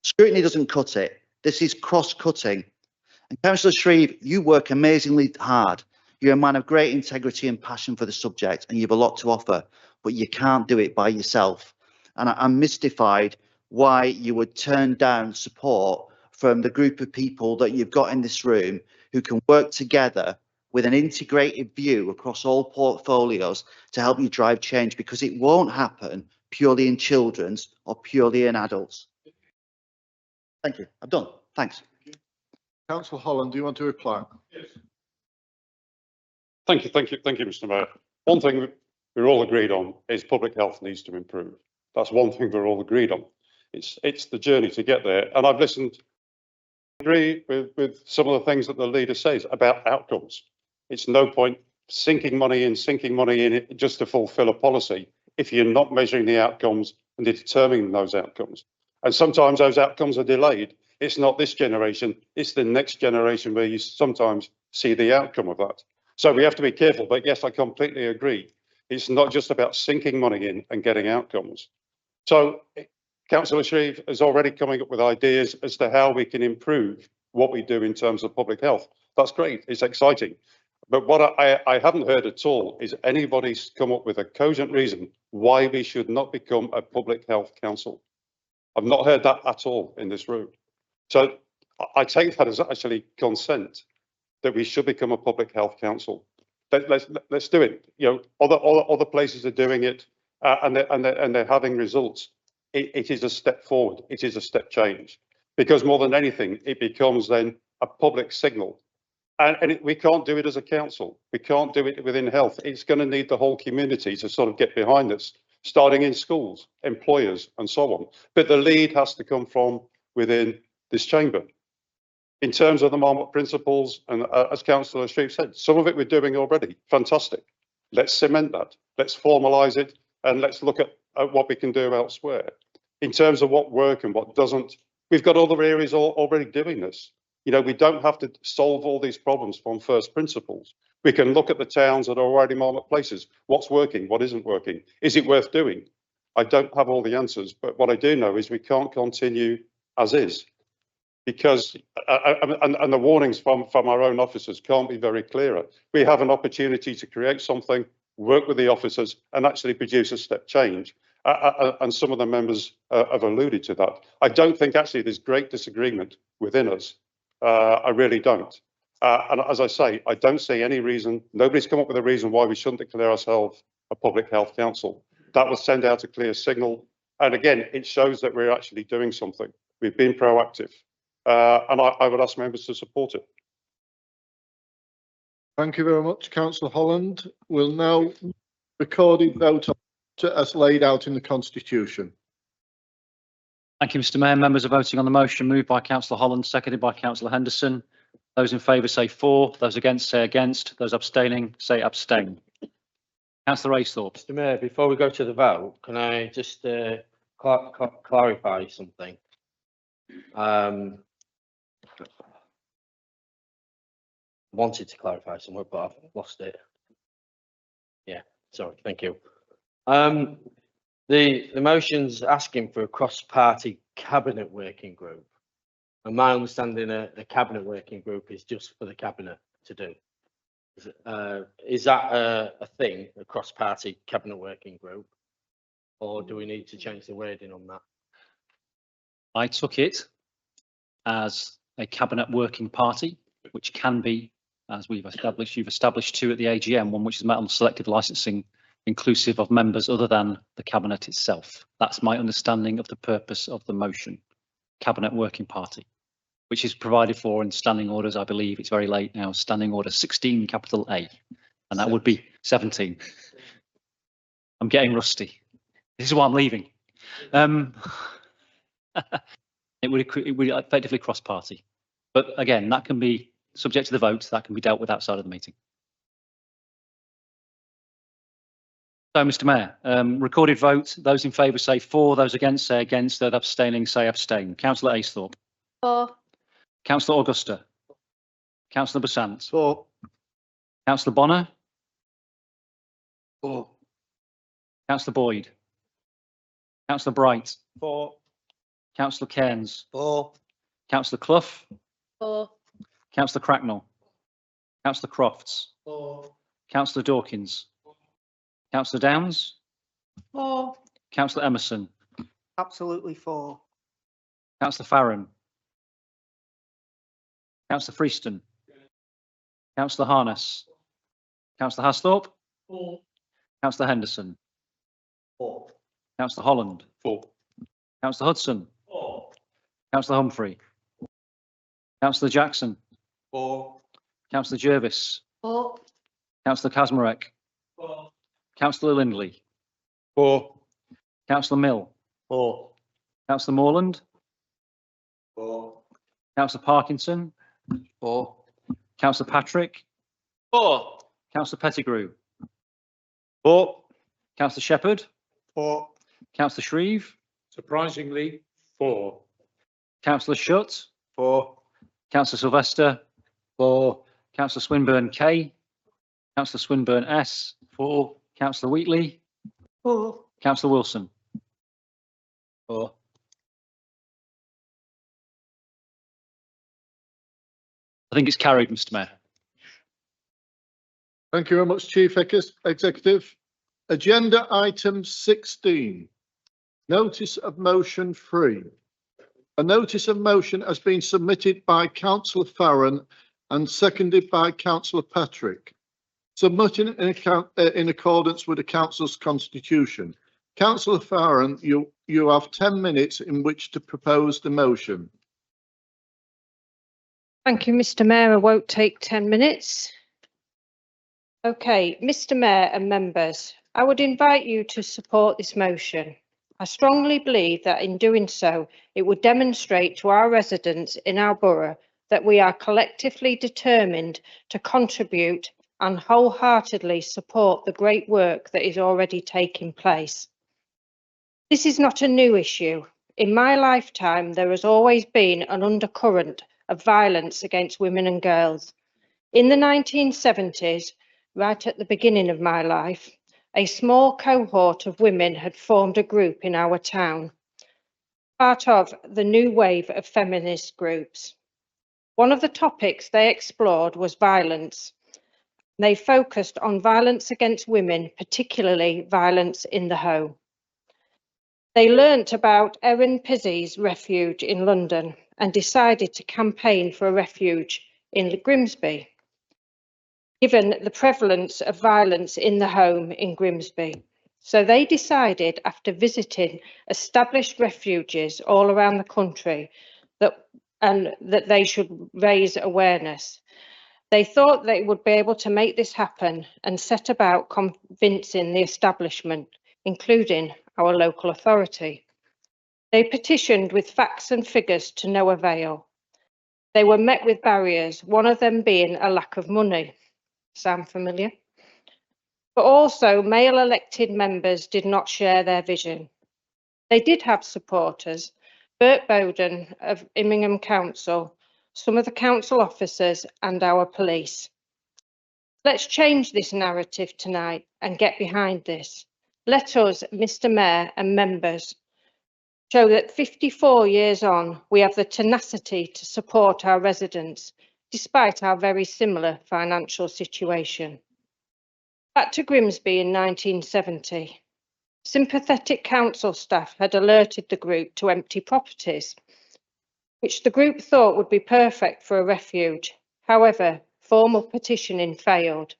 Scrutiny doesn't cut it. This is cross-cutting. And Councillor Shreve, you work amazingly hard. You're a man of great integrity and passion for the subject, and you have a lot to offer, but you can't do it by yourself. And I'm mystified why you would turn down support from the group of people that you've got in this room who can work together with an integrated view across all portfolios to help you drive change, because it won't happen purely in children's or purely in adults. Thank you. I'm done. Thanks. Councillor Holland, do you want to reply? Yes. Thank you, Mr. Mayor. One thing we're all agreed on is public health needs to improve. That's one thing we're all agreed on. It's the journey to get there. And I've listened, agree with some of the things that the leader says about outcomes. It's no point sinking money in it just to fulfill a policy if you're not measuring the outcomes and determining those outcomes. And sometimes those outcomes are delayed. It's not this generation, it's the next generation where you sometimes see the outcome of that. So we have to be careful, but yes, I completely agree. It's not just about sinking money in and getting outcomes. So Councillor Shreve is already coming up with ideas as to how we can improve what we do in terms of public health. That's great, it's exciting. But what I haven't heard at all is anybody's come up with a cogent reason why we should not become a public health council. I've not heard that at all in this room. So I take that as actually consent that we should become a public health council. let's do it. You know, other places are doing it, and they're having results. It is a step forward. It is a step change, because more than anything, it becomes then a public signal. And we can't do it as a council. We can't do it within health. It's going to need the whole community to sort of get behind this, starting in schools, employers, and so on. But the lead has to come from within this chamber. In terms of the Marmot principles, and as Councillor Shreve said, some of it we're doing already. Fantastic. Let's cement that. Let's formalise it, and let's look at what we can do elsewhere. In terms of what works and what doesn't, we've got other areas already doing this. You know, we don't have to solve all these problems from first principles. We can look at the towns that are already Marmot places. What's working? What isn't working? Is it worth doing? I don't have all the answers, but what I do know is we can't continue as is, because and the warnings from our own officers can't be very clearer. We have an opportunity to create something, work with the officers, and actually produce a step change. And some of the members have alluded to that. I don't think actually there's great disagreement within us. I really don't. And as I say, I don't see any reason, nobody's come up with a reason why we shouldn't declare ourselves a public health council. That will send out a clear signal. And again, it shows that we're actually doing something. We've been proactive. And I would ask members to support it. Thank you very much, Councillor Holland. We'll now recorded vote as laid out in the Constitution. Thank you, Mr. Mayor. Members are voting on the motion moved by Councillor Holland, seconded by Councillor Henderson. Those in favour say for, those against say against, those abstaining say abstain. Councillor Aythorpe. Mr. Mayor, before we go to the vote, can I just clarify something? Wanted to clarify somewhere, but I've lost it. Yeah, sorry, thank you. The motion's asking for a cross-party cabinet working group. And my understanding, a cabinet working group is just for the cabinet to do. Is that a thing, a cross-party cabinet working group? Or do we need to change the wording on that? I took it as a cabinet working party, which can be, as you've established two at the AGM, one which is met on selective licensing, inclusive of members other than the cabinet itself. That's my understanding of the purpose of the motion. Cabinet working party, which is provided for in standing orders. I believe it's very late now. Standing order 16, capital A, and that would be 17. I'm getting rusty. This is why I'm leaving. It would effectively cross party, but again, that can be subject to the vote. That can be dealt with outside of the meeting. So, Mr. Mayor, recorded vote. Those in favour say for. Those against say against. Those abstaining say abstain. Councillor Aythorpe. For. Councillor Augusta. Councillor Besant. For. Councillor Bonner. For. Councillor Boyd. Councillor Bright. For. Councillor Cairns. For. Councillor Clough. For. Councillor Cracknell. Councillor Crofts. For. Councillor Dawkins. Councillor Downs. For. Councillor Emerson. Absolutely for. Councillor Farron. Councillor Freeston. Councillor Harness. Councillor Hasthorpe. For. Councillor Henderson. For. Councillor Holland. For. Councillor Hudson. For. Councillor Humphrey. Councillor Jackson. For. Councillor Jervis. For. Councillor Kazmarek. For. Councillor Lindley. For. Councillor Mill. For. Councillor Morland. For. Councillor Parkinson. For. Councillor Patrick. For. Councillor Pettigrew. For. Councillor Shepherd. For. Councillor Shreve. Surprisingly, for. Councillor Shutt. For. Councillor Sylvester. For. Councillor Swinburne K. Councillor Swinburne S. For. Councillor Wheatley. For. Councillor Wilson. For. I think it's carried, Mr. Mayor. Thank you very much, Chief Executive. Agenda item 16. Notice of motion 3. A notice of motion has been submitted by Councillor Farron and seconded by Councillor Patrick. Submitting in accordance with the council's constitution. Councillor Farron, you have 10 minutes in which to propose the motion. Thank you, Mr. Mayor. I won't take 10 minutes. Okay, Mr. Mayor and members, I would invite you to support this motion. I strongly believe that in doing so, it would demonstrate to our residents in our borough that we are collectively determined to contribute and wholeheartedly support the great work that is already taking place. This is not a new issue. In my lifetime, there has always been an undercurrent of violence against women and girls. In the 1970s, right at the beginning of my life, a small cohort of women had formed a group in our town, part of the new wave of feminist groups. One of the topics they explored was violence. They focused on violence against women, particularly violence in the home. They learnt about Erin Pizzey's refuge in London and decided to campaign for a refuge in Grimsby, given the prevalence of violence in the home in Grimsby. So they decided, after visiting established refuges all around the country, that they should raise awareness. They thought they would be able to make this happen and set about convincing the establishment, including our local authority. They petitioned with facts and figures to no avail. They were met with barriers, one of them being a lack of money. Sound familiar? But also, male elected members did not share their vision. They did have supporters, Bert Bowden of Immingham Council, some of the council officers and our police. Let's change this narrative tonight and get behind this. Let us, Mr. Mayor and members, show that 54 years on, we have the tenacity to support our residents, despite our very similar financial situation. Back to Grimsby in 1970. Sympathetic council staff had alerted the group to empty properties, which the group thought would be perfect for a refuge. However, formal petitioning failed,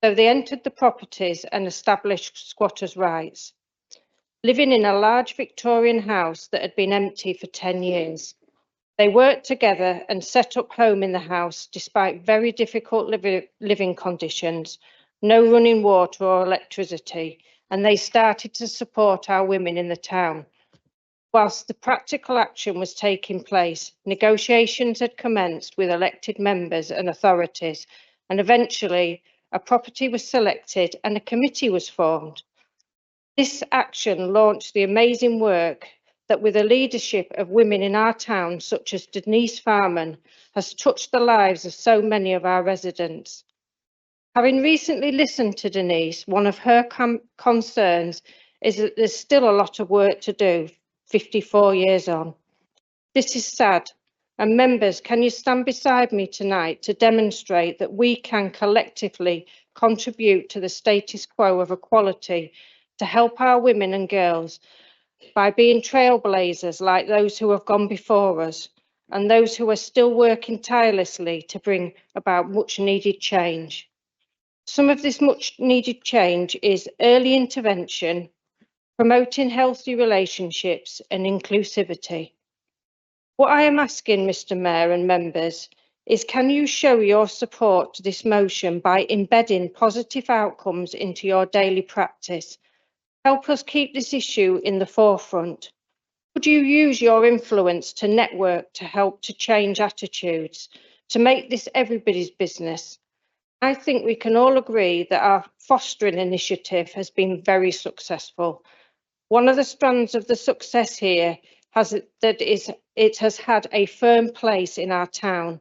so they entered the properties and established squatters' rights, living in a large Victorian house that had been empty for 10 years. They worked together and set up home in the house despite very difficult living conditions, no running water or electricity, and they started to support our women in the town. Whilst the practical action was taking place, negotiations had commenced with elected members and authorities, and eventually a property was selected and a committee was formed. This action launched the amazing work that, with the leadership of women in our town, such as Denise Farman, has touched the lives of so many of our residents. Having recently listened to Denise, one of her concerns is that there's still a lot of work to do 54 years on. This is sad, and members, can you stand beside me tonight to demonstrate that we can collectively contribute to the status quo of equality to help our women and girls by being trailblazers like those who have gone before us and those who are still working tirelessly to bring about much needed change. Some of this much needed change is early intervention, promoting healthy relationships and inclusivity. What I am asking, Mr. Mayor and members, is can you show your support to this motion by embedding positive outcomes into your daily practice? Help us keep this issue in the forefront. Could you use your influence to network to help to change attitudes, to make this everybody's business? I think we can all agree that our fostering initiative has been very successful. One of the strands of the success here it has had a firm place in our town.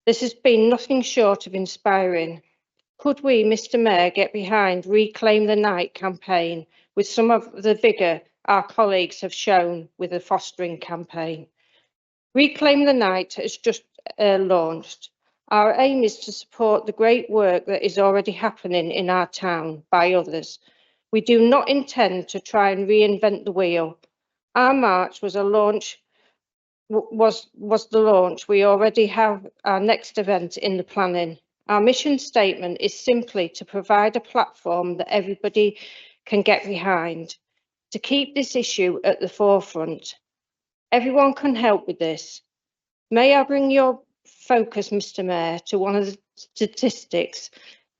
This has been nothing short of inspiring. Could we, Mr. Mayor, get behind Reclaim the Night campaign with some of the vigour our colleagues have shown with the fostering campaign? Reclaim the Night has just launched. Our aim is to support the great work that is already happening in our town by others. We do not intend to try and reinvent the wheel. Our march was the launch. We already have our next event in the planning. Our mission statement is simply to provide a platform that everybody can get behind, to keep this issue at the forefront. Everyone can help with this. May I bring your focus, Mr. Mayor, to one of the statistics,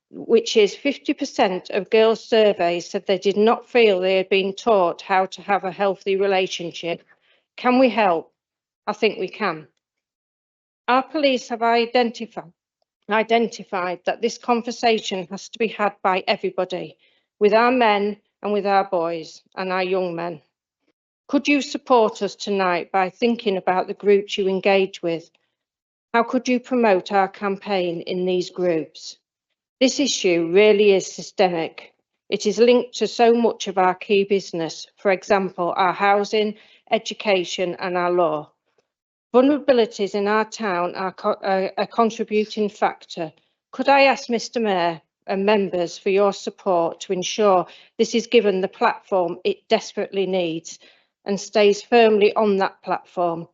which is 50% of girls surveyed said they did not feel they had been taught how to have a healthy relationship. Can we help? I think we can. Our police have identified that this conversation has to be had by everybody, with our men and with our boys and our young men. Could you support us tonight by thinking about the groups you engage with? How could you promote our campaign in these groups? This issue really is systemic. It is linked to so much of our key business, for example, our housing, education and our law. Vulnerabilities in our town are a contributing factor. Could I ask Mr. Mayor and members for your support to ensure this is given the platform it desperately needs and stays firmly on that platform?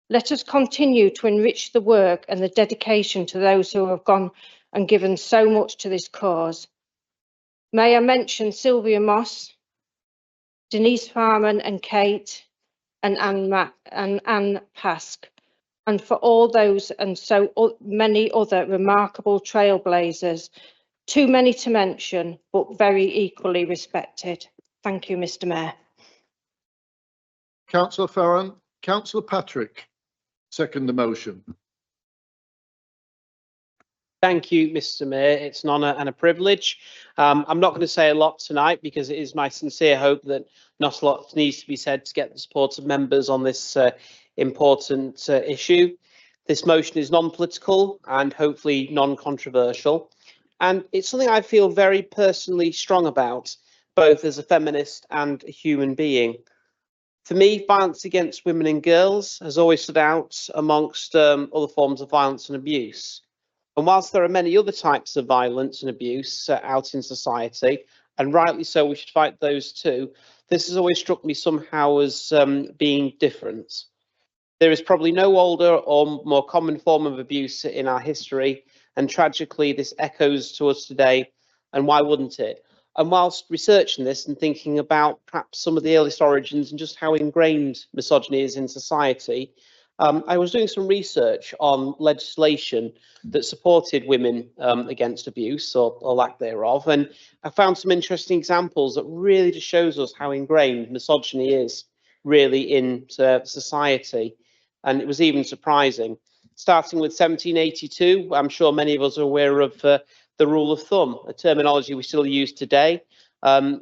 Let us continue to enrich the work and the dedication to those who have gone and given so much to this cause. May I mention Sylvia Moss, Denise Farman and Kate, and Anne Pask, and for all those and so many other remarkable trailblazers, too many to mention, but very equally respected. Thank you, Mr. Mayor. Councillor Farron. Councillor Patrick, second the motion. Thank you, Mr. Mayor. It's an honour and a privilege. I'm not going to say a lot tonight because it is my sincere hope that not a lot needs to be said to get the support of members on this important issue. This motion is non-political and hopefully non-controversial. And it's something I feel very personally strong about, both as a feminist and a human being. For me, violence against women and girls has always stood out amongst other forms of violence and abuse. And whilst there are many other types of violence and abuse out in society, and rightly so, we should fight those too, this has always struck me somehow as being different. There is probably no older or more common form of abuse in our history, and tragically this echoes to us today, and why wouldn't it? And whilst researching this and thinking about perhaps some of the earliest origins and just how ingrained misogyny is in society, I was doing some research on legislation that supported women against abuse or lack thereof, and I found some interesting examples that really just shows us how ingrained misogyny is really in society. And it was even surprising. Starting with 1782, I'm sure many of us are aware of the rule of thumb, a terminology we still use today,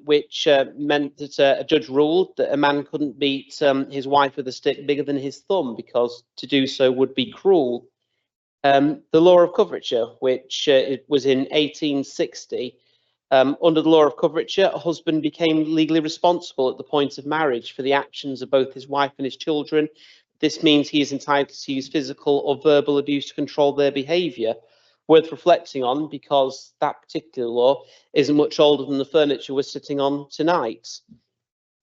which meant that a judge ruled that a man couldn't beat his wife with a stick bigger than his thumb because to do so would be cruel. The law of coverture, which it was in 1860, under the law of coverture, a husband became legally responsible at the point of marriage for the actions of both his wife and his children. This means he is entitled to use physical or verbal abuse to control their behaviour. Worth reflecting on because that particular law isn't much older than the furniture we're sitting on tonight.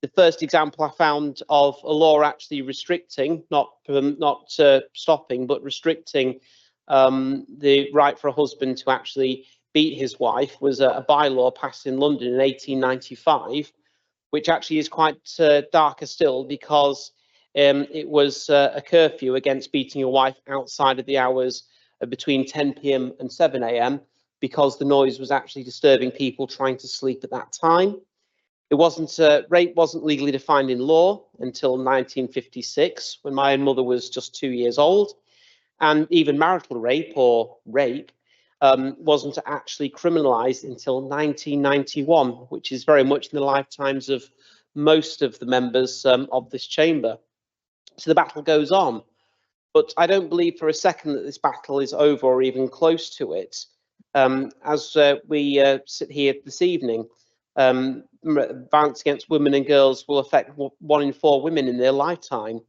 The first example I found of a law actually restricting, not stopping, but restricting the right for a husband to actually beat his wife was a bylaw passed in London in 1895, which actually is quite darker still because it was a curfew against beating your wife outside of the hours between 10 p.m. and 7 a.m. because the noise was actually disturbing people trying to sleep at that time. It wasn't rape wasn't legally defined in law until 1956 when my own mother was just 2 years old, and even marital rape or rape wasn't actually criminalised until 1991, which is very much in the lifetimes of most of the members of this chamber. So the battle goes on. But I don't believe for a second that this battle is over or even close to it. As we sit here this evening, violence against women and girls will affect 1 in 4 women in their lifetime.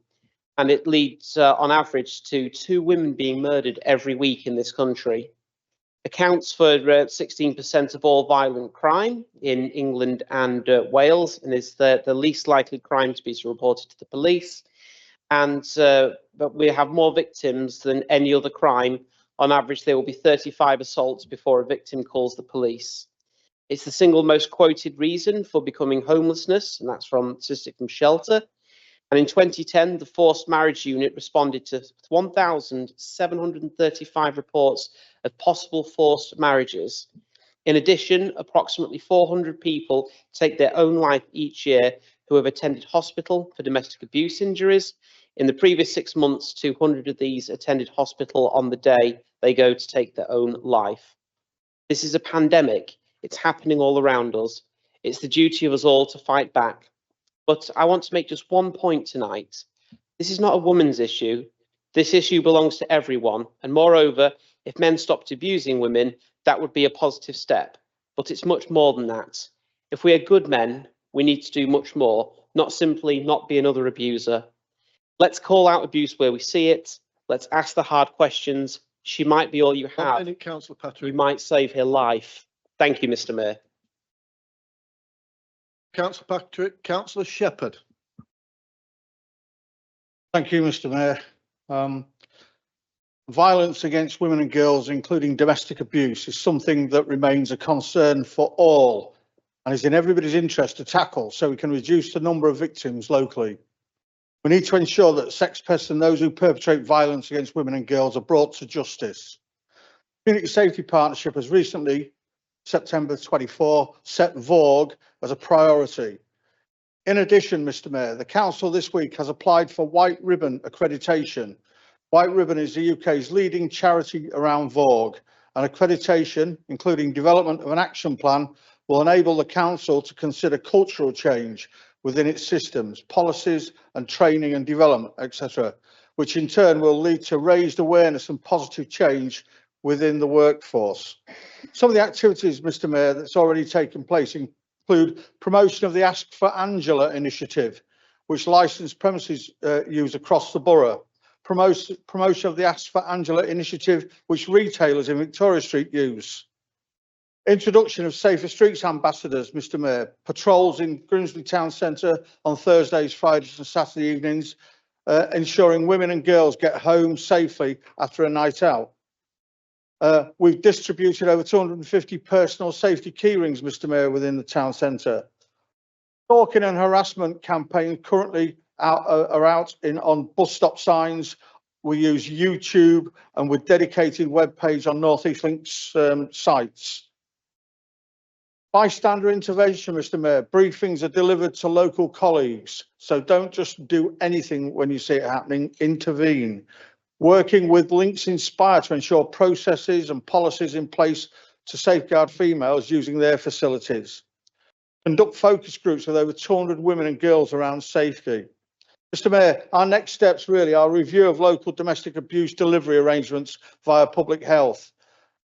And it leads on average to 2 women being murdered every week in this country. Accounts for 16% of all violent crime in England and Wales, and is the least likely crime to be reported to the police. And but we have more victims than any other crime On average, there will be 35 assaults before a victim calls the police. It's the single most quoted reason for becoming homelessness, and that's from statistic from Shelter. And in 2010, the Forced Marriage Unit responded to 1,735 reports of possible forced marriages. In addition, approximately 400 people take their own life each year who have attended hospital for domestic abuse injuries. In the previous 6 months, 200 of these attended hospital on the day they go to take their own life. This is a pandemic. It's happening all around us. It's the duty of us all to fight back. But I want to make just one point tonight. This is not a woman's issue. This issue belongs to everyone. And moreover, if men stopped abusing women, that would be a positive step. But it's much more than that. If we are good men, we need to do much more, not simply not be another abuser. Let's call out abuse where we see it. Let's ask the hard questions. She might be all you have. Councillor Patrick. You might save her life. Thank you, Mr. Mayor. Councillor Patrick, Councillor Shepherd. Thank you, Mr. Mayor. Violence against women and girls, including domestic abuse, is something that remains a concern for all and is in everybody's interest to tackle so we can reduce the number of victims locally. We need to ensure that sex pests and those who perpetrate violence against women and girls are brought to justice. Community Safety Partnership has recently, September 24, set VAUG as a priority. In addition, Mr. Mayor, the Council this week has applied for White Ribbon accreditation. White Ribbon is the UK's leading charity around VAUG, and accreditation, including development of an action plan, will enable the Council to consider cultural change within its systems, policies and training and development, etc., which in turn will lead to raised awareness and positive change within the workforce. Some of the activities, Mr. Mayor, that's already taken place include promotion of the Ask for Angela initiative, which licensed premises use across the borough. Promotion of the Ask for Angela initiative, which retailers in Victoria Street use. Introduction of Safer Streets ambassadors, Mr. Mayor. Patrols in Grimsby Town Centre on Thursdays, Fridays and Saturday evenings, ensuring women and girls get home safely after a night out. We've distributed over 250 personal safety key rings, Mr. Mayor, within the town centre. Stalking and harassment campaigns currently are out on bus stop signs. We use YouTube and with dedicated web page on North East Link's sites. Bystander intervention, Mr. Mayor. Briefings are delivered to local colleagues. So don't just do anything when you see it happening, intervene. Working with Links Inspire to ensure processes and policies in place to safeguard females using their facilities. Conduct focus groups with over 200 women and girls around safety. Mr. Mayor, our next steps really are review of local domestic abuse delivery arrangements via public health,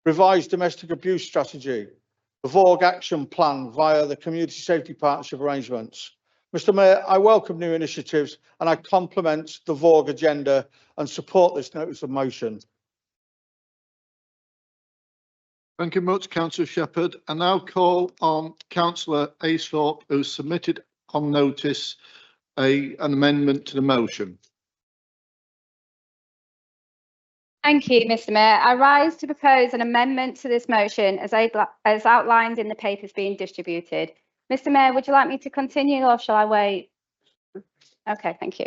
revised domestic abuse strategy, the VAUG action plan via the Community Safety Partnership arrangements. Mr. Mayor, I welcome new initiatives and I compliment the VAUG agenda and support this notice of motion. Thank you much, Councillor Shepherd. I now call on Councillor Aythorpe, who submitted on notice an amendment to the motion. Thank you, Mr. Mayor. I rise to propose an amendment to this motion as outlined in the papers being distributed. Mr. Mayor, would you like me to continue or shall I wait? Okay, thank you.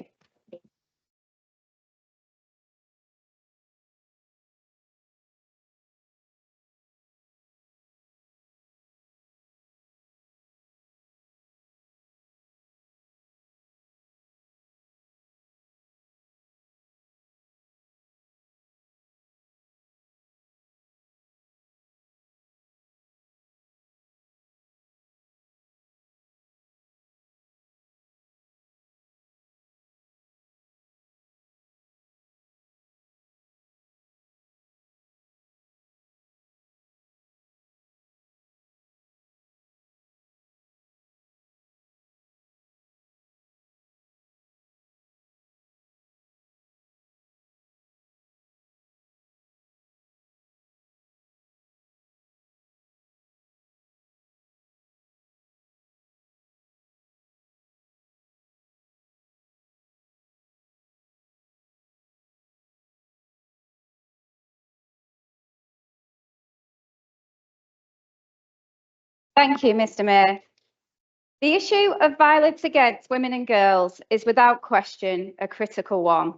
Thank you, Mr. Mayor. The issue of violence against women and girls is without question a critical one.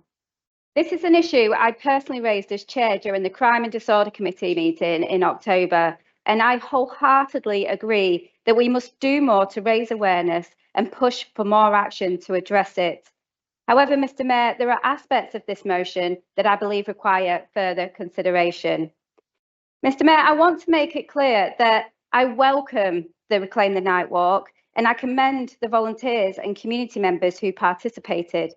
This is an issue I personally raised as chair during the Crime and Disorder Committee meeting in October, and I wholeheartedly agree that we must do more to raise awareness and push for more action to address it. However, Mr. Mayor, there are aspects of this motion that I believe require further consideration. Mr. Mayor, I want to make it clear that I welcome the Reclaim the Night Walk, and I commend the volunteers and community members who participated.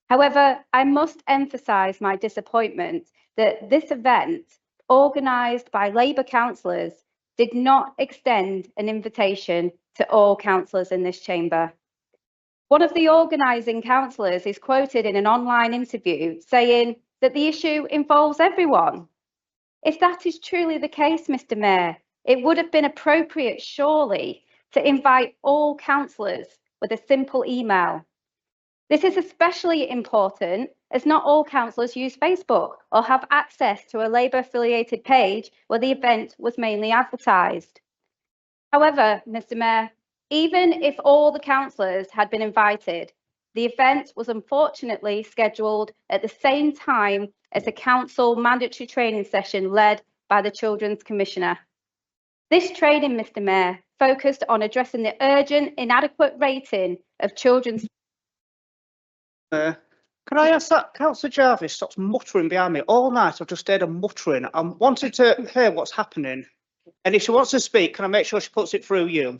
However, I must emphasise my disappointment that this event, organised by Labour councillors, did not extend an invitation to all councillors in this chamber. One of the organising councillors is quoted in an online interview saying that the issue involves everyone. If that is truly the case, Mr. Mayor, it would have been appropriate, surely, to invite all councillors with a simple email. This is especially important as not all councillors use Facebook or have access to a Labour affiliated page where the event was mainly advertised. However, Mr. Mayor, even if all the councillors had been invited, the event was unfortunately scheduled at the same time as a council mandatory training session led by the Children's Commissioner. This training, Mr. Mayor, focused on addressing the urgent, inadequate rating of children's. Can I ask that Councillor Jarvis stops muttering behind me all night? I've just heard her muttering. I wanted to hear what's happening. And if she wants to speak, can I make sure she puts it through you?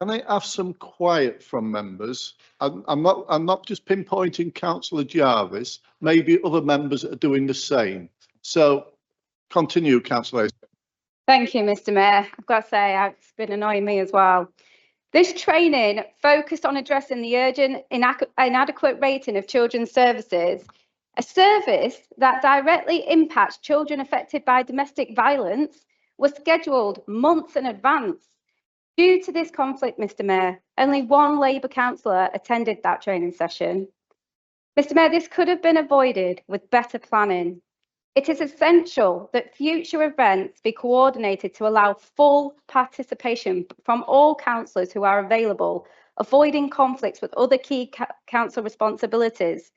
Can I have some quiet from members? I'm not just pinpointing Councillor Jarvis, maybe other members are doing the same. So continue, Councillor. Thank you, Mr. Mayor. I've got to say, it's been annoying me as well. This training focused on addressing the urgent, inadequate rating of children's services, a service that directly impacts children affected by domestic violence, was scheduled months in advance. Due to this conflict, Mr. Mayor, only one Labour councillor attended that training session. Mr. Mayor, this could have been avoided with better planning. It is essential that future events be coordinated to allow full participation from all councillors who are available, avoiding conflicts with other key council responsibilities.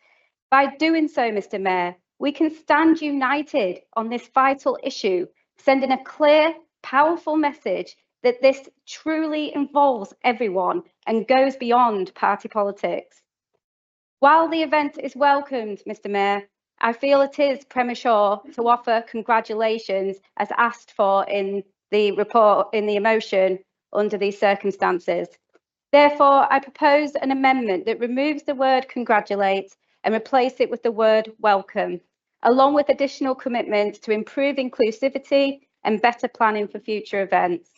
By doing so, Mr. Mayor, we can stand united on this vital issue, sending a clear, powerful message that this truly involves everyone and goes beyond party politics. While the event is welcomed, Mr. Mayor, I feel it is premature to offer congratulations as asked for in the report, in the motion under these circumstances. Therefore, I propose an amendment that removes the word congratulate and replace it with the word welcome, along with additional commitments to improve inclusivity and better planning for future events.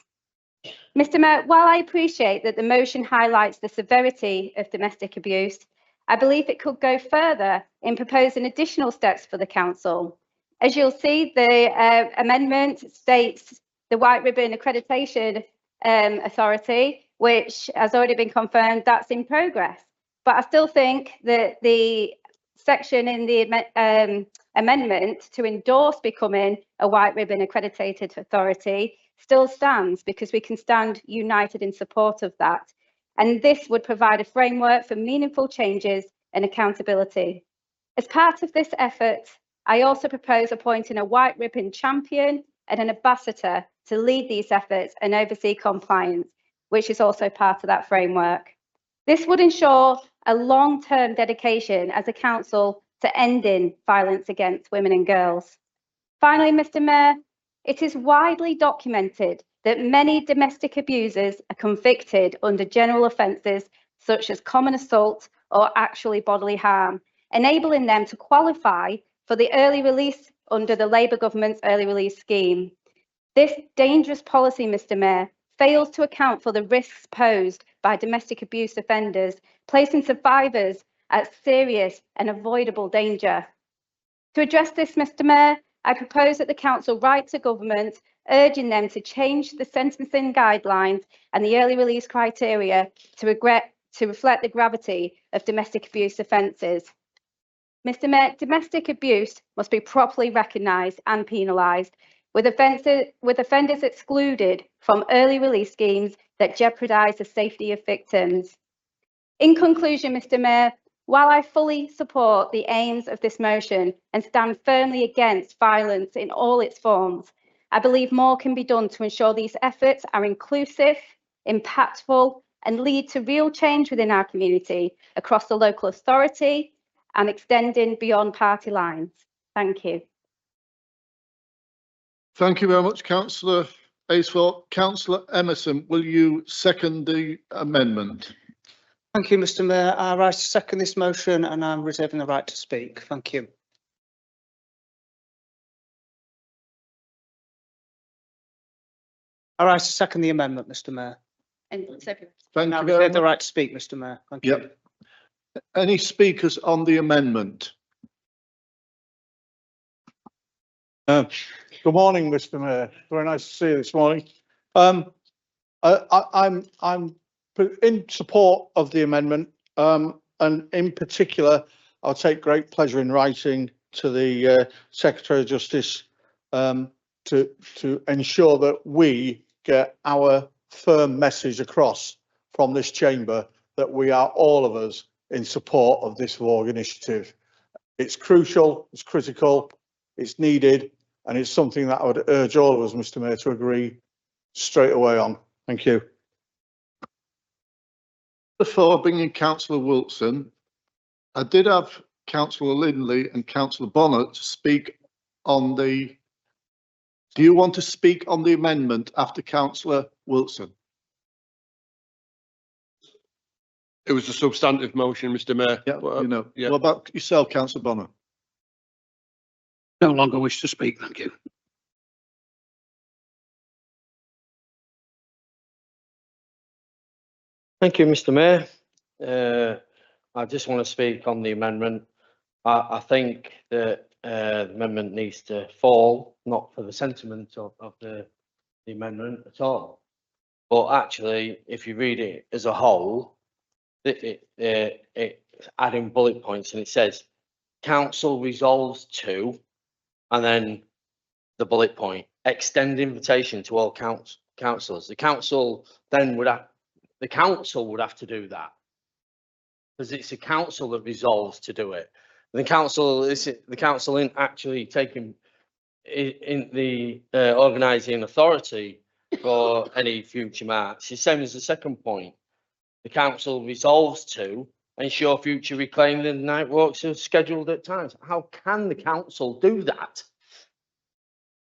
Mr. Mayor, while I appreciate that the motion highlights the severity of domestic abuse, I believe it could go further in proposing additional steps for the council. As you'll see, the amendment states the White Ribbon Accreditation Authority, which has already been confirmed, that's in progress. But I still think that the section in the amendment to endorse becoming a White Ribbon Accredited Authority still stands, because we can stand united in support of that. And this would provide a framework for meaningful changes and accountability. As part of this effort, I also propose appointing a White Ribbon champion and an ambassador to lead these efforts and oversee compliance, which is also part of that framework. This would ensure a long-term dedication as a council to ending violence against women and girls. Finally, Mr. Mayor, it is widely documented that many domestic abusers are convicted under general offences such as common assault or actually bodily harm, enabling them to qualify for the early release under the Labour government's early release scheme. This dangerous policy, Mr. Mayor, fails to account for the risks posed by domestic abuse offenders, placing survivors at serious and avoidable danger. To address this, Mr. Mayor, I propose that the council write to government urging them to change the sentencing guidelines and the early release criteria to reflect the gravity of domestic abuse offences. Mr. Mayor, domestic abuse must be properly recognised and penalised. with offenders excluded from early release schemes that jeopardise the safety of victims. In conclusion, Mr. Mayor, while I fully support the aims of this motion and stand firmly against violence in all its forms, I believe more can be done to ensure these efforts are inclusive, impactful, and lead to real change within our community across the local authority and extending beyond party lines. Thank you. Thank you very much, Councillor Aceford. Councillor Emerson, will you second the amendment? Thank you, Mr. Mayor. I rise to second this motion and I'm reserving the right to speak. Thank you. I rise to second the amendment, Mr. Mayor. And Thank I you very reserve the much. right to speak, Mr. Mayor. Thank you. Yep. Any speakers on the amendment? Good morning, Mr. Mayor. Very nice to see you this morning. I'm in support of the amendment, and in particular, I'll take great pleasure in writing to the Secretary of Justice to ensure that we get our firm message across from this chamber that we are, all of us, in support of this WARG initiative. It's crucial, it's critical, it's needed, and it's something that I would urge all of us, Mr. Mayor, to agree straight away on. Thank you. Before bringing Councillor Wilson, I did have Councillor Lindley and Councillor Bonner to speak on the. Do you want to speak on the amendment after Councillor Wilson? It was a substantive motion, Mr. Mayor. Yeah, What about yourself, Councillor Bonner? No longer wish to speak, thank you. Thank you, Mr. Mayor. I just want to speak on the amendment. I think that the amendment needs to fall, not for the sentiment of the amendment at all, but actually, if you read it as a whole, it's adding bullet points, and it says, council resolves to, and then the bullet point, extend invitation to all councillors. The council then would have, the council would have to do that, because it's the council that resolves to do it. The council isn't actually taking in the organising authority for any future march. The same as the second point. The council resolves to ensure future reclaiming and night walks are scheduled at times. How can the council do that?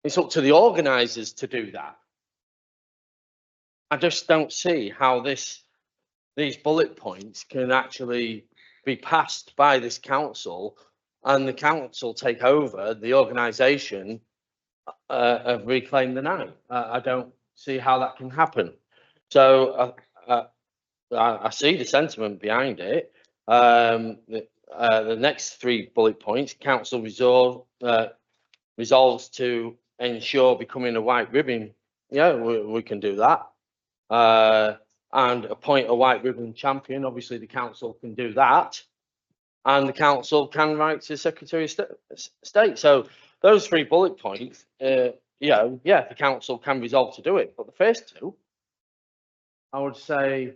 It's up to the organisers to do that. I just don't see how these bullet points can actually be passed by this council and the council take over the organisation of Reclaim the Night. I don't see how that can happen. So I see the sentiment behind it. The next three bullet points, council resolves to ensure becoming a white ribbon. Yeah, we can do that. And appoint a white ribbon champion. Obviously, the council can do that. And the council can write to the Secretary of State. So those three bullet points, yeah, the council can resolve to do it. But the first two, I would say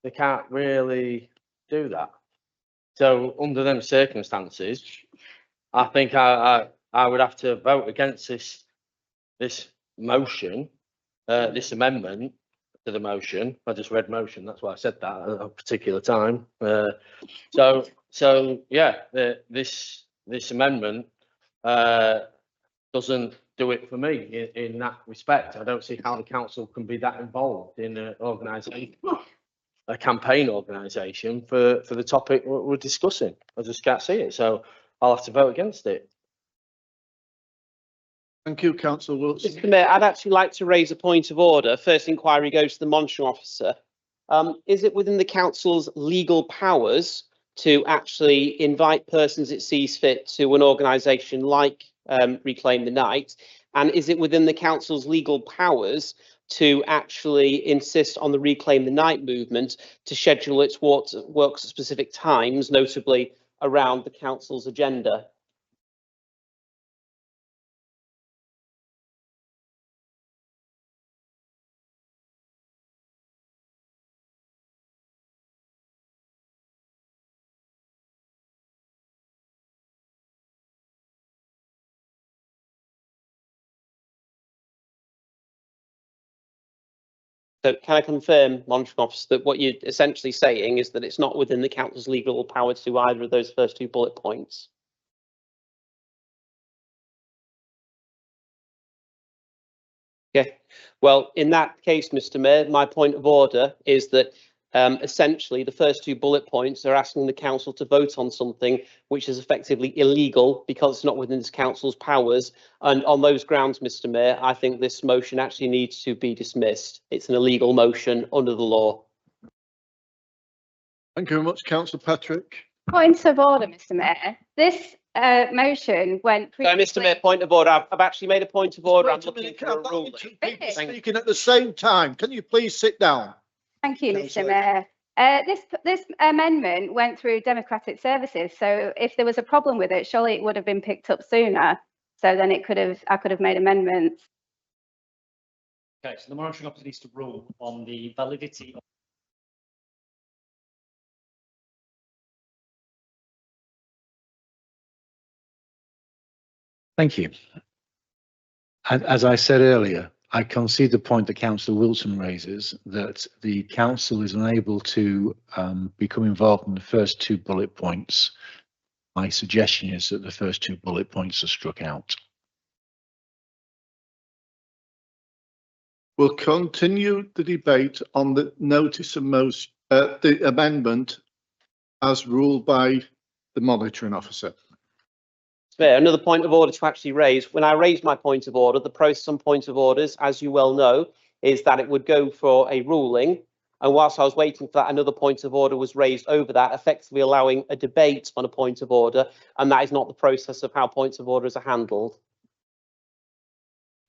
they can't really do that. So under them circumstances, I think I would have to vote against this motion, this amendment to the motion. I just read motion, that's why I said that at a particular time. So yeah, this amendment doesn't do it for me in that respect. I don't see how the council can be that involved in an organisation, a campaign organisation for the topic we're discussing. I just can't see it, so I'll have to vote against it. Thank you, Councillor Wilson. Mr. Mayor, I'd actually like to raise a point of order. First inquiry goes to the monitoring officer. Is it within the council's legal powers to actually invite persons it sees fit to an organisation like Reclaim the Night? And is it within the council's legal powers to actually insist on the Reclaim the Night movement to schedule its works at specific times, notably around the council's agenda? So can I confirm, Monitoring Officer, that what you're essentially saying is that it's not within the council's legal power to do either of those first 2 bullet points? Okay, well, in that case, Mr. Mayor, my point of order is that essentially the first 2 bullet points are asking the council to vote on something which is effectively illegal because it's not within this council's powers. And on those grounds, Mr. Mayor, I think this motion actually needs to be dismissed. It's an illegal motion under the law. Thank you very much, Councillor Patrick. Point of order, Mr. Mayor. This motion went. Mr. Mayor, point of order. I've actually made a point of order. I'm Wait a looking minute, for a I've got ruling. 2 people speaking at the same time. Can you please sit down? Thank you, Mr. Councillor. Mayor. This amendment went through Democratic Services, so if there was a problem with it, surely it would have been picked up sooner. So then I could have made amendments. Okay, so the monitoring officer needs to rule on the validity of. Thank you. As I said earlier, I concede the point that Councillor Wilson raises, that the council is unable to become involved in the first 2 bullet points. My suggestion is that the first 2 bullet points are struck out. We'll continue the debate on the notice of motion, the amendment as ruled by the monitoring officer. Mayor, another point of order to actually raise. When I raised my point of order, the process on point of orders, as you well know, is that it would go for a ruling. And whilst I was waiting for that, another point of order was raised over that, effectively allowing a debate on a point of order. And that is not the process of how points of orders are handled.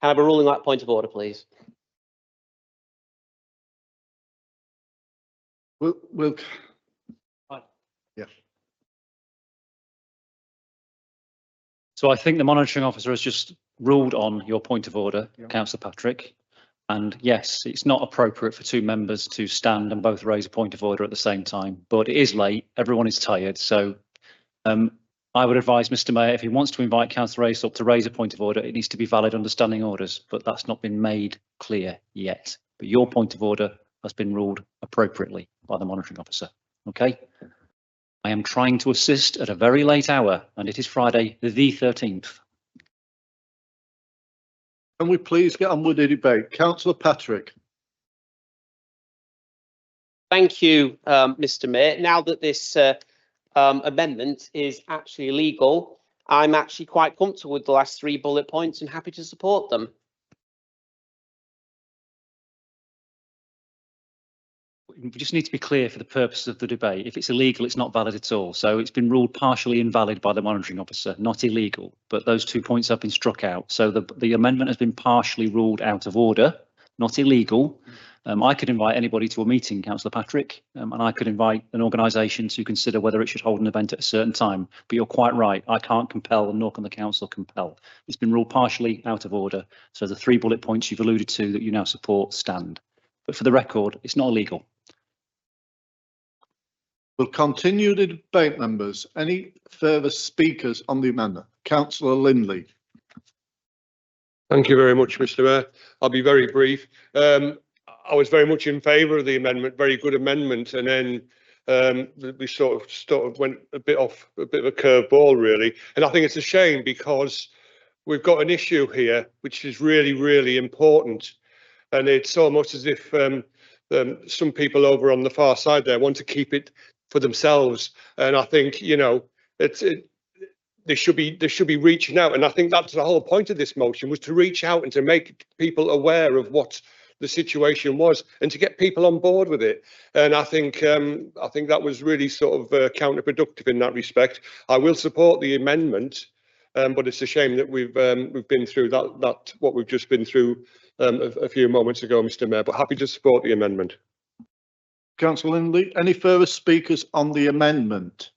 Can I have a ruling on that point of order, please? We'll yeah. So I think the monitoring officer has just ruled on your point of order, Councillor Patrick. And yes, it's not appropriate for 2 members to stand and both raise a point of order at the same time, but it is late, everyone is tired. So I would advise Mr. Mayor, if he wants to invite Councillor Aesop to raise a point of order, it needs to be valid under standing orders, but that's not been made clear yet. But your point of order has been ruled appropriately by the monitoring officer. Okay. I am trying to assist at a very late hour, and it is Friday, the 13th. Can we please get on with the debate? Councillor Patrick. Thank you, Mr. Mayor. Now that this amendment is actually legal, I'm actually quite comfortable with the last 3 bullet points and happy to support them. We just need to be clear for the purposes of the debate. If it's illegal, it's not valid at all. So it's been ruled partially invalid by the monitoring officer, not illegal, but those 2 points have been struck out. So the amendment has been partially ruled out of order, not illegal. I could invite anybody to a meeting, Councillor Patrick, and I could invite an organisation to consider whether it should hold an event at a certain time. But you're quite right, I can't compel, nor can the council compel. It's been ruled partially out of order. So the 3 bullet points you've alluded to that you now support stand. But for the record, it's not illegal. We'll continue the debate, members. Any further speakers on the amendment? Councillor Lindley. Thank you very much, Mr. Mayor. I'll be very brief. I was very much in favour of the amendment, very good amendment, and then we sort of went a bit off a bit of a curveball, really. And I think it's a shame because we've got an issue here which is really, really important, and it's almost as if some people over on the far side there want to keep it for themselves. And I think, you know, they should be reaching out, and I think that's the whole point of this motion, was to reach out and to make people aware of what the situation was and to get people on board with it. And I think that was really sort of counterproductive in that respect. I will support the amendment, but it's a shame that we've been through that what we've just been through a few moments ago, Mr. Mayor. But happy to support the amendment. Councillor Lindley, any further speakers on the amendment?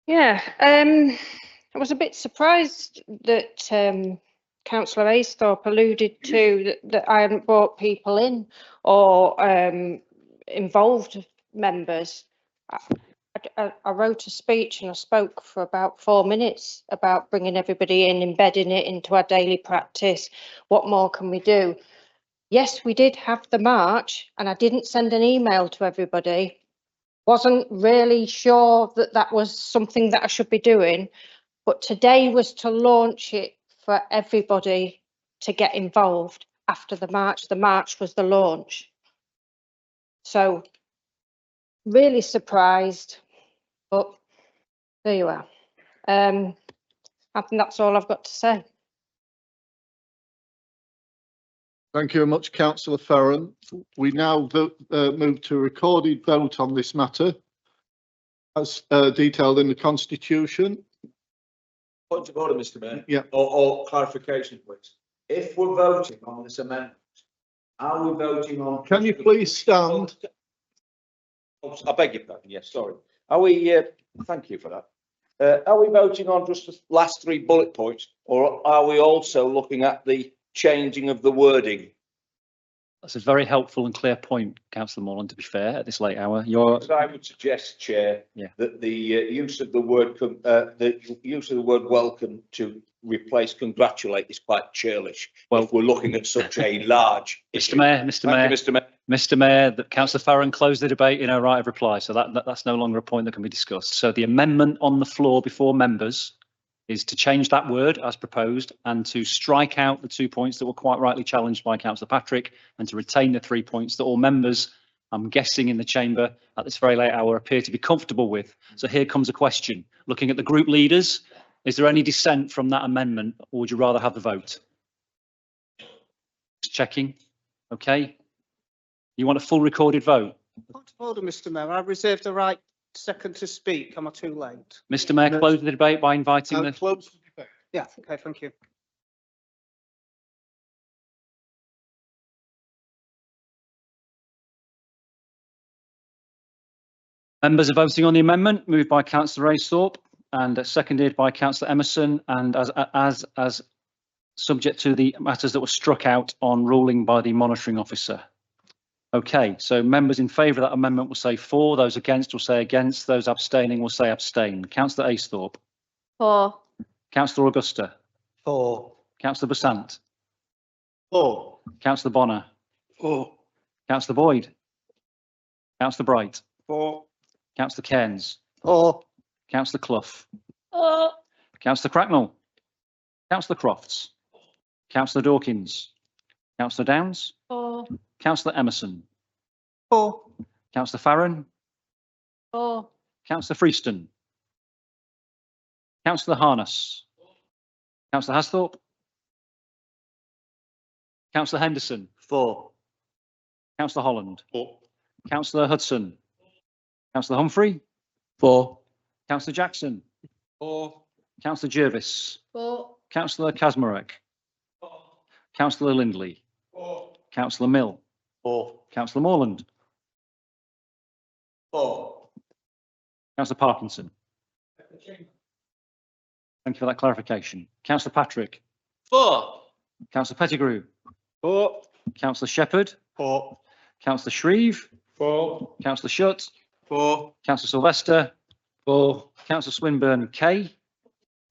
Yeah, I was a bit surprised that Councillor Aesop alluded to that I hadn't brought people in or involved members. I wrote a speech and I spoke for about 4 minutes about bringing everybody in, embedding it into our daily practice. What more can we do? Yes, we did have the march and I didn't send an email to everybody. Wasn't really sure that that was something that I should be doing, but today was to launch it for everybody to get involved after the march. The march was the launch. So really surprised, but there you are. I think that's all I've got to say. Thank you very much, Councillor Farron. We now move to a recorded vote on this matter as detailed in the Constitution. Point of order, Mr. Mayor. Yeah. Or clarification, please. If we're voting on this amendment, are we voting on? Can you please stand? Oh, I beg your pardon. Yes, sorry. Are we? Thank you for that. Are we voting on just the last 3 bullet points, or are we also looking at the changing of the wording? That's a very helpful and clear point, Councillor Morland, to be fair, at this late hour. I would suggest, Chair, that the use of the word welcome to replace congratulate is quite churlish. Well, if we're looking at such a large issue. Mr. Mayor, that Councillor Farron closed the debate in her right of reply, so that's no longer a point that can be discussed. So the amendment on the floor before members is to change that word as proposed and to strike out the 2 points that were quite rightly challenged by Councillor Patrick and to retain the 3 points that all members, I'm guessing in the chamber at this very late hour, appear to be comfortable with. So here comes a question. Looking at the group leaders, is there any dissent from that amendment, or would you rather have the vote? Just checking. Okay. You want a full recorded vote? Point of order, Mr. Mayor. I reserve the right second to speak. Am I too late? Mr. Mayor, close the debate by inviting the. Close the debate. Yeah. Okay. Thank you. Members are voting on the amendment, moved by Councillor Raithorpe and seconded by Councillor Emerson, and as subject to the matters that were struck out on ruling by the monitoring officer. Okay, so members in favour of that amendment will say for, those against will say against, those abstaining will say abstain. Councillor Aisthorpe. For. Councillor Augusta. For. Councillor Besant. For. Councillor Bonner. For. Councillor Boyd. Councillor Bright. For. Councillor Cairns. For. Councillor Clough. Councillor Cracknell. Councillor Crofts. Councillor Dawkins. Councillor Downs. For. Councillor Emerson. For. Councillor Farron. For. Councillor Freeston. Councillor Harness. Councillor Hasthorpe. Councillor Henderson. For. Councillor Holland. For. Councillor Hudson. Councillor Humphrey. For. Councillor Jackson. For. Councillor Jervis. For. Councillor Kazmarek. Councillor Lindley. Councillor Mill. For. Councillor Morland. For. Councillor Parkinson. Thank you for that clarification. Councillor Patrick. For. Councillor Pettigrew. For. Councillor Shepherd. For. Councillor Shreve. For. Councillor Shutt. For. Councillor Sylvester. For. Councillor Swinburne K.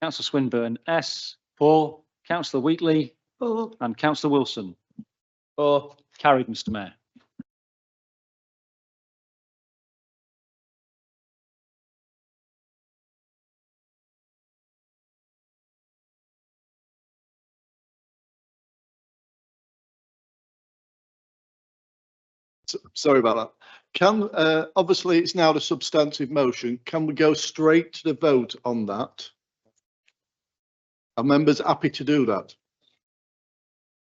Councillor Swinburne S. For. Councillor Wheatley. For. And Councillor Wilson. For. Carried, Mr. Mayor. Sorry about that. Can, obviously it's now the substantive motion. Can we go straight to the vote on that? Are members happy to do that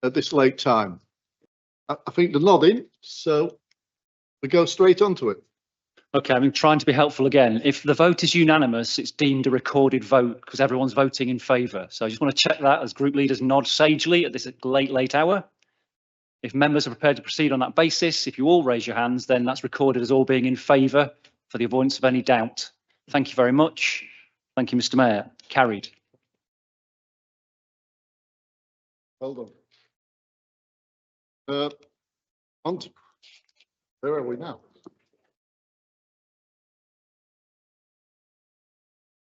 at this late time? I think they're nodding, so we go straight onto it. Okay, I'm trying to be helpful again. If the vote is unanimous, it's deemed a recorded vote because everyone's voting in favour. So I just want to check that as group leaders nod sagely at this late hour. If members are prepared to proceed on that basis, if you all raise your hands, then that's recorded as all being in favour for the avoidance of any doubt. Thank you very much. Thank you, Mr. Mayor. Carried. Well done. On to, where are we now?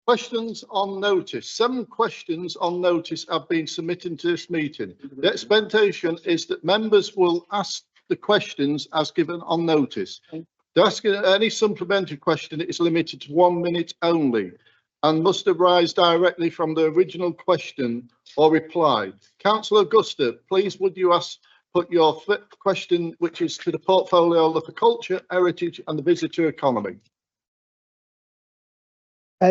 Questions on notice. 7 questions on notice have been submitted to this meeting. The expectation is that members will ask the questions as given on notice. To ask any supplementary question, it is limited to 1 minute only and must arise directly from the original question or reply. Councillor Augusta, please would you put your question, which is to the portfolio of the culture, heritage and the visitor economy.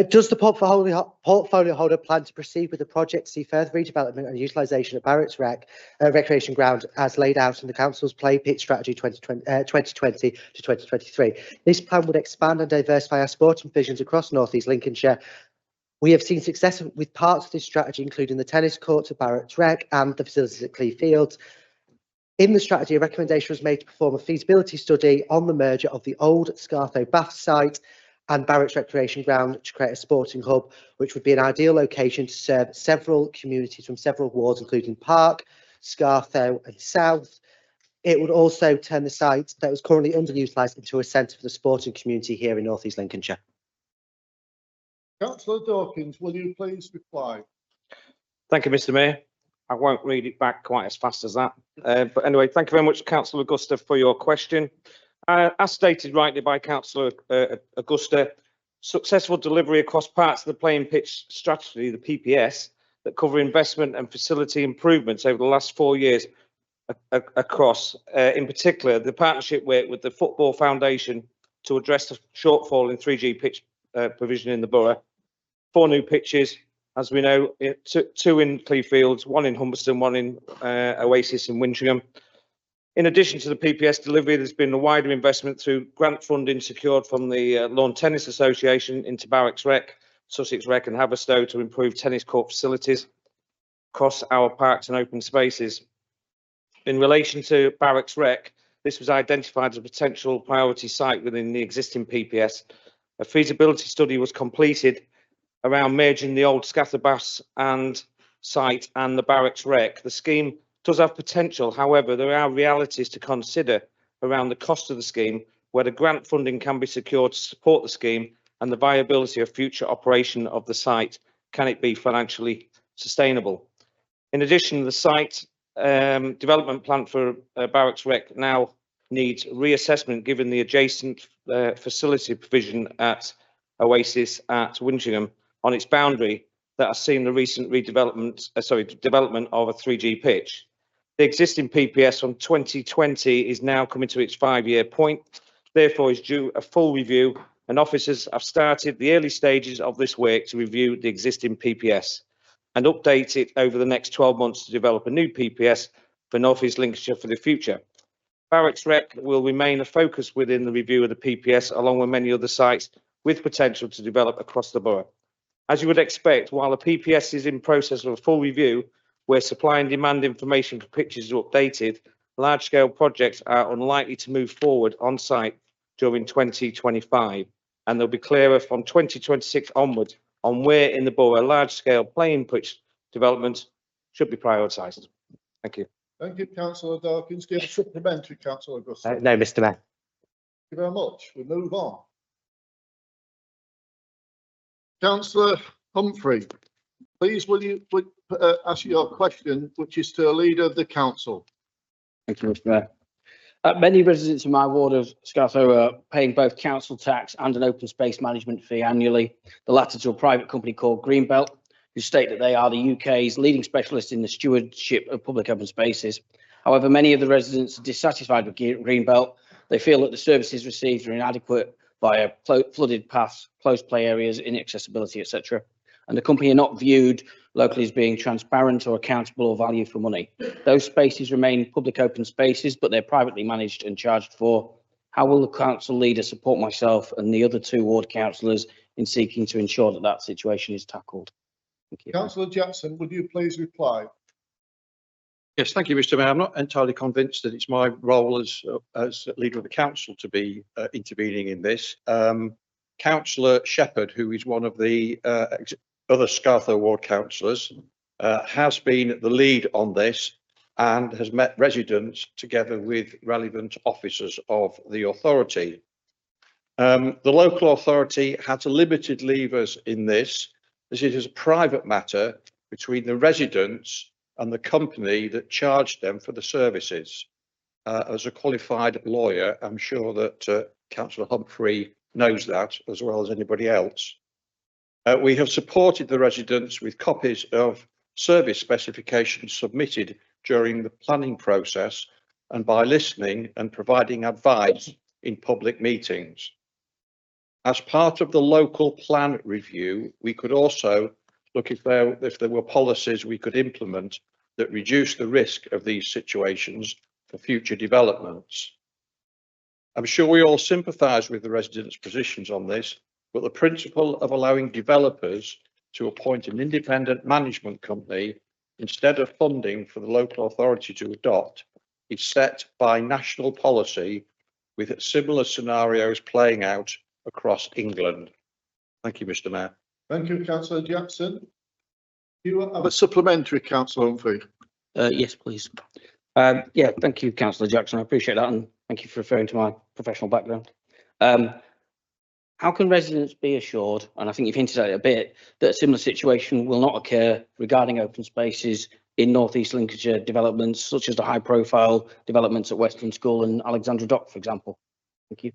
Does the portfolio holder plan to proceed with the project to see further redevelopment and utilisation of Barrett's recreation ground as laid out in the Council's Play Pitch Strategy 2020 to 2023? This plan would expand and diversify our sporting visions across North East Lincolnshire. We have seen success with parts of this strategy, including the tennis courts at Barrett's Rec and the facilities at Clee Fields. In the strategy, a recommendation was made to perform a feasibility study on the merger of the old Scartho Bath site and Barrett's Recreation Ground to create a sporting hub, which would be an ideal location to serve several communities from several wards, including Park, Scartho and South. It would also turn the site that was currently underutilised into a centre for the sporting community here in North East Lincolnshire. Councillor Dawkins, will you please reply? Thank you, Mr. Mayor. I won't read it back quite as fast as that. But anyway, thank you very much, Councillor Augusta, for your question. As stated rightly by Councillor Augusta, successful delivery across parts of the playing pitch strategy, the PPS, that cover investment and facility improvements over the last 4 years across, in particular, the partnership with the Football Foundation to address the shortfall in 3G pitch provision in the borough. 4 new pitches, as we know, 2 in Clee Fields, 1 in Humberston, 1 in Oasis in Winchlingham. In addition to the PPS delivery, there's been a wider investment through grant funding secured from the Lawn Tennis Association into Barracks Rec, Sussex Rec and Haverstow to improve tennis court facilities across our parks and open spaces. In relation to Barracks Rec, this was identified as a potential priority site within the existing PPS. A feasibility study was completed around merging the old Scatterbass and site and the Barracks Rec. The scheme does have potential, however, there are realities to consider around the cost of the scheme, whether grant funding can be secured to support the scheme and the viability of future operation of the site. Can it be financially sustainable? In addition, the site development plan for Barracks Rec now needs reassessment given the adjacent facility provision at Oasis at Winchlingham on its boundary that has seen the recent development of a 3G pitch. The existing PPS from 2020 is now coming to its 5-year point, therefore is due a full review, and officers have started the early stages of this work to review the existing PPS and update it over the next 12 months to develop a new PPS for North East Lincolnshire for the future. Barracks Rec will remain a focus within the review of the PPS, along with many other sites with potential to develop across the borough. As you would expect, while the PPS is in process of a full review, where supply and demand information for pitches are updated, large-scale projects are unlikely to move forward on site during 2025, and they'll be clearer from 2026 onwards on where in the borough large-scale playing pitch development should be prioritised. Thank you. Thank you, Councillor Dawkins. Do you have a supplementary, Councillor Augusta? No, Mr. Mayor. Thank you very much. We move on. Councillor Humphrey, please will you ask your question, which is to a leader of the council. Thank you, Mr. Mayor. Many residents in my ward of Scartho are paying both council tax and an open space management fee annually, the latter to a private company called Greenbelt, who state that they are the UK's leading specialist in the stewardship of public open spaces. However, many of the residents are dissatisfied with Greenbelt. They feel that the services received are inadequate via flooded paths, closed play areas, inaccessibility, etc. And the company are not viewed locally as being transparent or accountable or value for money. Those spaces remain public open spaces, but they're privately managed and charged for. How will the council leader support myself and the other 2 ward councillors in seeking to ensure that that situation is tackled? Thank you. Councillor Jackson, would you please reply? Yes, thank you, Mr. Mayor. I'm not entirely convinced that it's my role as leader of the council to be intervening in this. Councillor Shepherd, who is one of the other Scartho ward councillors, has been the lead on this and has met residents together with relevant officers of the authority. The local authority has limited levers in this, as it is a private matter between the residents and the company that charged them for the services. As a qualified lawyer, I'm sure that Councillor Humphrey knows that as well as anybody else. We have supported the residents with copies of service specifications submitted during the planning process and by listening and providing advice in public meetings. As part of the local plan review, we could also look if there were policies we could implement that reduce the risk of these situations for future developments. I'm sure we all sympathise with the residents' positions on this, but the principle of allowing developers to appoint an independent management company instead of funding for the local authority to adopt is set by national policy, with similar scenarios playing out across England. Thank you, Mr. Mayor. Thank you, Councillor Jackson. You have a supplementary, Councillor Humphrey. Yes, please. Yeah, thank you, Councillor Jackson. I appreciate that, and thank you for referring to my professional background. How can residents be assured, and I think you've hinted at it a bit, that a similar situation will not occur regarding open spaces in North East Lincolnshire developments, such as the high-profile developments at Western School and Alexandra Dock, for example? Thank you.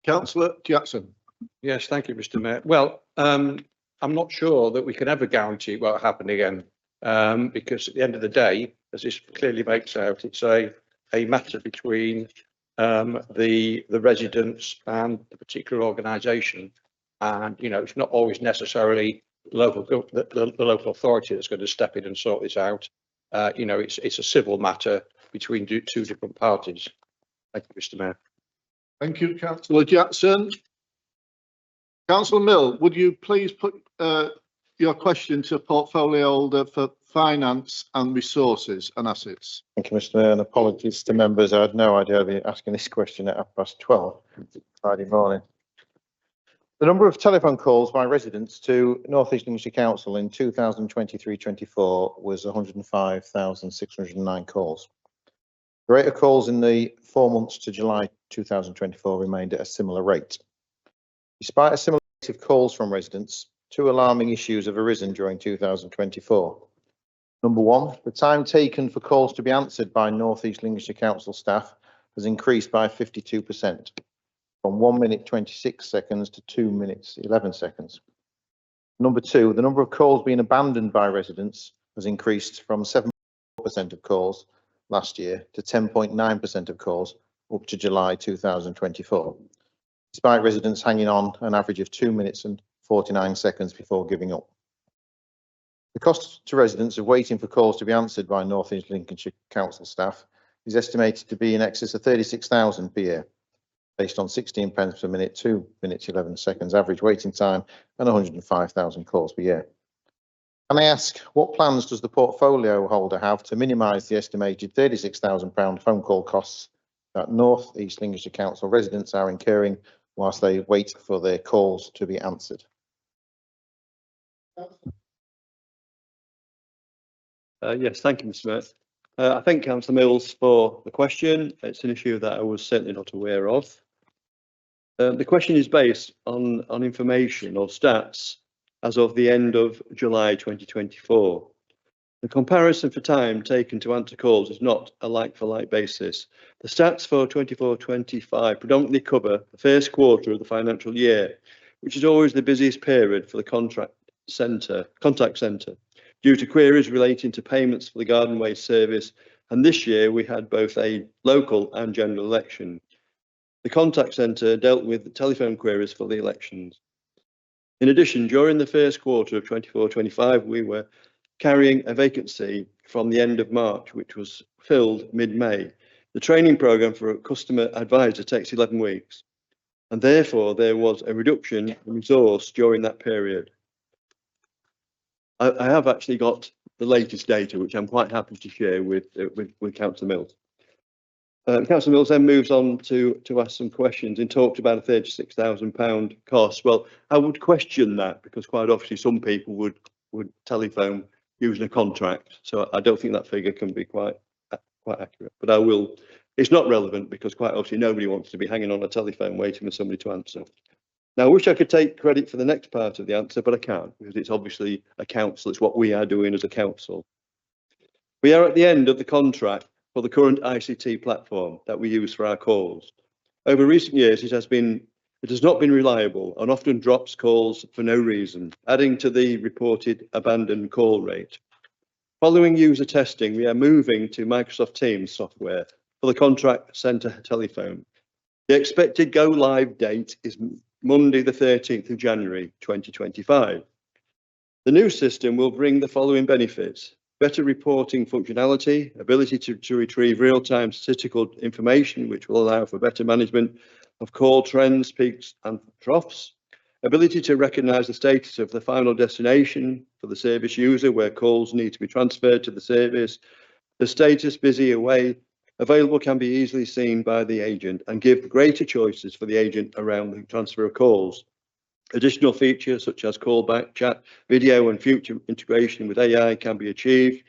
Councillor Jackson. Yes, thank you, Mr. Mayor. Well, I'm not sure that we can ever guarantee what will happen again, because at the end of the day, as this clearly makes out, it's a matter between the residents and the particular organisation, and it's not always necessarily the local authority that's going to step in and sort this out. It's a civil matter between two different parties. Thank you, Mr. Mayor. Thank you, Councillor Jackson. Councillor Mill, would you please put your question to portfolio holder for finance and resources and assets? Thank you, Mr. Mayor, and apologies to members. I had no idea I'd be asking this question at 12:30 Friday morning. The number of telephone calls by residents to North East Lincolnshire Council in 2023-24 was 105,609 calls. The rate of calls in the 4 months to July 2024 remained at a similar rate. Despite a similar rate of calls from residents, two alarming issues have arisen during 2024. Number one, the time taken for calls to be answered by North East Lincolnshire Council staff has increased by 52%, from 1 minute 26 seconds to 2 minutes 11 seconds. Number two, the number of calls being abandoned by residents has increased from 7% of calls last year to 10.9% of calls up to July 2024, despite residents hanging on an average of 2 minutes and 49 seconds before giving up. The cost to residents of waiting for calls to be answered by North East Lincolnshire Council staff is estimated to be in excess of 36,000 per year, based on 16 pence per minute, 2 minutes 11 seconds average waiting time and 105,000 calls per year. Can I ask, what plans does the portfolio holder have to minimise the estimated £36,000 phone call costs that North East Lincolnshire Council residents are incurring whilst they wait for their calls to be answered? Yes, thank you, Mr. Mayor. I thank Councillor Mills for the question. It's an issue that I was certainly not aware of. The question is based on information or stats as of the end of July 2024. The comparison for time taken to answer calls is not a like-for-like basis. The stats for 24-25 predominantly cover the first quarter of the financial year, which is always the busiest period for the contact centre, due to queries relating to payments for the garden waste service, and this year we had both a local and general election. The contact centre dealt with telephone queries for the elections. In addition, during the first quarter of 24-25, we were carrying a vacancy from the end of March, which was filled mid-May. The training programme for a customer advisor takes 11 weeks, and therefore there was a reduction in resource during that period. I have actually got the latest data, which I'm quite happy to share with Councillor Mills. Councillor Mills then moves on to ask some questions and talked about a £36,000 cost. Well, I would question that, because quite obviously some people would telephone using a contract, so I don't think that figure can be quite accurate. But I will It's not relevant because quite obviously nobody wants to be hanging on a telephone waiting for somebody to answer. Now, I wish I could take credit for the next part of the answer, but I can't because it's obviously a council. It's what we are doing as a council. We are at the end of the contract for the current ICT platform that we use for our calls. Over recent years, it has not been reliable and often drops calls for no reason, adding to the reported abandoned call rate. Following user testing, we are moving to Microsoft Teams software for the contact centre telephone. The expected go live date is Monday, the 13th of January, 2025. The new system will bring the following benefits: better reporting functionality, ability to retrieve real-time statistical information, which will allow for better management of call trends, peaks and troughs, ability to recognise the status of the final destination for the service user where calls need to be transferred to the service, the status busy away available can be easily seen by the agent and give greater choices for the agent around the transfer of calls. Additional features such as callback, chat, video and future integration with AI can be achieved.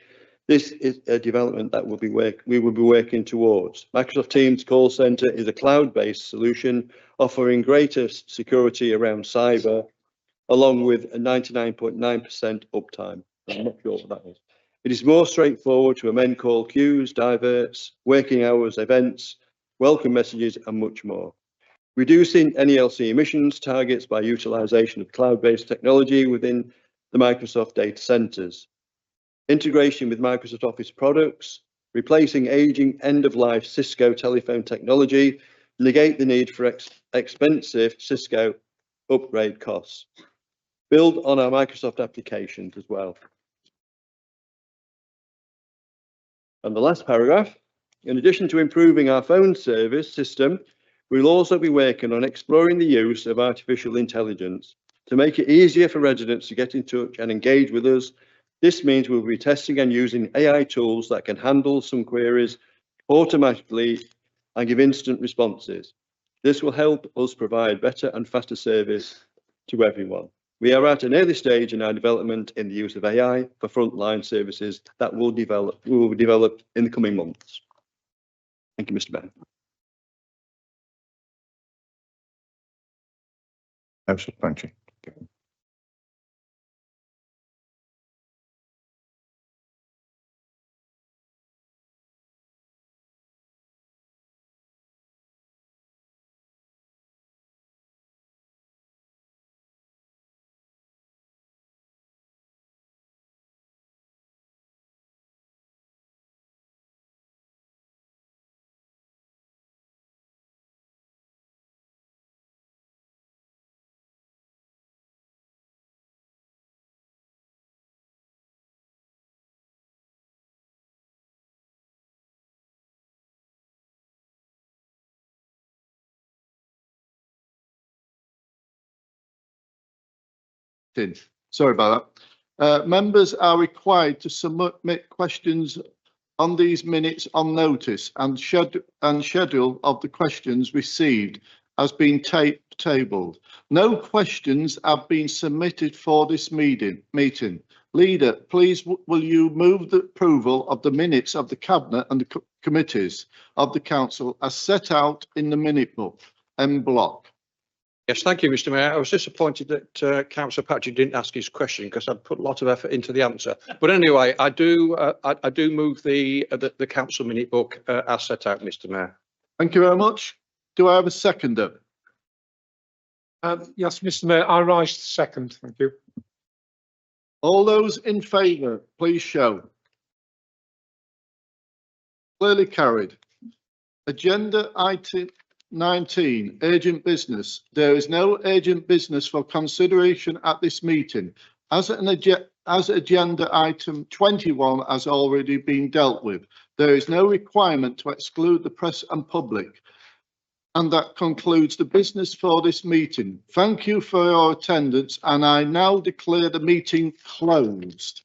This is a development that we will be working towards. Microsoft Teams Call Center is a cloud-based solution offering greater security around cyber, along with a 99.9% uptime. I'm not sure what that is. It is more straightforward to amend call queues, diverts, working hours, events, welcome messages, and much more. Reducing NELC emissions targets by utilization of cloud-based technology within the Microsoft data centers. Integration with Microsoft Office products, replacing aging end-of-life Cisco telephone technology, negate the need for expensive Cisco upgrade costs. Build on our Microsoft applications as well. And the last paragraph, in addition to improving our phone service system, we'll also be working on exploring the use of artificial intelligence to make it easier for residents to get in touch and engage with us. This means we'll be testing and using AI tools that can handle some queries automatically and give instant responses. This will help us provide better and faster service to everyone. We are at an early stage in our development in the use of AI for frontline services that we will develop in the coming months. Thank you, Mr. Mayor. Councillor Pantry. Sorry about that. Members are required to submit questions on these minutes on notice, and schedule of the questions received has been tabled. No questions have been submitted for this meeting. Leader, please will you move the approval of the minutes of the Cabinet and the committees of the Council as set out in the minute book en bloc? Yes, thank you, Mr. Mayor. I was disappointed that Councillor Patrick didn't ask his question because I'd put a lot of effort into the answer. But anyway, I do move the council minute book as set out, Mr. Mayor. Thank you very much. Do I have a seconder? Yes, Mr. Mayor, I rise to second. Thank you. All those in favour, please show. Clearly carried. Agenda item 19, urgent business. There is no urgent business for consideration at this meeting, as agenda item 21 has already been dealt with. There is no requirement to exclude the press and public. And that concludes the business for this meeting. Thank you for your attendance, and I now declare the meeting closed.